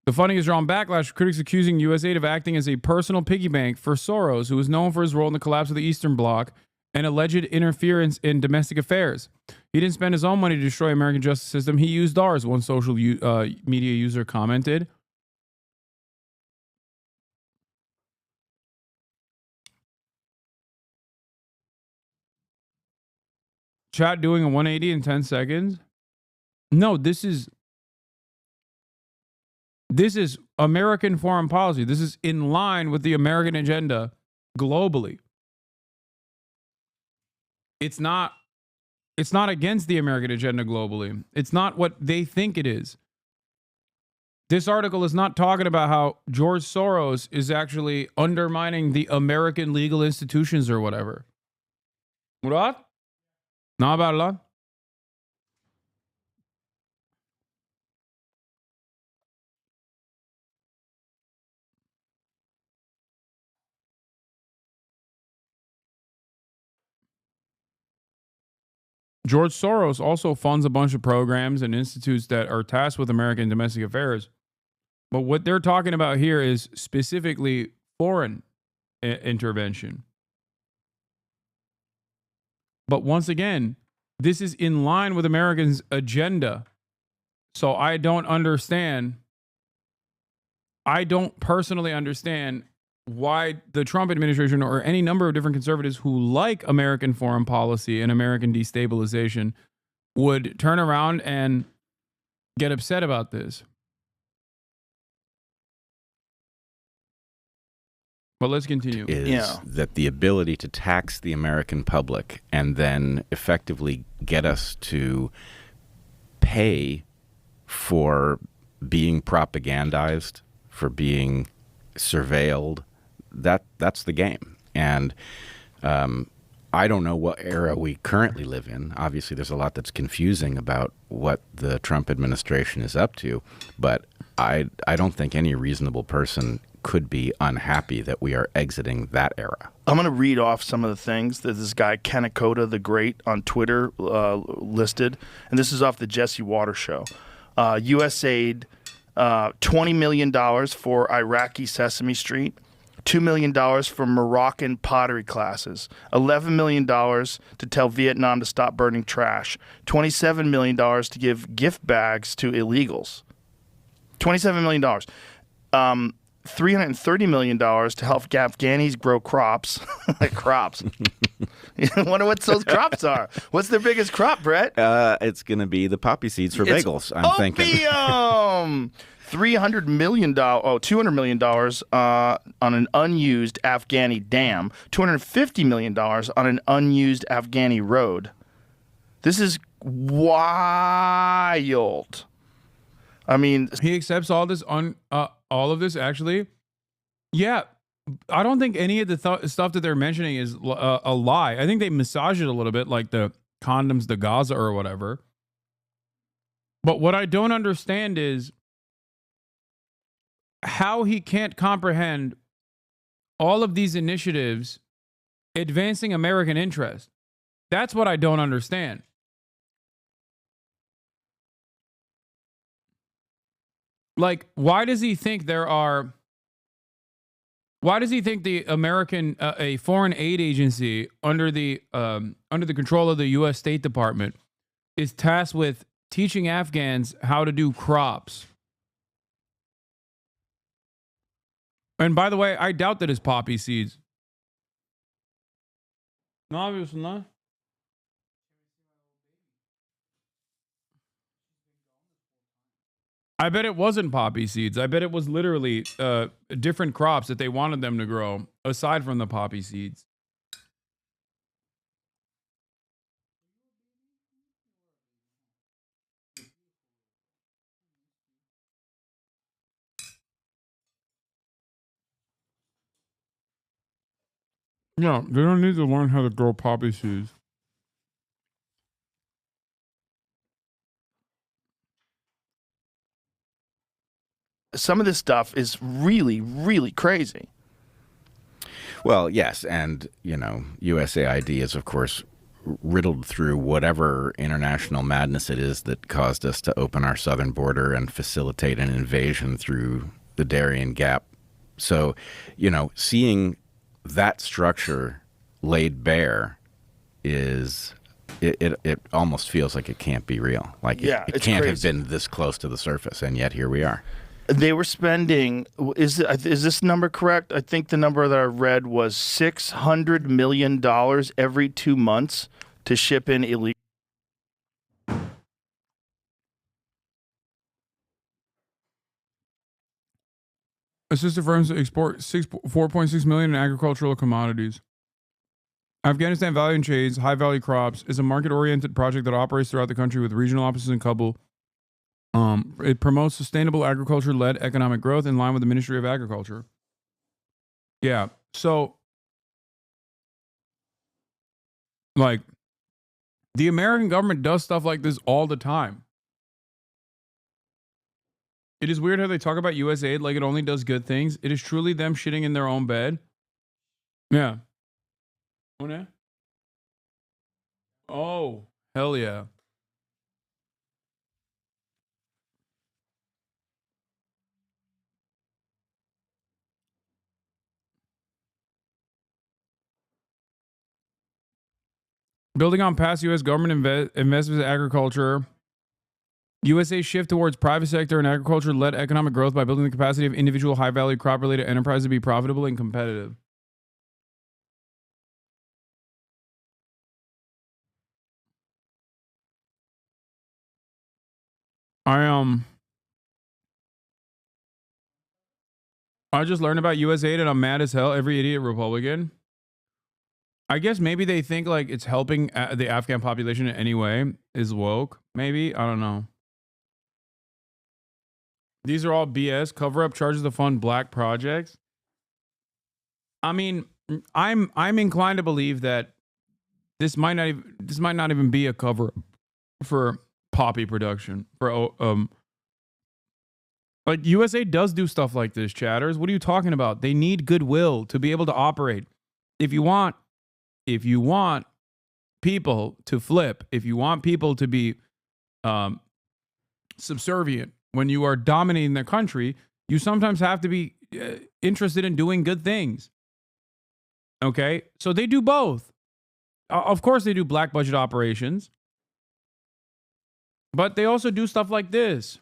The funding has drawn backlash, with critics accusing USAID of acting as a personal piggy bank for Soros, who is known for his role in the collapse of the Eastern Bloc and alleged interference in domestic affairs. He didn't spend his own money to destroy American justice system. He used ours, one social media user commented. Chat doing a 180 in 10 seconds. No, this is American foreign policy. This is in line with the American agenda globally. It's not against the American agenda globally. It's not what they think it is. This article is not talking about how George Soros is actually undermining the American legal institutions or whatever. What? Not about Allah. George Soros also funds a bunch of programs and institutes that are tasked with American domestic affairs. But what they're talking about here is specifically foreign intervention. But once again, this is in line with Americans' agenda. So I don't personally understand why the Trump administration or any number of different conservatives who like American foreign policy and American destabilization would turn around and get upset about this. But let's continue. That the ability to tax the American public and then effectively get us to pay for being propagandized, for being surveilled, that's the game. And I don't know what era we currently live in. Obviously, there's a lot that's confusing about what the Trump administration is up to, but I don't think any reasonable person could be unhappy that we are exiting that era. I'm going to read off some of the things that this guy, Kanakota the Great, on Twitter listed. And this is off the Jesse Water Show. USAID, $20 million for Iraqi Sesame Street, $2 million for Moroccan pottery classes, $11 million to tell Vietnam to stop burning trash, $27 million to give gift bags to illegals. $27 million. $330 million to help Afghanis grow crops. Like crops. I wonder what those crops are. What's their biggest crop, Brett? It's going to be the poppy seeds for bagels, I'm thinking. $200 million on an unused Afghani dam, $250 million on an unused Afghani road. This is wild. I mean, he accepts all this all of this actually. Yeah, I don't think any of the stuff that they're mentioning is a lie. I think they massage it a little bit, like the condoms to Gaza or whatever. But what I don't understand is how he can't comprehend all of these initiatives advancing American interest. That's what I don't understand. Like, why does he think the American, a foreign aid agency under the control of the U.S. State Department is tasked with teaching Afghans how to do crops? And by the way, I doubt that it's poppy seeds. No, obviously not. I bet it wasn't poppy seeds. I bet it was literally different crops that they wanted them to grow aside from the poppy seeds. Yeah, they don't need to learn how to grow poppy seeds. Some of this stuff is really, really crazy. Well, yes, and, you know, USAID is, of course, riddled through whatever international madness it is that caused us to open our southern border and facilitate an invasion through the Darien Gap. So, you know, seeing that structure laid bare is... It almost feels like it can't be real. Like it can't have been this close to the surface, and yet here we are. They were spending, is this number correct? I think the number that I read was $600 million every 2 months to ship in illegal. Assisted firms export 4.6 million in agricultural commodities. Afghanistan Value and Trades, High Value Crops, is a market-oriented project that operates throughout the country with regional offices in Kabul. It promotes sustainable agriculture-led economic growth in line with the Ministry of Agriculture. Yeah, so, like, the American government does stuff like this all the time. It is weird how they talk about USAID like it only does good things. It is truly them shitting in their own bed. Yeah. Oh, hell yeah. Building on past U.S. government investments in agriculture, USA's shift towards private sector and agriculture-led economic growth by building the capacity of individual high-value crop-related enterprises to be profitable and competitive. I just learned about USAID and I'm mad as hell. Every idiot Republican. I guess maybe they think like it's helping the Afghan population in any way is woke. Maybe. I don't know. These are all BS. Cover up charges to fund black projects. I mean, I'm inclined to believe that this might not even be a cover for poppy production. For like USA does do stuff like this, chatters. What are you talking about? They need goodwill to be able to operate. If you want people to flip, if you want people to be subservient when you are dominating their country, you sometimes have to be interested in doing good things. Okay? So they do both. Of course they do black budget operations, but they also do stuff like this.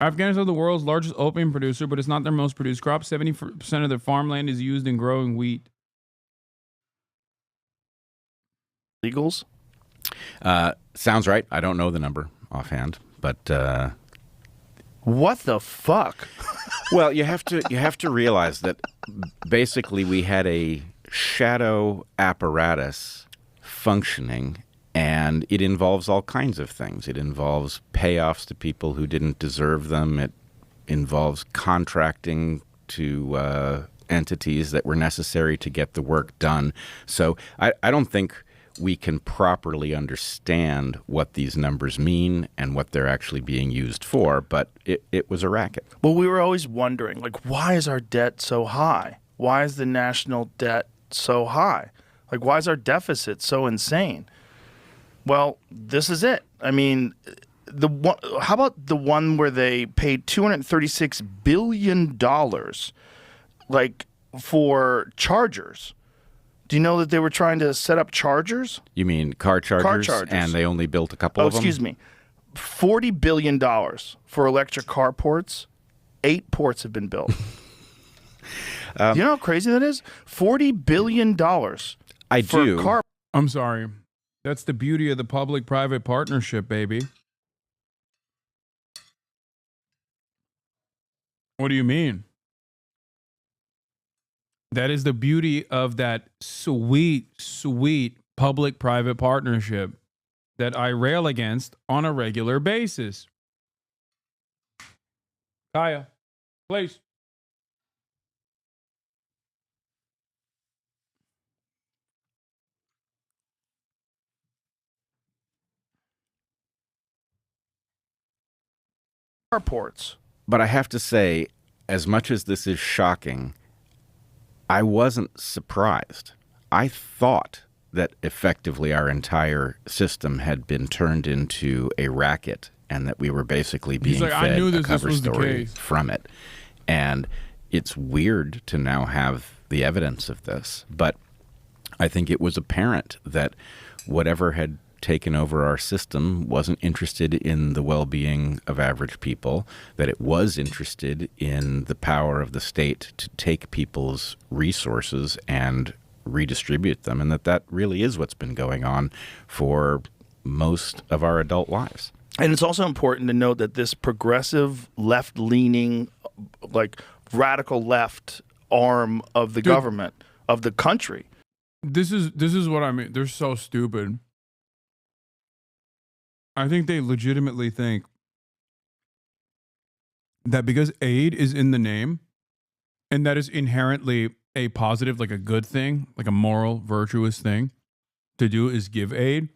Afghanistan is the world's largest opium producer, but it's not their most produced crop. 70% of their farmland is used in growing wheat. Illegals? Sounds right. I don't know the number offhand, but what the fuck? Well, you have to realize that basically we had a shadow apparatus functioning. And it involves all kinds of things. It involves payoffs to people who didn't deserve them. It involves contracting to entities that were necessary to get the work done. So I don't think we can properly understand what these numbers mean and what they're actually being used for, but it was a racket. Well, we were always wondering, like, why is our debt so high? Why is the national debt so high? Like, why is our deficit so insane? Well, this is it. I mean, how about the one where they paid $236 billion, like, for chargers? Do you know that they were trying to set up chargers? You mean car chargers? And they only built a couple of them? Excuse me. $40 billion for electric carports. 8 ports have been built. You know how crazy that is? $40 billion. I'm sorry. That's the beauty of the public-private partnership, baby. What do you mean? That is the beauty of that sweet, sweet public-private partnership that I rail against on a regular basis. Kaya, please. Carports. But I have to say, as much as this is shocking, I wasn't surprised. I thought that effectively our entire system had been turned into a racket and that we were basically being like, I fed knew a this cover was the story case. from it. And it's weird to now have the evidence of this, but I think it was apparent that whatever had taken over our system wasn't interested in the well-being of average people, that it was interested in the power of the state to take people's resources and redistribute them, and that really is what's been going on for most of our adult lives. And it's also important to note that this progressive, left-leaning, like radical left arm of the government, of the country. This is what I mean. They're so stupid. I think they legitimately think that because aid is in the name and that is inherently a positive, like a good thing, like a moral, virtuous thing to do is give aid,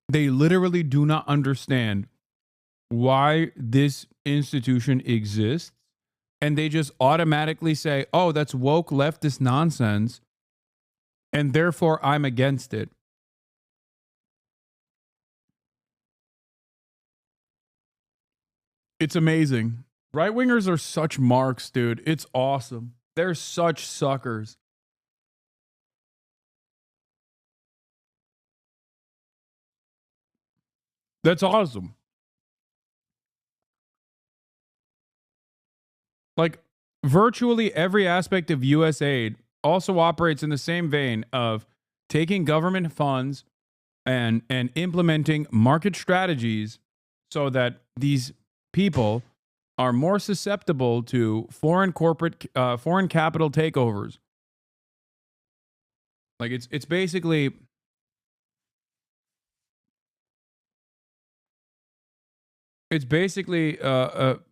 they literally do not understand why this institution exists. And they just automatically say, oh, that's woke leftist nonsense, and therefore I'm against it. It's amazing. Right-wingers are such marks, dude. It's awesome. They're such suckers. That's awesome. Like, virtually every aspect of U.S. aid also operates in the same vein of taking government funds and implementing market strategies so that these people are more susceptible to foreign capital takeovers. Like it's basically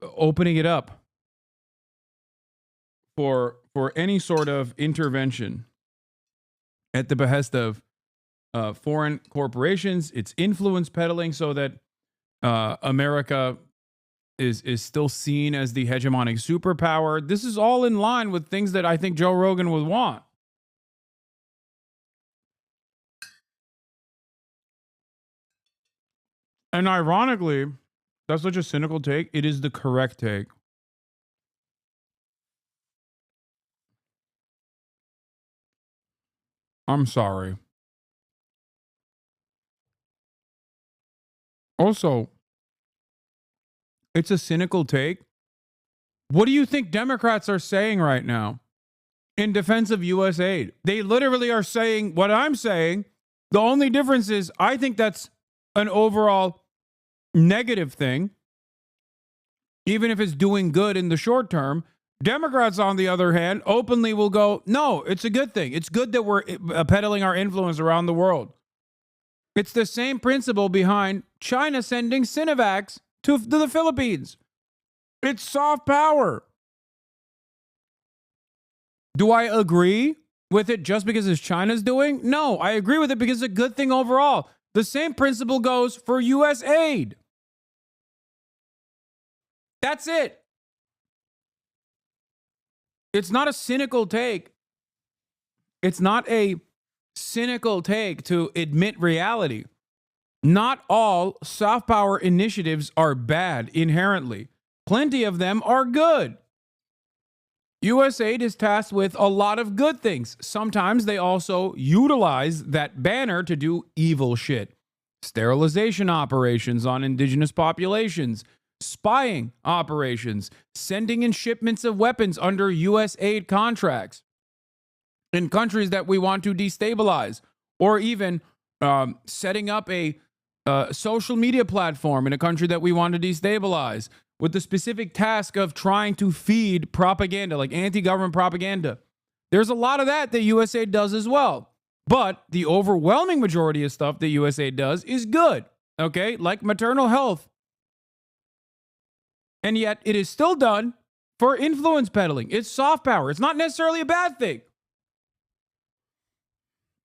opening it up for any sort of intervention at the behest of foreign corporations. It's influence peddling so that America is still seen as the hegemonic superpower. This is all in line with things that I think Joe Rogan would want. And ironically, that's such a cynical take. It is the correct take. I'm sorry. Also, it's a cynical take. What do you think Democrats are saying right now in defense of U.S. aid? They literally are saying what I'm saying. The only difference is I think that's an overall negative thing, even if it's doing good in the short term. Democrats, on the other hand, openly will go, no, it's a good thing. It's good that we're peddling our influence around the world. It's the same principle behind China sending Sinovacs to the Philippines. It's soft power. Do I agree with it just because it's China's doing? No, I agree with it because it's a good thing overall. The same principle goes for U.S. aid. That's it. It's not a cynical take. It's not a cynical take to admit reality. Not all soft power initiatives are bad inherently. Plenty of them are good. USAID is tasked with a lot of good things. Sometimes they also utilize that banner to do evil shit. sterilization operations on indigenous populations, spying operations, sending in shipments of weapons under U.S. aid contracts in countries that we want to destabilize, or even setting up a social media platform in a country that we want to destabilize with the specific task of trying to feed propaganda, like anti-government propaganda. There's a lot of that USAID does as well. But the overwhelming majority of stuff that USAID does is good, okay? Like maternal health. And yet it is still done for influence peddling. It's soft power. It's not necessarily a bad thing.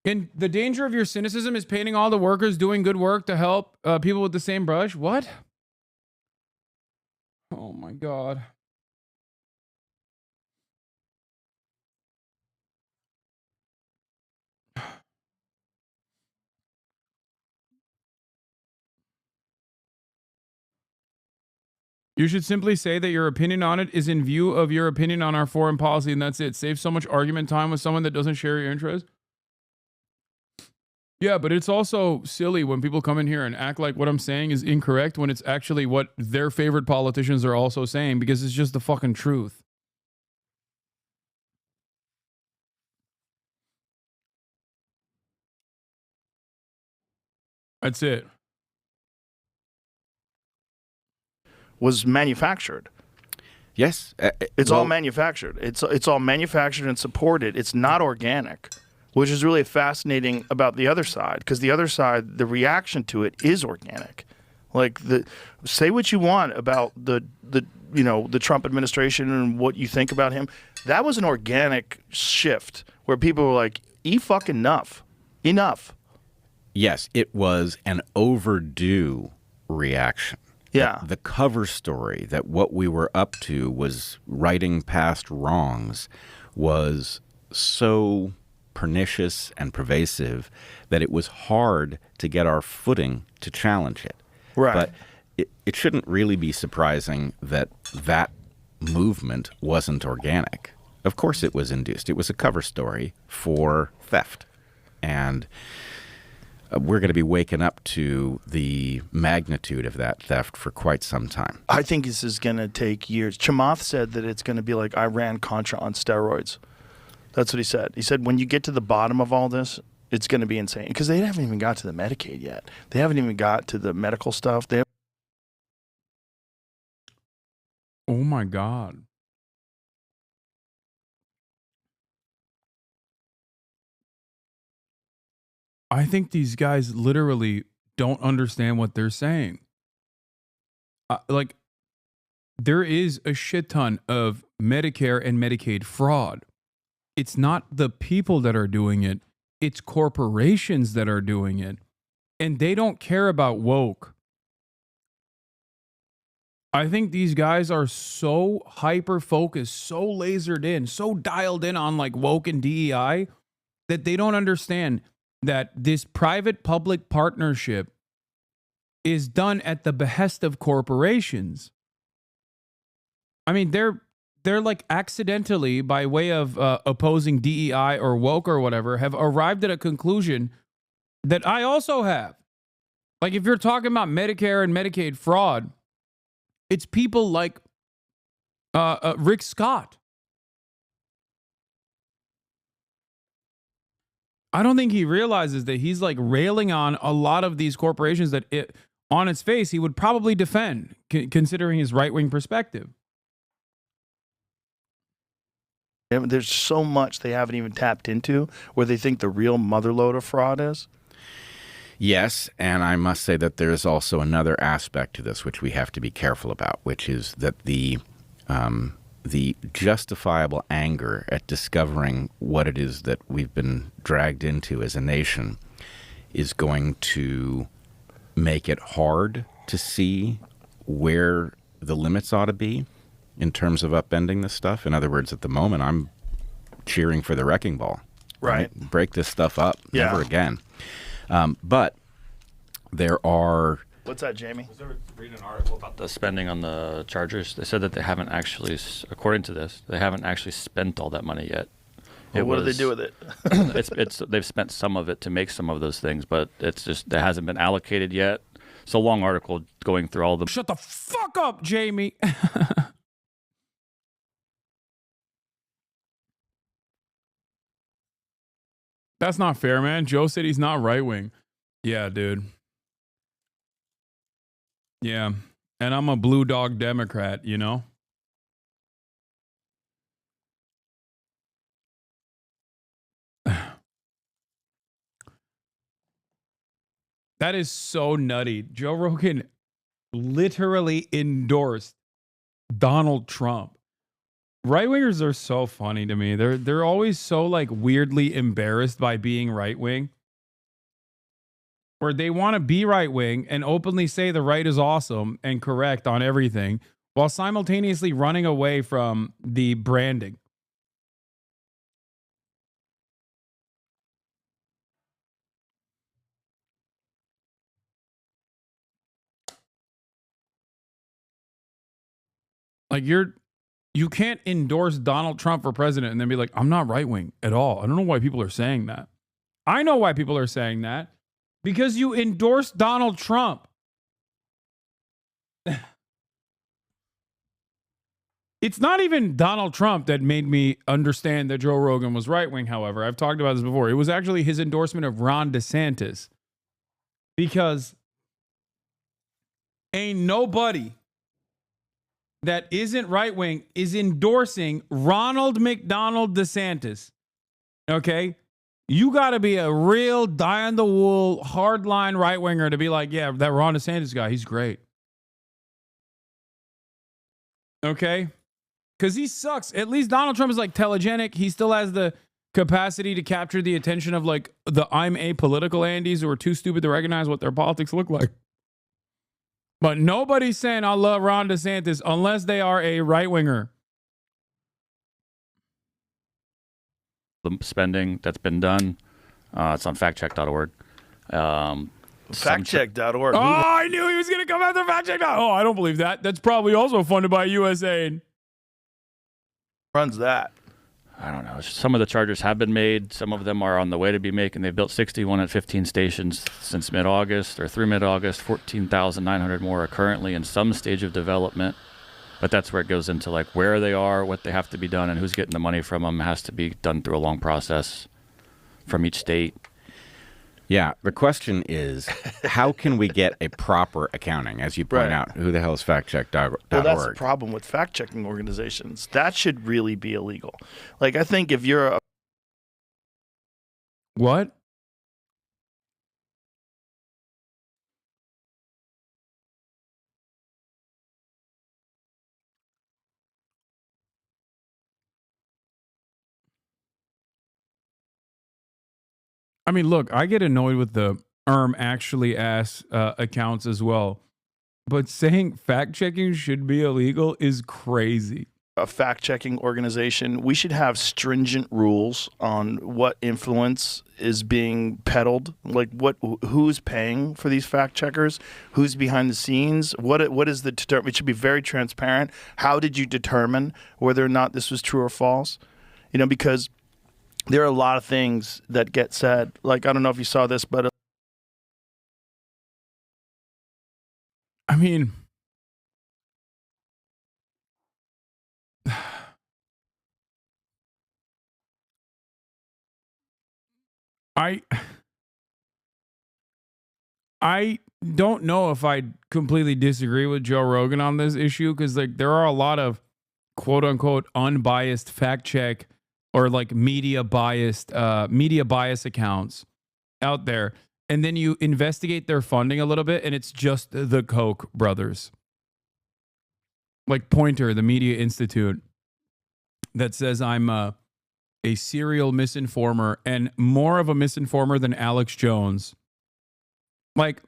And the danger of your cynicism is painting all the workers doing good work to help people with the same brush. What? Oh my God. You should simply say that your opinion on it is in view of your opinion on our foreign policy, and that's it. Save so much argument time with someone that doesn't share your interests. Yeah, but it's also silly when people come in here and act like what I'm saying is incorrect when it's actually what their favorite politicians are also saying, because it's just the fucking truth. That's it. Was manufactured. Yes. It's all manufactured. It's all manufactured and supported. It's not organic, which is really fascinating about the other side, because the other side, the reaction to it is organic. Like, say what you want about the Trump administration and what you think about him. That was an organic shift where people were like, fucking enough. Yes, it was an overdue reaction. Yeah. The cover story that what we were up to was righting past wrongs was so pernicious and pervasive that it was hard to get our footing to challenge it. Right. But it shouldn't really be surprising that that movement wasn't organic. Of course it was induced. It was a cover story for theft. And we're going to be waking up to the magnitude of that theft for quite some time. I think this is going to take years. Chamath said that it's going to be like Iran-Contra on steroids. That's what he said. He said when you get to the bottom of all this, it's going to be insane. Because they haven't even got to the Medicaid yet. They haven't even got to the medical stuff. Oh my God. I think these guys literally don't understand what they're saying. Like, there is a shit ton of Medicare and Medicaid fraud. It's not the people that are doing it. It's corporations that are doing it. And they don't care about woke. I think these guys are so hyper-focused, so lasered in, so dialed in on like woke and DEI that they don't understand that this private-public partnership is done at the behest of corporations. I mean, they're like accidentally, by way of opposing DEI or woke or whatever, have arrived at a conclusion that I also have. Like, if you're talking about Medicare and Medicaid fraud, it's people like Rick Scott. I don't think he realizes that he's like railing on a lot of these corporations that on its face he would probably defend, considering his right-wing perspective. There's so much they haven't even tapped into where they think the real motherlode of fraud is. Yes, and I must say that there's also another aspect to this which we have to be careful about, which is that the justifiable anger at discovering what it is that we've been dragged into as a nation is going to make it hard to see where the limits ought to be in terms of upending this stuff. In other words, at the moment, I'm cheering for the wrecking ball. Right. Break this stuff up. Yeah. Never again. But there are... What's that, Jamie? I was reading an article about the spending on the Chargers. They said that they haven't actually, according to this, they haven't actually spent all that money yet. Well, what do they do with it? They've spent some of it to make some of those things, but it's just that hasn't been allocated yet. It's a long article going through all the. Shut the fuck up, Jamie. That's not fair, man. Joe said he's not right wing. Yeah, dude. Yeah. And I'm a blue dog Democrat, you know? That is so nutty. Joe Rogan literally endorsed Donald Trump. Right wingers are so funny to me. They're always so like weirdly embarrassed by being right wing. Where they want to be right wing and openly say the right is awesome and correct on everything while simultaneously running away from the branding. Like you can't endorse Donald Trump for president and then be like, I'm not right wing at all. I don't know why people are saying that. I know why people are saying that. Because you endorsed Donald Trump. It's not even Donald Trump that made me understand that Joe Rogan was right wing, however. I've talked about this before. It was actually his endorsement of Ron DeSantis. Because ain't nobody that isn't right wing is endorsing Ronald McDonald DeSantis. Okay? You got to be a real die-on-the-wool, hardline right-winger to be like, yeah, that Ron DeSantis guy, he's great. Okay? Because he sucks. At least Donald Trump is like telegenic. He still has the capacity to capture the attention of like the I'm apolitical Andys who are too stupid to recognize what their politics look like. But nobody's saying I love Ron DeSantis unless they are a right-winger. The spending that's been done. It's on factcheck.org. Factcheck.org. Oh, I knew he was going to come after factcheck. Oh, I don't believe that. That's probably also funded by USAID. Runs that? I don't know. Some of the chargers have been made. Some of them are on the way to be made. And they've built 61 at 15 stations since mid-August or through mid-August. 14,900 more are currently in some stage of development. But that's where it goes into like where they are, what they have to be done, and who's getting the money from them. It has to be done through a long process from each state. Yeah, the question is, how can we get a proper accounting? As you point out, who the hell is factcheck.org? Well, that's the problem with fact-checking organizations. That should really be illegal. Like, I think if you're a... What? I mean, look, I get annoyed with the actually ass accounts as well. But saying fact-checking should be illegal is crazy. A fact-checking organization, we should have stringent rules on what influence is being peddled, like who's paying for these fact-checkers, who's behind the scenes, what is the it should be very transparent. How did you determine whether or not this was true or false? You know, because there are a lot of things that get said. Like, I don't know if you saw this, but I mean, I don't know if I completely disagree with Joe Rogan on this issue because like there are a lot of quote unquote unbiased fact check or like media bias accounts out there. And then you investigate their funding a little bit and it's just the Koch brothers. Like Pointer, the Media Institute, that says I'm a serial misinformer and more of a misinformer than Alex Jones. Like,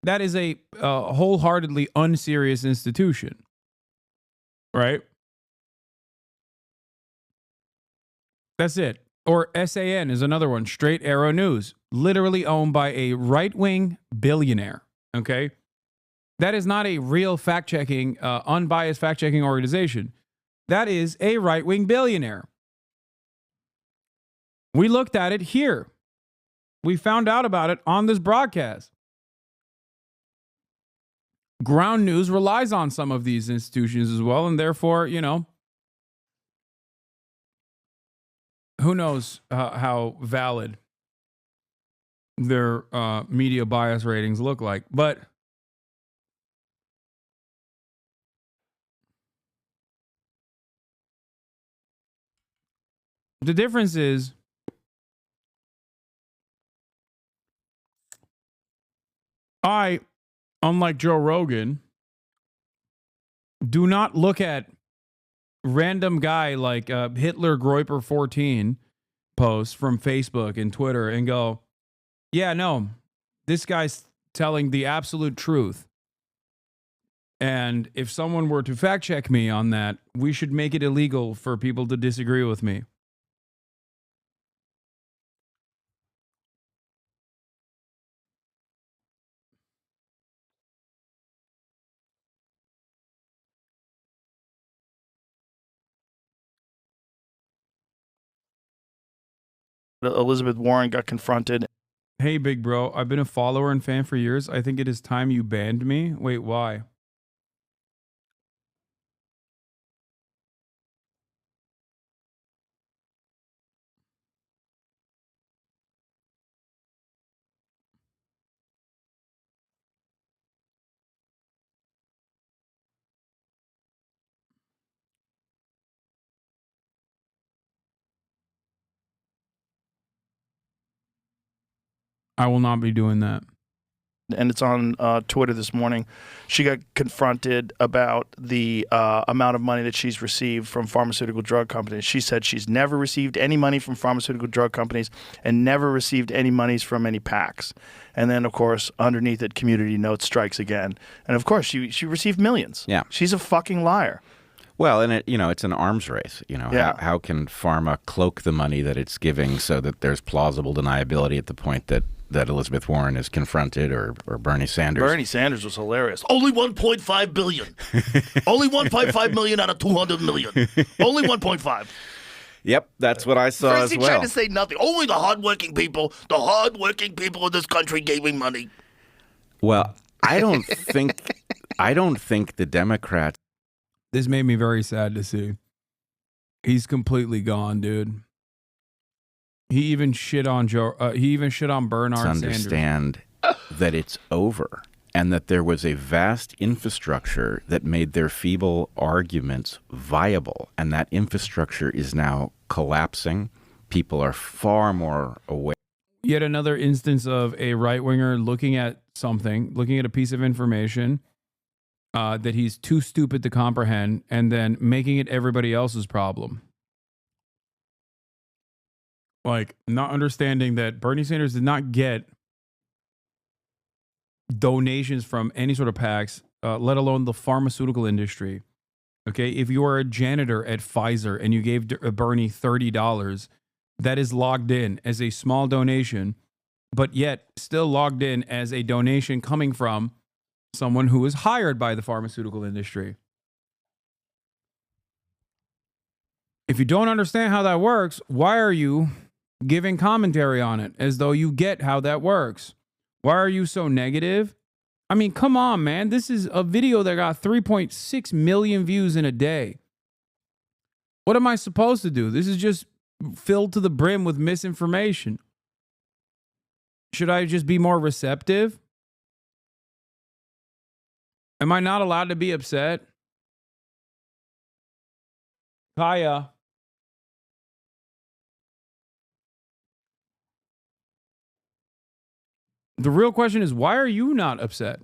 that is a wholeheartedly unserious institution. Right? That's it. Or SAN is another one. Straight Arrow News. Literally owned by a right-wing billionaire. Okay? That is not a real fact-checking, unbiased fact-checking organization. That is a right-wing billionaire. We looked at it here. We found out about it on this broadcast. Ground news relies on some of these institutions as well, and therefore, you know, who knows how valid their media bias ratings look like. But the difference is unlike Joe Rogan, do not look at random guy like Hitler Groiper 14 posts from Facebook and Twitter and go, yeah, no, this guy's telling the absolute truth. And if someone were to fact check me on that, we should make it illegal for people to disagree with me. Elizabeth Warren got confronted. Hey, big bro, I've been a follower and fan for years. I think it is time you banned me. Wait, why? I will not be doing that. And it's on Twitter this morning. She got confronted about the amount of money that she's received from pharmaceutical drug companies. She said she's never received any money from pharmaceutical drug companies and never received any monies from any PACs. And then, of course, underneath it, Community Notes strikes again. And, of course, she received millions. Yeah. She's a fucking liar. Well, and it's an arms race. How can pharma cloak the money that it's giving so that there's plausible deniability at the point that Elizabeth Warren is confronted or Bernie Sanders? Bernie Sanders was hilarious. Only 1.5 billion. Only 1.5 million out of 200 million. Only 1.5. Yep, that's what I saw First as well. First, he tried to say nothing. Only the hardworking people of this country gave me money. Well, I don't think the Democrats. This made me very sad to see. He's completely gone, dude. He even shit on Bernard Sanders. Understand that it's over and that there was a vast infrastructure that made their feeble arguments viable, and that infrastructure is now collapsing. People are far more aware. Yet another instance of a right-winger looking at a piece of information that he's too stupid to comprehend, and then making it everybody else's problem. Like, not understanding that Bernie Sanders did not get donations from any sort of PACs, let alone the pharmaceutical industry. Okay, if you are a janitor at Pfizer and you gave Bernie $30, that is logged in as a small donation, but yet still logged in as a donation coming from someone who is hired by the pharmaceutical industry. If you don't understand how that works, why are you giving commentary on it as though you get how that works? Why are you so negative? I mean, come on, man. This is a video that got 3.6 million views in a day. What am I supposed to do? This is just filled to the brim with misinformation. Should I just be more receptive? Am I not allowed to be upset? Kaya. The real question is, why are you not upset?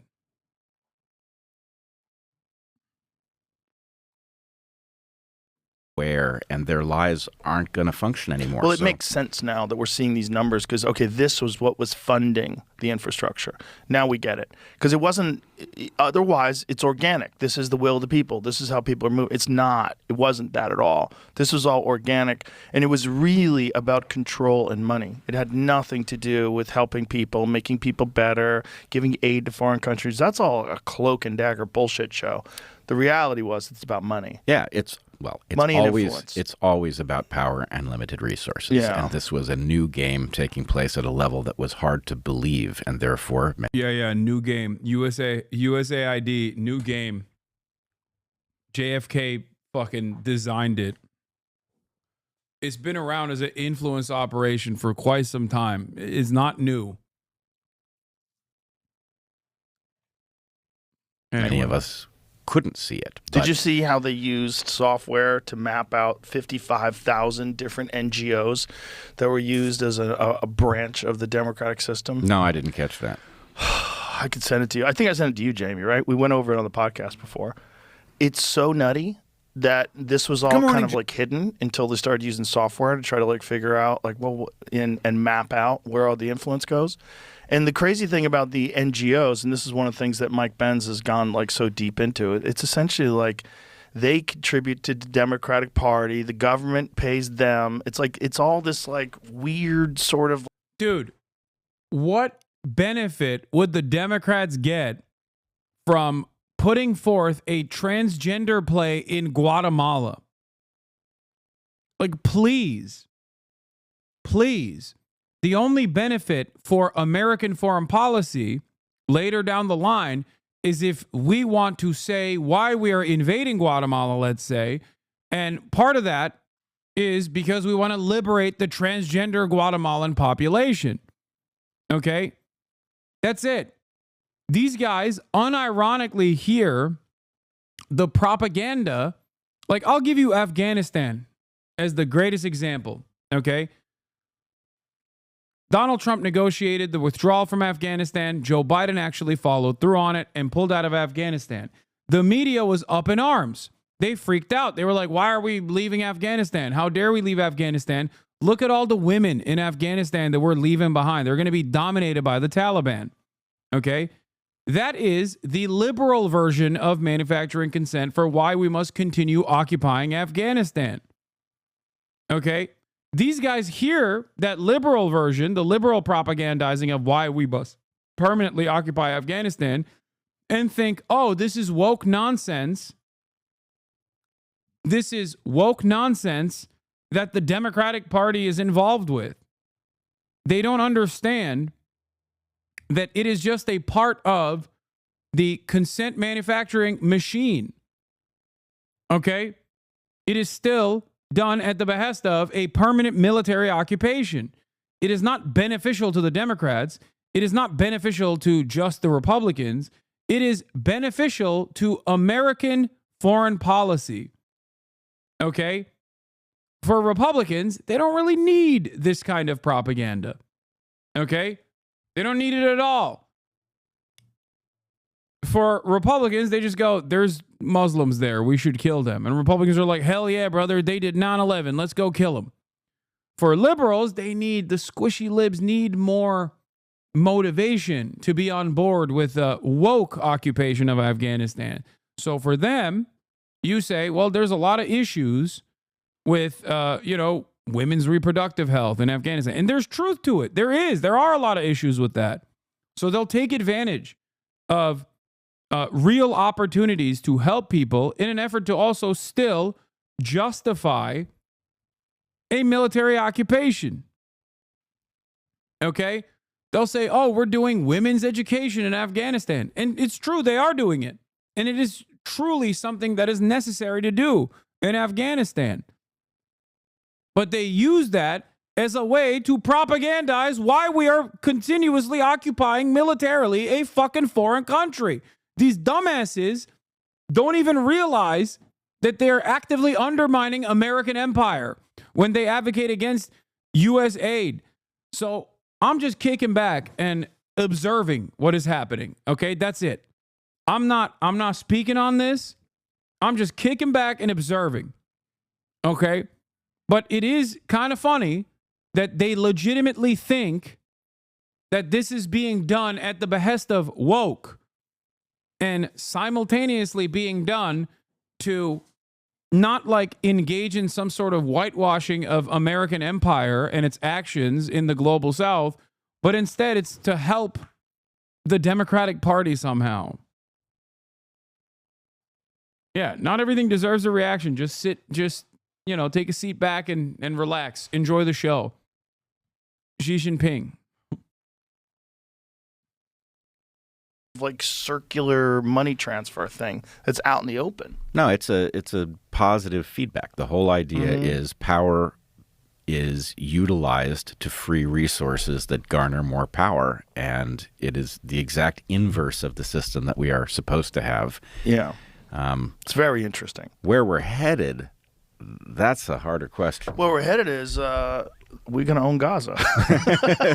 And their lives aren't going to function anymore. Well, it makes sense now that we're seeing these numbers because, okay, this was what was funding the infrastructure. Now we get it. Because it wasn't, otherwise, it's organic. This is the will of the people. This is how people are moving. It's not. It wasn't that at all. This was all organic. And it was really about control and money. It had nothing to do with helping people, making people better, giving aid to foreign countries. That's all a cloak and dagger bullshit show. The reality was it's about money. Yeah, it's Well, it's Money and always influence. it's always about power and limited resources. Yeah. And this was a new game taking place at a level that was hard to believe, and therefore, Yeah, new game. USAID, new game. JFK fucking designed it. It's been around as an influence operation for quite some time. It's not new. many of us couldn't see it. Did you see how they used software to map out 55,000 different NGOs that were used as a branch of the democratic system? No, I didn't catch that. I could send it to you. I think I sent it to you, Jamie, right? We went over it on the podcast before. It's so nutty that this was all kind of like hidden until they started using software to try to like figure out like, well, and map out where all the influence goes. And the crazy thing about the NGOs, and this is one of the things that Mike Benz has gone like so deep into, it's essentially like they contribute to the Democratic Party, the government pays them. It's like it's all this like weird sort of. Dude, what benefit would the Democrats get from putting forth a transgender play in Guatemala? Like, please. The only benefit for American foreign policy later down the line is if we want to say why we are invading Guatemala, let's say, and part of that is because we want to liberate the transgender Guatemalan population. Okay? That's it. These guys unironically hear the propaganda. Like, I'll give you Afghanistan as the greatest example. Okay? Donald Trump negotiated the withdrawal from Afghanistan. Joe Biden actually followed through on it and pulled out of Afghanistan. The media was up in arms. They freaked out. They were like, why are we leaving Afghanistan? How dare we leave Afghanistan? Look at all the women in Afghanistan that we're leaving behind. They're going to be dominated by the Taliban. Okay? That is the liberal version of manufacturing consent for why we must continue occupying Afghanistan. Okay? These guys hear that liberal version, the liberal propagandizing of why we must permanently occupy Afghanistan, and think, oh, this is woke nonsense. This is woke nonsense that the Democratic Party is involved with. They don't understand that it is just a part of the consent manufacturing machine. Okay? It is still done at the behest of a permanent military occupation. It is not beneficial to the Democrats. It is not beneficial to just the Republicans. It is beneficial to American foreign policy. Okay? For Republicans, they don't really need this kind of propaganda. Okay? They don't need it at all. For Republicans, they just go, there's Muslims there. We should kill them. And Republicans are like, hell yeah, brother. They did 9/11. Let's go kill them. For liberals, the squishy libs need more motivation to be on board with the woke occupation of Afghanistan. So for them, you say, well, there's a lot of issues with, women's reproductive health in Afghanistan. And there's truth to it. There are a lot of issues with that. So they'll take advantage of real opportunities to help people in an effort to also still justify a military occupation. Okay? They'll say, oh, we're doing women's education in Afghanistan. And it's true, they are doing it. And it is truly something that is necessary to do in Afghanistan. But they use that as a way to propagandize why we are continuously occupying militarily a fucking foreign country. These dumbasses don't even realize that they're actively undermining American empire when they advocate against U.S. aid. So I'm just kicking back and observing what is happening. Okay, that's it. I'm not speaking on this. I'm just kicking back and observing. Okay, but it is kind of funny that they legitimately think that this is being done at the behest of woke and simultaneously being done to not like engage in some sort of whitewashing of American empire and its actions in the global South, but instead it's to help the Democratic Party somehow. Yeah, not everything deserves a reaction. Just take a seat back and relax. Enjoy the show. Xi Jinping. Like circular money transfer thing that's out in the open. No, it's a positive feedback. The whole idea is power is utilized to free resources that garner more power, and it is the exact inverse of the system that we are supposed to have. Yeah. It's very interesting. Where we're headed, that's a harder question. Where we're headed is we're going to own Gaza.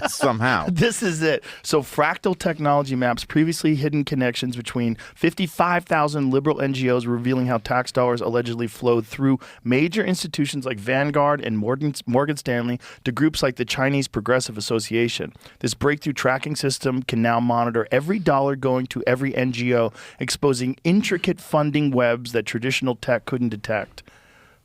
Somehow. This is it. So Fractal Technology maps previously hidden connections between 55,000 liberal NGOs, revealing how tax dollars allegedly flowed through major institutions like Vanguard and Morgan Stanley to groups like the Chinese Progressive Association. This breakthrough tracking system can now monitor every dollar going to every NGO, exposing intricate funding webs that traditional tech couldn't detect.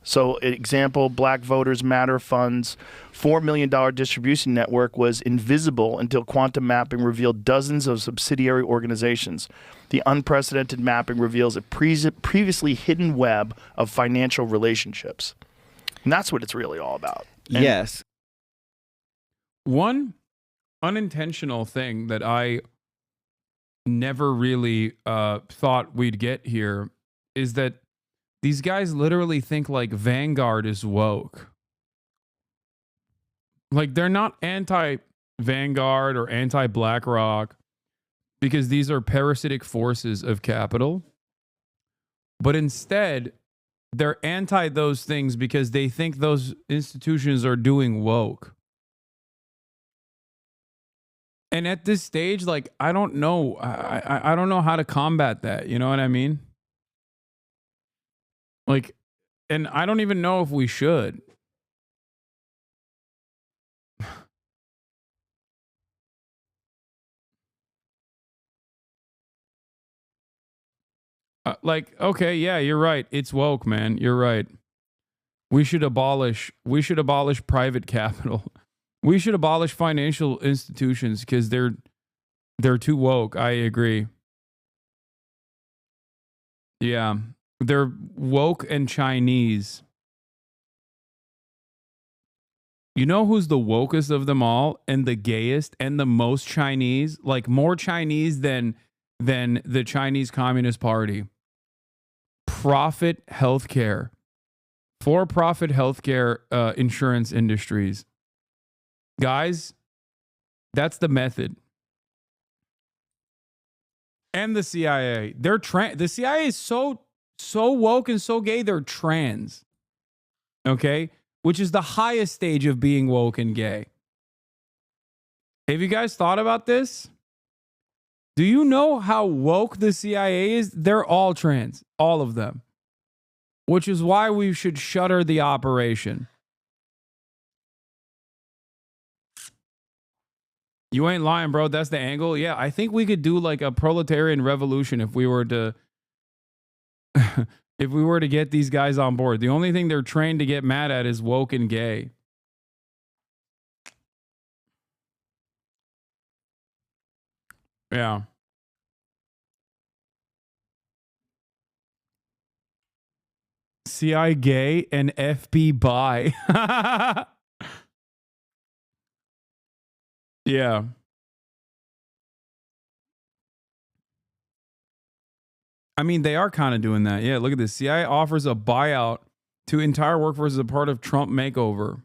So, example, Black Voters Matter Fund's $4 million distribution network was invisible until quantum mapping revealed dozens of subsidiary organizations. The unprecedented mapping reveals a previously hidden web of financial relationships. And that's what it's really all about. And yes. One unintentional thing that I never really thought we'd get here is that these guys literally think like Vanguard is woke. Like they're not anti-Vanguard or anti-BlackRock because these are parasitic forces of capital. But instead, they're anti those things because they think those institutions are doing woke. And at this stage, like, I don't know. I don't know how to combat that. You know what I mean? Like, and I don't even know if we should. Like, okay, yeah, you're right. It's woke, man. You're right. We should abolish private capital. We should abolish financial institutions because they're too woke. I agree. Yeah. They're woke and Chinese. You know who's the wokest of them all and the gayest and the most Chinese? Like more Chinese than the Chinese Communist Party. Profit healthcare. For-profit healthcare insurance industries. Guys, that's the method. And the CIA. The CIA is so woke and so gay, they're trans. Okay? Which is the highest stage of being woke and gay. Have you guys thought about this? Do you know how woke the CIA is? They're all trans. All of them. Which is why we should shutter the operation. You ain't lying, bro. That's the angle. Yeah, I think we could do like a proletarian revolution if we were to if we were to get these guys on board. The only thing they're trained to get mad at is woke and gay. Yeah. CI gay and FB bi. Yeah. I mean, they are kind of doing that. Yeah, look at this. CIA offers a buyout to entire workforce as a part of Trump makeover.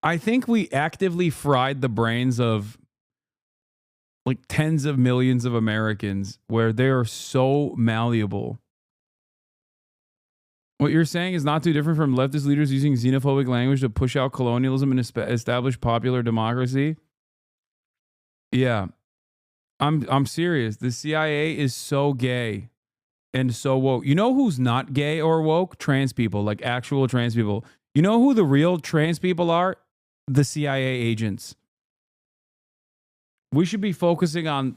I think we actively fried the brains of like tens of millions of Americans where they are so malleable. What you're saying is not too different from leftist leaders using xenophobic language to push out colonialism and establish popular democracy. Yeah. I'm serious. The CIA is so gay and so woke. You know who's not gay or woke? Trans people, like actual trans people. You know who the real trans people are? The CIA agents. We should be focusing on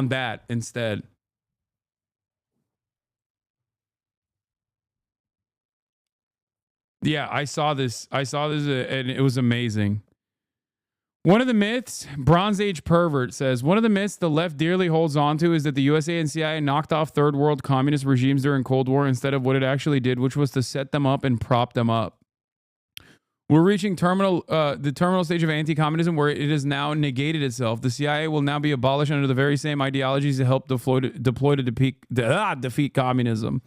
that instead. Yeah, I saw this and it was amazing. One of the myths, Bronze Age pervert says, one of the myths the left dearly holds on to is that the USA and CIA knocked off third world communist regimes during Cold War instead of what it actually did, which was to set them up and prop them up. We're reaching the terminal stage of anti-communism where it has now negated itself. The CIA will now be abolished under the very same ideologies that helped deploy to defeat communism.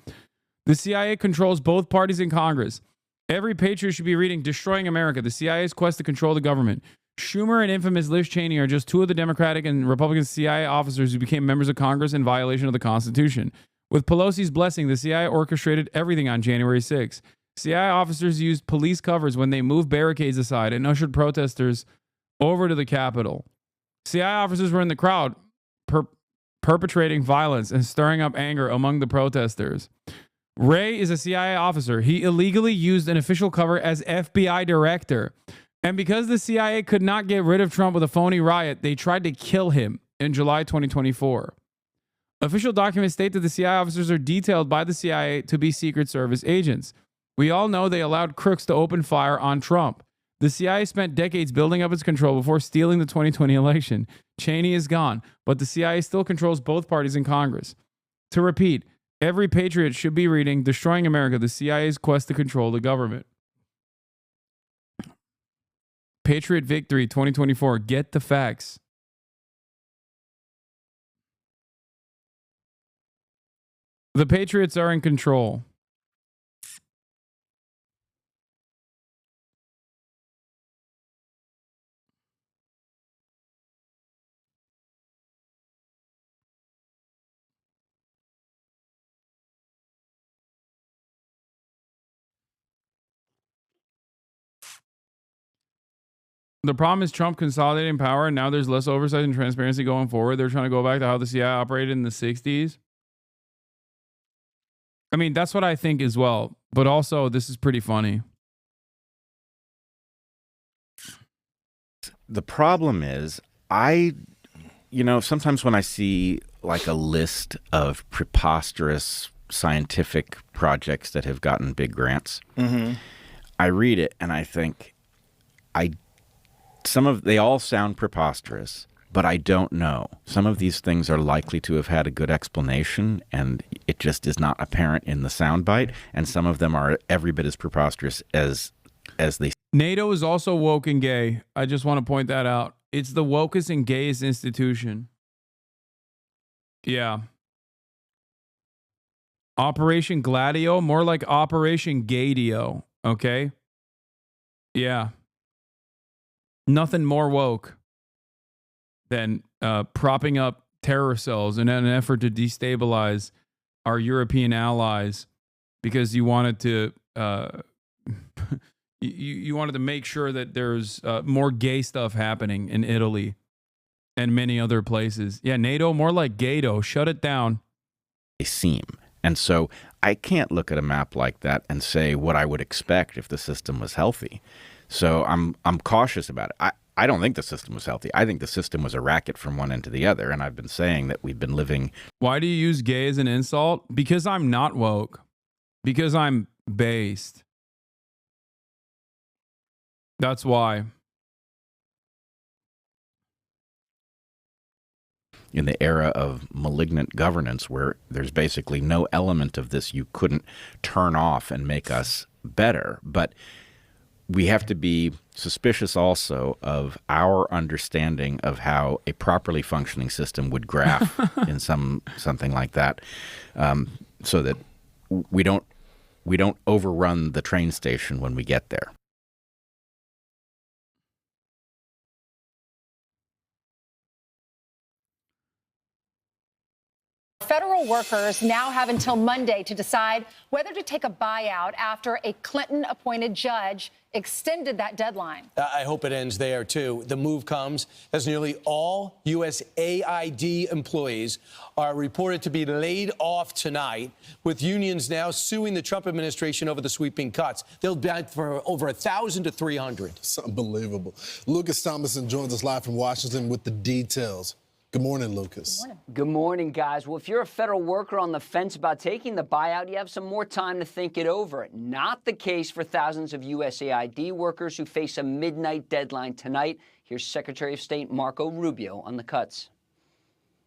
The CIA controls both parties in Congress. Every patriot should be reading Destroying America, the CIA's quest to control the government. Schumer and infamous Liz Cheney are just two of the Democratic and Republican CIA officers who became members of Congress in violation of the Constitution. With Pelosi's blessing, the CIA orchestrated everything on January 6th. CIA officers used police covers when they moved barricades aside and ushered protesters over to the Capitol. CIA officers were in the crowd, perpetrating violence and stirring up anger among the protesters. Ray is a CIA officer. He illegally used an official cover as FBI director. And because the CIA could not get rid of Trump with a phony riot, they tried to kill him in July 2024. Official documents state that the CIA officers are detailed by the CIA to be Secret Service agents. We all know they allowed crooks to open fire on Trump. The CIA spent decades building up its control before stealing the 2020 election. Cheney is gone, but the CIA still controls both parties in Congress. To repeat, every patriot should be reading Destroying America, the CIA's quest to control the government. Patriot Victory 2024. Get the facts. The Patriots are in control. The problem is Trump consolidating power, and now there's less oversight and transparency going forward. They're trying to go back to how the CIA operated in the 60s. I mean, that's what I think as well. But also, this is pretty funny. The problem is, sometimes when I see like a list of preposterous scientific projects that have gotten big grants, I read it and I think, they all sound preposterous, but I don't know. Some of these things are likely to have had a good explanation, and it just is not apparent in the soundbite. And some of them are every bit as preposterous as they. NATO is also woke and gay. I just want to point that out. It's the wokest and gayest institution. Yeah. Operation Gladio, more like Operation Gadio. Okay. Yeah. Nothing more woke than propping up terror cells in an effort to destabilize our European allies because you wanted to you wanted to make sure that there's more gay stuff happening in Italy and many other places. Yeah, NATO, more like Gato. Shut it down. They seem. And so I can't look at a map like that and say what I would expect if the system was healthy. So I'm cautious about it. I don't think the system was healthy. I think the system was a racket from one end to the other. And I've been saying that we've been living. Why do you use gay as an insult? Because I'm not woke. Because I'm based. That's why. In the era of malignant governance where there's basically no element of this you couldn't turn off and make us better. But we have to be suspicious also of our understanding of how a properly functioning system would graph in something like that, so that we don't overrun the train station when we get there. Federal workers now have until Monday to decide whether to take a buyout after a Clinton-appointed judge extended that deadline. I hope it ends there, too. The move comes as nearly all USAID employees are reported to be laid off tonight, with unions now suing the Trump administration over the sweeping cuts. They'll be for over 1,000 to 300. It's unbelievable. Lucas Thomason joins us live from Washington with the details. Good morning, Lucas. Good morning, guys. Well, if you're a federal worker on the fence about taking the buyout, you have some more time to think it over. Not the case for thousands of USAID workers who face a midnight deadline tonight. Here's Secretary of State Marco Rubio on the cuts.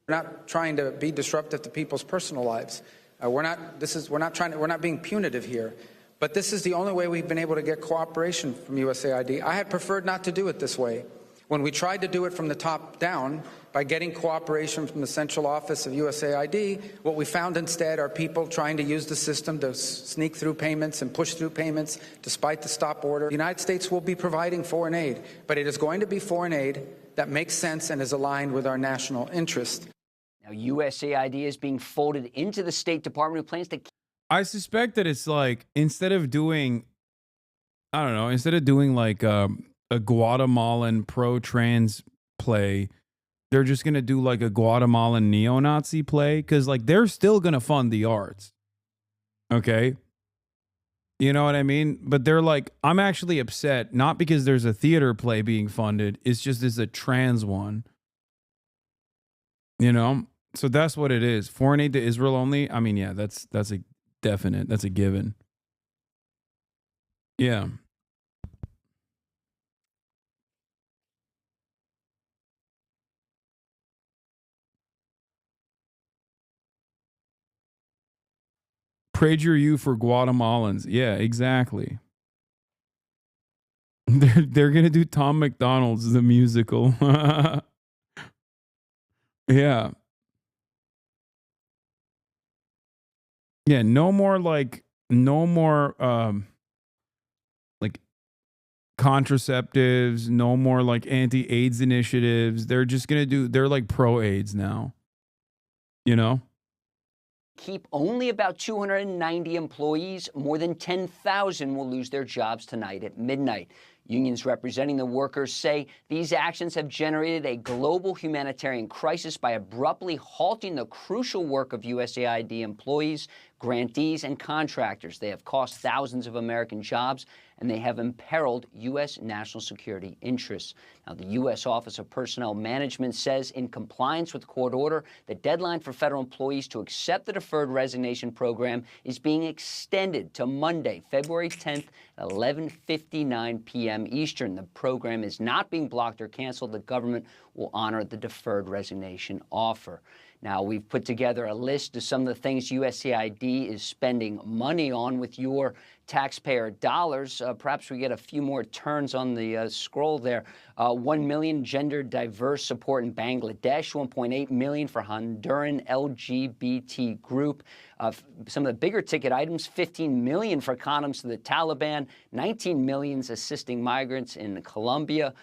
We're not trying to be disruptive to people's personal lives. We're not being punitive here. But this is the only way we've been able to get cooperation from USAID. I had preferred not to do it this way. When we tried to do it from the top down by getting cooperation from the central office of USAID, what we found instead are people trying to use the system to sneak through payments and push through payments despite the stop order. The United States will be providing foreign aid, but it is going to be foreign aid that makes sense and is aligned with our national interest. Now, USAID is being folded into the State Department, who plans to... I suspect that it's like, instead of doing like a Guatemalan pro-trans play, they're just going to do like a Guatemalan neo-Nazi play, because like they're still going to fund the arts. Okay? You know what I mean? But they're like, I'm actually upset, not because there's a theater play being funded, it's just it's a trans one. You know? So that's what it is. Foreign aid to Israel only? I mean, yeah, that's a definite. That's a given. Yeah. Prager you for Guatemalans. Yeah, exactly. They're gonna do Tom McDonald's the musical. Yeah. Yeah, no more like contraceptives, no more like anti-AIDS initiatives. They're just they're like pro-AIDS now. You know? Keep only about 290 employees. More than 10,000 will lose their jobs tonight at midnight. Unions representing the workers say these actions have generated a global humanitarian crisis by abruptly halting the crucial work of USAID employees, grantees, and contractors. They have cost thousands of American jobs, and they have imperiled U.S. national security interests. Now, the U.S. Office of Personnel Management says, in compliance with court order, the deadline for federal employees to accept the deferred resignation program is being extended to Monday, February 10th at 11:59 p.m. Eastern. The program is not being blocked or canceled. The government will honor the deferred resignation offer. Now, we've put together a list of some of the things USAID is spending money on with your taxpayer dollars. Perhaps we get a few more turns on the scroll there. 1 million gender diverse support in Bangladesh, 1.8 million for Honduran LGBT group. Some of the bigger ticket items, 15 million for condoms to the Taliban, 19 millions assisting migrants in Colombia.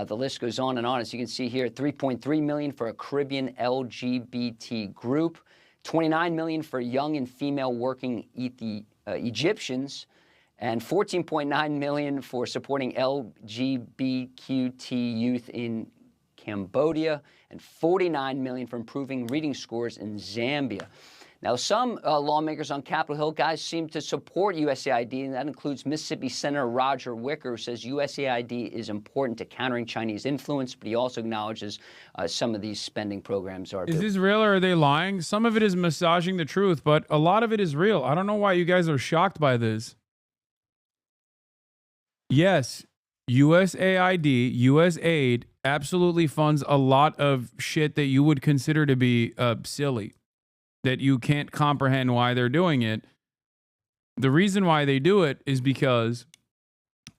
The list goes on and on. As you can see here, 3.3 million for a Caribbean LGBT group, 29 million for young and female working Egyptians, and 14.9 million for supporting LGBTQ youth in Cambodia, and 49 million for improving reading scores in Zambia. Now, some lawmakers on Capitol Hill, guys, seem to support USAID, and that includes Mississippi Senator Roger Wicker, who says USAID is important to countering Chinese influence, but he also acknowledges some of these spending programs are... Is this real or are they lying? Some of it is massaging the truth, but a lot of it is real. I don't know why you guys are shocked by this. Yes, USAID, USAID absolutely funds a lot of shit that you would consider to be silly, that you can't comprehend why they're doing it. The reason why they do it is because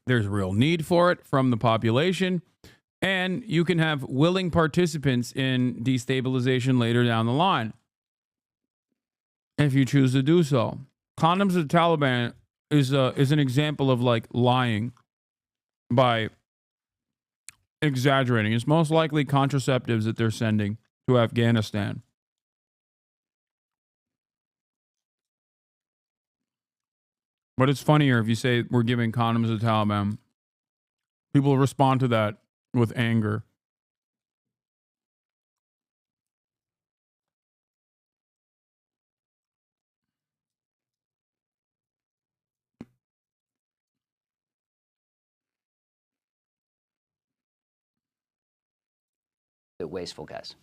there's real need for it from the population, and you can have willing participants in destabilization later down the line if you choose to do so. Condoms to the Taliban is an example of like lying by exaggerating. It's most likely contraceptives that they're sending to Afghanistan. But it's funnier if you say we're giving condoms to the Taliban. People respond to that with anger. Wasteful, guys.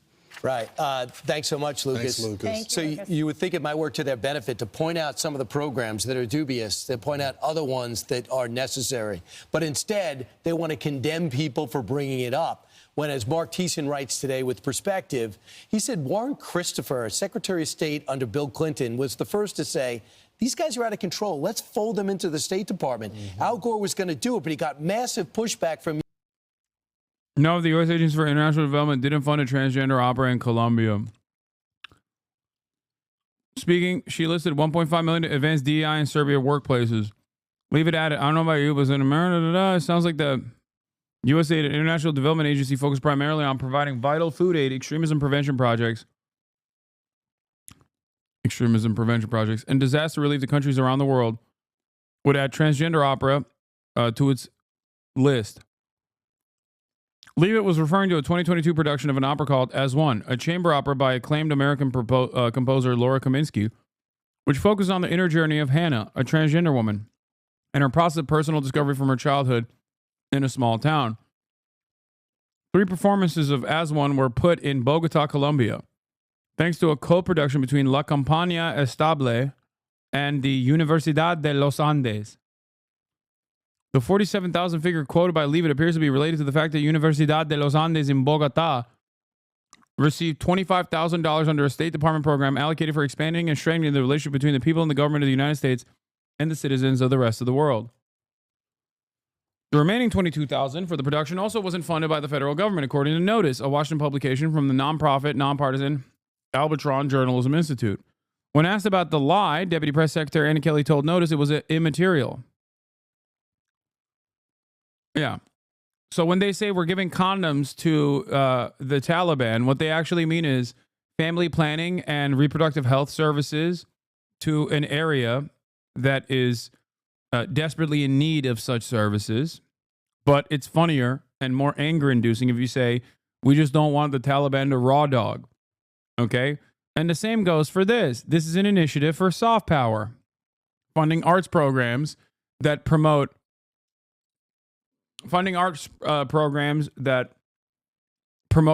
Right. Thanks so much, Lucas. Thanks, Lucas. So you would think it might work to their benefit to point out some of the programs that are dubious, to point out other ones that are necessary. But instead, they want to condemn people for bringing it up. when, as Mark Thiessen writes today with Perspective, he said Warren Christopher, Secretary of State under Bill Clinton, was the first to say, these guys are out of control. Let's fold them into the State Department. Al Gore was going to do it, but he got massive pushback from. No, the U.S. Agency for International Development didn't fund a transgender opera in Colombia. Speaking, she listed $1.5 million to advance DEI in Serbia workplaces. Leave it at it. I don't know about you, but in America, it sounds like the USAID International Development Agency focused primarily on providing vital food aid, extremism prevention projects, and disaster relief to countries around the world. Would add transgender opera to its list. Leave It was referring to a 2022 production of an opera called As One, a chamber opera by acclaimed American composer Laura Kaminsky, which focused on the inner journey of Hannah, a transgender woman, and her process of personal discovery from her childhood in a small town. 3 performances of As One were put in Bogota, Colombia, thanks to a co-production between La Compañía Estable and the Universidad de los Andes. The 47,000 figure quoted by Leave It appears to be related to the fact that Universidad de los Andes in Bogota received $25,000 under a State Department program allocated for expanding and strengthening the relationship between the people and the government of the United States and the citizens of the rest of the world. The remaining $22,000 for the production also wasn't funded by the federal government, according to Notice, a Washington publication from the nonprofit, nonpartisan Albatron Journalism Institute. When asked about the lie, Deputy Press Secretary Anna Kelly told Notice it was immaterial. Yeah. So when they say we're giving condoms to the Taliban, what they actually mean is family planning and reproductive health services to an area that is desperately in need of such services. But it's funnier and more anger-inducing if you say, we just don't want the Taliban to raw dog. Okay? And the same goes for this. This is an initiative for soft power, funding arts programs that promote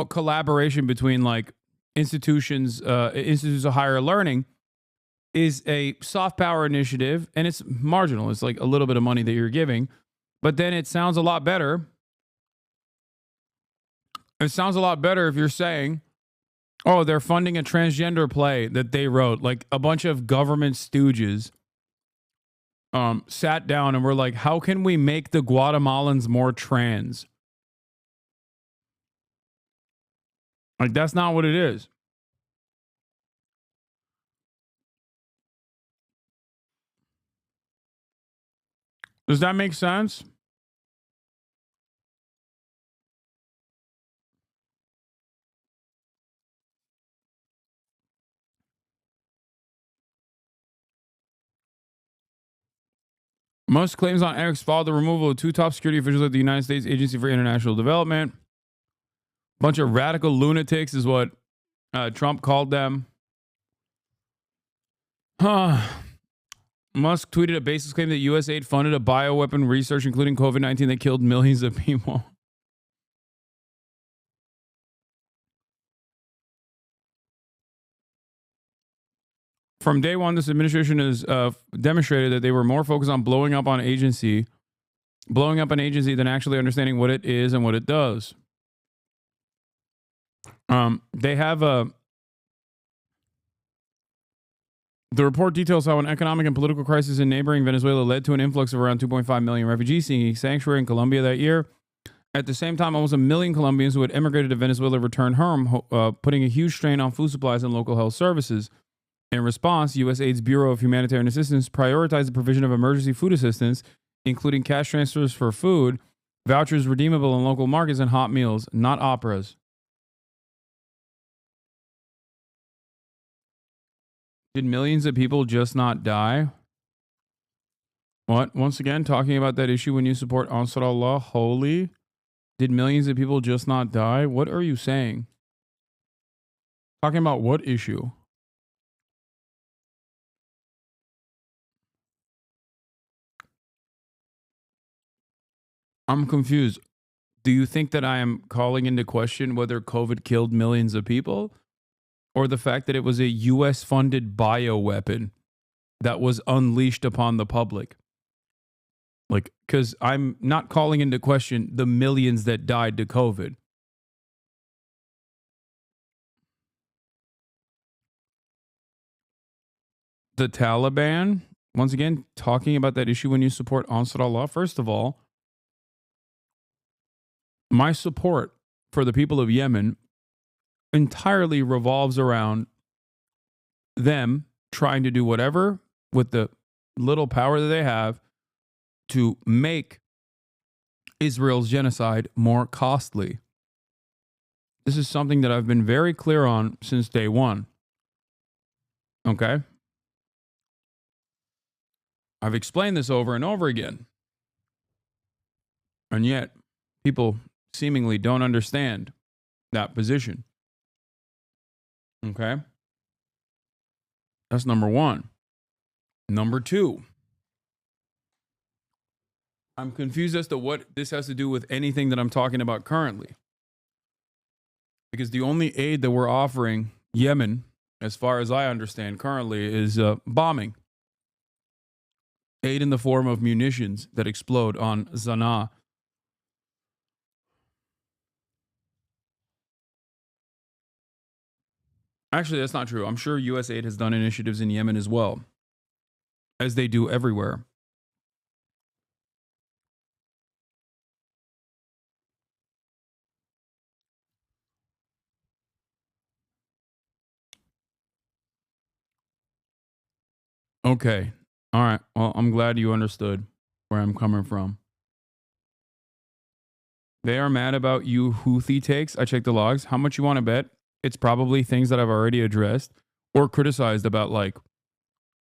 collaboration between like institutions of higher learning is a soft power initiative, and it's marginal. It's like a little bit of money that you're giving, but then it sounds a lot better. It sounds a lot better if you're saying, oh, they're funding a transgender play that they wrote. Like a bunch of government stooges sat down and were like, how can we make the Guatemalans more trans? Like, that's not what it is. Does that make sense? Musk claims on X followed the removal of 2 top security officials at the United States Agency for International Development. Bunch of radical lunatics is what Trump called them. Musk tweeted a baseless claim that USAID funded a bioweapon research, including COVID-19, that killed millions of people. From day one, this administration has demonstrated that they were more focused on blowing up an agency than actually understanding what it is and what it does. They have the report details how an economic and political crisis in neighboring Venezuela led to an influx of around 2.5 million refugees seeking sanctuary in Colombia that year. At the same time, almost 1 million Colombians who had emigrated to Venezuela returned home, putting a huge strain on food supplies and local health services. In response, USAID's Bureau of Humanitarian Assistance prioritized the provision of emergency food assistance, including cash transfers for food, vouchers redeemable in local markets, and hot meals, not operas. Did millions of people just not die? What? Once again, talking about that issue when you support Ansar Allah, holy? Did millions of people just not die? What are you saying? Talking about what issue? I'm confused. Do you think that I am calling into question whether COVID killed millions of people? Or the fact that it was a US-funded bioweapon that was unleashed upon the public? Like, because I'm not calling into question the millions that died to COVID. the Taliban, once again, talking about that issue when you support Ansar Allah. First of all, my support for the people of Yemen entirely revolves around them trying to do whatever with the little power that they have to make Israel's genocide more costly. This is something that I've been very clear on since day one. Okay? I've explained this over and over again. And yet, people seemingly don't understand that position. Okay? That's number one. Number two, I'm confused as to what this has to do with anything that I'm talking about currently. Because the only aid that we're offering Yemen, as far as I understand currently, is bombing. Aid in the form of munitions that explode on Sana'a. Actually, that's not true. I'm sure U.S. aid has done initiatives in Yemen as well, as they do everywhere. Okay. All right. Well, I'm glad you understood where I'm coming from. They are mad about you Houthi takes. I checked the logs. How much you want to bet? It's probably things that I've already addressed or criticized about, like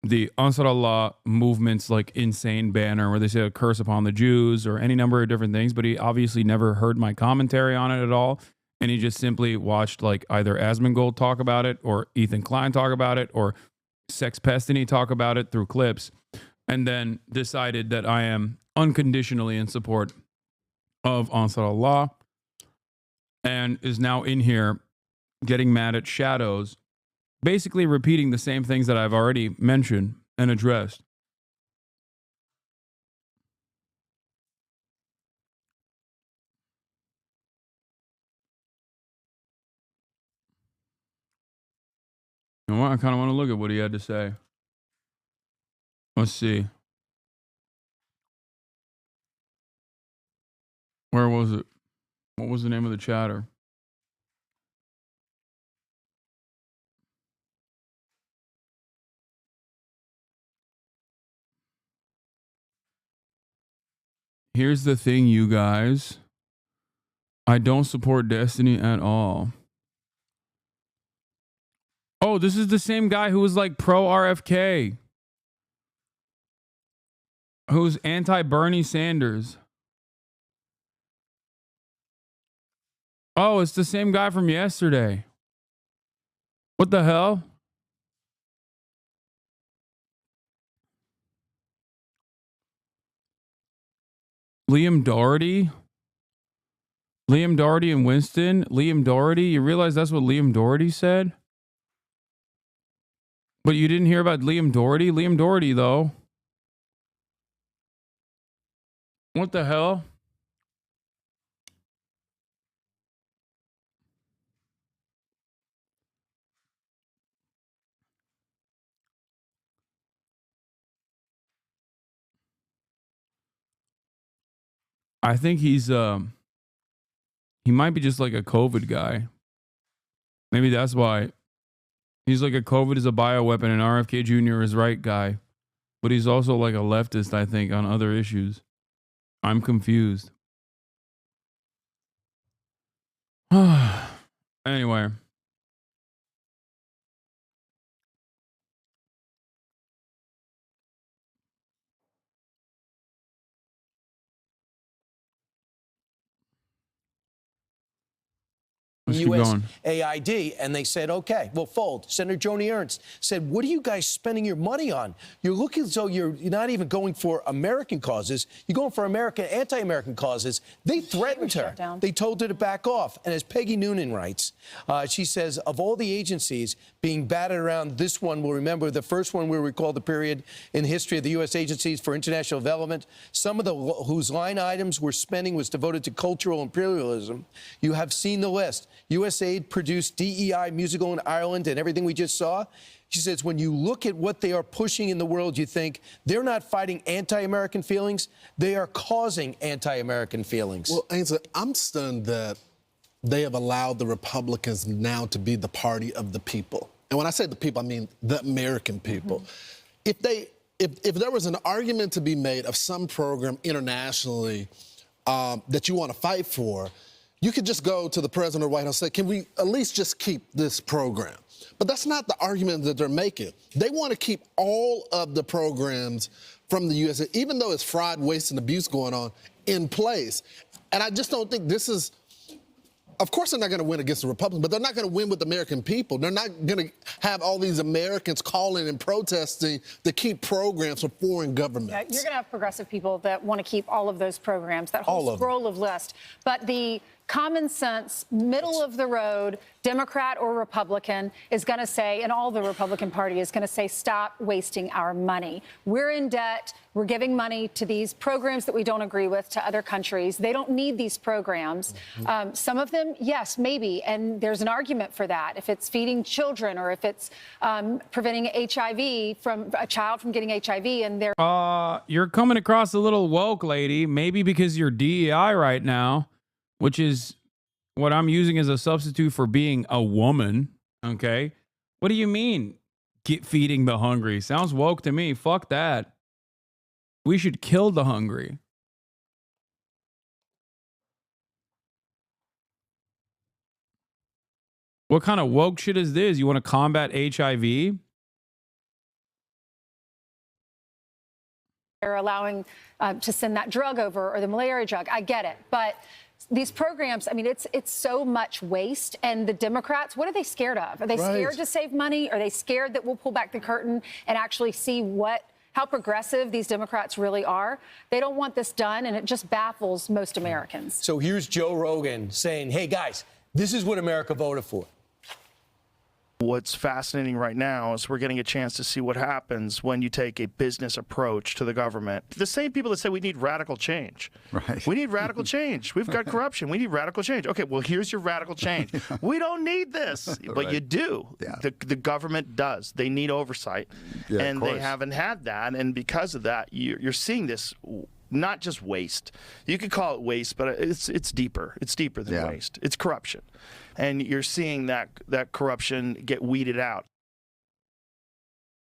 the Ansar Allah movement's like insane banner where they say a curse upon the Jews or any number of different things. But he obviously never heard my commentary on it at all. And he just simply watched like either Asmongold talk about it or Ethan Klein talk about it or Sex Pestany talk about it through clips, and then decided that I am unconditionally in support of Ansar Allah, and is now in here getting mad at Shadows, basically repeating the same things that I've already mentioned and addressed. You know what? I kind of want to look at what he had to say. Let's see. Where was it? What was the name of the chatter? Here's the thing, you guys. I don't support Destiny at all. Oh, this is the same guy who was like pro RFK. Who's anti Bernie Sanders. Oh, it's the same guy from yesterday. What the hell? Liam Doherty? Liam Doherty and Winston? Liam Doherty? You realize that's what Liam Doherty said? But you didn't hear about Liam Doherty? Liam Doherty, though. What the hell? I think he's he might be just like a COVID guy. Maybe that's why. He's like a COVID is a bioweapon and RFK Jr. is right guy. But he's also like a leftist, I think, on other issues. I'm confused. Anyway. USAID, and they said, okay, we'll fold. Senator Joni Ernst said, what are you guys spending your money on? You're looking as though you're not even going for American causes. You're going for anti-American causes. They threatened her. They told her to back off. And as Peggy Noonan writes, she says, of all the agencies being batted around, this one will remember the first one will recall the period in history of the U.S. agencies for international development. Some of whose line items were spending was devoted to cultural imperialism. You have seen the list. USAID produced DEI musical in Ireland and everything we just saw. She says, when you look at what they are pushing in the world, you think they're not fighting anti-American feelings. They are causing anti-American feelings. Well, Ainsley, I'm stunned that they have allowed the Republicans now to be the party of the people. And when I say the people, I mean the American people. If there was an argument to be made of some program internationally that you want to fight for, you could just go to the president of the White House and say, can we at least just keep this program? But that's not the argument that they're making. They want to keep all of the programs from the USA, even though it's fraud, waste, and abuse going on, in place. And I just don't think this is... Of course they're not going to win against the Republicans, but they're not going to win with the American people. They're not going to have all these Americans calling and protesting to keep programs from foreign governments. Yeah, you're going to have progressive people that want to keep all of those programs, that whole scroll of list. But the common sense, middle of the road, Democrat or Republican is going to say, and all the Republican Party is going to say, stop wasting our money. We're in debt. We're giving money to these programs that we don't agree with to other countries. They don't need these programs. Some of them, yes, maybe. And there's an argument for that. If it's feeding children or if it's preventing HIV from a child from getting HIV and they're... You're coming across a little woke, lady. Maybe because you're DEI right now, which is what I'm using as a substitute for being a woman, okay? What do you mean, feeding the hungry? Sounds woke to me. Fuck that. We should kill the hungry. What kind of woke shit is this? You want to combat HIV? They're allowing to send that drug over or the malaria drug. I get it. But these programs, I mean, it's so much waste. And the Democrats, what are they scared of? Are they scared to save money? Are they scared that we'll pull back the curtain and actually see how progressive these Democrats really are? They don't want this done, and it just baffles most Americans. So here's Joe Rogan saying, hey, guys, this is what America voted for. What's fascinating right now is we're getting a chance to see what happens when you take a business approach to the government. The same people that say we need radical change. Right. We need radical change. We've got corruption. We need radical change. Okay, well, here's your radical change. We don't need this. But you do. Yeah. The government does. They need oversight. Yeah, and they haven't had that. And because of that, you're seeing this not just waste. You could call it waste, but it's deeper. It's deeper than waste. It's corruption. And you're seeing that corruption get weeded out.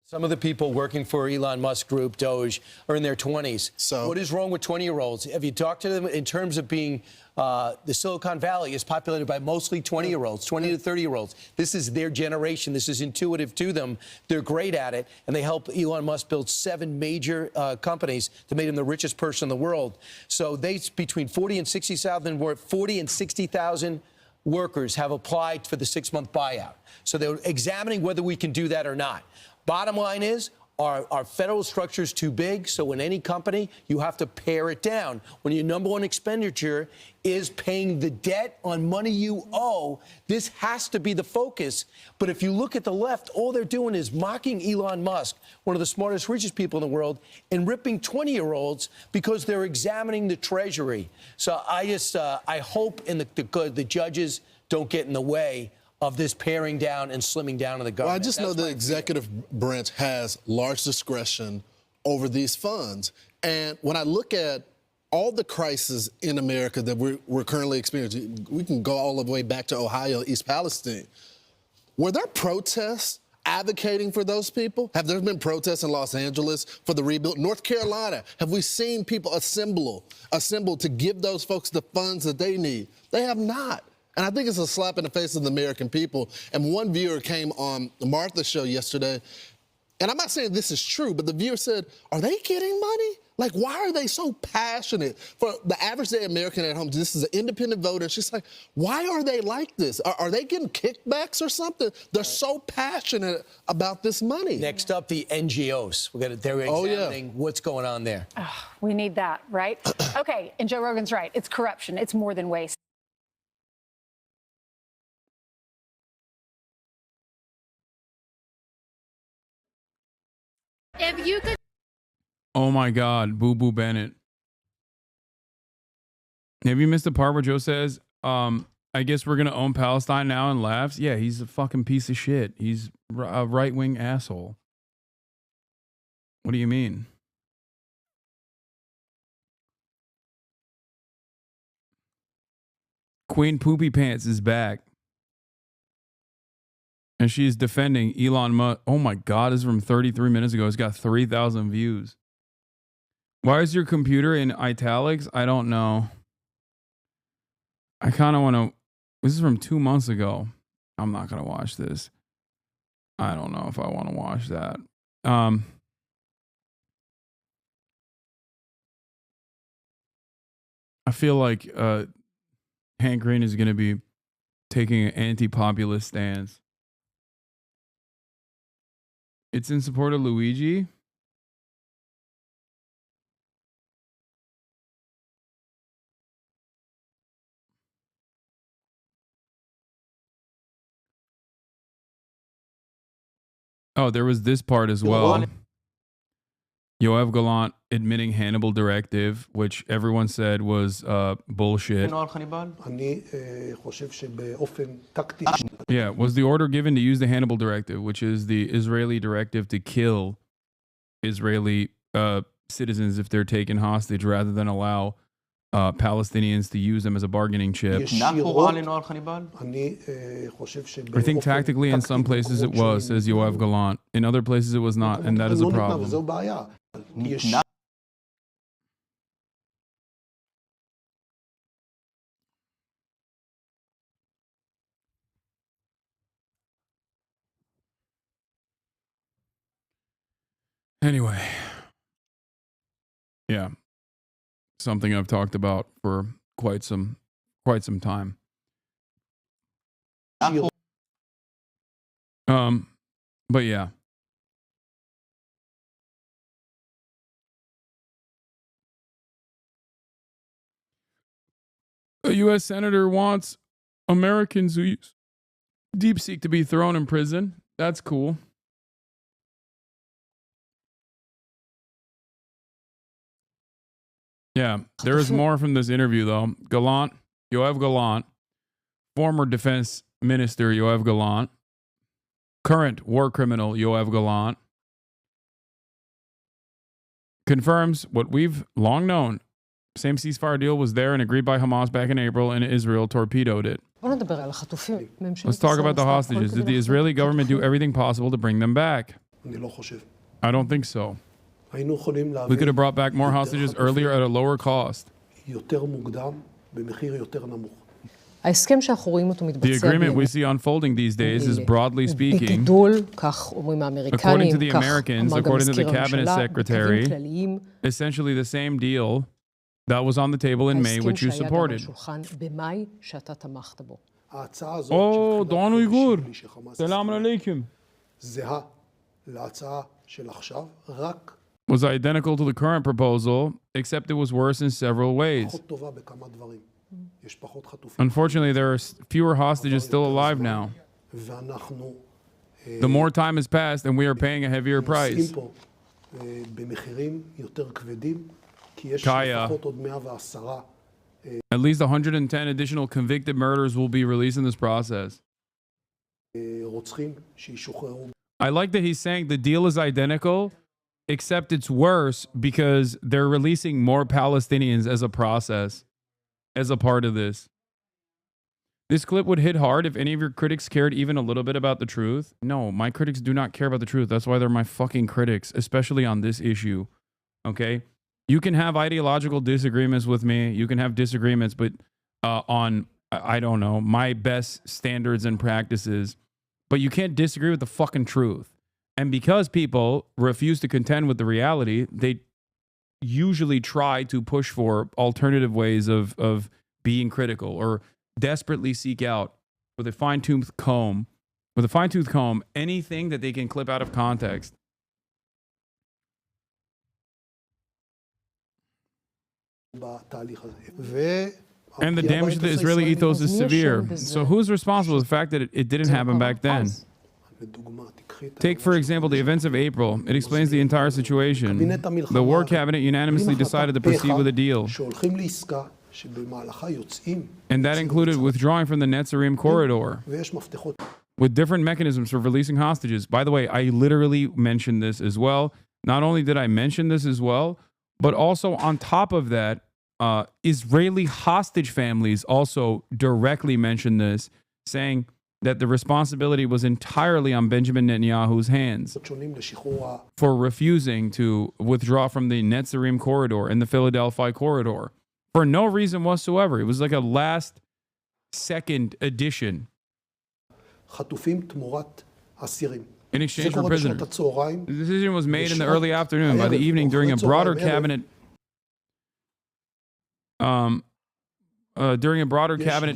Some of the people working for Elon Musk Group, Doge, are in their 20s. So what is wrong with 20-year-olds? Have you talked to them in terms of being the Silicon Valley is populated by mostly 20-year-olds, 20 to 30-year-olds. This is their generation. This is intuitive to them. They're great at it, and they help Elon Musk build 7 major companies to make him the richest person in the world. So between 40 and 60,000 workers have applied for the 6-month buyout. So they're examining whether we can do that or not. Bottom line is, our federal structure is too big, so in any company, you have to pare it down. When your number one expenditure is paying the debt on money you owe, this has to be the focus. But if you look at the left, all they're doing is mocking Elon Musk, one of the smartest, richest people in the world, and ripping 20-year-olds because they're examining the Treasury. So I hope the judges don't get in the way of this paring down and slimming down of the government. Well, I just know the executive branch has large discretion over these funds. And when I look at all the crises in America that we're currently experiencing, we can go all the way back to Ohio, East Palestine. Were there protests advocating for those people? Have there been protests in Los Angeles for the rebuild? North Carolina, have we seen people assemble to give those folks the funds that they need? They have not. And I think it's a slap in the face of the American people. And one viewer came on Martha's show yesterday, and I'm not saying this is true, but the viewer said, are they getting money? Like, why are they so passionate? For the average day American at home, this is an independent voter. She's like, why are they like this? Are they getting kickbacks or something? They're so passionate about this money. Next up, the NGOs. They're examining what's going on there. Oh, we need that, right? Okay, and Joe Rogan's right. It's corruption. It's more than waste. If you could. Oh my God, Boo Boo Bennett. Have you missed the part where Joe says, I guess we're gonna own Palestine now and laughs. Yeah, he's a fucking piece of shit. He's a right-wing asshole. What do you mean? Queen Poopy Pants is back. And she's defending Elon Musk. Oh my God, this is from 33 minutes ago. It's got 3,000 views. Why is your computer in italics? I don't know. I kind of want to. This is from 2 months ago. I'm not going to watch this. I don't know if I want to watch that. I feel like Hank Green is going to be taking an anti-populist stance. It's in support of Luigi. Oh, there was this part as well. Yoav Gallant admitting Hannibal Directive, which everyone said was bullshit. Yeah, was the order given to use the Hannibal Directive, which is the Israeli directive to kill Israeli citizens if they're taken hostage rather than allow Palestinians to use them as a bargaining chip. I think tactically in some places it was, says Yoav Gallant. In other places it was not, and that is a problem. Anyway, yeah, something I've talked about for quite some time. But yeah. A U.S. senator wants Americans who use DeepSeek to be thrown in prison. That's cool. Yeah, there is more from this interview, though. Gallant, Yoav Gallant, former defense minister Yoav Gallant, current war criminal Yoav Gallant, confirms what we've long known. Same ceasefire deal was there and agreed by Hamas back in April, and Israel torpedoed it. Let's talk about the hostages. Did the Israeli government do everything possible to bring them back? I don't think so. We could have brought back more hostages earlier at a lower cost. The agreement we see unfolding these days is, broadly speaking, according to the Americans, according to the cabinet secretary, essentially the same deal that was on the table in May, which you supported. Oh, Don Uyghur. Salam alaikum. Was identical to the current proposal, except it was worse in several ways. Unfortunately, there are fewer hostages still alive now. The more time has passed, and we are paying a heavier price. Kaya. At least 110 additional convicted murderers will be released in this process. I like that he's saying the deal is identical, except it's worse because they're releasing more Palestinians as a process, as a part of this. This clip would hit hard if any of your critics cared even a little bit about the truth. No, my critics do not care about the truth. That's why they're my fucking critics, especially on this issue. Okay? You can have ideological disagreements with me. You can have disagreements, but on, I don't know, my best standards and practices. But you can't disagree with the fucking truth. And because people refuse to contend with the reality, they usually try to push for alternative ways of being critical or desperately seek out with a fine-tooth comb, anything that they can clip out of context. And the damage to the Israeli ethos is severe. So who's responsible for the fact that it didn't happen back then? Take, for example, the events of April. It explains the entire situation. The war cabinet unanimously decided to proceed with a deal. And that included withdrawing from the Netzarim corridor with different mechanisms for releasing hostages. By the way, I literally mentioned this as well. Not only did I mention this as well, but also on top of that, Israeli hostage families also directly mentioned this, saying that the responsibility was entirely on Benjamin Netanyahu's hands for refusing to withdraw from the Netzarim corridor and the Philadelphia corridor for no reason whatsoever. It was like a last second addition in exchange for prisoners. The decision was made in the early afternoon. By the evening, during a broader cabinet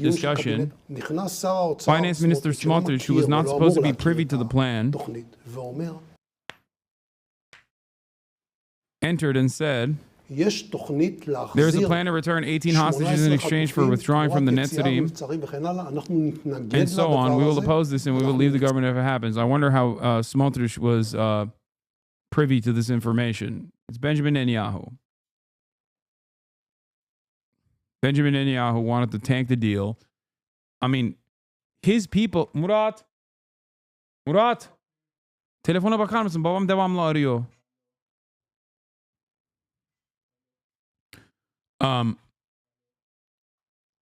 discussion, Finance Minister Smotrich, who was not supposed to be privy to the plan, entered and said, there is a plan to return 18 hostages in exchange for withdrawing from the Netzarim, and so on. We will oppose this and we will leave the government if it happens. I wonder how Smotrich was privy to this information. It's Benjamin Netanyahu. Benjamin Netanyahu wanted to tank the deal. I mean, his people... Murat! Telefona bakar mısın? Babam devamlı arıyor.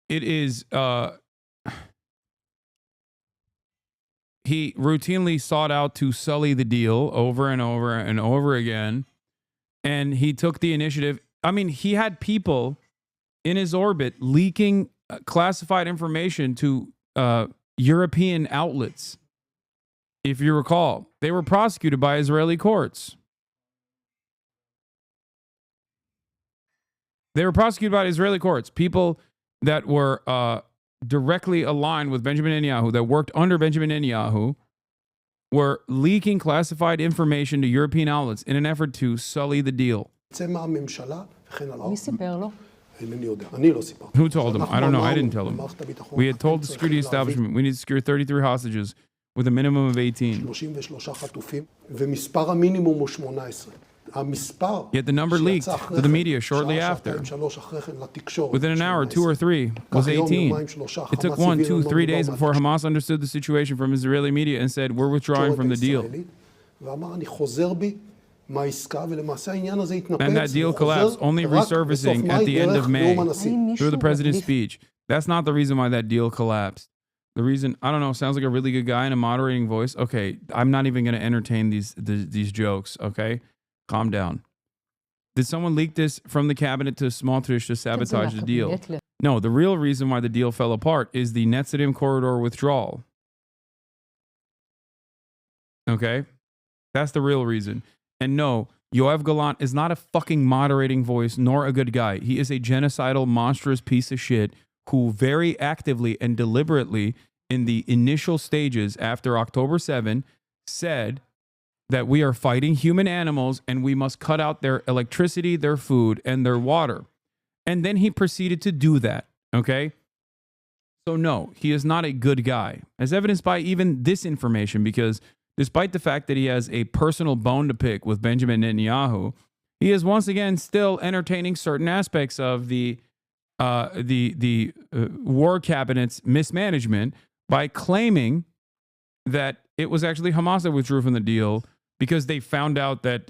It is... he routinely sought out to sully the deal over and over and over again. And he took the initiative. I mean, he had people in his orbit leaking classified information to European outlets. If you recall, they were prosecuted by Israeli courts. They were prosecuted by Israeli courts. People that were directly aligned with Benjamin Netanyahu, that worked under Benjamin Netanyahu, were leaking classified information to European outlets in an effort to sully the deal. Who told him? I don't know. I didn't tell him. We had told the security establishment we need to secure 33 hostages with a minimum of 18. Yet the number leaked to the media shortly after. Within an hour, 2 or 3 was 18. It took 1, 2, 3 days before Hamas understood the situation from Israeli media and said, we're withdrawing from the deal. And that deal collapsed, only resurfacing at the end of May through the president's speech. That's not the reason why that deal collapsed. The reason, I don't know, sounds like a really good guy in a moderating voice. Okay, I'm not even going to entertain these jokes, okay? Calm down. Did someone leak this from the cabinet to Smotrich to sabotage the deal? No, the real reason why the deal fell apart is the Netzarim corridor withdrawal. Okay? That's the real reason. And no, Yoav Gallant is not a fucking moderating voice nor a good guy. He is a genocidal, monstrous piece of shit who very actively and deliberately in the initial stages after October 7 said that we are fighting human animals and we must cut out their electricity, their food, and their water. And then he proceeded to do that, okay? So no, he is not a good guy, as evidenced by even this information, because despite the fact that he has a personal bone to pick with Benjamin Netanyahu, he is once again still entertaining certain aspects of the war cabinet's mismanagement by claiming that it was actually Hamas that withdrew from the deal because they found out that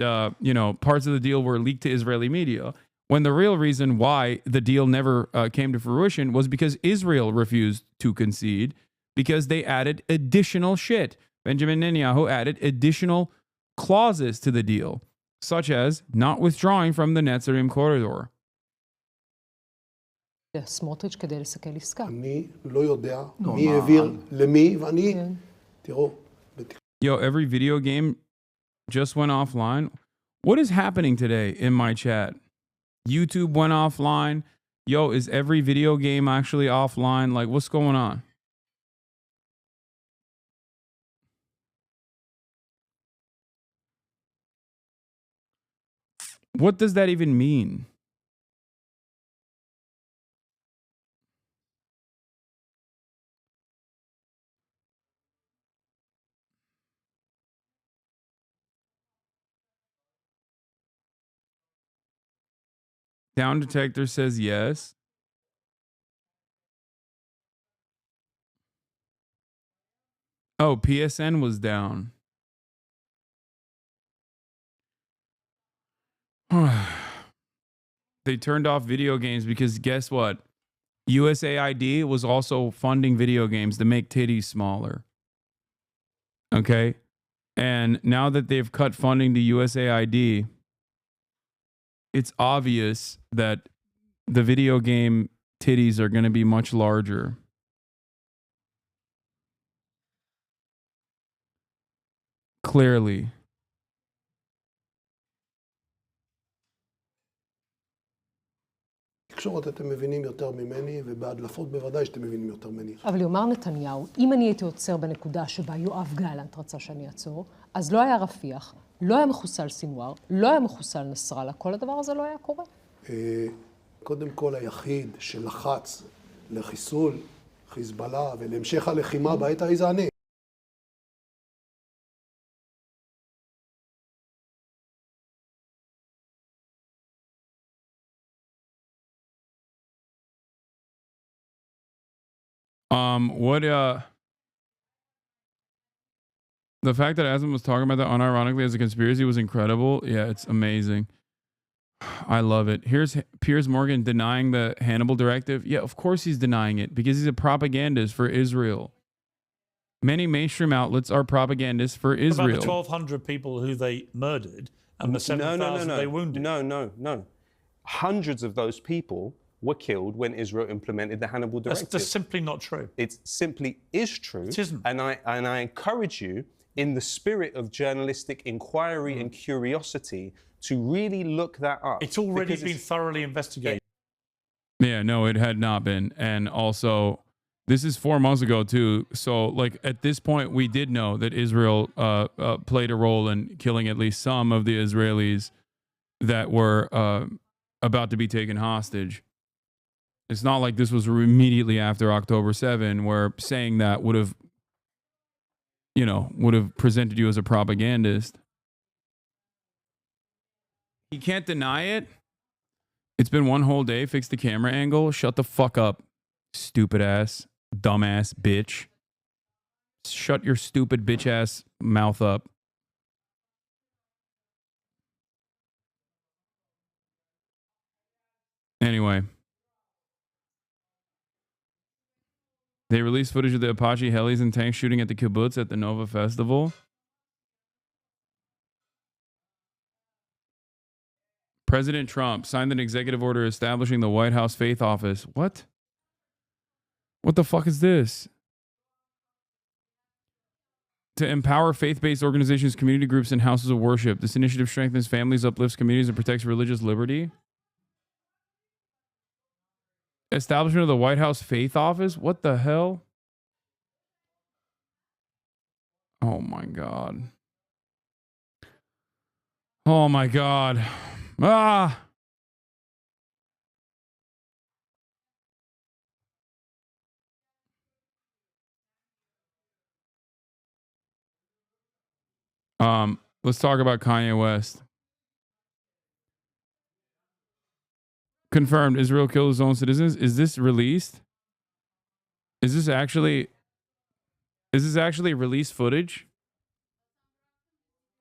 parts of the deal were leaked to Israeli media, when the real reason why the deal never came to fruition was because Israel refused to concede, because they added additional shit. Benjamin Netanyahu added additional clauses to the deal, such as not withdrawing from the Netzarim corridor. סמוטריץ' כדי לסכל עסקה. אני לא יודע מי העביר למי, ואני, תראו. Yo, every video game just went offline. What is happening today in my chat? YouTube went offline. Yo, is every video game actually offline? Like, what's going on? What does that even mean? Down detector says yes. Oh, PSN was down. They turned off video games because guess what? USAID was also funding video games to make titties smaller. Okay? And now that they've cut funding to USAID, it's obvious that the video game titties are going to be much larger. Clearly. תקשורת אתם מבינים יותר ממני, ובהדלפות בוודאי שאתם מבינים יותר ממני. אבל יאמר נתניהו, אם אני הייתי עוצר בנקודה שבה יואב גלנט רצה שאני אעצור, אז לא היה רפיח, לא היה מחוסל סינואר, לא היה מחוסל נסראללה, כל הדבר הזה לא היה קורה. קודם כל היחיד שלחץ לחיסול חיזבאללה ולהמשך הלחימה בעת ההיא זה אני. The fact that Hassan was talking about that unironically as a conspiracy was incredible. Yeah, it's amazing. I love it. Here's Piers Morgan denying the Hannibal directive. Yeah, of course he's denying it because he's a propagandist for Israel. Many mainstream outlets are propagandists for Israel. About the 1,200 people who they murdered and the 7,000 they wounded. No. Hundreds of those people were killed when Israel implemented the Hannibal directive. That's simply not true. It simply is true. It isn't. And I encourage you, in the spirit of journalistic inquiry and curiosity, to really look that up. It's already been thoroughly investigated. Yeah, no, it had not been. And also, this is 4 months ago, too. So, like, at this point, we did know that Israel played a role in killing at least some of the Israelis that were about to be taken hostage. It's not like this was immediately after October 7, where saying that would have presented you as a propagandist. You can't deny it. It's been one whole day. Fix the camera angle. Shut the fuck up, stupid ass, dumbass bitch. Shut your stupid bitch ass mouth up. Anyway. They released footage of the Apache helis and tanks shooting at the kibbutz at the Nova Festival. President Trump signed an executive order establishing the White House Faith Office. What? What the fuck is this? To empower faith-based organizations, community groups, and houses of worship. This initiative strengthens families, uplifts communities, and protects religious liberty. Establishment of the White House Faith Office? What the hell? Oh my God. Oh my God. Ah! Let's talk about Kanye West. Confirmed, Israel killed his own citizens. Is this released? Is this actually released footage?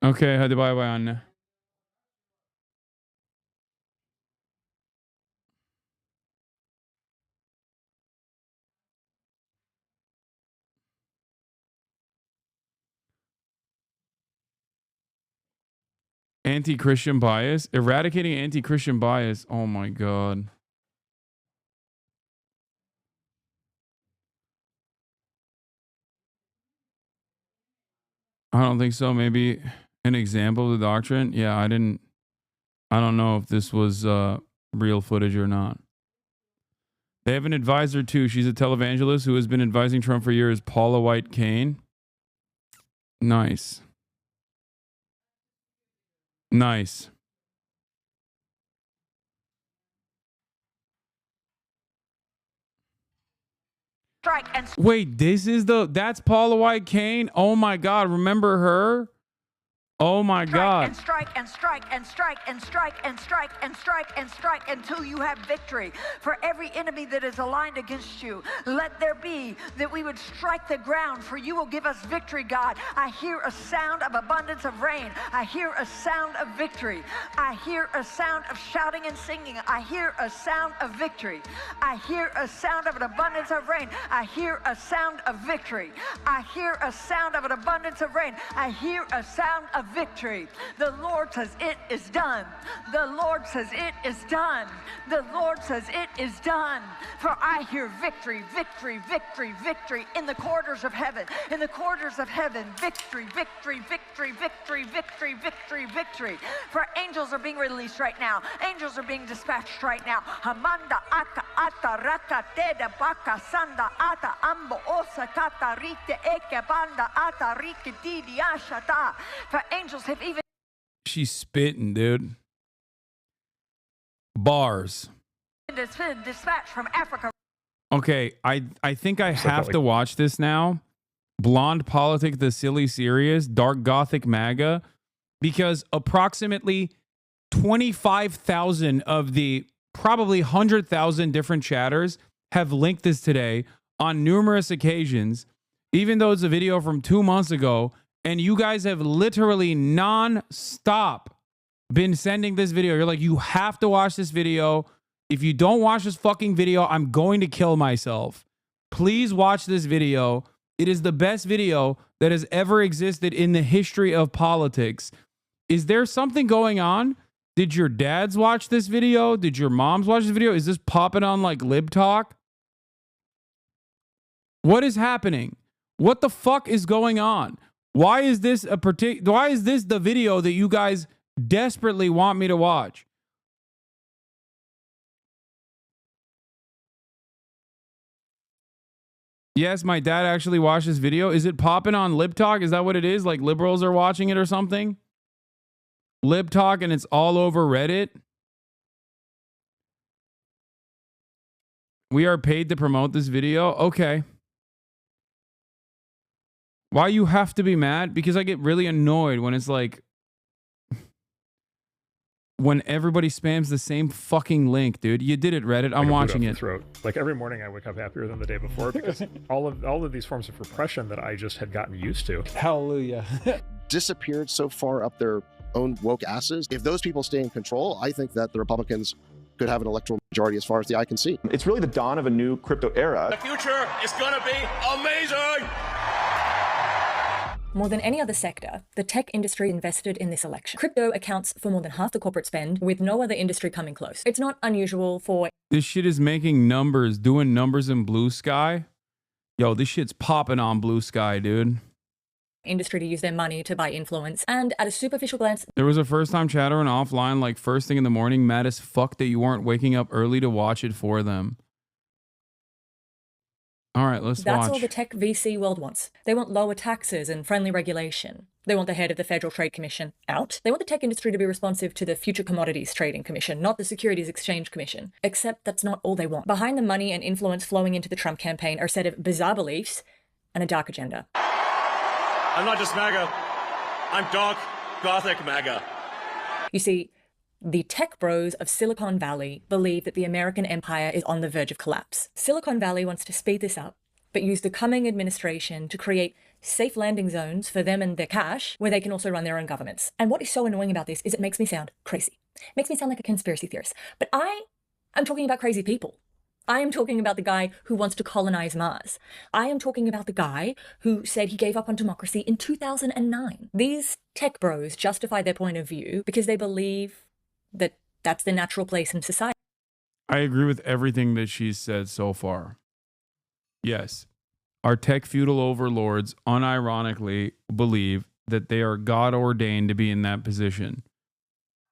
Okay, hadi bay bay anne. Anti-Christian bias? Eradicating anti-Christian bias. Oh my God. I don't think so. Maybe an example of the doctrine. Yeah, I don't know if this was real footage or not. They have an advisor too. She's a televangelist who has been advising Trump for years. Paula White Kane. Nice. Nice. Wait, that's Paula White Kane? Oh my God, remember her? Oh my God. And strike and strike and strike and strike and strike and strike and strike until you have victory. For every enemy that is aligned against you, let there be that we would strike the ground, for you will give us victory, God. I hear a sound of abundance of rain. I hear a sound of victory. I hear a sound of shouting and singing. I hear a sound of victory. I hear a sound of an abundance of rain. I hear a sound of victory. I hear a sound of an abundance of rain. I hear a sound of victory. The Lord says it is done. The Lord says it is done. The Lord says it is done. For I hear victory, victory, victory, victory in the corridors of heaven. In the corridors of heaven, victory, victory, victory, victory, victory, victory, victory. For angels are being released right now. Angels are being dispatched right now. Hamanda aka ata raka teda baka sanda ata ambo osa kata rite eke banda ata rike didi ashata. For angels have even... She's spitting, dude. Bars. been dispatched from Africa. Okay, I think I have to watch this now. Blonde Politic, the silly serious, Dark Gothic MAGA, because approximately 25,000 of the probably 100,000 different chatters have linked this today on numerous occasions, even though it's a video from 2 months ago, and you guys have literally non-stop been sending this video. You're like, you have to watch this video. If you don't watch this fucking video, I'm going to kill myself. Please watch this video. It is the best video that has ever existed in the history of politics. Is there something going on? Did your dads watch this video? Did your moms watch this video? Is this popping on like Lib Talk? What is happening? What the fuck is going on? Why is this the video that you guys desperately want me to watch? Yes, my dad actually watched this video. Is it popping on Lib Talk? Is that what it is? Like liberals are watching it or something? Lib Talk and it's all over Reddit? We are paid to promote this video? Okay. Why you have to be mad? Because I get really annoyed when it's like, when everybody spams the same fucking link, dude. You did it, Reddit. I'm watching it. Throat. Like every morning I wake up happier than the day before because all of these forms of repression that I just had gotten used to. Hallelujah. Disappeared so far up their own woke asses. If those people stay in control, I think that the Republicans could have an electoral majority as far as the eye can see. It's really the dawn of a new crypto era. The future is gonna be amazing! More than any other sector, the tech industry invested in this election. Crypto accounts for more than half the corporate spend, with no other industry coming close. It's not unusual for... This shit is making numbers, doing numbers in Blue Sky. Yo, this shit's popping on Blue Sky, dude. Industry to use their money to buy influence. And at a superficial glance... There was a first-time chattering offline, like first thing in the morning, mad as fuck that you weren't waking up early to watch it for them. All right, let's watch. That's all the tech VC world wants. They want lower taxes and friendly regulation. They want the head of the Federal Trade Commission out. They want the tech industry to be responsive to the Future Commodities Trading Commission, not the Securities Exchange Commission. Except that's not all they want. Behind the money and influence flowing into the Trump campaign are a set of bizarre beliefs and a dark agenda. I'm not just MAGA. I'm Dark Gothic MAGA. You see, the tech bros of Silicon Valley believe that the American empire is on the verge of collapse. Silicon Valley wants to speed this up, but use the coming administration to create safe landing zones for them and their cash, where they can also run their own governments. And what is so annoying about this is it makes me sound crazy. It makes me sound like a conspiracy theorist. But I'm talking about crazy people. I am talking about the guy who wants to colonize Mars. I am talking about the guy who said he gave up on democracy in 2009. These tech bros justify their point of view because they believe that that's the natural place in society. I agree with everything that she's said so far. Yes, our tech feudal overlords unironically believe that they are God ordained to be in that position.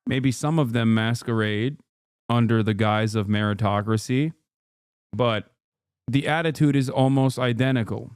Maybe some of them masquerade under the guise of meritocracy, but the attitude is almost identical.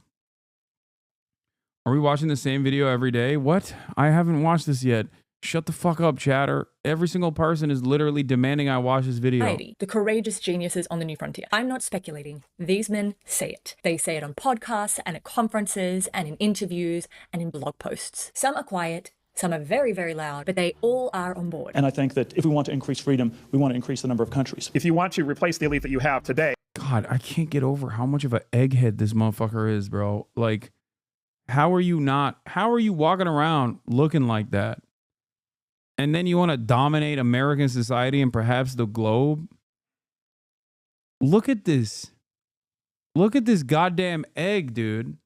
Are we watching the same video every day? What? I haven't watched this yet. Shut the fuck up, chatter. Every single person is literally demanding I watch this video. The courageous geniuses on the new frontier. I'm not speculating. These men say it. They say it on podcasts and at conferences and in interviews and in blog posts. Some are quiet, Some are very, very loud, but they all are on board. And I think that if we want to increase freedom, we want to increase the number of countries. If you want to replace the elite that you have today. God, I can't get over how much of an egghead this motherfucker is, bro. Like, how are you walking around looking like that? And then you want to dominate American society and perhaps the globe? Look at this. Look at this goddamn egg, dude.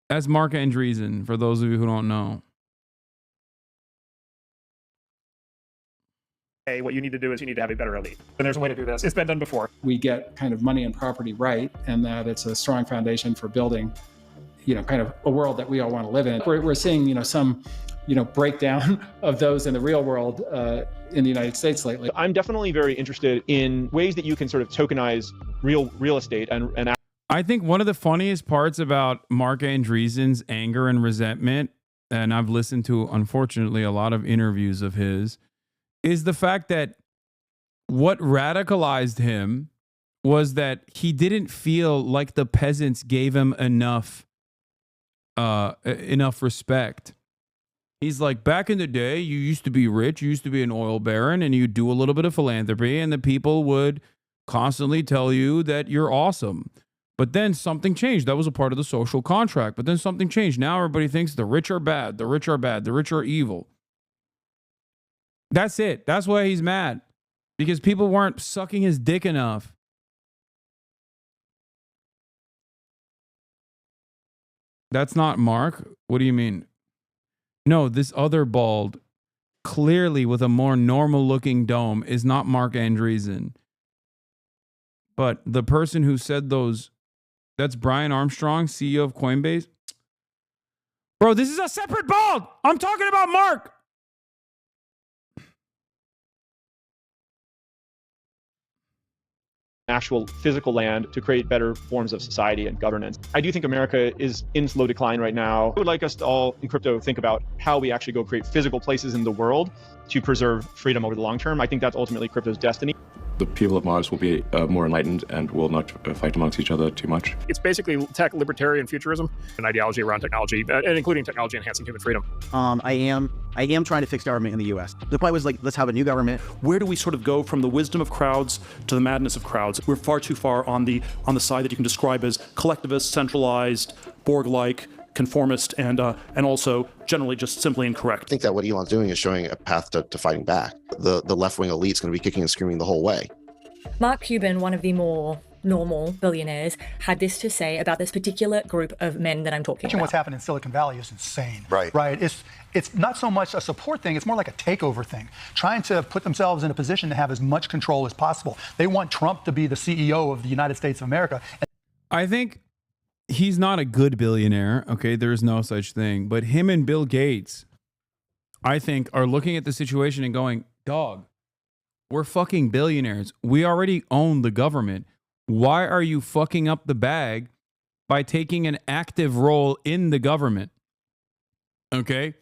That's Mark Andreessen, for those of you who don't know. Hey, what you need to do is you need to have a better elite. And there's a way to do this. It's been done before. We get kind of money and property right, and that it's a strong foundation for building, kind of a world that we all want to live in. We're seeing, some, breakdown of those in the real world in the United States lately. I'm definitely very interested in ways that you can sort of tokenize real estate and I think one of the funniest parts about Mark Andreessen's anger and resentment, and I've listened to, unfortunately, a lot of interviews of his, is the fact that what radicalized him was that he didn't feel like the peasants gave him enough respect. He's like, back in the day, you used to be rich, you used to be an oil baron, and you'd do a little bit of philanthropy, and the people would constantly tell you that you're awesome. But then something changed. That was a part of the social contract. But then something changed. Now everybody thinks the rich are bad. The rich are bad. The rich are evil. That's it. That's why he's mad. Because people weren't sucking his dick enough. That's not Mark. What do you mean? No, this other bald, clearly with a more normal looking dome, is not Mark Andreessen. But the person who said those... That's Brian Armstrong, CEO of Coinbase. Bro, this is a separate bald. I'm talking about Mark. actual physical land to create better forms of society and governance. I do think America is in slow decline right now. I would like us to all in crypto think about how we actually go create physical places in the world to preserve freedom over the long term. I think that's ultimately crypto's destiny. The people of Mars will be more enlightened and will not fight amongst each other too much. It's basically tech libertarian futurism, an ideology around technology, and including technology enhancing human freedom. I am trying to fix government in the U.S. The point was like, let's have a new government. Where do we sort of go from the wisdom of crowds to the madness of crowds? We're far too far on the side that you can describe as collectivist, centralized, Borg-like, conformist, and also generally just simply incorrect. I think that what Elon's doing is showing a path to fighting back. The left-wing elite's going to be kicking and screaming the whole way. Mark Cuban, one of the more normal billionaires, had this to say about this particular group of men that I'm talking about. What's happened in Silicon Valley is insane. Right. Right. It's not so much a support thing, it's more like a takeover thing, trying to put themselves in a position to have as much control as possible. They want Trump to be the CEO of the United States of America. I think he's not a good billionaire, okay? There's no such thing. But him and Bill Gates, I think, are looking at the situation and going, dog, we're fucking billionaires. We already own the government. Why are you fucking up the bag by taking an active role in the government? Okay?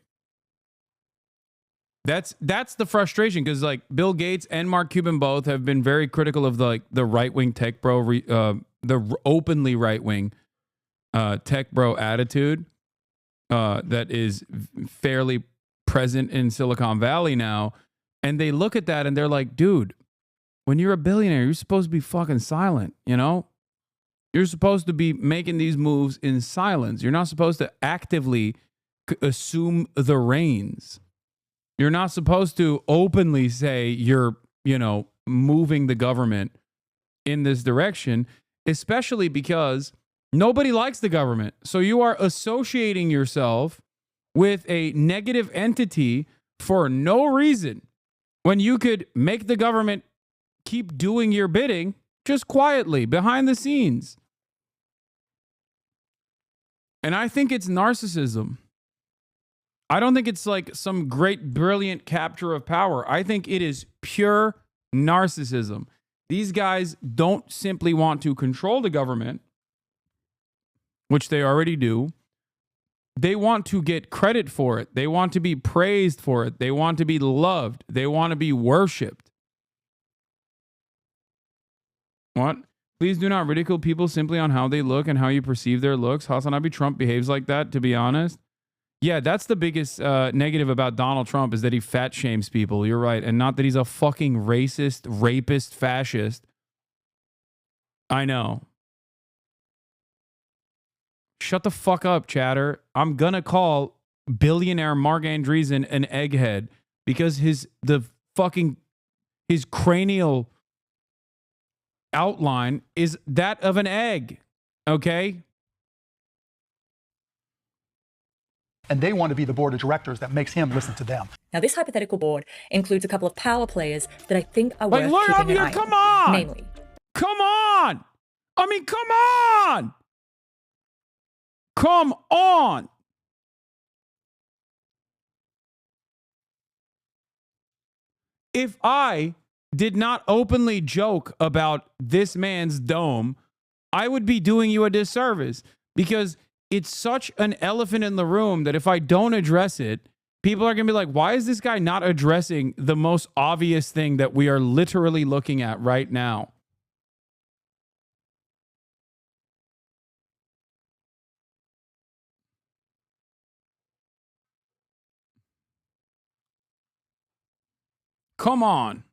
That's the frustration, because like Bill Gates and Mark Cuban both have been very critical of the right-wing tech bro, the openly right-wing tech bro attitude that is fairly present in Silicon Valley now. And they look at that and they're like, dude, when you're a billionaire, you're supposed to be fucking silent, you know? You're supposed to be making these moves in silence. You're not supposed to actively assume the reins. You're not supposed to openly say you're, moving the government in this direction, especially because nobody likes the government. So you are associating yourself with a negative entity for no reason, when you could make the government keep doing your bidding just quietly behind the scenes. And I think it's narcissism. I don't think it's like some great, brilliant capture of power. I think it is pure narcissism. These guys don't simply want to control the government, which they already do. They want to get credit for it. They want to be praised for it. They want to be loved. They want to be worshipped. What? Please do not ridicule people simply on how they look and how you perceive their looks. Hasanabi, Trump behaves like that, to be honest. Yeah, that's the biggest negative about Donald Trump is that he fat shames people. You're right. And not that he's a fucking racist, rapist, fascist. I know. Shut the fuck up, chatter. I'm going to call billionaire Mark Andreessen an egghead because his cranial outline is that of an egg. Okay? And they want to be the board of directors that makes him listen to them. Now, this hypothetical board includes a couple of power players that I think are worth look up keeping an here, eye come on. on! Namely, Come on! I mean, come on! Come on! If I did not openly joke about this man's dome, I would be doing you a disservice because it's such an elephant in the room that if I don't address it, people are going to be like, why is this guy not addressing the most obvious thing that we are literally looking at right now? Come on.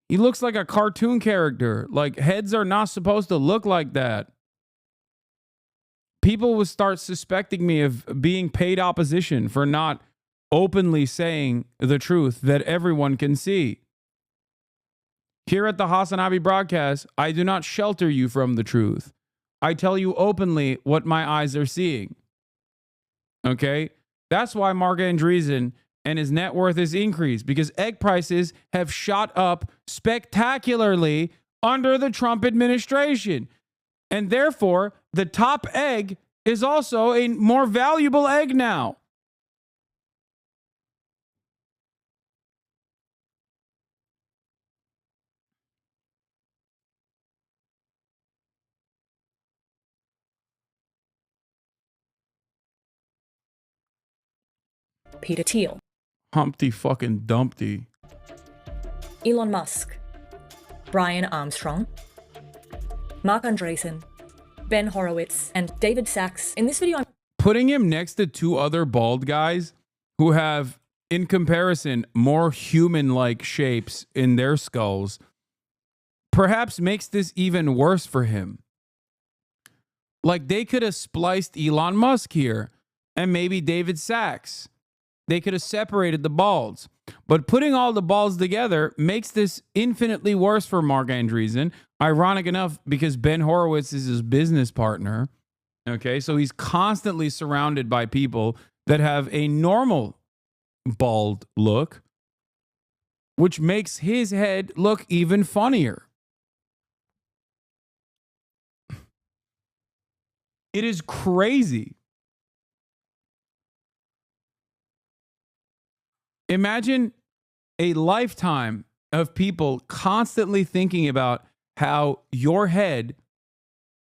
He looks like a cartoon character. Like, heads are not supposed to look like that. People will start suspecting me of being paid opposition for not openly saying the truth that everyone can see. Here at the Hasanabi broadcast, I do not shelter you from the truth. I tell you openly what my eyes are seeing. Okay? That's why Mark Andreessen and his net worth is increased, because egg prices have shot up spectacularly under the Trump administration. And therefore, the top egg is also a more valuable egg now. Peter Thiel, Humpty fucking Dumpty. Elon Musk, Brian Armstrong, Mark Andreessen, Ben Horowitz, and David Sachs. In this video, I'm Putting him next to two other bald guys who have, in comparison, more human-like shapes in their skulls, perhaps makes this even worse for him. Like, they could have spliced Elon Musk here and maybe David Sachs. They could have separated the balds. But putting all the balls together makes this infinitely worse for Mark Andreessen. Ironic enough, because Ben Horowitz is his business partner. Okay, so he's constantly surrounded by people that have a normal bald look, which makes his head look even funnier. It is crazy. Imagine a lifetime of people constantly thinking about how your head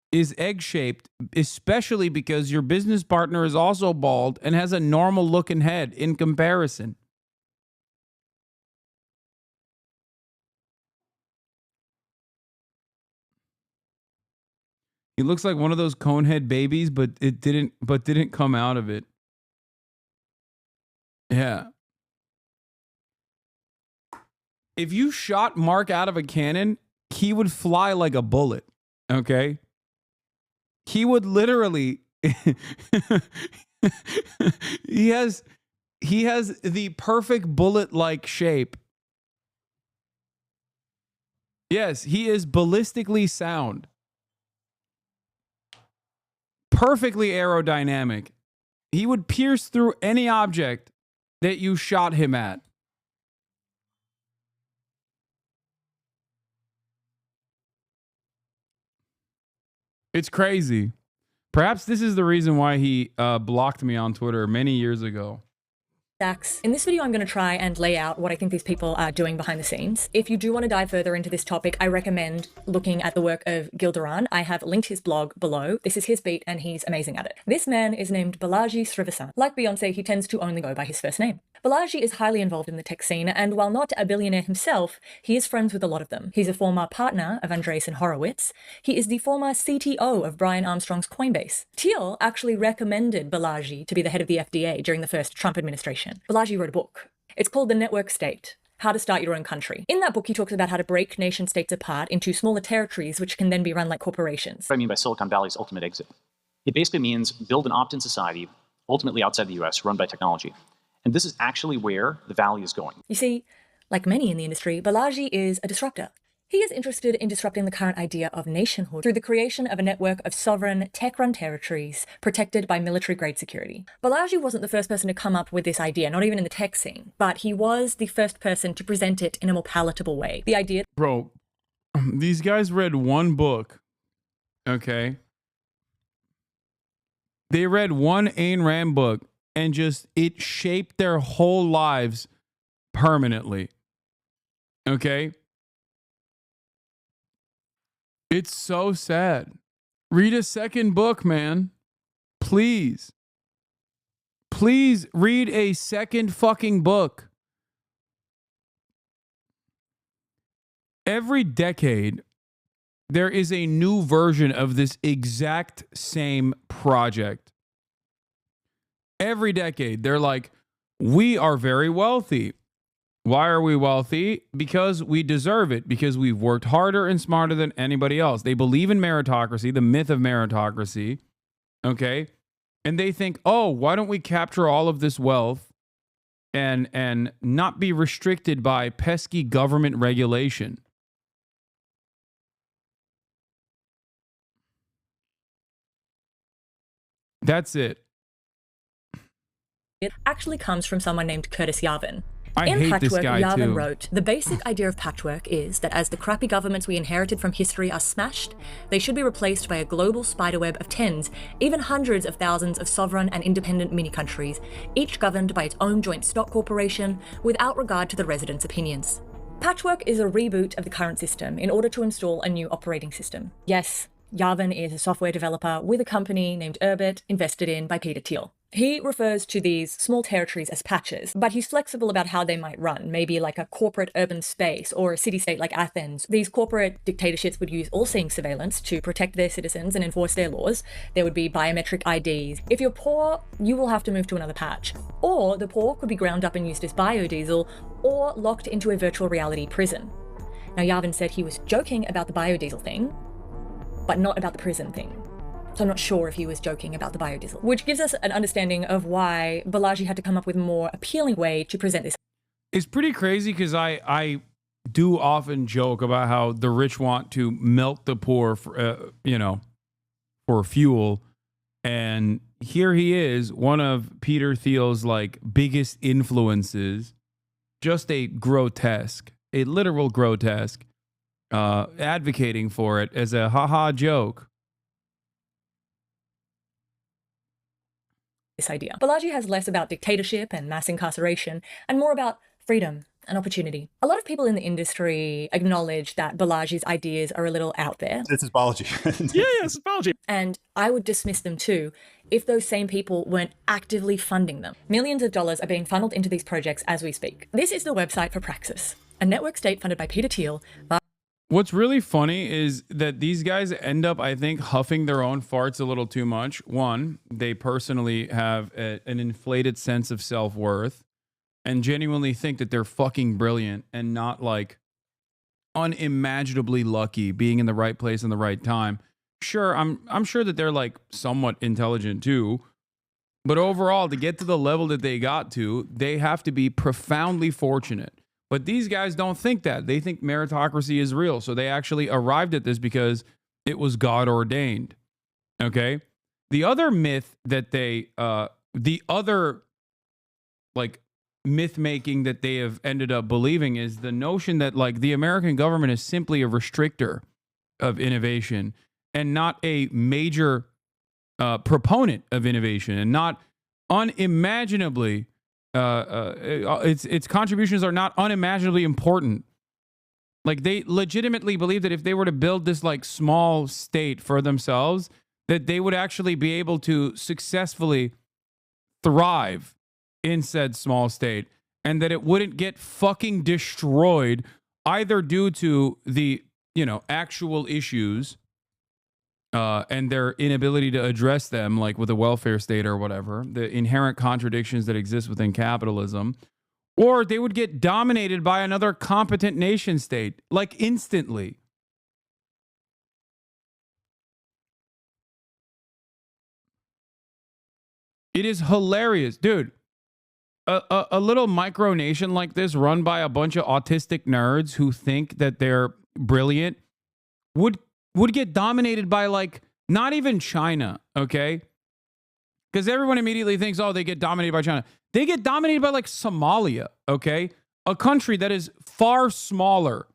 is egg-shaped, especially because your business partner is also bald and has a normal-looking head in comparison. He looks like one of those conehead babies, but it didn't come out of it. Yeah. If you shot Mark out of a cannon, he would fly like a bullet. Okay? He would literally he has the perfect bullet-like shape. Yes, he is ballistically sound. Perfectly aerodynamic. He would pierce through any object that you shot him at. It's crazy. Perhaps this is the reason why he blocked me on Twitter many years ago. In this video, I'm going to try and lay out what I think these people are doing behind the scenes. If you do want to dive further into this topic, I recommend looking at the work of Gildaran. I have linked his blog below. This is his beat and he's amazing at it. This man is named Balaji Srivastava. Like Beyonce, he tends to only go by his first name. Balaji is highly involved in the tech scene, and while not a billionaire himself, he is friends with a lot of them. He's a former partner of Andreessen Horowitz. He is the former CTO of Brian Armstrong's Coinbase. Thiel actually recommended Balaji to be the head of the FDA during the first Trump administration. Balaji wrote a book. It's called The Network State: How to Start Your Own Country. In that book, he talks about how to break nation states apart into smaller territories which can then be run like corporations. What I mean by Silicon Valley's ultimate exit. It basically means build an opt-in society, ultimately outside the US, run by technology. And this is actually where the Valley is going. You see, like many in the industry, Balaji is a disruptor. He is interested in disrupting the current idea of nationhood through the creation of a network of sovereign, tech-run territories protected by military-grade security. Balaji wasn't the first person to come up with this idea, not even in the tech scene, but he was the first person to present it in a more palatable way. The idea... Bro, these guys read one book, okay? They read one Ayn Rand book, and just, it shaped their whole lives permanently. Okay? It's so sad. Read a second book, man. Please. Please read a second fucking book. Every decade, there is a new version of this exact same project. Every decade, they're like, we are very wealthy. Why are we wealthy? Because we deserve it, because we've worked harder and smarter than anybody else. They believe in meritocracy, the myth of meritocracy, okay? And they think, oh, why don't we capture all of this wealth and not be restricted by pesky government regulation? That's it. It actually comes from someone named Curtis Yarvin. I In hate Patchwork, this guy Yarvin too. wrote, the basic idea of patchwork is that as the crappy governments we inherited from history are smashed, they should be replaced by a global spiderweb of tens, even hundreds of thousands of sovereign and independent mini-countries, each governed by its own joint stock corporation, without regard to the residents' opinions. Patchwork is a reboot of the current system in order to install a new operating system. Yes, Yarvin is a software developer with a company named Urbit, invested in by Peter Thiel. He refers to these small territories as patches, but he's flexible about how they might run, maybe like a corporate urban space or a city-state like Athens. These corporate dictatorships would use all-seeing surveillance to protect their citizens and enforce their laws. There would be biometric IDs. If you're poor, you will have to move to another patch. Or the poor could be ground up and used as biodiesel, or locked into a virtual reality prison. Now, Yarvin said he was joking about the biodiesel thing, but not about the prison thing. So I'm not sure if he was joking about the biodiesel, which gives us an understanding of why Balaji had to come up with a more appealing way to present this. It's pretty crazy because I do often joke about how the rich want to milk the poor for, for fuel. And here he is, one of Peter Thiel's like biggest influences, just a literal grotesque, advocating for it as a haha joke. This idea. Balaji has less about dictatorship and mass incarceration and more about freedom and opportunity. A lot of people in the industry acknowledge that Balaji's ideas are a little out there. This is Balaji. Yeah, this is Balaji. And I would dismiss them too if those same people weren't actively funding them. Millions of dollars are being funneled into these projects as we speak. This is the website for Praxis, a network state funded by Peter Thiel. What's really funny is that these guys end up, I think, huffing their own farts a little too much. One, they personally have an inflated sense of self-worth and genuinely think that they're fucking brilliant and not like unimaginably lucky being in the right place in the right time. Sure, I'm sure that they're like somewhat intelligent too, but overall, to get to the level that they got to, they have to be profoundly fortunate. But these guys don't think that. They think meritocracy is real. So they actually arrived at this because it was God ordained. Okay? The other myth that the other like myth making that they have ended up believing is the notion that like the American government is simply a restrictor of innovation and not a major proponent of innovation and not unimaginably its contributions are not unimaginably important. Like, they legitimately believe that if they were to build this like small state for themselves, that they would actually be able to successfully thrive in said small state, and that it wouldn't get fucking destroyed either due to the, actual issues and their inability to address them, like with a welfare state or whatever, the inherent contradictions that exist within capitalism, or they would get dominated by another competent nation state, like instantly. It is hilarious, dude. A little micronation like this, run by a bunch of autistic nerds who think that they're brilliant, would get dominated by, like, not even China, okay? Because everyone immediately thinks, oh, they get dominated by China. They get dominated by, like, Somalia, okay? A country that is far smaller,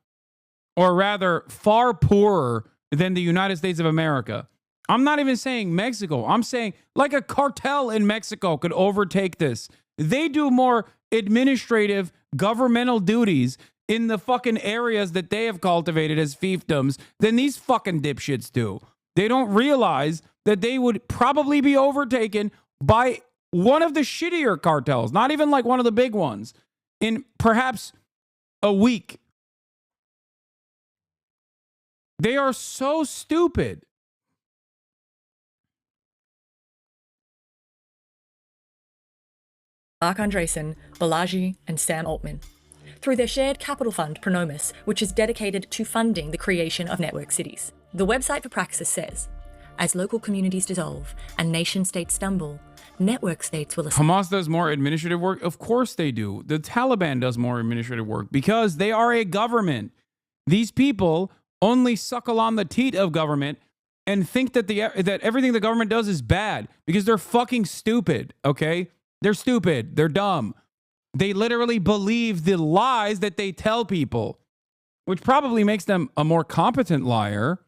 or rather far poorer than the United States of America. I'm not even saying Mexico. I'm saying, like, a cartel in Mexico could overtake this. They do more administrative governmental duties in the fucking areas that they have cultivated as fiefdoms than these fucking dipshits do. They don't realize that they would probably be overtaken by one of the shittier cartels, not even like one of the big ones, in perhaps a week. They are so stupid. Mark Andreessen, Balaji, and Sam Altman, through their shared capital fund, Pronomus, which is dedicated to funding the creation of network cities. The website for Praxis says, as local communities dissolve and nation-states stumble, network states will... Hamas does more administrative work? Of course they do. The Taliban does more administrative work because they are a government. These people only suckle on the teat of government and think that that everything the government does is bad because they're fucking stupid, okay? They're stupid. They're dumb. They literally believe the lies that they tell people, which probably makes them a more competent liar,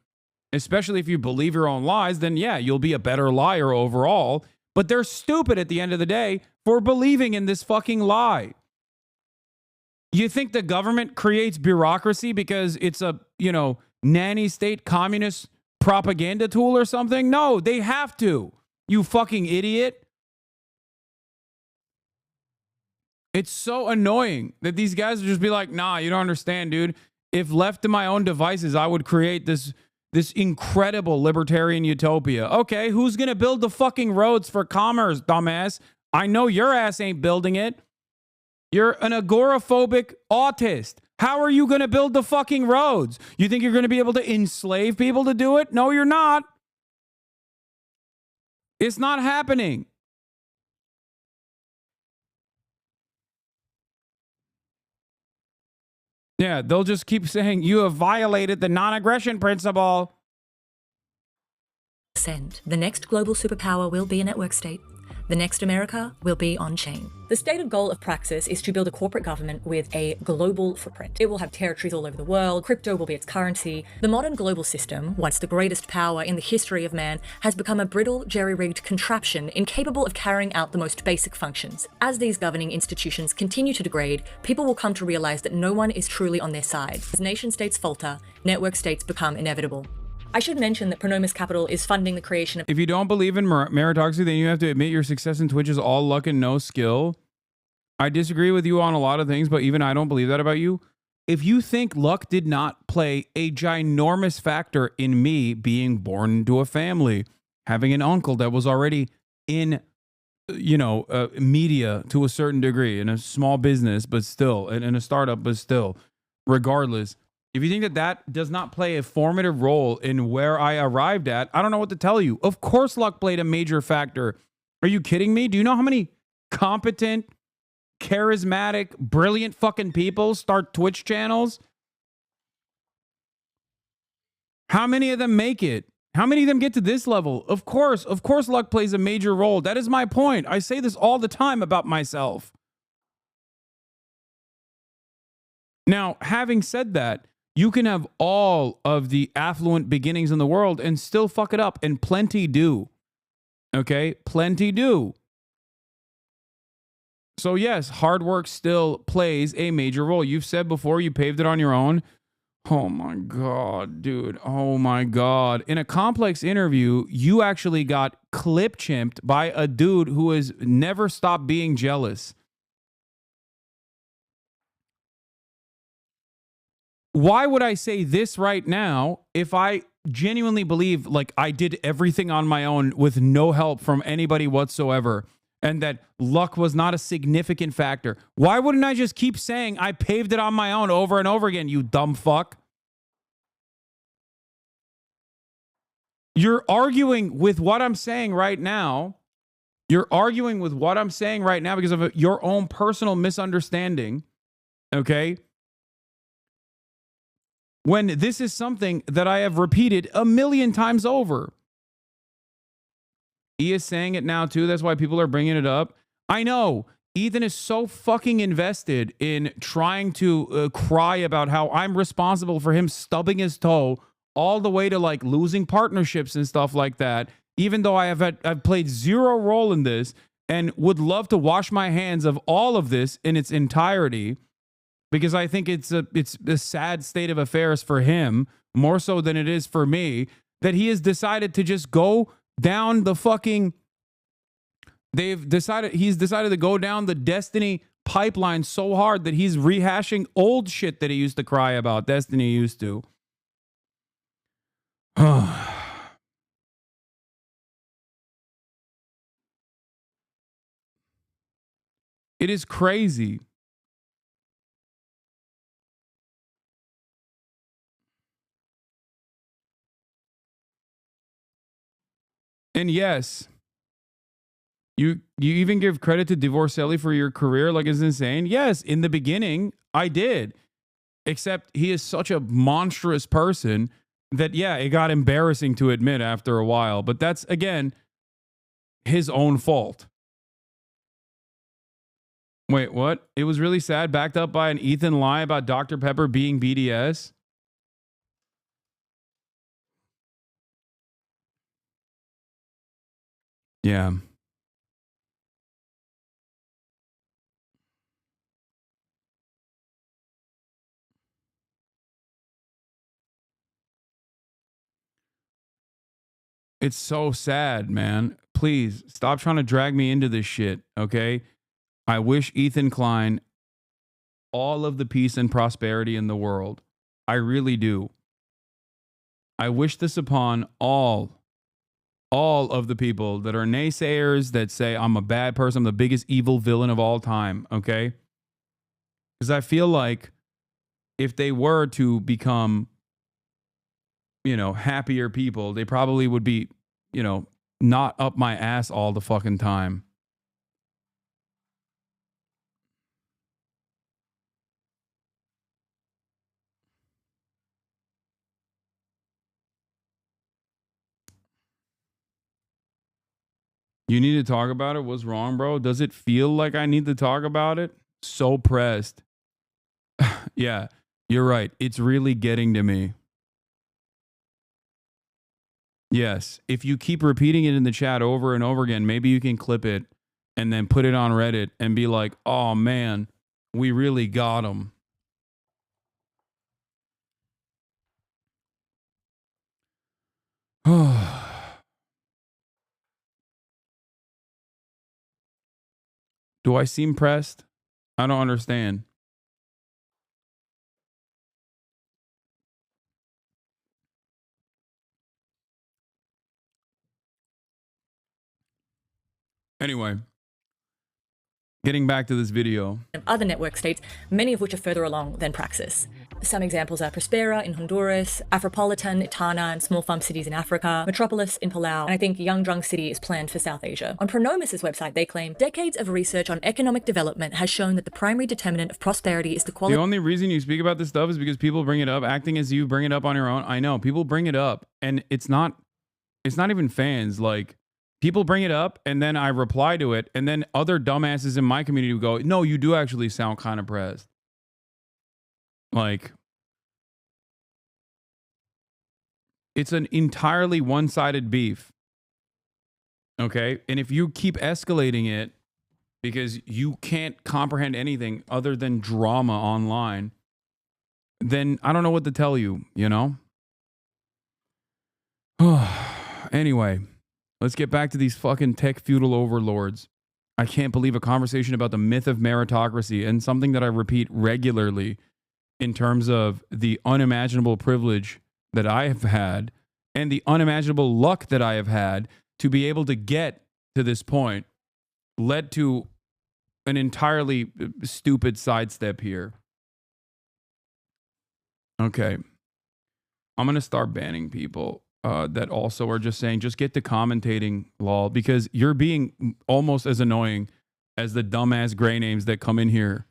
especially if you believe your own lies. Then, yeah, you'll be a better liar overall. But they're stupid at the end of the day for believing in this fucking lie. You think the government creates bureaucracy because it's a, nanny state communist propaganda tool or something? No, they have to. You fucking idiot. It's so annoying that these guys would just be like, nah, you don't understand, dude. If left to my own devices, I would create this incredible libertarian utopia. Okay, who's going to build the fucking roads for commerce, dumbass? I know your ass ain't building it. You're an agoraphobic autist. How are you going to build the fucking roads? You think you're going to be able to enslave people to do it? No, you're not. It's not happening. Yeah, they'll just keep saying, you have violated the non-aggression principle. The next global superpower will be a network state. The next America will be on-chain. The stated goal of Praxis is to build a corporate government with a global footprint. It will have territories all over the world. Crypto will be its currency. The modern global system, once the greatest power in the history of man, has become a brittle, jerry-rigged contraption incapable of carrying out the most basic functions. As these governing institutions continue to degrade, people will come to realize that no one is truly on their side. As nation-states falter, network states become inevitable. I should mention that Pronomus Capital is funding the creation of... If you don't believe in meritocracy, then you have to admit your success in Twitch is all luck and no skill. I disagree with you on a lot of things, but even I don't believe that about you. If you think luck did not play a ginormous factor in me being born into a family, having an uncle that was already in, media to a certain degree, in a small business, but still, in a startup, but still, regardless... If you think that does not play a formative role in where I arrived at, I don't know what to tell you. Of course luck played a major factor. Are you kidding me? Do you know how many competent, charismatic, brilliant fucking people start Twitch channels? How many of them make it? How many of them get to this level? Of course luck plays a major role. That is my point. I say this all the time about myself. Now, having said that, you can have all of the affluent beginnings in the world and still fuck it up, and plenty do. Okay? Plenty do. So yes, hard work still plays a major role. You've said before you paved it on your own. Oh my God, dude. Oh my God. In a complex interview, you actually got clip chimped by a dude who has never stopped being jealous. Why would I say this right now if I genuinely believe like I did everything on my own with no help from anybody whatsoever and that luck was not a significant factor? Why wouldn't I just keep saying I paved it on my own over and over again, you dumb fuck? You're arguing with what I'm saying right now. You're arguing with what I'm saying right now because of your own personal misunderstanding, okay? When this is something that I have repeated a million times over. He is saying it now too. That's why people are bringing it up. I know. Ethan is so fucking invested in trying to cry about how I'm responsible for him stubbing his toe all the way to like losing partnerships and stuff like that. Even though I've played zero role in this and would love to wash my hands of all of this in its entirety. Because I think it's a sad state of affairs for him, more so than it is for me, that he has decided to just go down the fucking... He's decided to go down the Destiny pipeline so hard that he's rehashing old shit that he used to cry about. Destiny used to. It is crazy. And yes, you even give credit to Divorcelli for your career, like it's insane. Yes, in the beginning, I did. Except he is such a monstrous person that, yeah, it got embarrassing to admit after a while. But that's, again, his own fault. Wait, what? It was really sad, backed up by an Ethan lie about Dr. Pepper being BDS? Yeah. It's so sad, man. Please stop trying to drag me into this shit, okay? I wish Ethan Klein all of the peace and prosperity in the world. I really do. I wish this upon all of the people that are naysayers that say I'm a bad person, I'm the biggest evil villain of all time, okay? Because I feel like if they were to become, you know, happier people, they probably would be, you know, not up my ass all the fucking time. You need to talk about it? What's wrong, bro? Does it feel like I need to talk about it? So pressed. Yeah, you're right. It's really getting to me. Yes. If you keep repeating it in the chat over and over again, maybe you can clip it and then put it on Reddit and be like, oh man, we really got him. Do I seem pressed? I don't understand. Anyway, getting back to this video. Other network states, many of which are further along than Praxis. Some examples are Prospera in Honduras, Afropolitan, Tana, and small farm cities in Africa, Metropolis in Palau, and I think Young Drunk City is planned for South Asia. On Pronomis' website, they claim decades of research on economic development has shown that the primary determinant of prosperity is the quality. The only reason you speak about this stuff is because people bring it up, acting as you bring it up on your own. I know people bring it up, and it's not even fans. Like, people bring it up, and then I reply to it, and then other dumbasses in my community would go, no, you do actually sound kind of pressed. Like, it's an entirely one-sided beef. Okay? And if you keep escalating it, because you can't comprehend anything other than drama online, then I don't know what to tell you, you know? Anyway, let's get back to these fucking tech feudal overlords. I can't believe a conversation about the myth of meritocracy and something that I repeat regularly in terms of the unimaginable privilege that I have had and the unimaginable luck that I have had to be able to get to this point led to an entirely stupid sidestep here. Okay. I'm going to start banning people that also are just saying, just get to commentating, lol, because you're being almost as annoying as the dumbass gray names that come in here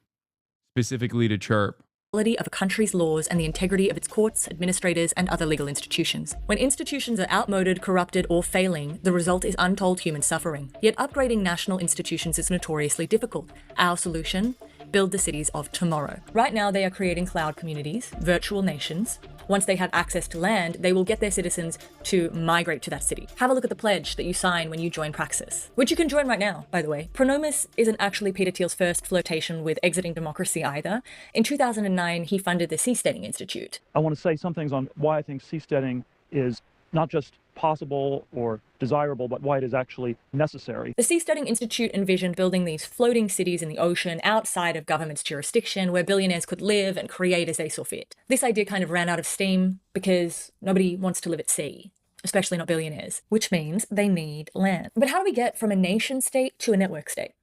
specifically to chirp. Of a country's laws and the integrity of its courts, administrators, and other legal institutions. When institutions are outmoded, corrupted, or failing, the result is untold human suffering. Yet upgrading national institutions is notoriously difficult. Our solution? Build the cities of tomorrow. Right now, they are creating cloud communities, virtual nations. Once they have access to land, they will get their citizens to migrate to that city. Have a look at the pledge that you sign when you join Praxis, which you can join right now, by the way. Pronomis isn't actually Peter Thiel's first flirtation with exiting democracy either. In 2009, he funded the Seasteading Institute. I want to say some things on why I think seasteading is not just possible or desirable, but why it is actually necessary. The Seasteading Institute envisioned building these floating cities in the ocean outside of government's jurisdiction where billionaires could live and create as they saw fit. This idea kind of ran out of steam because nobody wants to live at sea, especially not billionaires, which means they need land. But how do we get from a nation state to a network state?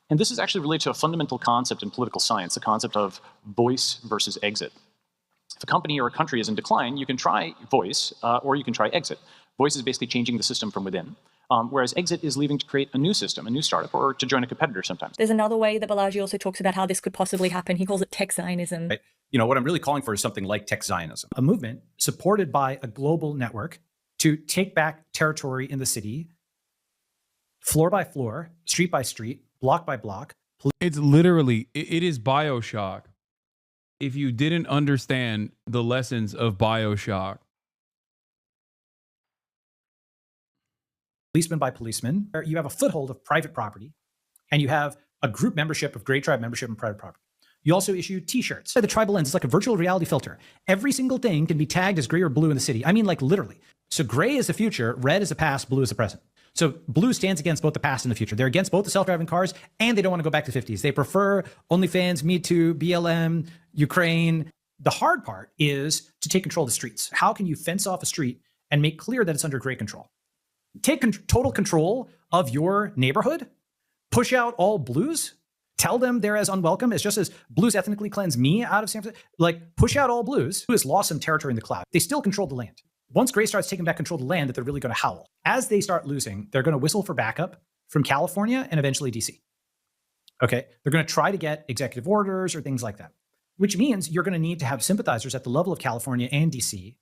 And this is actually related to a fundamental concept in political science, the concept of voice versus exit. If a company or a country is in decline, you can try voice or you can try exit. Voice is basically changing the system from within, whereas exit is leaving to create a new system, a new startup, or to join a competitor sometimes. There's another way that Balaji also talks about how this could possibly happen. He calls it tech Zionism. Right. You know, what I'm really calling for is something like tech Zionism, a movement supported by a global network to take back territory in the city, floor by floor, street by street, block by block. It's literally, it is BioShock. If you didn't understand the lessons of BioShock. Policeman by policeman, you have a foothold of private property, and you have a group membership of Grey Tribe membership in private property. You also issue t-shirts. The tribal lens is like a virtual reality filter. Every single thing can be tagged as gray or blue in the city. I mean, like literally. So gray is the future, red is the past, blue is the present. So blue stands against both the past and the future. They're against both the self-driving cars, and they don't want to go back to the 50s. They prefer OnlyFans, Me Too, BLM, Ukraine. The hard part is to take control of the streets. How can you fence off a street and make clear that it's under gray control? Take total control of your neighborhood, push out all blues, tell them they're as unwelcome as just as blues ethnically cleanse me out of San Francisco. Like, push out all blues, who has lost some territory in the cloud. They still control the land. Once gray starts taking back control of the land, that they're really going to howl. As they start losing, they're going to whistle for backup from California and eventually DC. Okay, they're going to try to get executive orders or things like that, which means you're going to need to have sympathizers at the level of California and DC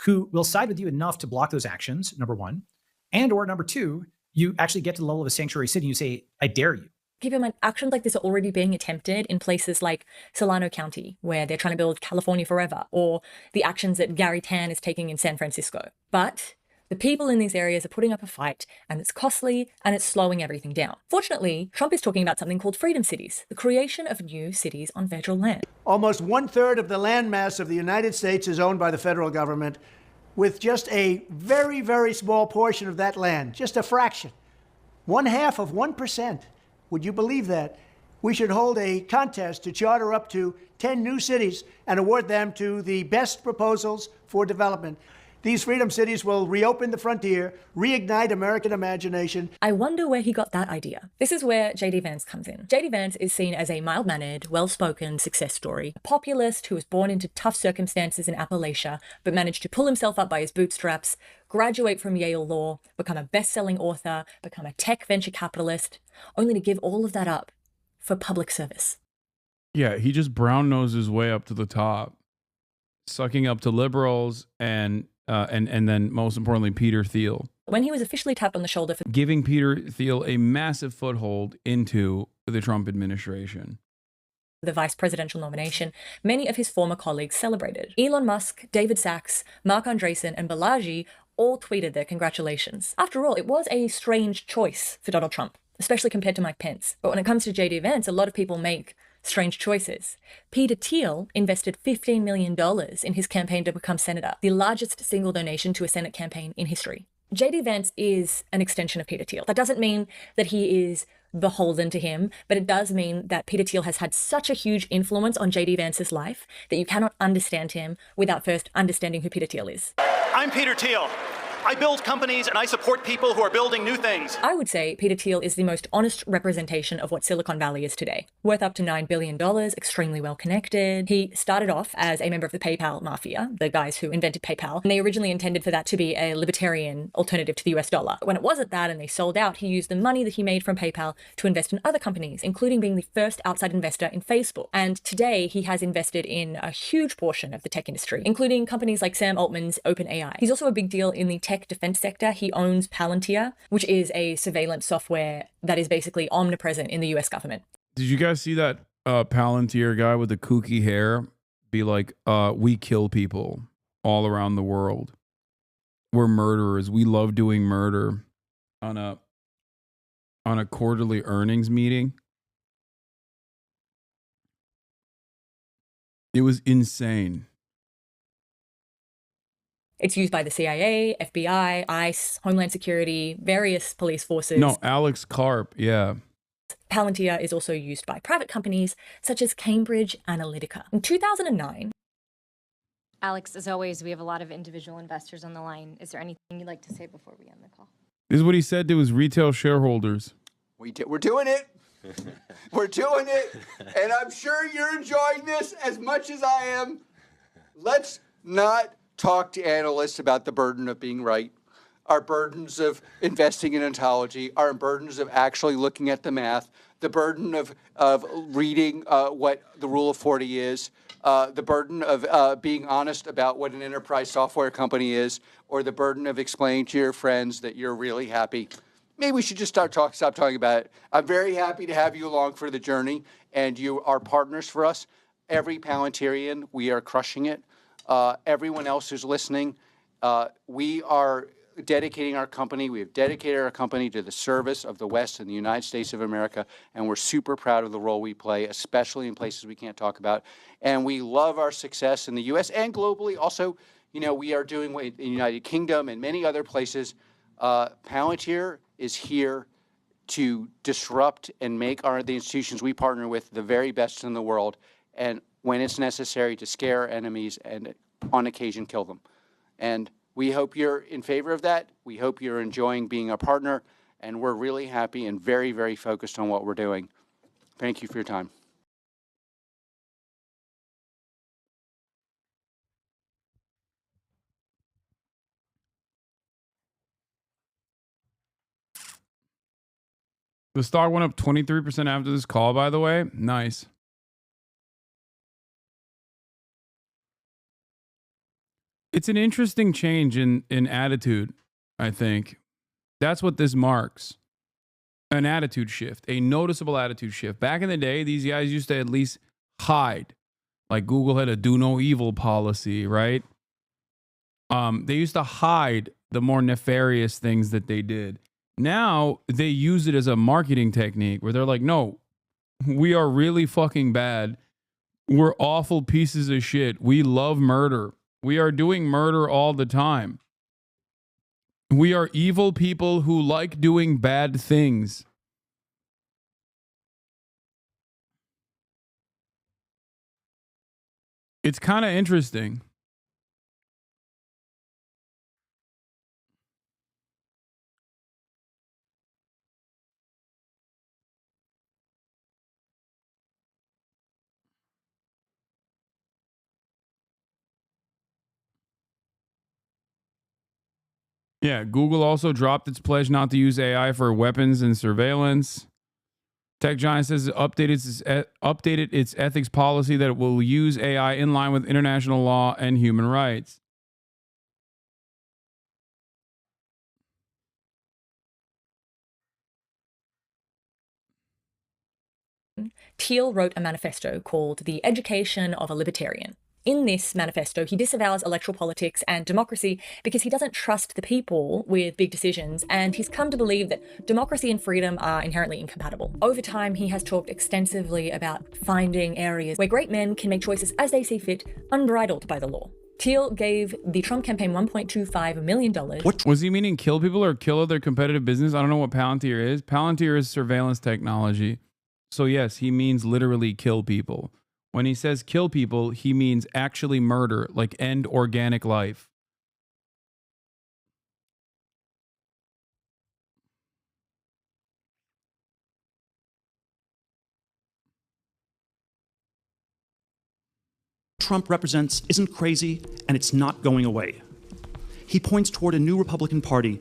who will side with you enough to block those actions, number one. And or number two, you actually get to the level of a sanctuary city and you say, I dare you. Keep in mind, actions like this are already being attempted in places like Solano County, where they're trying to build California forever, or the actions that Gary Tan is taking in San Francisco. But the people in these areas are putting up a fight, and it's costly, and it's slowing everything down. Fortunately, Trump is talking about something called freedom cities, the creation of new cities on federal land. Almost 1/3 of the landmass of the United States is owned by the federal government, with just a very, very small portion of that land, just a fraction, 1/2 of 1%. Would you believe that? We should hold a contest to charter up to 10 new cities and award them to the best proposals for development. These freedom cities will reopen the frontier, reignite American imagination. I wonder where he got that idea. This is where J.D. Vance comes in. J.D. Vance is seen as a mild-mannered, well-spoken success story, a populist who was born into tough circumstances in Appalachia, but managed to pull himself up by his bootstraps, graduate from Yale Law, become a best-selling author, become a tech venture capitalist, only to give all of that up for public service. Yeah, he just brown-nosed his way up to the top, sucking up to liberals and then most importantly, Peter Thiel. When he was officially tapped on the shoulder for giving Peter Thiel a massive foothold into the Trump administration, the vice presidential nomination, many of his former colleagues celebrated. Elon Musk, David Sachs, Mark Andreessen, and Balaji all tweeted their congratulations. After all, it was a strange choice for Donald Trump. especially compared to Mike Pence. But when it comes to JD Vance, a lot of people make strange choices. Peter Thiel invested $15 million in his campaign to become senator, the largest single donation to a Senate campaign in history. JD Vance is an extension of Peter Thiel. That doesn't mean that he is beholden to him, but it does mean that Peter Thiel has had such a huge influence on JD Vance's life that you cannot understand him without first understanding who Peter Thiel is. I'm Peter Thiel. I build companies and I support people who are building new things. I would say Peter Thiel is the most honest representation of what Silicon Valley is today. Worth up to $9 billion, extremely well connected. He started off as a member of the PayPal mafia, the guys who invented PayPal, and they originally intended for that to be a libertarian alternative to the US dollar. When it wasn't that and they sold out, he used the money that he made from PayPal to invest in other companies, including being the first outside investor in Facebook. And today he has invested in a huge portion of the tech industry, including companies like Sam Altman's OpenAI. He's also a big deal in the tech defense sector. He owns Palantir, which is a surveillance software that is basically omnipresent in the US government. Did you guys see that Palantir guy with the kooky hair be like, we kill people all around the world. We're murderers. We love doing murder on a quarterly earnings meeting? It was insane. It's used by the CIA, FBI, ICE, Homeland Security, various police forces. No, Alex Karp, yeah. Palantir is also used by private companies such as Cambridge Analytica. In 2009, Alex, as always, we have a lot of individual investors on the line. Is there anything you'd like to say before we end the call? This is what he said to his retail shareholders. We're doing it. We're doing it. And I'm sure you're enjoying this as much as I am. Let's not talk to analysts about the burden of being right, our burdens of investing in ontology, our burdens of actually looking at the math, the burden of reading what the Rule of 40 is, the burden of being honest about what an enterprise software company is, or the burden of explaining to your friends that you're really happy. Maybe we should just stop talking about it. I'm very happy to have you along for the journey, and you are partners for us. Every Palantirian, we are crushing it. Everyone else who's listening, we are dedicating our company. We have dedicated our company to the service of the West and the United States of America, and we're super proud of the role we play, especially in places we can't talk about. And we love our success in the U.S. and globally. Also, you know, we are doing in the United Kingdom and many other places. Palantir is here to disrupt and make the institutions we partner with the very best in the world, and when it's necessary, to scare enemies and on occasion kill them. And we hope you're in favor of that. We hope you're enjoying being a partner, and we're really happy and very, very focused on what we're doing. Thank you for your time. The stock went up 23% after this call, by the way. Nice. It's an interesting change in attitude, I think. That's what this marks. An attitude shift, a noticeable attitude shift. Back in the day, these guys used to at least hide. Like Google had a do no evil policy, right? They used to hide the more nefarious things that they did. Now they use it as a marketing technique where they're like, no, we are really fucking bad. We're awful pieces of shit. We love murder. We are doing murder all the time. We are evil people who like doing bad things. It's kind of interesting. Yeah, Google also dropped its pledge not to use AI for weapons and surveillance. Tech giant says it updated its ethics policy that it will use AI in line with international law and human rights. Thiel wrote a manifesto called The Education of a Libertarian. In this manifesto, he disavows electoral politics and democracy because he doesn't trust the people with big decisions, and he's come to believe that democracy and freedom are inherently incompatible. Over time, he has talked extensively about finding areas where great men can make choices as they see fit, unbridled by the law. Thiel gave the Trump campaign $1.25 million. What was he meaning? Kill people or kill other competitive business? I don't know what Palantir is. Palantir is surveillance technology. So yes, he means literally kill people. When he says kill people, he means actually murder, like end organic life. Trump represents isn't crazy, and it's not going away. He points toward a new Republican Party.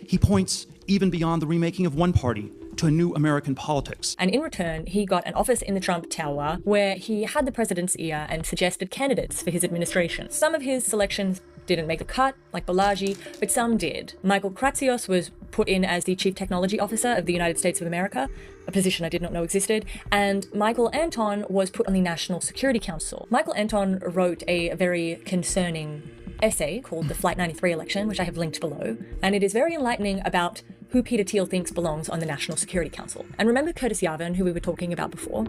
He points even beyond the remaking of one party to a new American politics. And in return, he got an office in the Trump Tower where he had the president's ear and suggested candidates for his administration. Some of his selections didn't make the cut, like Balaji, but some did. Michael Kratsios was put in as the Chief Technology Officer of the United States of America, a position I did not know existed, and Michael Anton was put on the National Security Council. Michael Anton wrote a very concerning essay called The Flight 93 Election, which I have linked below, and it is very enlightening about who Peter Thiel thinks belongs on the National Security Council. And remember Curtis Yarvin, who we were talking about before?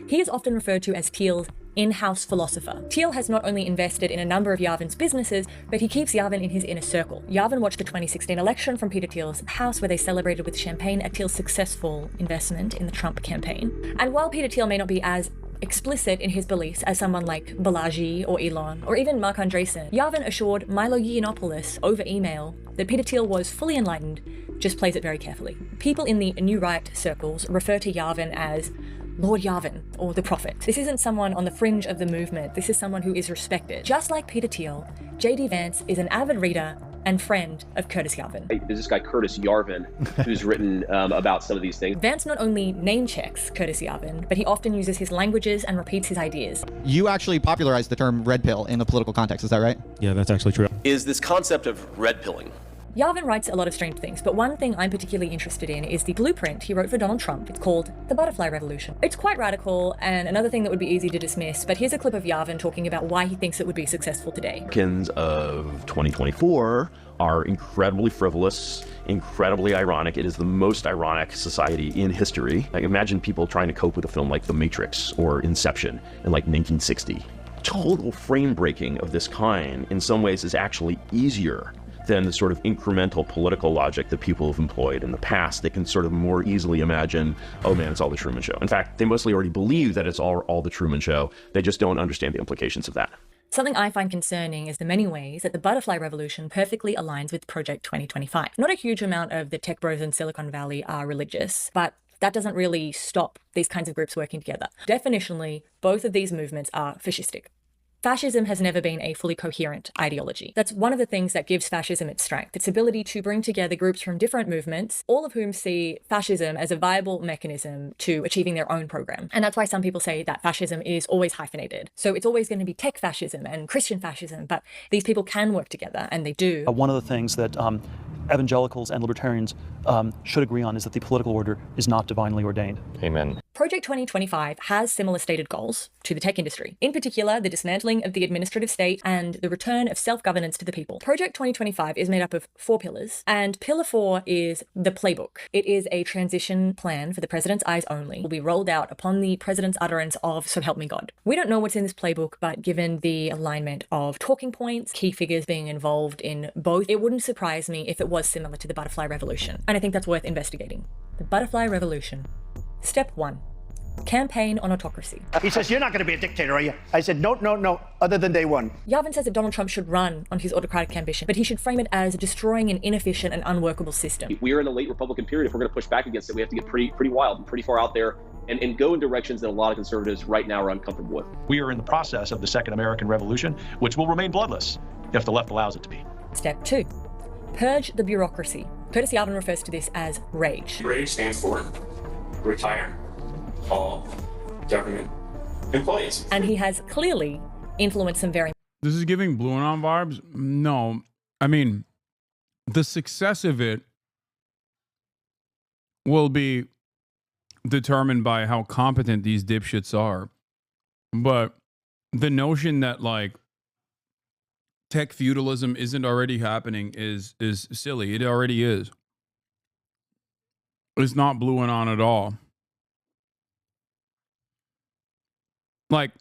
He is often referred to as Thiel's in-house philosopher. Thiel has not only invested in a number of Yarvin's businesses, but he keeps Yarvin in his inner circle. Yarvin watched the 2016 election from Peter Thiel's house, where they celebrated with champagne at Thiel's successful investment in the Trump campaign. And while Peter Thiel may not be as explicit in his beliefs as someone like Balaji or Elon or even Mark Andreessen, Yarvin assured Milo Yiannopoulos over email that Peter Thiel was fully enlightened, just plays it very carefully. People in the New Right circles refer to Yarvin as Lord Yarvin, or the Prophet. This isn't someone on the fringe of the movement, this is someone who is respected. Just like Peter Thiel, J.D. Vance is an avid reader and friend of Curtis Yarvin. There's this guy Curtis Yarvin who's written about some of these things. Vance not only name checks Curtis Yarvin, but he often uses his languages and repeats his ideas. You actually popularized the term red pill in the political context, is that right? Yeah, that's actually true. Is this concept of red pilling. Yarvin writes a lot of strange things, but one thing I'm particularly interested in is the blueprint he wrote for Donald Trump. It's called The Butterfly Revolution. It's quite radical and another thing that would be easy to dismiss, but here's a clip of Yarvin talking about why he thinks it would be successful today. Americans of 2024 are incredibly frivolous, incredibly ironic. It is the most ironic society in history. Like, imagine people trying to cope with a film like The Matrix or Inception in like 1960. Total frame breaking of this kind in some ways is actually easier than the sort of incremental political logic that people have employed in the past. They can sort of more easily imagine, oh man, it's all the Truman Show. In fact, they mostly already believe that it's all the Truman Show. They just don't understand the implications of that. Something I find concerning is the many ways that the Butterfly Revolution perfectly aligns with Project 2025. Not a huge amount of the tech bros in Silicon Valley are religious, but that doesn't really stop these kinds of groups working together. Definitionally, both of these movements are fascistic. Fascism has never been a fully coherent ideology. That's one of the things that gives fascism its strength, its ability to bring together groups from different movements, all of whom see fascism as a viable mechanism to achieving their own program. And that's why some people say that fascism is always hyphenated. So it's always going to be tech fascism and Christian fascism, but these people can work together, and they do. One of the things that evangelicals and libertarians should agree on is that the political order is not divinely ordained. Amen. Project 2025 has similar stated goals to the tech industry, in particular the dismantling of the administrative state and the return of self-governance to the people. Project 2025 is made up of 4 pillars, and pillar 4 is the playbook. It is a transition plan for the president's eyes only. It will be rolled out upon the president's utterance of "So help me God." We don't know what's in this playbook, but given the alignment of talking points, key figures being involved in both, it wouldn't surprise me if it was similar to the Butterfly Revolution, and I think that's worth investigating. The Butterfly Revolution. Step 1. Campaign on autocracy. He says, "You're not going to be a dictator, are you?" I said, no, other than day one. Yarvin says that Donald Trump should run on his autocratic ambition, but he should frame it as destroying an inefficient and unworkable system. We are in a late Republican period. If we're going to push back against it, we have to get pretty wild and pretty far out there and go in directions that a lot of conservatives right now are uncomfortable with. We are in the process of the Second American Revolution, which will remain bloodless if the left allows it to be. Step 2. Purge the bureaucracy. Curtis Yarvin refers to this as RAGE. RAGE stands for retire all government employees. And he has clearly influenced some very... This is giving Blue and On vibes? No. I mean, the success of it will be determined by how competent these dipshits are. But the notion that, like, tech feudalism isn't already happening is silly. It already is. It's not bluing on at all. Like,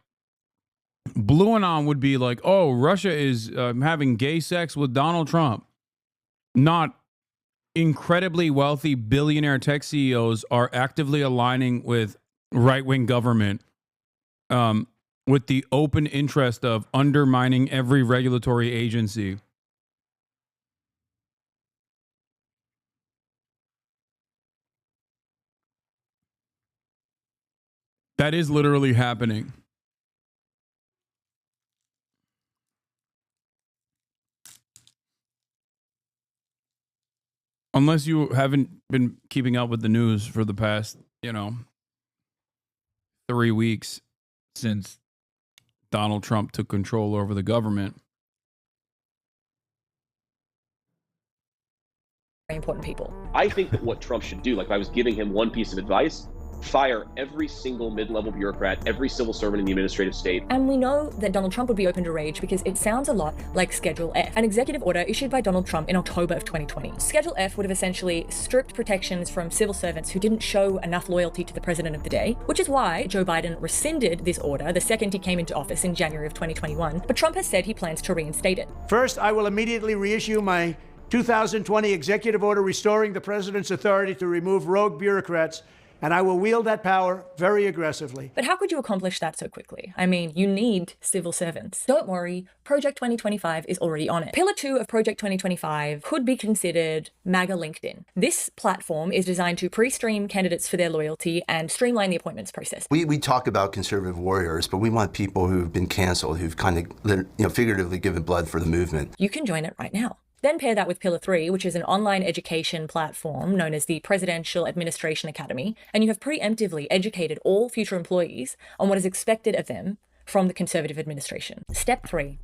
bluing on would be like, oh, Russia is having gay sex with Donald Trump. Not incredibly wealthy billionaire tech CEOs are actively aligning with right-wing government with the open interest of undermining every regulatory agency. That is literally happening. Unless you haven't been keeping up with the news for the past, 3 weeks since Donald Trump took control over the government. Very important people. I think that what Trump should do, like if I was giving him one piece of advice, fire every single mid-level bureaucrat, every civil servant in the administrative state. And we know that Donald Trump would be open to rage because it sounds a lot like Schedule F, an executive order issued by Donald Trump in October of 2020. Schedule F would have essentially stripped protections from civil servants who didn't show enough loyalty to the president of the day, which is why Joe Biden rescinded this order the second he came into office in January of 2021. But Trump has said he plans to reinstate it. First, I will immediately reissue my 2020 executive order restoring the president's authority to remove rogue bureaucrats, and I will wield that power very aggressively. But how could you accomplish that so quickly? I mean, you need civil servants. Don't worry, Project 2025 is already on it. Pillar 2 of Project 2025 could be considered MAGA LinkedIn. This platform is designed to pre-stream candidates for their loyalty and streamline the appointments process. We talk about conservative warriors, but we want people who've been canceled, who've kind of figuratively given blood for the movement. You can join it right now. Then pair that with Pillar 3, which is an online education platform known as the Presidential Administration Academy, and you have preemptively educated all future employees on what is expected of them from the conservative administration. Step 3.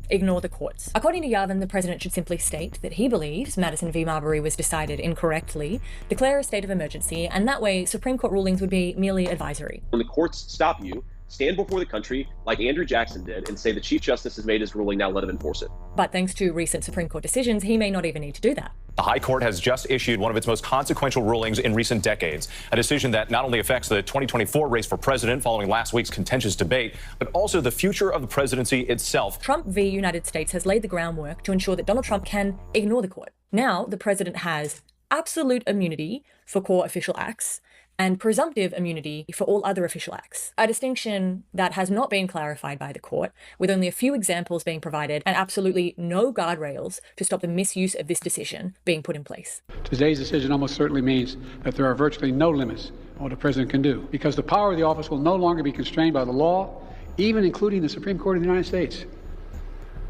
Ignore the courts. According to Yavin, the president should simply state that he believes Madison v. Marbury was decided incorrectly, declare a state of emergency, and that way Supreme Court rulings would be merely advisory. When the courts stop you, stand before the country like Andrew Jackson did and say the Chief Justice has made his ruling, now let him enforce it. But thanks to recent Supreme Court decisions, he may not even need to do that. The High Court has just issued one of its most consequential rulings in recent decades, a decision that not only affects the 2024 race for president following last week's contentious debate, but also the future of the presidency itself. Trump v. United States has laid the groundwork to ensure that Donald Trump can ignore the court. Now, the president has absolute immunity for core official acts and presumptive immunity for all other official acts, a distinction that has not been clarified by the court, with only a few examples being provided and absolutely no guardrails to stop the misuse of this decision being put in place. Today's decision almost certainly means that there are virtually no limits on what the president can do, because the power of the office will no longer be constrained by the law, even including the Supreme Court of the United States.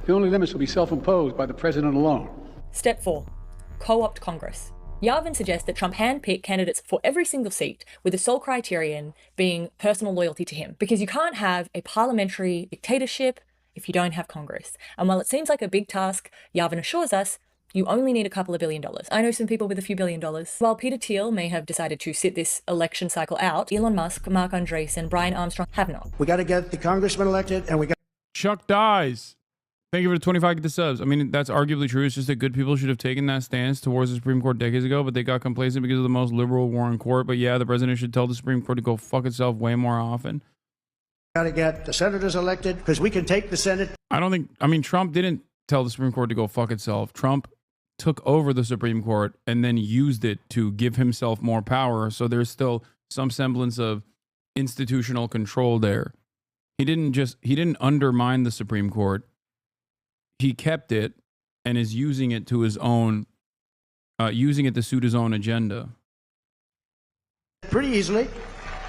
The only limits will be self-imposed by the president alone. Step 4. Co-opt Congress. Yavin suggests that Trump handpick candidates for every single seat, with the sole criterion being personal loyalty to him. Because you can't have a parliamentary dictatorship if you don't have Congress. And while it seems like a big task, Yavin assures us you only need a couple of $1 billion. I know some people with a few $1 billion. While Peter Thiel may have decided to sit this election cycle out, Elon Musk, Mark Andreessen, Brian Armstrong have not. We got to get the congressman elected, and we got. Chuck dies. Thank you for the 25 get the subs. I mean, that's arguably true. It's just that good people should have taken that stance towards the Supreme Court decades ago, but they got complacent because of the most liberal Warren Court. But yeah, the president should tell the Supreme Court to go fuck itself way more often. Got to get the senators elected because we can take the Senate. Trump didn't tell the Supreme Court to go fuck itself. Trump took over the Supreme Court and then used it to give himself more power. So there's still some semblance of institutional control there. He didn't undermine the Supreme Court. He kept it and is using it to his own, using it to suit his own agenda. Pretty easily.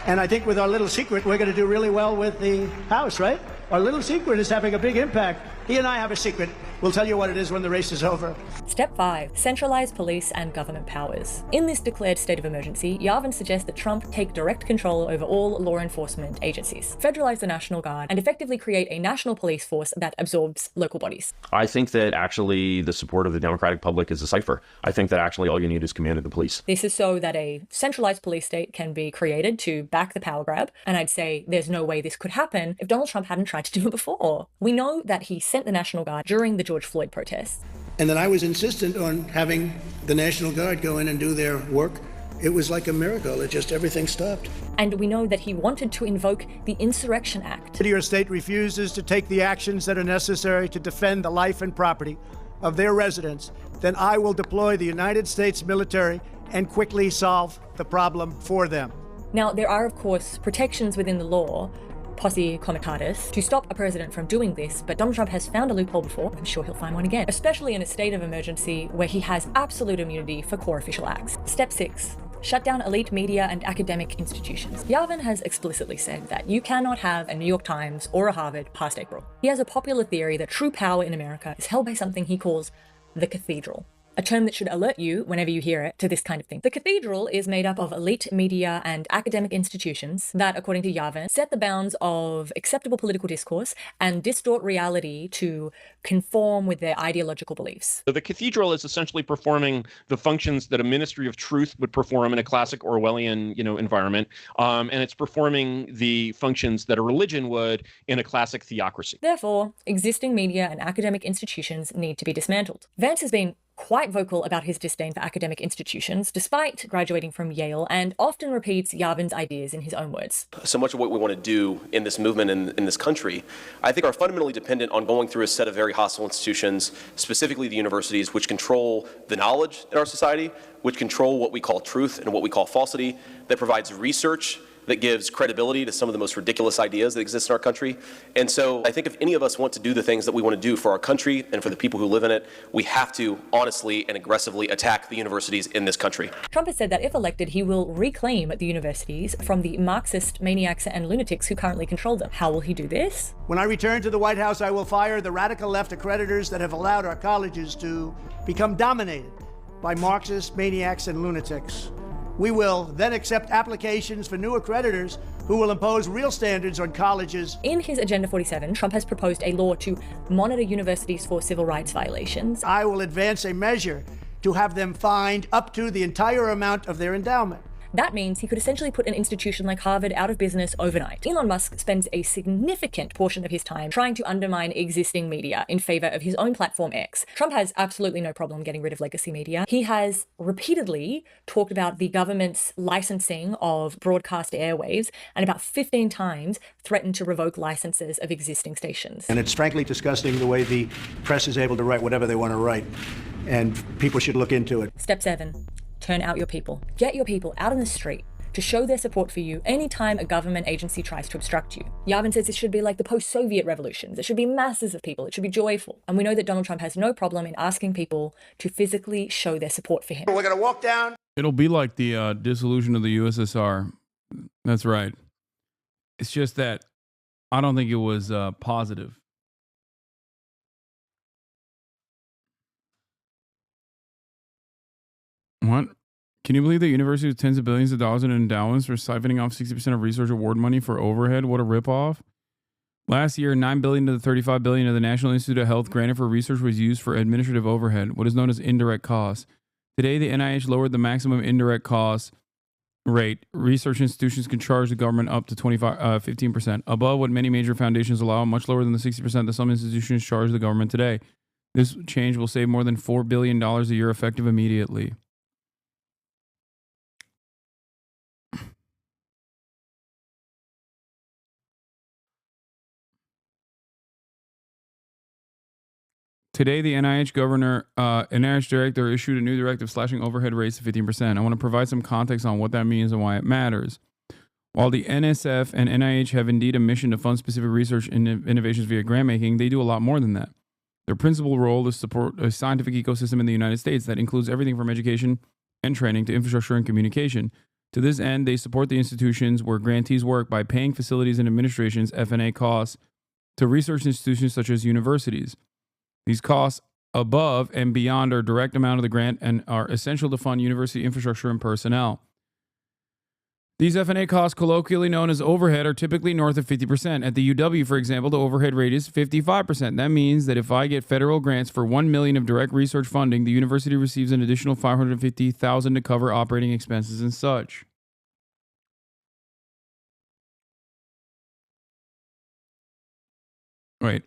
And I think with our little secret, we're going to do really well with the House, right? Our little secret is having a big impact. He and I have a secret. We'll tell you what it is when the race is over. Step 5. Centralized police and government powers. In this declared state of emergency, Yavin suggests that Trump take direct control over all law enforcement agencies, federalize the National Guard, and effectively create a national police force that absorbs local bodies. I think that actually the support of the Democratic public is a cipher. I think that actually all you need is command of the police. This is so that a centralized police state can be created to back the power grab, and I'd say there's no way this could happen if Donald Trump hadn't tried to do it before. We know that he sent the National Guard during the George Floyd protests. And then I was insistent on having the National Guard go in and do their work. It was like a miracle. Everything stopped. And we know that he wanted to invoke the Insurrection Act. If your state refuses to take the actions that are necessary to defend the life and property of their residents, then I will deploy the United States military and quickly solve the problem for them. Now, there are, of course, protections within the law, posse comitatus, to stop a president from doing this, but Donald Trump has found a loophole before. I'm sure he'll find one again, especially in a state of emergency where he has absolute immunity for core official acts. Step 6. Shut down elite media and academic institutions. Yavin has explicitly said that you cannot have a New York Times or a Harvard past April. He has a popular theory that true power in America is held by something he calls the cathedral, a term that should alert you, whenever you hear it, to this kind of thing. The cathedral is made up of elite media and academic institutions that, according to Yavin, set the bounds of acceptable political discourse and distort reality to conform with their ideological beliefs. So the cathedral is essentially performing the functions that a ministry of truth would perform in a classic Orwellian, environment, and it's performing the functions that a religion would in a classic theocracy. Therefore, existing media and academic institutions need to be dismantled. Vance has been quite vocal about his disdain for academic institutions, despite graduating from Yale, and often repeats Yavin's ideas in his own words. So much of what we want to do in this movement in this country, I think, are fundamentally dependent on going through a set of very hostile institutions, specifically the universities, which control the knowledge in our society, which control what we call truth and what we call falsity, that provides research that gives credibility to some of the most ridiculous ideas that exist in our country. And so I think if any of us want to do the things that we want to do for our country and for the people who live in it, we have to honestly and aggressively attack the universities in this country. Trump has said that if elected, he will reclaim the universities from the Marxist maniacs and lunatics who currently control them. How will he do this? When I return to the White House, I will fire the radical left accreditors that have allowed our colleges to become dominated by Marxist maniacs and lunatics. We will then accept applications for new accreditors who will impose real standards on colleges. In his Agenda 47, Trump has proposed a law to monitor universities for civil rights violations. I will advance a measure to have them fined up to the entire amount of their endowment. That means he could essentially put an institution like Harvard out of business overnight. Elon Musk spends a significant portion of his time trying to undermine existing media in favor of his own platform X. Trump has absolutely no problem getting rid of legacy media. He has repeatedly talked about the government's licensing of broadcast airwaves and about 15 times threatened to revoke licenses of existing stations. And it's frankly disgusting the way the press is able to write whatever they want to write, and people should look into it. Step 7. Turn out your people. Get your people out on the street to show their support for you anytime a government agency tries to obstruct you. Yavin says it should be like the post-Soviet revolutions. It should be masses of people. It should be joyful. And we know that Donald Trump has no problem in asking people to physically show their support for him. We're going to walk down. It'll be like the dissolution of the USSR. That's right. It's just that I don't think it was positive. What? Can you believe that university with tens of billions of dollars in endowments for siphoning off 60% of research award money for overhead? What a ripoff. Last year, $9 billion to the $35 billion of the National Institute of Health granted for research was used for administrative overhead, what is known as indirect costs. Today, the NIH lowered the maximum indirect cost rate. Research institutions can charge the government up to 15%, above what many major foundations allow, much lower than the 60% that some institutions charge the government today. This change will save more than $4 billion a year, effective immediately. Today, the NIH director issued a new directive slashing overhead rates to 15%. I want to provide some context on what that means and why it matters. While the NSF and NIH have indeed a mission to fund specific research and innovations via grant making, they do a lot more than that. Their principal role is to support a scientific ecosystem in the United States that includes everything from education and training to infrastructure and communication. To this end, they support the institutions where grantees work by paying facilities and administration's F&A costs to research institutions such as universities. These costs above and beyond our direct amount of the grant and are essential to fund university infrastructure and personnel. These F&A costs, colloquially known as overhead, are typically north of 50%. At the UW, for example, the overhead rate is 55%. That means that if I get federal grants for $1 million of direct research funding, the university receives an additional $550,000 to cover operating expenses and such. Wait.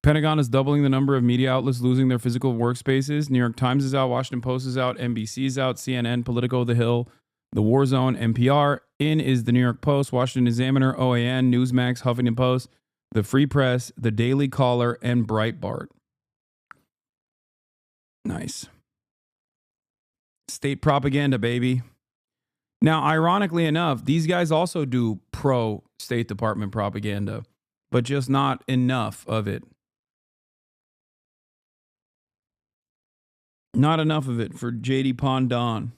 Pentagon is doubling the number of media outlets losing their physical workspaces. New York Times is out, Washington Post is out, NBC is out, CNN, Politico, The Hill, The War Zone, NPR. In is the New York Post, Washington Examiner, OAN, Newsmax, Huffington Post, The Free Press, The Daily Caller, and Breitbart. Nice. State propaganda, baby. Now, ironically enough, these guys also do pro-State Department propaganda, but just not enough of it. Not enough of it for J.D. Pondon.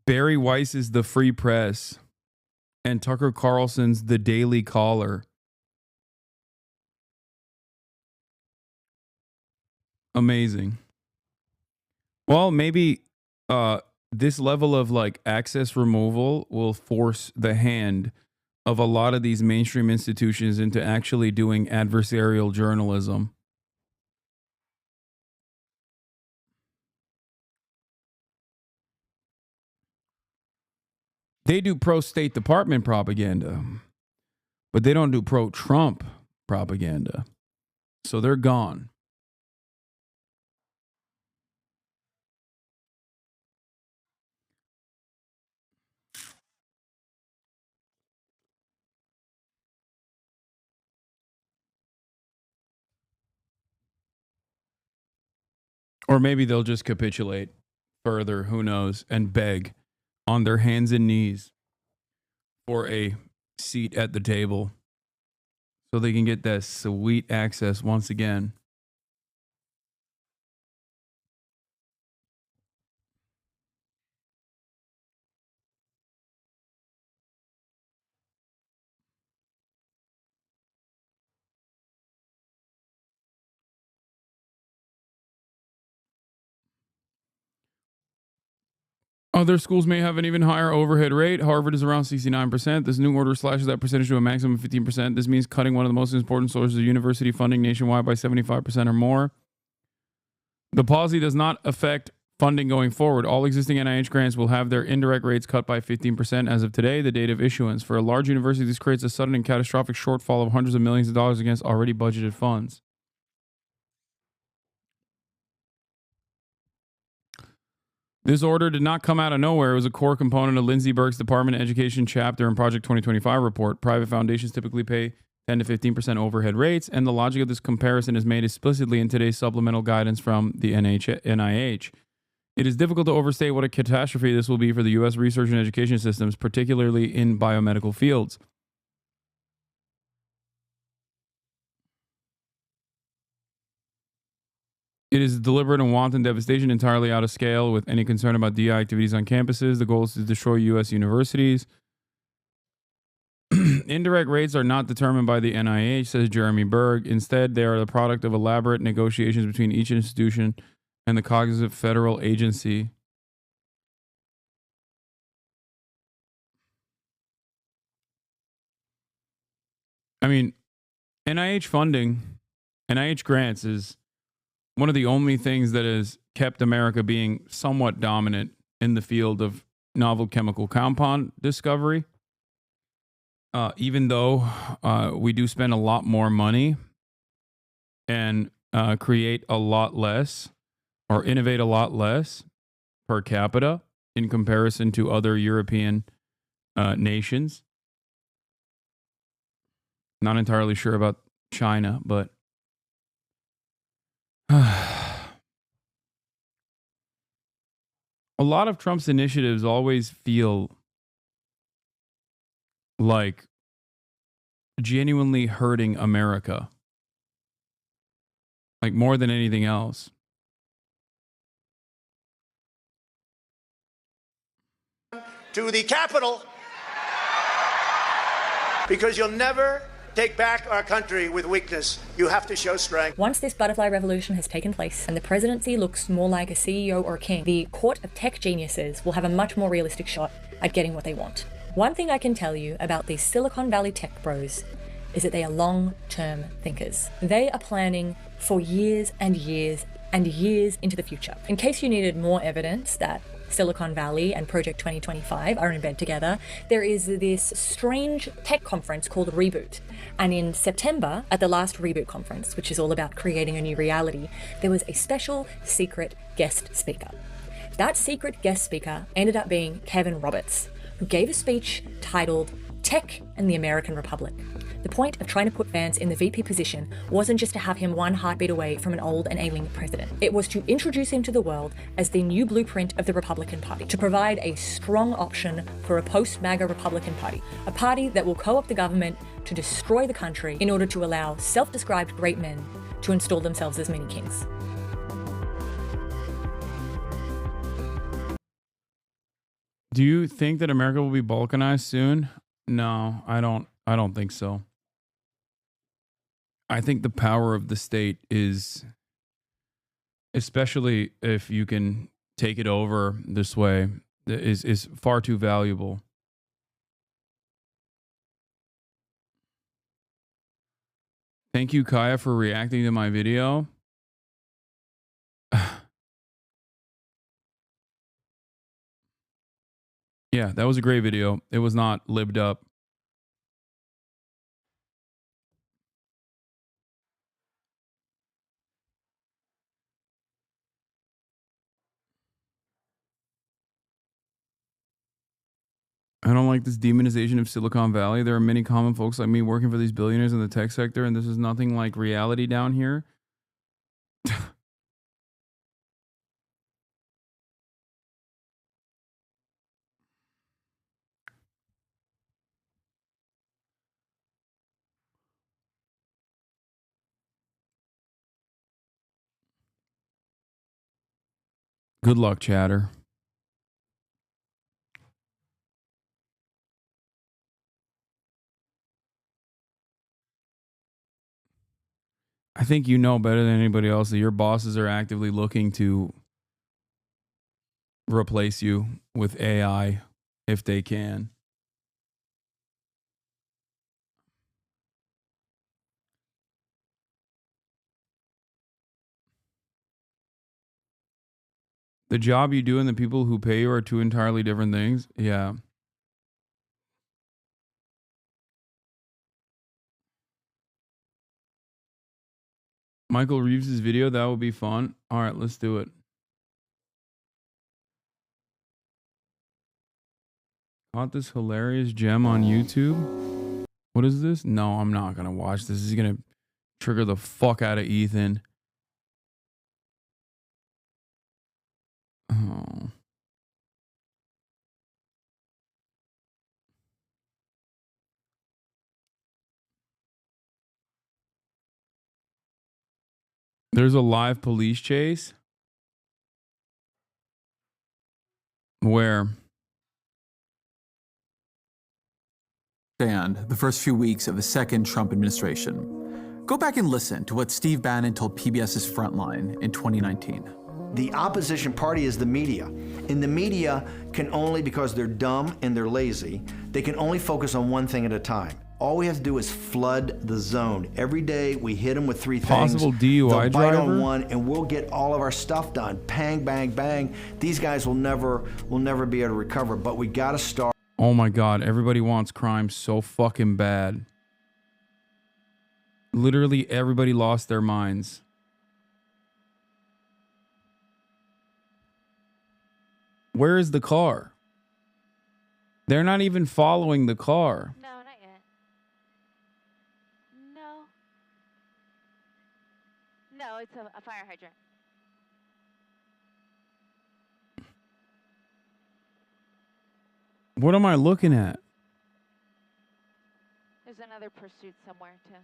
Barry Weiss's The Free Press and Tucker Carlson's The Daily Caller. Amazing. Well, maybe this level of like access removal will force the hand of a lot of these mainstream institutions into actually doing adversarial journalism. They do pro-State Department propaganda, but they don't do pro-Trump propaganda. So they're gone. Or maybe they'll just capitulate further, who knows, and beg on their hands and knees for a seat at the table so they can get that sweet access once again. Other schools may have an even higher overhead rate. Harvard is around 69%. This new order slashes that percentage to a maximum of 15%. This means cutting one of the most important sources of university funding nationwide by 75% or more. The policy does not affect funding going forward. All existing NIH grants will have their indirect rates cut by 15% as of today, the date of issuance. For a large university, this creates a sudden and catastrophic shortfall of hundreds of millions of dollars against already budgeted funds. This order did not come out of nowhere. It was a core component of Lindsey Burke's Department of Education chapter in Project 2025 report. Private foundations typically pay 10 to 15% overhead rates, and the logic of this comparison is made explicitly in today's supplemental guidance from the NIH. It is difficult to overstate what a catastrophe this will be for the U.S. research and education systems, particularly in biomedical fields. It is deliberate and wanton devastation entirely out of scale with any concern about DI activities on campuses. The goal is to destroy U.S. universities. Indirect rates are not determined by the NIH, says Jeremy Berg. Instead, they are the product of elaborate negotiations between each institution and the cognizant federal agency. I mean, NIH funding, NIH grants is one of the only things that has kept America being somewhat dominant in the field of novel chemical compound discovery. Even though we do spend a lot more money and create a lot less or innovate a lot less per capita in comparison to other European nations. Not entirely sure about China, but a lot of Trump's initiatives always feel like genuinely hurting America, like more than anything else. To the Capitol, because you'll never take back our country with weakness. You have to show strength. Once this butterfly revolution has taken place and the presidency looks more like a CEO or a king, the court of tech geniuses will have a much more realistic shot at getting what they want. One thing I can tell you about these Silicon Valley tech bros is that they are long-term thinkers. They are planning for years and years and years into the future. In case you needed more evidence that Silicon Valley and Project 2025 are in bed together, there is this strange tech conference called Reboot. And in September, at the last Reboot conference, which is all about creating a new reality, there was a special secret guest speaker. That secret guest speaker ended up being Kevin Roberts, who gave a speech titled Tech and the American Republic. The point of trying to put Vance in the VP position wasn't just to have him one heartbeat away from an old and ailing president. It was to introduce him to the world as the new blueprint of the Republican Party, to provide a strong option for a post-MAGA Republican Party, a party that will co-opt the government to destroy the country in order to allow self-described great men to install themselves as mini kings. Do you think that America will be balkanized soon? No, I don't think so. I think the power of the state is, especially if you can take it over this way, is far too valuable. Thank you, Kaya, for reacting to my video. Yeah, that was a great video. It was not libbed up. I don't like this demonization of Silicon Valley. There are many common folks like me working for these billionaires in the tech sector, and this is nothing like reality down here. Good luck, chatter. I think you know better than anybody else that your bosses are actively looking to replace you with AI if they can. The job you do and the people who pay you are two entirely different things. Yeah. Michael Reeves' video, that would be fun. All right, let's do it. Caught this hilarious gem on YouTube. What is this? No, I'm not going to watch this. This is going to trigger the fuck out of Ethan. Oh. There's a live police chase. Where? And the first few weeks of the second Trump administration. Go back and listen to what Steve Bannon told PBS's Frontline in 2019. The opposition party is the media. And the media can only, because they're dumb and they're lazy, they can only focus on one thing at a time. All we have to do is flood the zone. Every day we hit them with three things. Possible DUI They'll bite driver? on one, and we'll get all of our stuff done. Bang, bang, bang. These guys will never be able to recover. But we got to start. Oh my God, everybody wants crime so fucking bad. Literally everybody lost their minds. Where is the car? They're not even following the car. No, not yet. No. No, it's a fire hydrant. What am I looking at? There's another pursuit somewhere, too.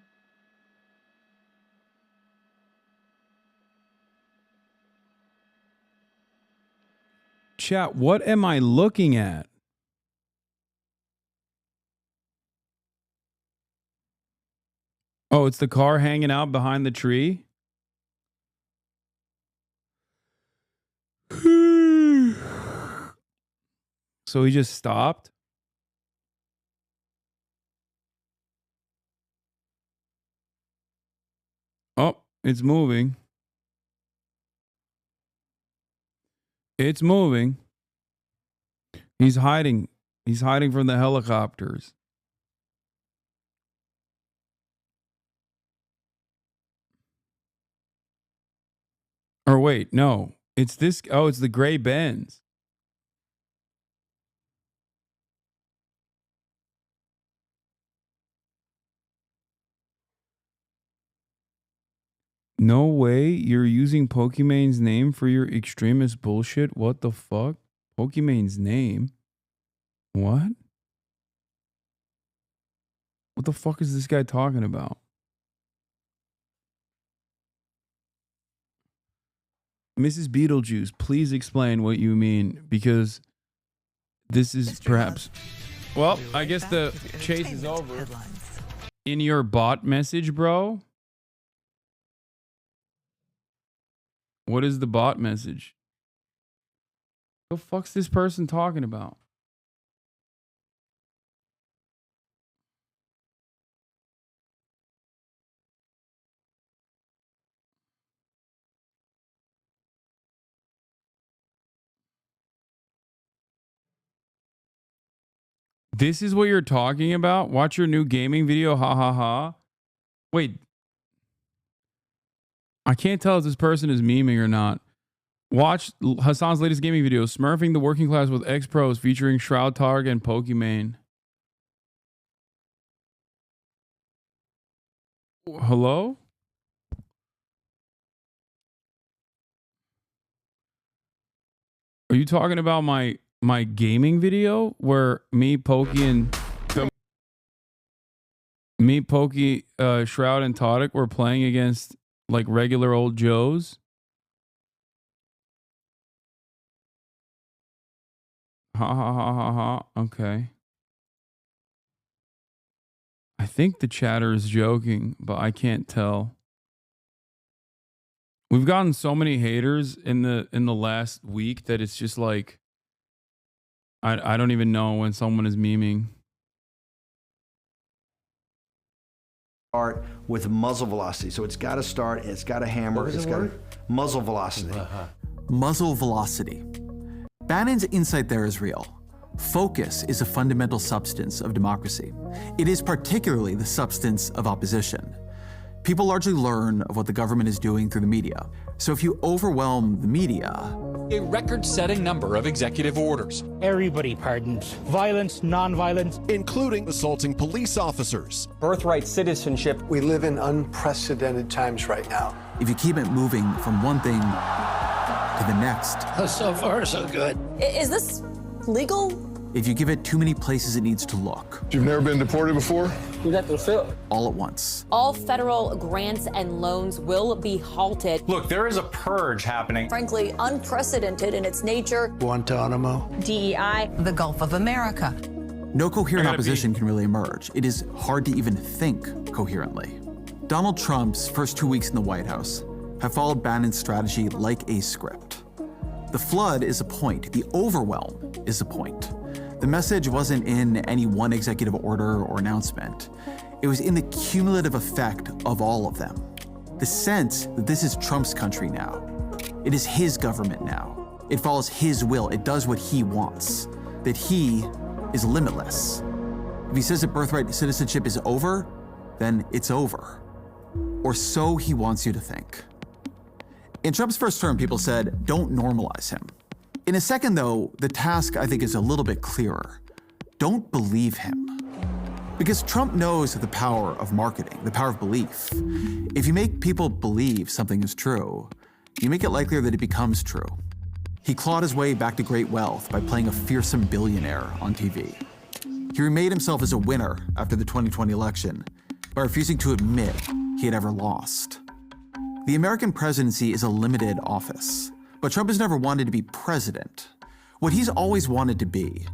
Chat, what am I looking at? Oh, it's the car hanging out behind the tree? So he just stopped? Oh, it's moving. It's moving. He's hiding. He's hiding from the helicopters. Or wait, no. It's this. Oh, it's the gray Benz. No way you're using Pokemon's name for your extremist bullshit? What the fuck? Pokemon's name? What? What the fuck is this guy talking about? Mrs. Beetlejuice, please explain what you mean, because this is perhaps... Well, I guess the chase is over. In your bot message, bro? What is the bot message? What the fuck's this person talking about? This is what you're talking about? Watch your new gaming video, ha ha ha. Wait. I can't tell if this person is memeing or not. Watch Hasan's latest gaming video, Smurfing the Working Class with X-Pros, featuring Shroud Targ and Pokimane. Hello? Are you talking about my gaming video where me, Pokey, and Shroud and Todic were playing against like regular old Joes? Ha ha ha ha ha. Okay. I think the chatter is joking, but I can't tell. We've gotten so many haters in the last week that it's just like I don't even know when someone is memeing. Start with muzzle velocity. So it's got to start, it's got to hammer, it's got to muzzle velocity. Muzzle velocity. Bannon's insight there is real. Focus is a fundamental substance of democracy. It is particularly the substance of opposition. People largely learn of what the government is doing through the media. So if you overwhelm the media... A record-setting number of executive orders. Everybody pardons. Violence, non-violence. Including assaulting police officers. Birthright citizenship. We live in unprecedented times right now. If you keep it moving from one thing to the next... So far, so good. Is this legal? If you give it too many places it needs to look. You've never been deported before? All at once. All federal grants and loans will be halted. Look, there is a purge happening. Frankly, unprecedented in its nature. Guantanamo. DEI. The Gulf of America. No coherent opposition can really emerge. It is hard to even think coherently. Donald Trump's first 2 weeks in the White House have followed Bannon's strategy like a script. The flood is a point. The overwhelm is a point. The message wasn't in any one executive order or announcement. It was in the cumulative effect of all of them. The sense that this is Trump's country now. It is his government now. It follows his will. It does what he wants. That he is limitless. If he says that birthright citizenship is over, then it's over. Or so he wants you to think. In Trump's first term, people said, don't normalize him. In a second, though, the task, I think, is a little bit clearer. Don't believe him. Because Trump knows the power of marketing, the power of belief. If you make people believe something is true, you make it likelier that it becomes true. He clawed his way back to great wealth by playing a fearsome billionaire on TV. He remade himself as a winner after the 2020 election by refusing to admit he had ever lost. The American presidency is a limited office. But Trump has never wanted to be president. What he's always wanted to be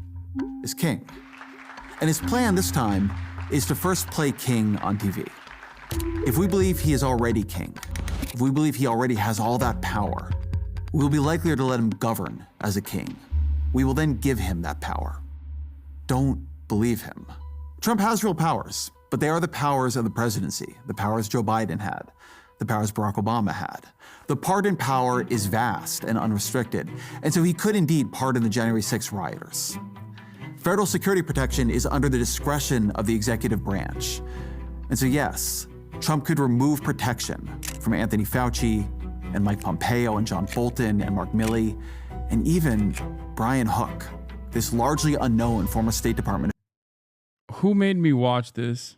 is king. And his plan this time is to first play king on TV. If we believe he is already king, if we believe he already has all that power, we will be likelier to let him govern as a king. We will then give him that power. Don't believe him. Trump has real powers, but they are the powers of the presidency, the powers Joe Biden had. the powers Barack Obama had. The pardon power is vast and unrestricted, and so he could indeed pardon the January 6th rioters. Federal security protection is under the discretion of the executive branch. And so yes, Trump could remove protection from Anthony Fauci and Mike Pompeo and John Bolton and Mark Milley, and even Brian Hook, this largely unknown former State Department. Who made me watch this?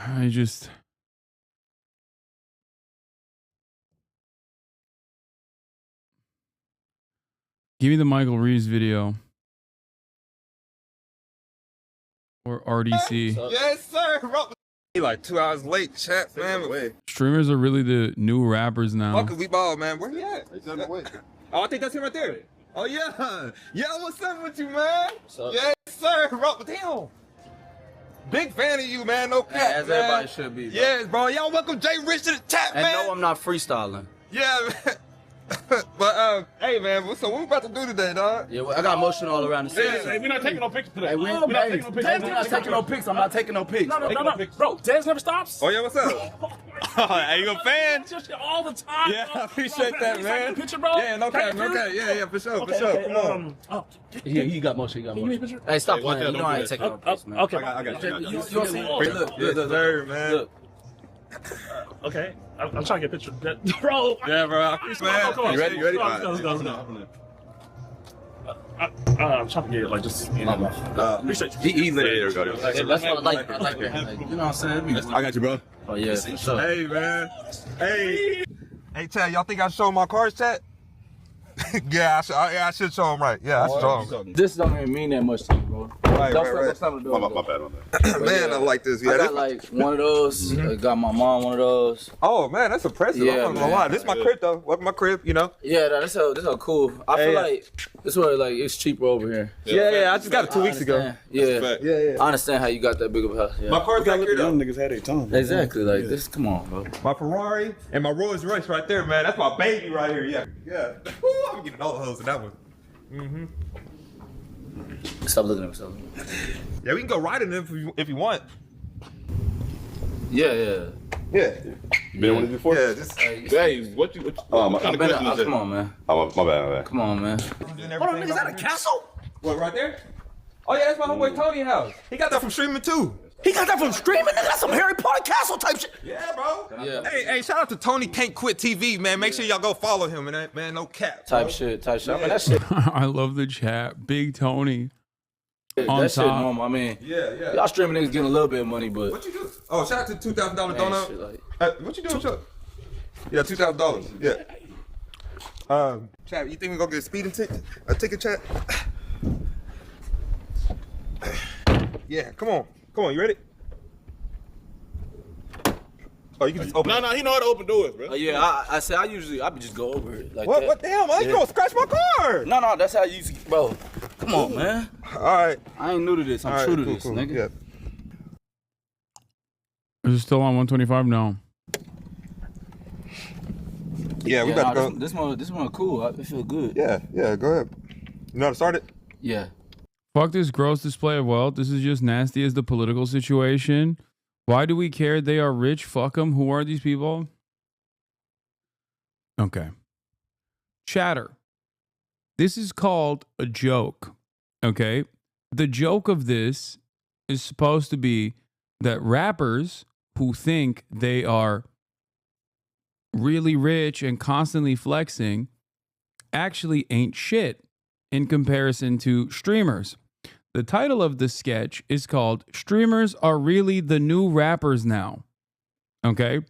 I just... Give me the Michael Reeves video. Or RDC. Yes, sir. He like 2 hours late, chat, man. Streamers are really the new rappers now. Fuck, we ball, man. Where he at? He's on the way. Oh, I think that's him right there. Oh, yeah. Yeah, what's up with you, man? What's up? Yes, sir. Rock with him. Big fan of you, man. No cap, as man. everybody should be, bro. Yes, bro. Y'all welcome Jay Rich to the chat, man. And no, I'm not freestyling. Yeah, man. But, hey, man, so what we about to do today, dog? Yeah, well, I got motion all around the city. Hey, we're not taking no pictures today. Hey, we're not taking no pictures. I'm not taking no pics. I'm not taking no pics. No. Bro, Jazz never stops. Oh, yeah, what's up? Hey, you a fan? Just all the time. Yeah, I appreciate that, man. Picture, bro. Yeah, no cap, no cap. Yeah, for sure, for sure. Come on. He got motion. He got motion. Hey, stop playing. You know I ain't taking no pics, man. Okay, I got you. You want to see? Look, there, man. Look. Okay, I'm trying to get a picture. Bro. Yeah, bro. I appreciate it, man. You ready? You ready? Let's go. I'm trying to get it, like, just, you know. Appreciate you. He lit it. There we go. That's what I like. I like that. Like, you know what I'm saying? I got you, bro. Oh, yeah, for sure. Hey, man. Hey. Hey, Chad, y'all think I show my cards, Chad? Yeah, I should show them right. Yeah, I should show them. This don't even mean that much to me, bro. Right. My bad. Man, I like this. Yeah, I got like one of those. I got my mom one of those. Oh man, that's impressive. Yeah, I'm not gonna lie. This is my crib though. Welcome to my crib, you know. Yeah, this is cool. I feel like this where like it's cheaper over here. Yeah. I just got it 2 weeks ago. Yeah. I understand how you got that big of a house. Yeah. My car's back here though. Young niggas had their time. Exactly. Like this. Come on, bro. My Ferrari and my Rolls Royce right there, man. That's my baby right here. Yeah. Woo, I'm getting all the hoes in that one. Mm-hmm. Stop looking at me. Stop looking at me. Yeah, we can go ride in them if you want. Yeah. You been on this before? Yeah, just hey, what you kind of question is that? Come on, man. Oh, my bad. Come on, man. Hold on, niggas at a castle? What, right there? Oh yeah, that's my homeboy Tony's house. He got that from streaming too. He got that from streaming? Nigga, that's some Harry Potter castle type shit. Yeah, bro. Yeah. Hey, shout out to Tony Can't Quit TV, man. Make sure y'all go follow him, man. No cap. Type shit. I mean, that shit. I love the chat. Big Tony. On that shit top. normal. I mean, Yeah. y'all streaming niggas getting a little bit of money, but. What you do? Oh, shout out to $2,000 donut. Shit, like, What you doing, Chuck? Yeah, $2,000. Yeah. Chat, you think we gonna get a speeding ticket? A ticket, chat? Yeah, come on, you ready? Oh, you can just open. No, he know how to open doors, bro. Yeah, I say I be just go over it like What? that. What the hell, man? You gonna scratch my car? No, that's how I usually, bro. Come on, man. All right. I ain't new to this. I'm true to this, nigga. Yeah. Is it still on 125 now? Yeah, we about to go. This one cool. I feel good. Yeah, go ahead. You know how to start it? Yeah. Fuck this gross display of wealth. This is just nasty as the political situation. Why do we care? They are rich. Fuck them. Who are these people? Okay. Chatter. This is called a joke. Okay. The joke of this is supposed to be that rappers who think they are really rich and constantly flexing actually ain't shit in comparison to streamers. The title of the sketch is called Streamers Are Really the New Rappers Now. Okay?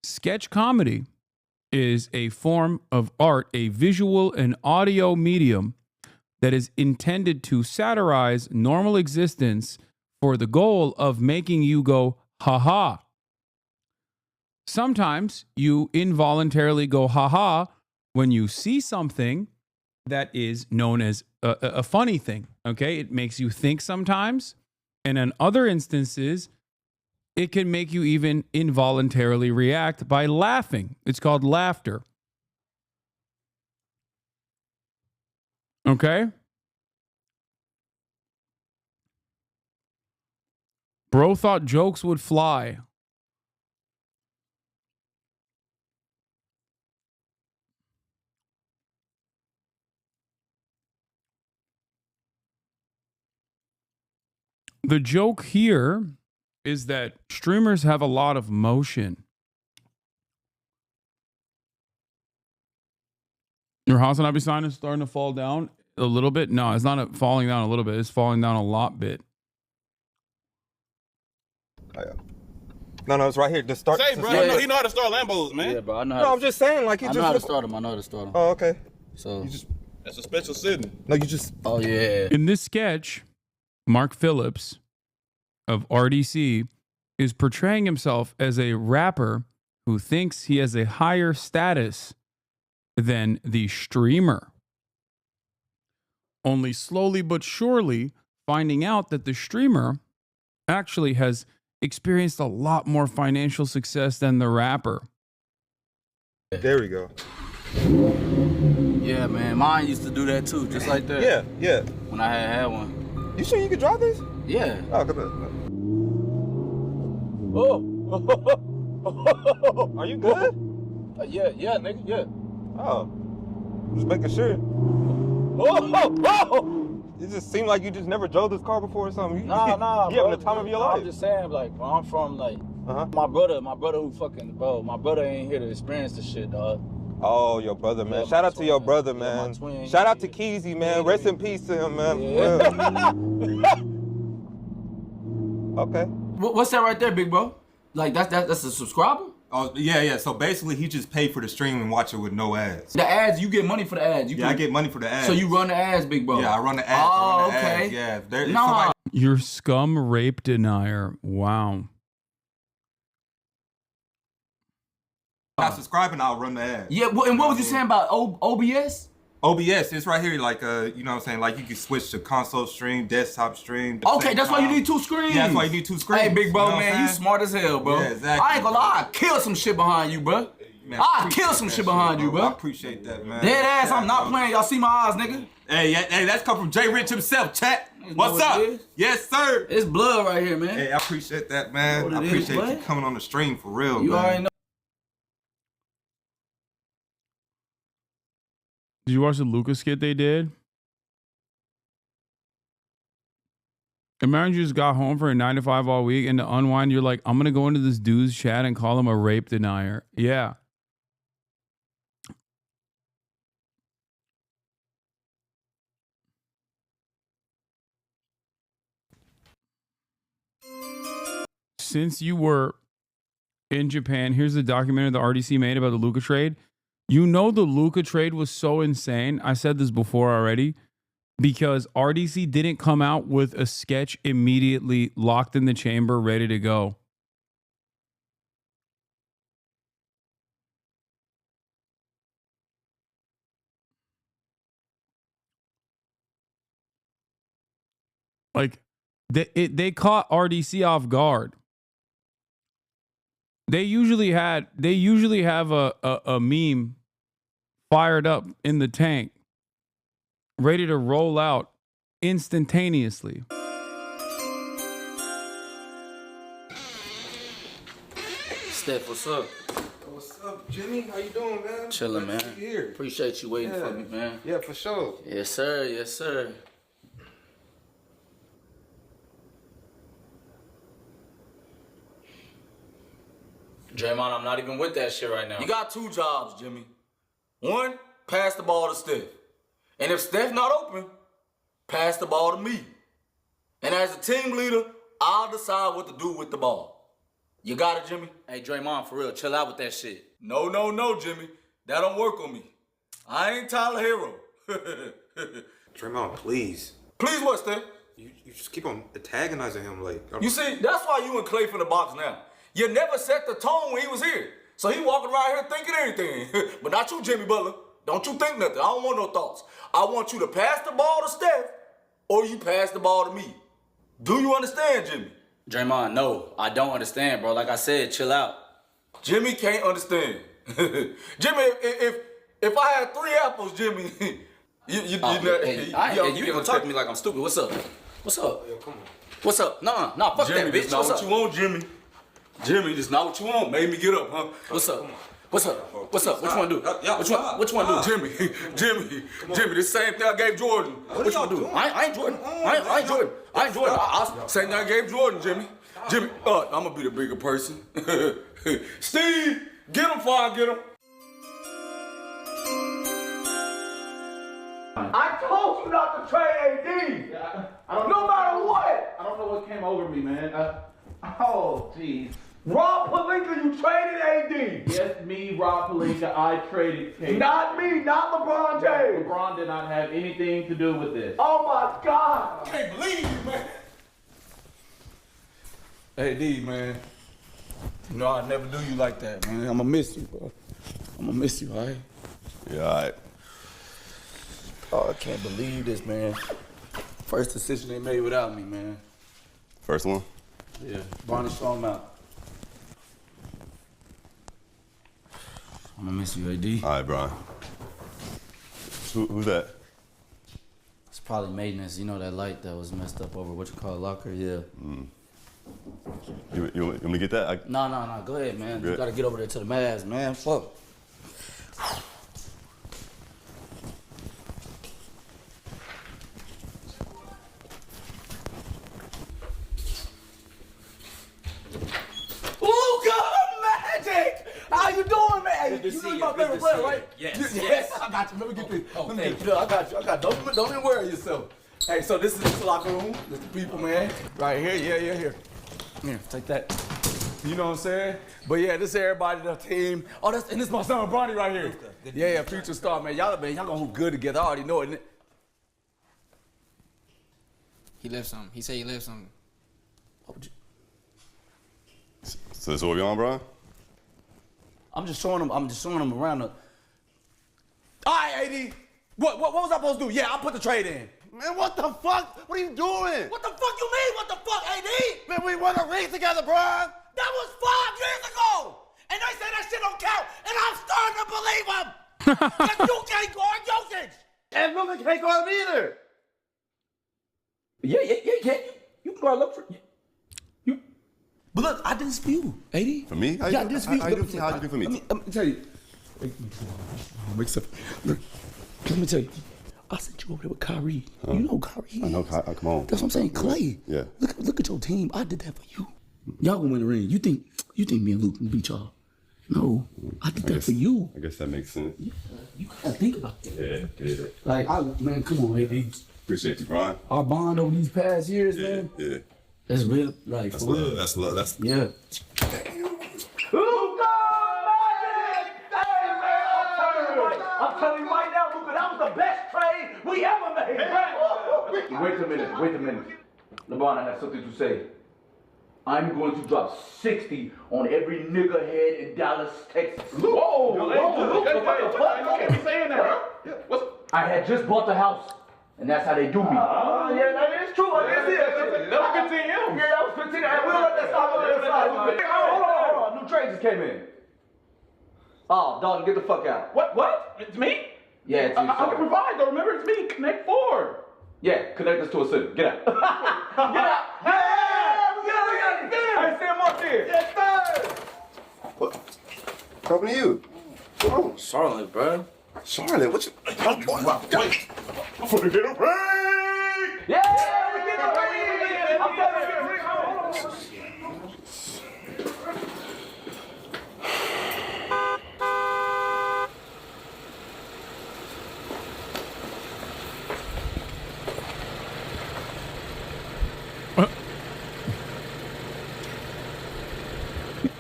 Sketch comedy is a form of art, a visual and audio medium that is intended to satirize normal existence for the goal of making you go, ha-ha. Sometimes you involuntarily go, ha-ha, when you see something that is known as a funny thing. Okay, it makes you think sometimes, and in other instances, it can make you even involuntarily react by laughing. It's called laughter. Okay? Bro thought jokes would fly. The joke here is that streamers have a lot of motion. Your Hasanabi sign is starting to fall down a little bit. No, it's not falling down a little bit. It's falling down a lot bit. Oh, yeah. No, it's right here. Just start. Say, bro, he know how to start Lambos, man. Yeah, bro, I know. No, I'm just saying, like, I know how to start them. I know how to start them. Oh, okay. So that's a special sitting. No, you just. Oh yeah. In this sketch, Mark Phillips of RDC is portraying himself as a rapper who thinks he has a higher status than the streamer. Only slowly but surely finding out that the streamer actually has experienced a lot more financial success than the rapper. There we go. Yeah, man. Mine used to do that too, just like that. Yeah. When I had one. You sure you could drive this? Yeah. Oh, come on. Oh. Are you good? Yeah, nigga, yeah. Oh. Just making sure. Oh! It just seemed like you just never drove this car before or something. Nah, you having the time of your life. I'm just saying, like, where I'm from, like, my brother who fucking, bro, my brother ain't here to experience the shit, dog. Oh, your brother, man. Shout out to your brother, man. Shout out to Keezy, man. Rest in peace to him, man. Yeah. Okay. What's that right there, big bro? Like, that's a subscriber? Oh, yeah. So basically, he just paid for the stream and watch it with no ads. The ads, you get money for the ads. I get money for the ads. So you run the ads, big bro? Yeah, I run the ads. Oh, okay. Ads. Yeah. You're scum rape denier. Wow. Not subscribing, I'll run the ads. Yeah, and what was you saying about OBS? OBS, it's right here, like, you know what I'm saying? Like, you can switch to console stream, desktop stream. Okay, that's why you need two screens. Yeah, that's why you need two screens. Hey, big bro, you know man, you smart as hell, bro. Yeah, exactly. I ain't gonna lie, I'll kill some shit behind you, bro. I'll kill some shit behind you, bro. I appreciate that, man. Dead ass, I'm not playing. Y'all see my eyes, nigga? Hey, that's come from Jay Rich himself, chat. What's up? Yes, sir. It's blood right here, man. Hey, I appreciate that, man. I appreciate you coming on the stream for real, you man. Already know. Did you watch the Lucas skit they did? Imagine you just got home for a 9 to 5 all week, and to unwind, you're like, I'm going to go into this dude's chat and call him a rape denier. Yeah. Since you were in Japan, here's the documentary the RDC made about the Luka trade. You know the Luka trade was so insane. I said this before already. Because RDC didn't come out with a sketch immediately locked in the chamber, ready to go. Like, they caught RDC off guard. They usually have a meme fired up in the tank, ready to roll out instantaneously. Steph, what's up? What's up, Jimmy? How you doing, man? Chilling, man. Here. Appreciate you waiting for me, man. Yeah, for sure. Yes, sir. Yes, sir. Draymond, I'm not even with that shit right now. You got two jobs, Jimmy. One, pass the ball to Steph. And if Steph not open, pass the ball to me. And as a team leader, I'll decide what to do with the ball. You got it, Jimmy? Hey, Draymond, for real, chill out with that shit. No, Jimmy. That don't work on me. I ain't Tyler Hero. Draymond, please. Please what, Steph? You just keep on antagonizing him, like. You see, that's why you and Clay from the box now. You never set the tone when he was here. So he walking around here thinking anything. But not you, Jimmy Butler. Don't you think nothing. I don't want no thoughts. I want you to pass the ball to Steph, or you pass the ball to me. Do you understand, Jimmy? Draymond, no, I don't understand, bro. Like I said, chill out. Jimmy can't understand. Jimmy, if I had 3 apples, Jimmy, you gonna talk to me like I'm stupid. What's up? What's up? Yo, come on. What's up? No, fuck Jimmy, that, bitch. This not what you want, Jimmy. Jimmy, this not what you want. Made me get up, huh? What's up? What's up? What's up? What you wanna do? What you wanna do? Jimmy, the same thing I gave Jordan. What you wanna do? I ain't Jordan. I ain't Jordan. Same thing I gave Jordan, Jimmy. Jimmy, I'm gonna be the bigger person. Steve, get him before I get him. I told you not to trade AD. No matter what. I don't know what came over me, man. Oh, jeez. Rob Pelinka, you traded AD. Yes, me, Rob Pelinka, I traded KD. Not me, not LeBron James. LeBron did not have anything to do with this. Oh my God. I can't believe you, man. AD, man. You know I'd never do you like that, man. I'm gonna miss you, bro. I'm gonna miss you, all right? Yeah, all right. Oh, I can't believe this, man. First decision they made without me, man. First one? Yeah, Barney saw him out. I'm gonna miss you, AD. All right, Brian. Who's that? It's probably maintenance. You know that light that was messed up over what you call a locker? Yeah. You want me to get that? No. Go ahead, man. Good. You gotta get over there to the Mavs, man. Fuck. How you doing, man? Good to You see know you. my favorite player, right? Yes. I got you. Let me get this. Oh, Let me thank get you. this. I got you. Don't even worry yourself. Hey, so this is the locker room. This is the people, man. Right here. Yeah, here. Here, take that. You know what I'm saying? But yeah, this is everybody, the team. Oh, and this is my son, Bronny, right here. Yeah, future star, man. Y'all gonna hoop good together. I already know it. He left something. He said he left something. So this is what we on, Brian? I'm just showing them around the. All right, AD. What was I supposed to do? Yeah, I put the trade in. Man, what the fuck? What are you doing? What the fuck you mean? What the fuck, AD? Man, we won a ring together, Brian. That was 5 years ago. And they say that shit don't count. And I'm starting to believe them. Because you can't guard Jokic. And Luka can't guard him either. Yeah, you can. You can guard Luka. But look, I didn't dispute, AD. For me? How you do for me? Let me tell you. Look, let me tell you. I sent you over there with Kyrie. You know who Kyrie is. I know, come on. That's what I'm saying, Clay. Yeah. Look at your team. I did that for you. Y'all gonna win the ring. You think me and Luke can beat y'all? No, I did that for you. I guess that makes sense. Yeah, you gotta think about that. Yeah. Like, man, come on, AD. Appreciate you, Brian. Our bond over these past years, man. Yeah. That's real. Like, That's for love. real. That's love. That's Yeah. I'm telling you right now, Luka, that was the best trade we ever made. Wait a minute. LeBron, I have something to say. I'm going to drop 60 on every nigga head in Dallas, Texas. Whoa! You can't be saying that. I had just bought the house, and that's how they do me. Yeah, that is true. That was 15 years. Yeah, that was 15. We'll let that slide. Hold on. New trade just came in. Oh, Dalton, get the fuck out. What? It's me? Yeah, it's you. I can provide, though. Remember, it's me. Connect 4. Yeah, connect us to a city. Get out. Get out. Hey, we got it. Hey, Sam up here. Yes, sir. What happened to you? Oh, Charlotte, bro. Charlotte, what you? Wait, I'm gonna get a ring. Yeah, we get the ring. I'm gonna get a ring.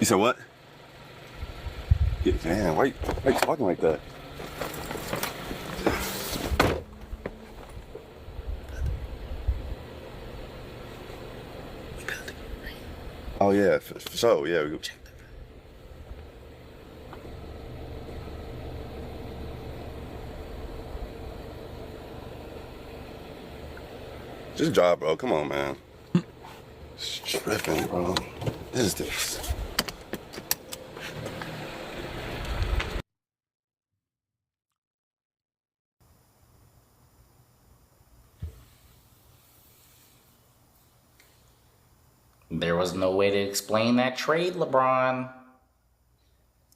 You said what? Yeah, damn, why you talking like that? Oh yeah, for sure, yeah. We, Just drive, bro. Come on, man. It's tripping, bro. What is this? There was no way to explain that trade, LeBron.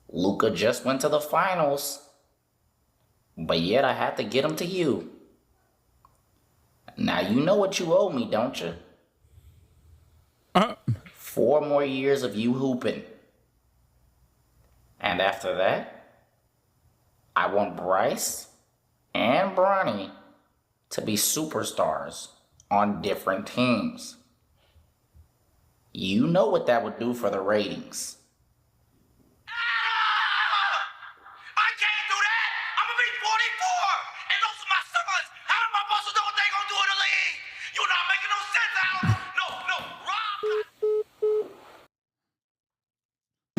Luka just went to the finals. But yet I had to get him to you. Now you know what you owe me, don't you? 4 more years of you hooping. And after that, I want Bryce and Bronny to be superstars on different teams. You know what that would do for the ratings. I can't do that. I'm gonna be 44, and those are my sons. How am I supposed to know what they gonna do in the league? You're not making no sense, Al. No, Rob.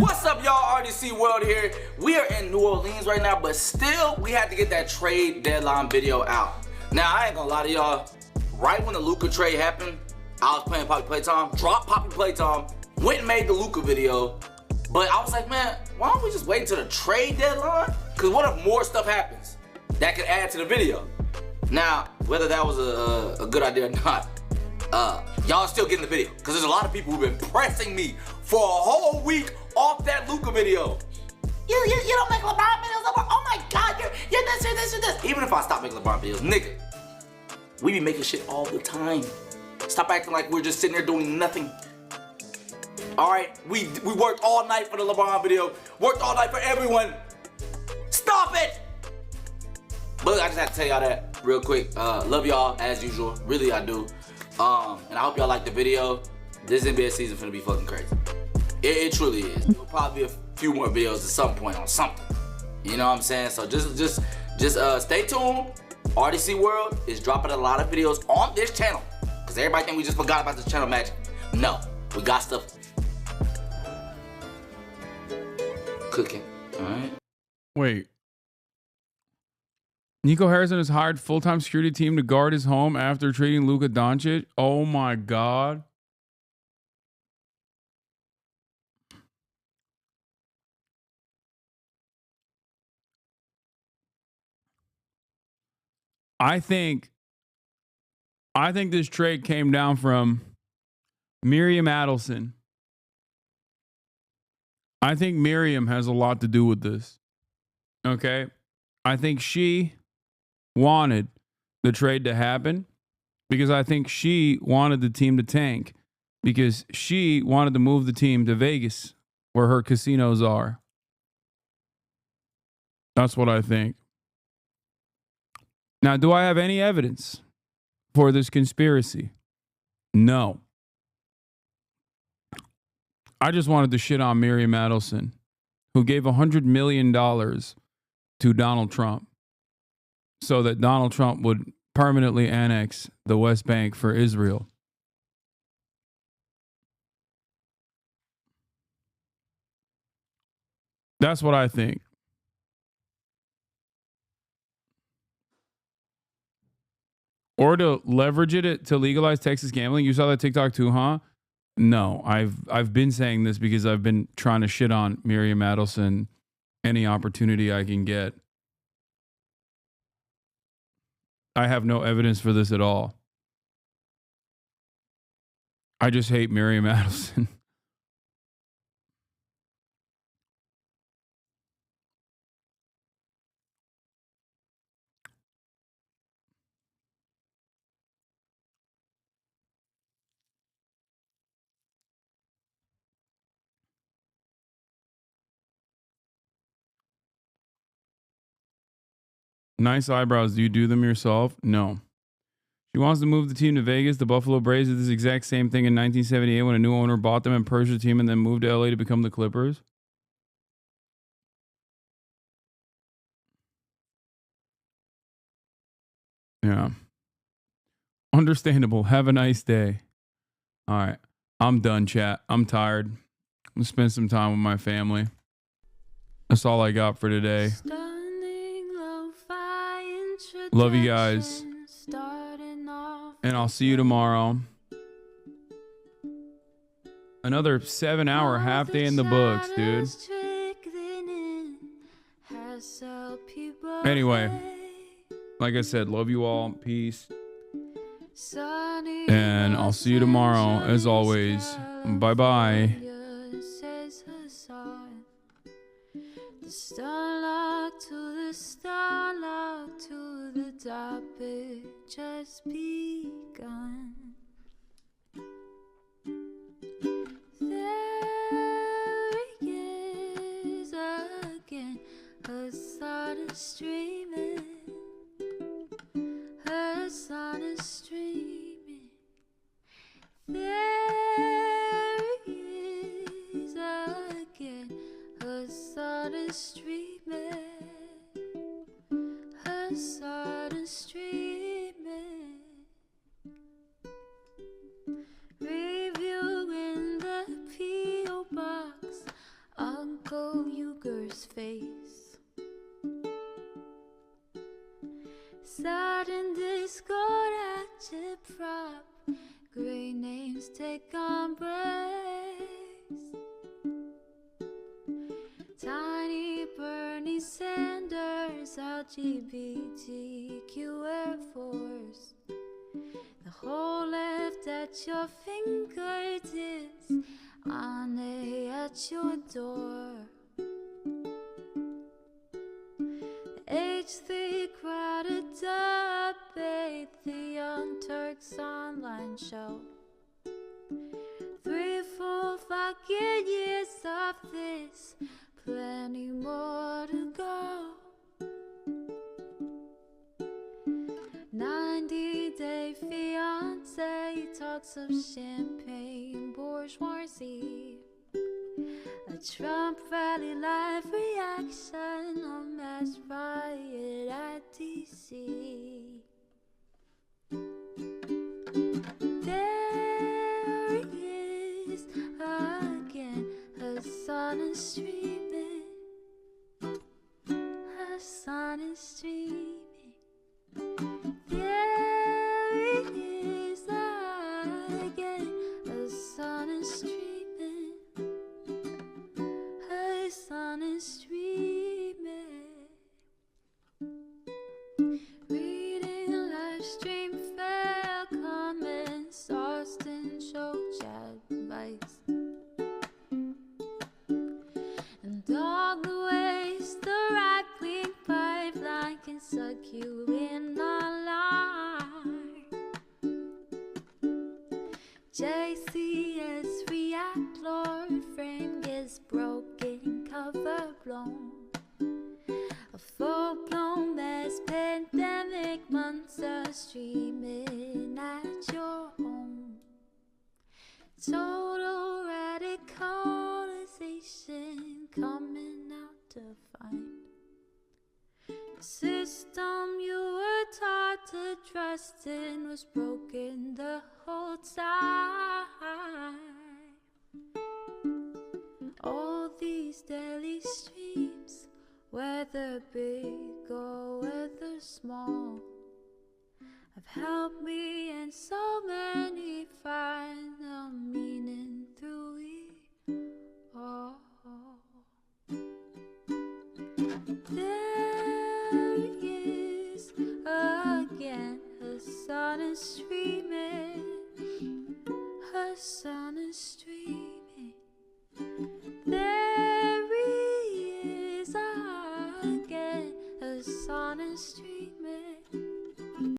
What's up, y'all? RDC World here. We are in New Orleans right now, but still, we had to get that trade deadline video out. Now, I ain't gonna lie to y'all. Right when the Luka trade happened, I was playing Poppy Playtime, dropped Poppy Playtime, went and made the Luka video. But I was like, man, why don't we just wait until the trade deadline? Because what if more stuff happens that could add to the video? Now, whether that was a good idea or not, y'all still getting the video. Because there's a lot of people who've been pressing me for a whole week off that Luka video. You don't make LeBron videos no more? Oh my God, you're this, you're this, you're this. Even if I stop making LeBron videos, nigga, we be making shit all the time. Stop acting like we're just sitting there doing nothing. All right, we worked all night for the LeBron video. Worked all night for everyone. Stop it! But I just have to tell y'all that real quick. Love y'all as usual. Really, I do. And I hope y'all like the video. This NBA season finna be fucking crazy. It truly is. There'll probably be a few more videos at some point on something. You know what I'm saying? So just stay tuned. RDC World is dropping a lot of videos on this channel. Because everybody think we just forgot about this channel magic. No, we got stuff cooking. All right. Wait. Nico Harrison has hired full-time security team to guard his home after trading Luka Doncic. Oh my God. I think this trade came down from Miriam Adelson. I think Miriam has a lot to do with this. Okay? I think she wanted the trade to happen because I think she wanted the team to tank because she wanted to move the team to Vegas where her casinos are. That's what I think. Now, do I have any evidence for this conspiracy? No. I just wanted to shit on Miriam Adelson, who gave $100 million to Donald Trump so that Donald Trump would permanently annex the West Bank for Israel. That's what I think. Or to leverage it to legalize Texas gambling. You saw that TikTok too, huh? No, I've been saying this because I've been trying to shit on Miriam Adelson any opportunity I can get. I have no evidence for this at all. I just hate Miriam Adelson. Nice eyebrows. Do you do them yourself? No. She wants to move the team to Vegas. The Buffalo Braves did this exact same thing in 1978 when a new owner bought them and purged the team and then moved to LA to become the Clippers. Yeah. Understandable. Have a nice day. All right. I'm done, chat. I'm tired. I'm going to spend some time with my family. That's all I got for today. Love you guys. Starting off And I'll see you tomorrow. Another 7-hour half day in the books, dude. Anyway, like I said, love you all. Peace. And I'll see you tomorrow, as always. Bye-bye. The starlight to the starlight to the topic just begun. There he is again, Hasan is streaming, Hasan is streaming. There he is again, Hasan is streaming, Hasan is streaming. Reviewing the P.O. box, Uncle Uger's face. Sudden discord at prop, great names take on brace. Tiny Bernie Sanders, LGBTQ Air Force. The whole left at your fingertips, Ane at your door. The H3 crowded debate, the Young Turks online show. 3 full fucking years of this, plenty more to go. 90-day fiance talks of champagne bourgeoisie. A Trump rally live reaction, a mass riot at DC. There he is again, Hasan is streaming, Hasan is streaming. There he is again, Hasan is streaming, Hasan is streaming. Reading live stream fair comments, Austin show chat advice, and all the ways the right-wing pipeline can suck you in online. JCS react, Lord frame gets broken, cover blown. A full-blown mass pandemic, monster streaming at your home. Total radicalization coming out to find. The system you were taught to trust in was broken the whole time. All these daily streams, whether big or whether small, have helped me and so many find the meaning through it all. There he is again, Hasan is streaming, Hasan is streaming. There he is again, Hasan is streaming.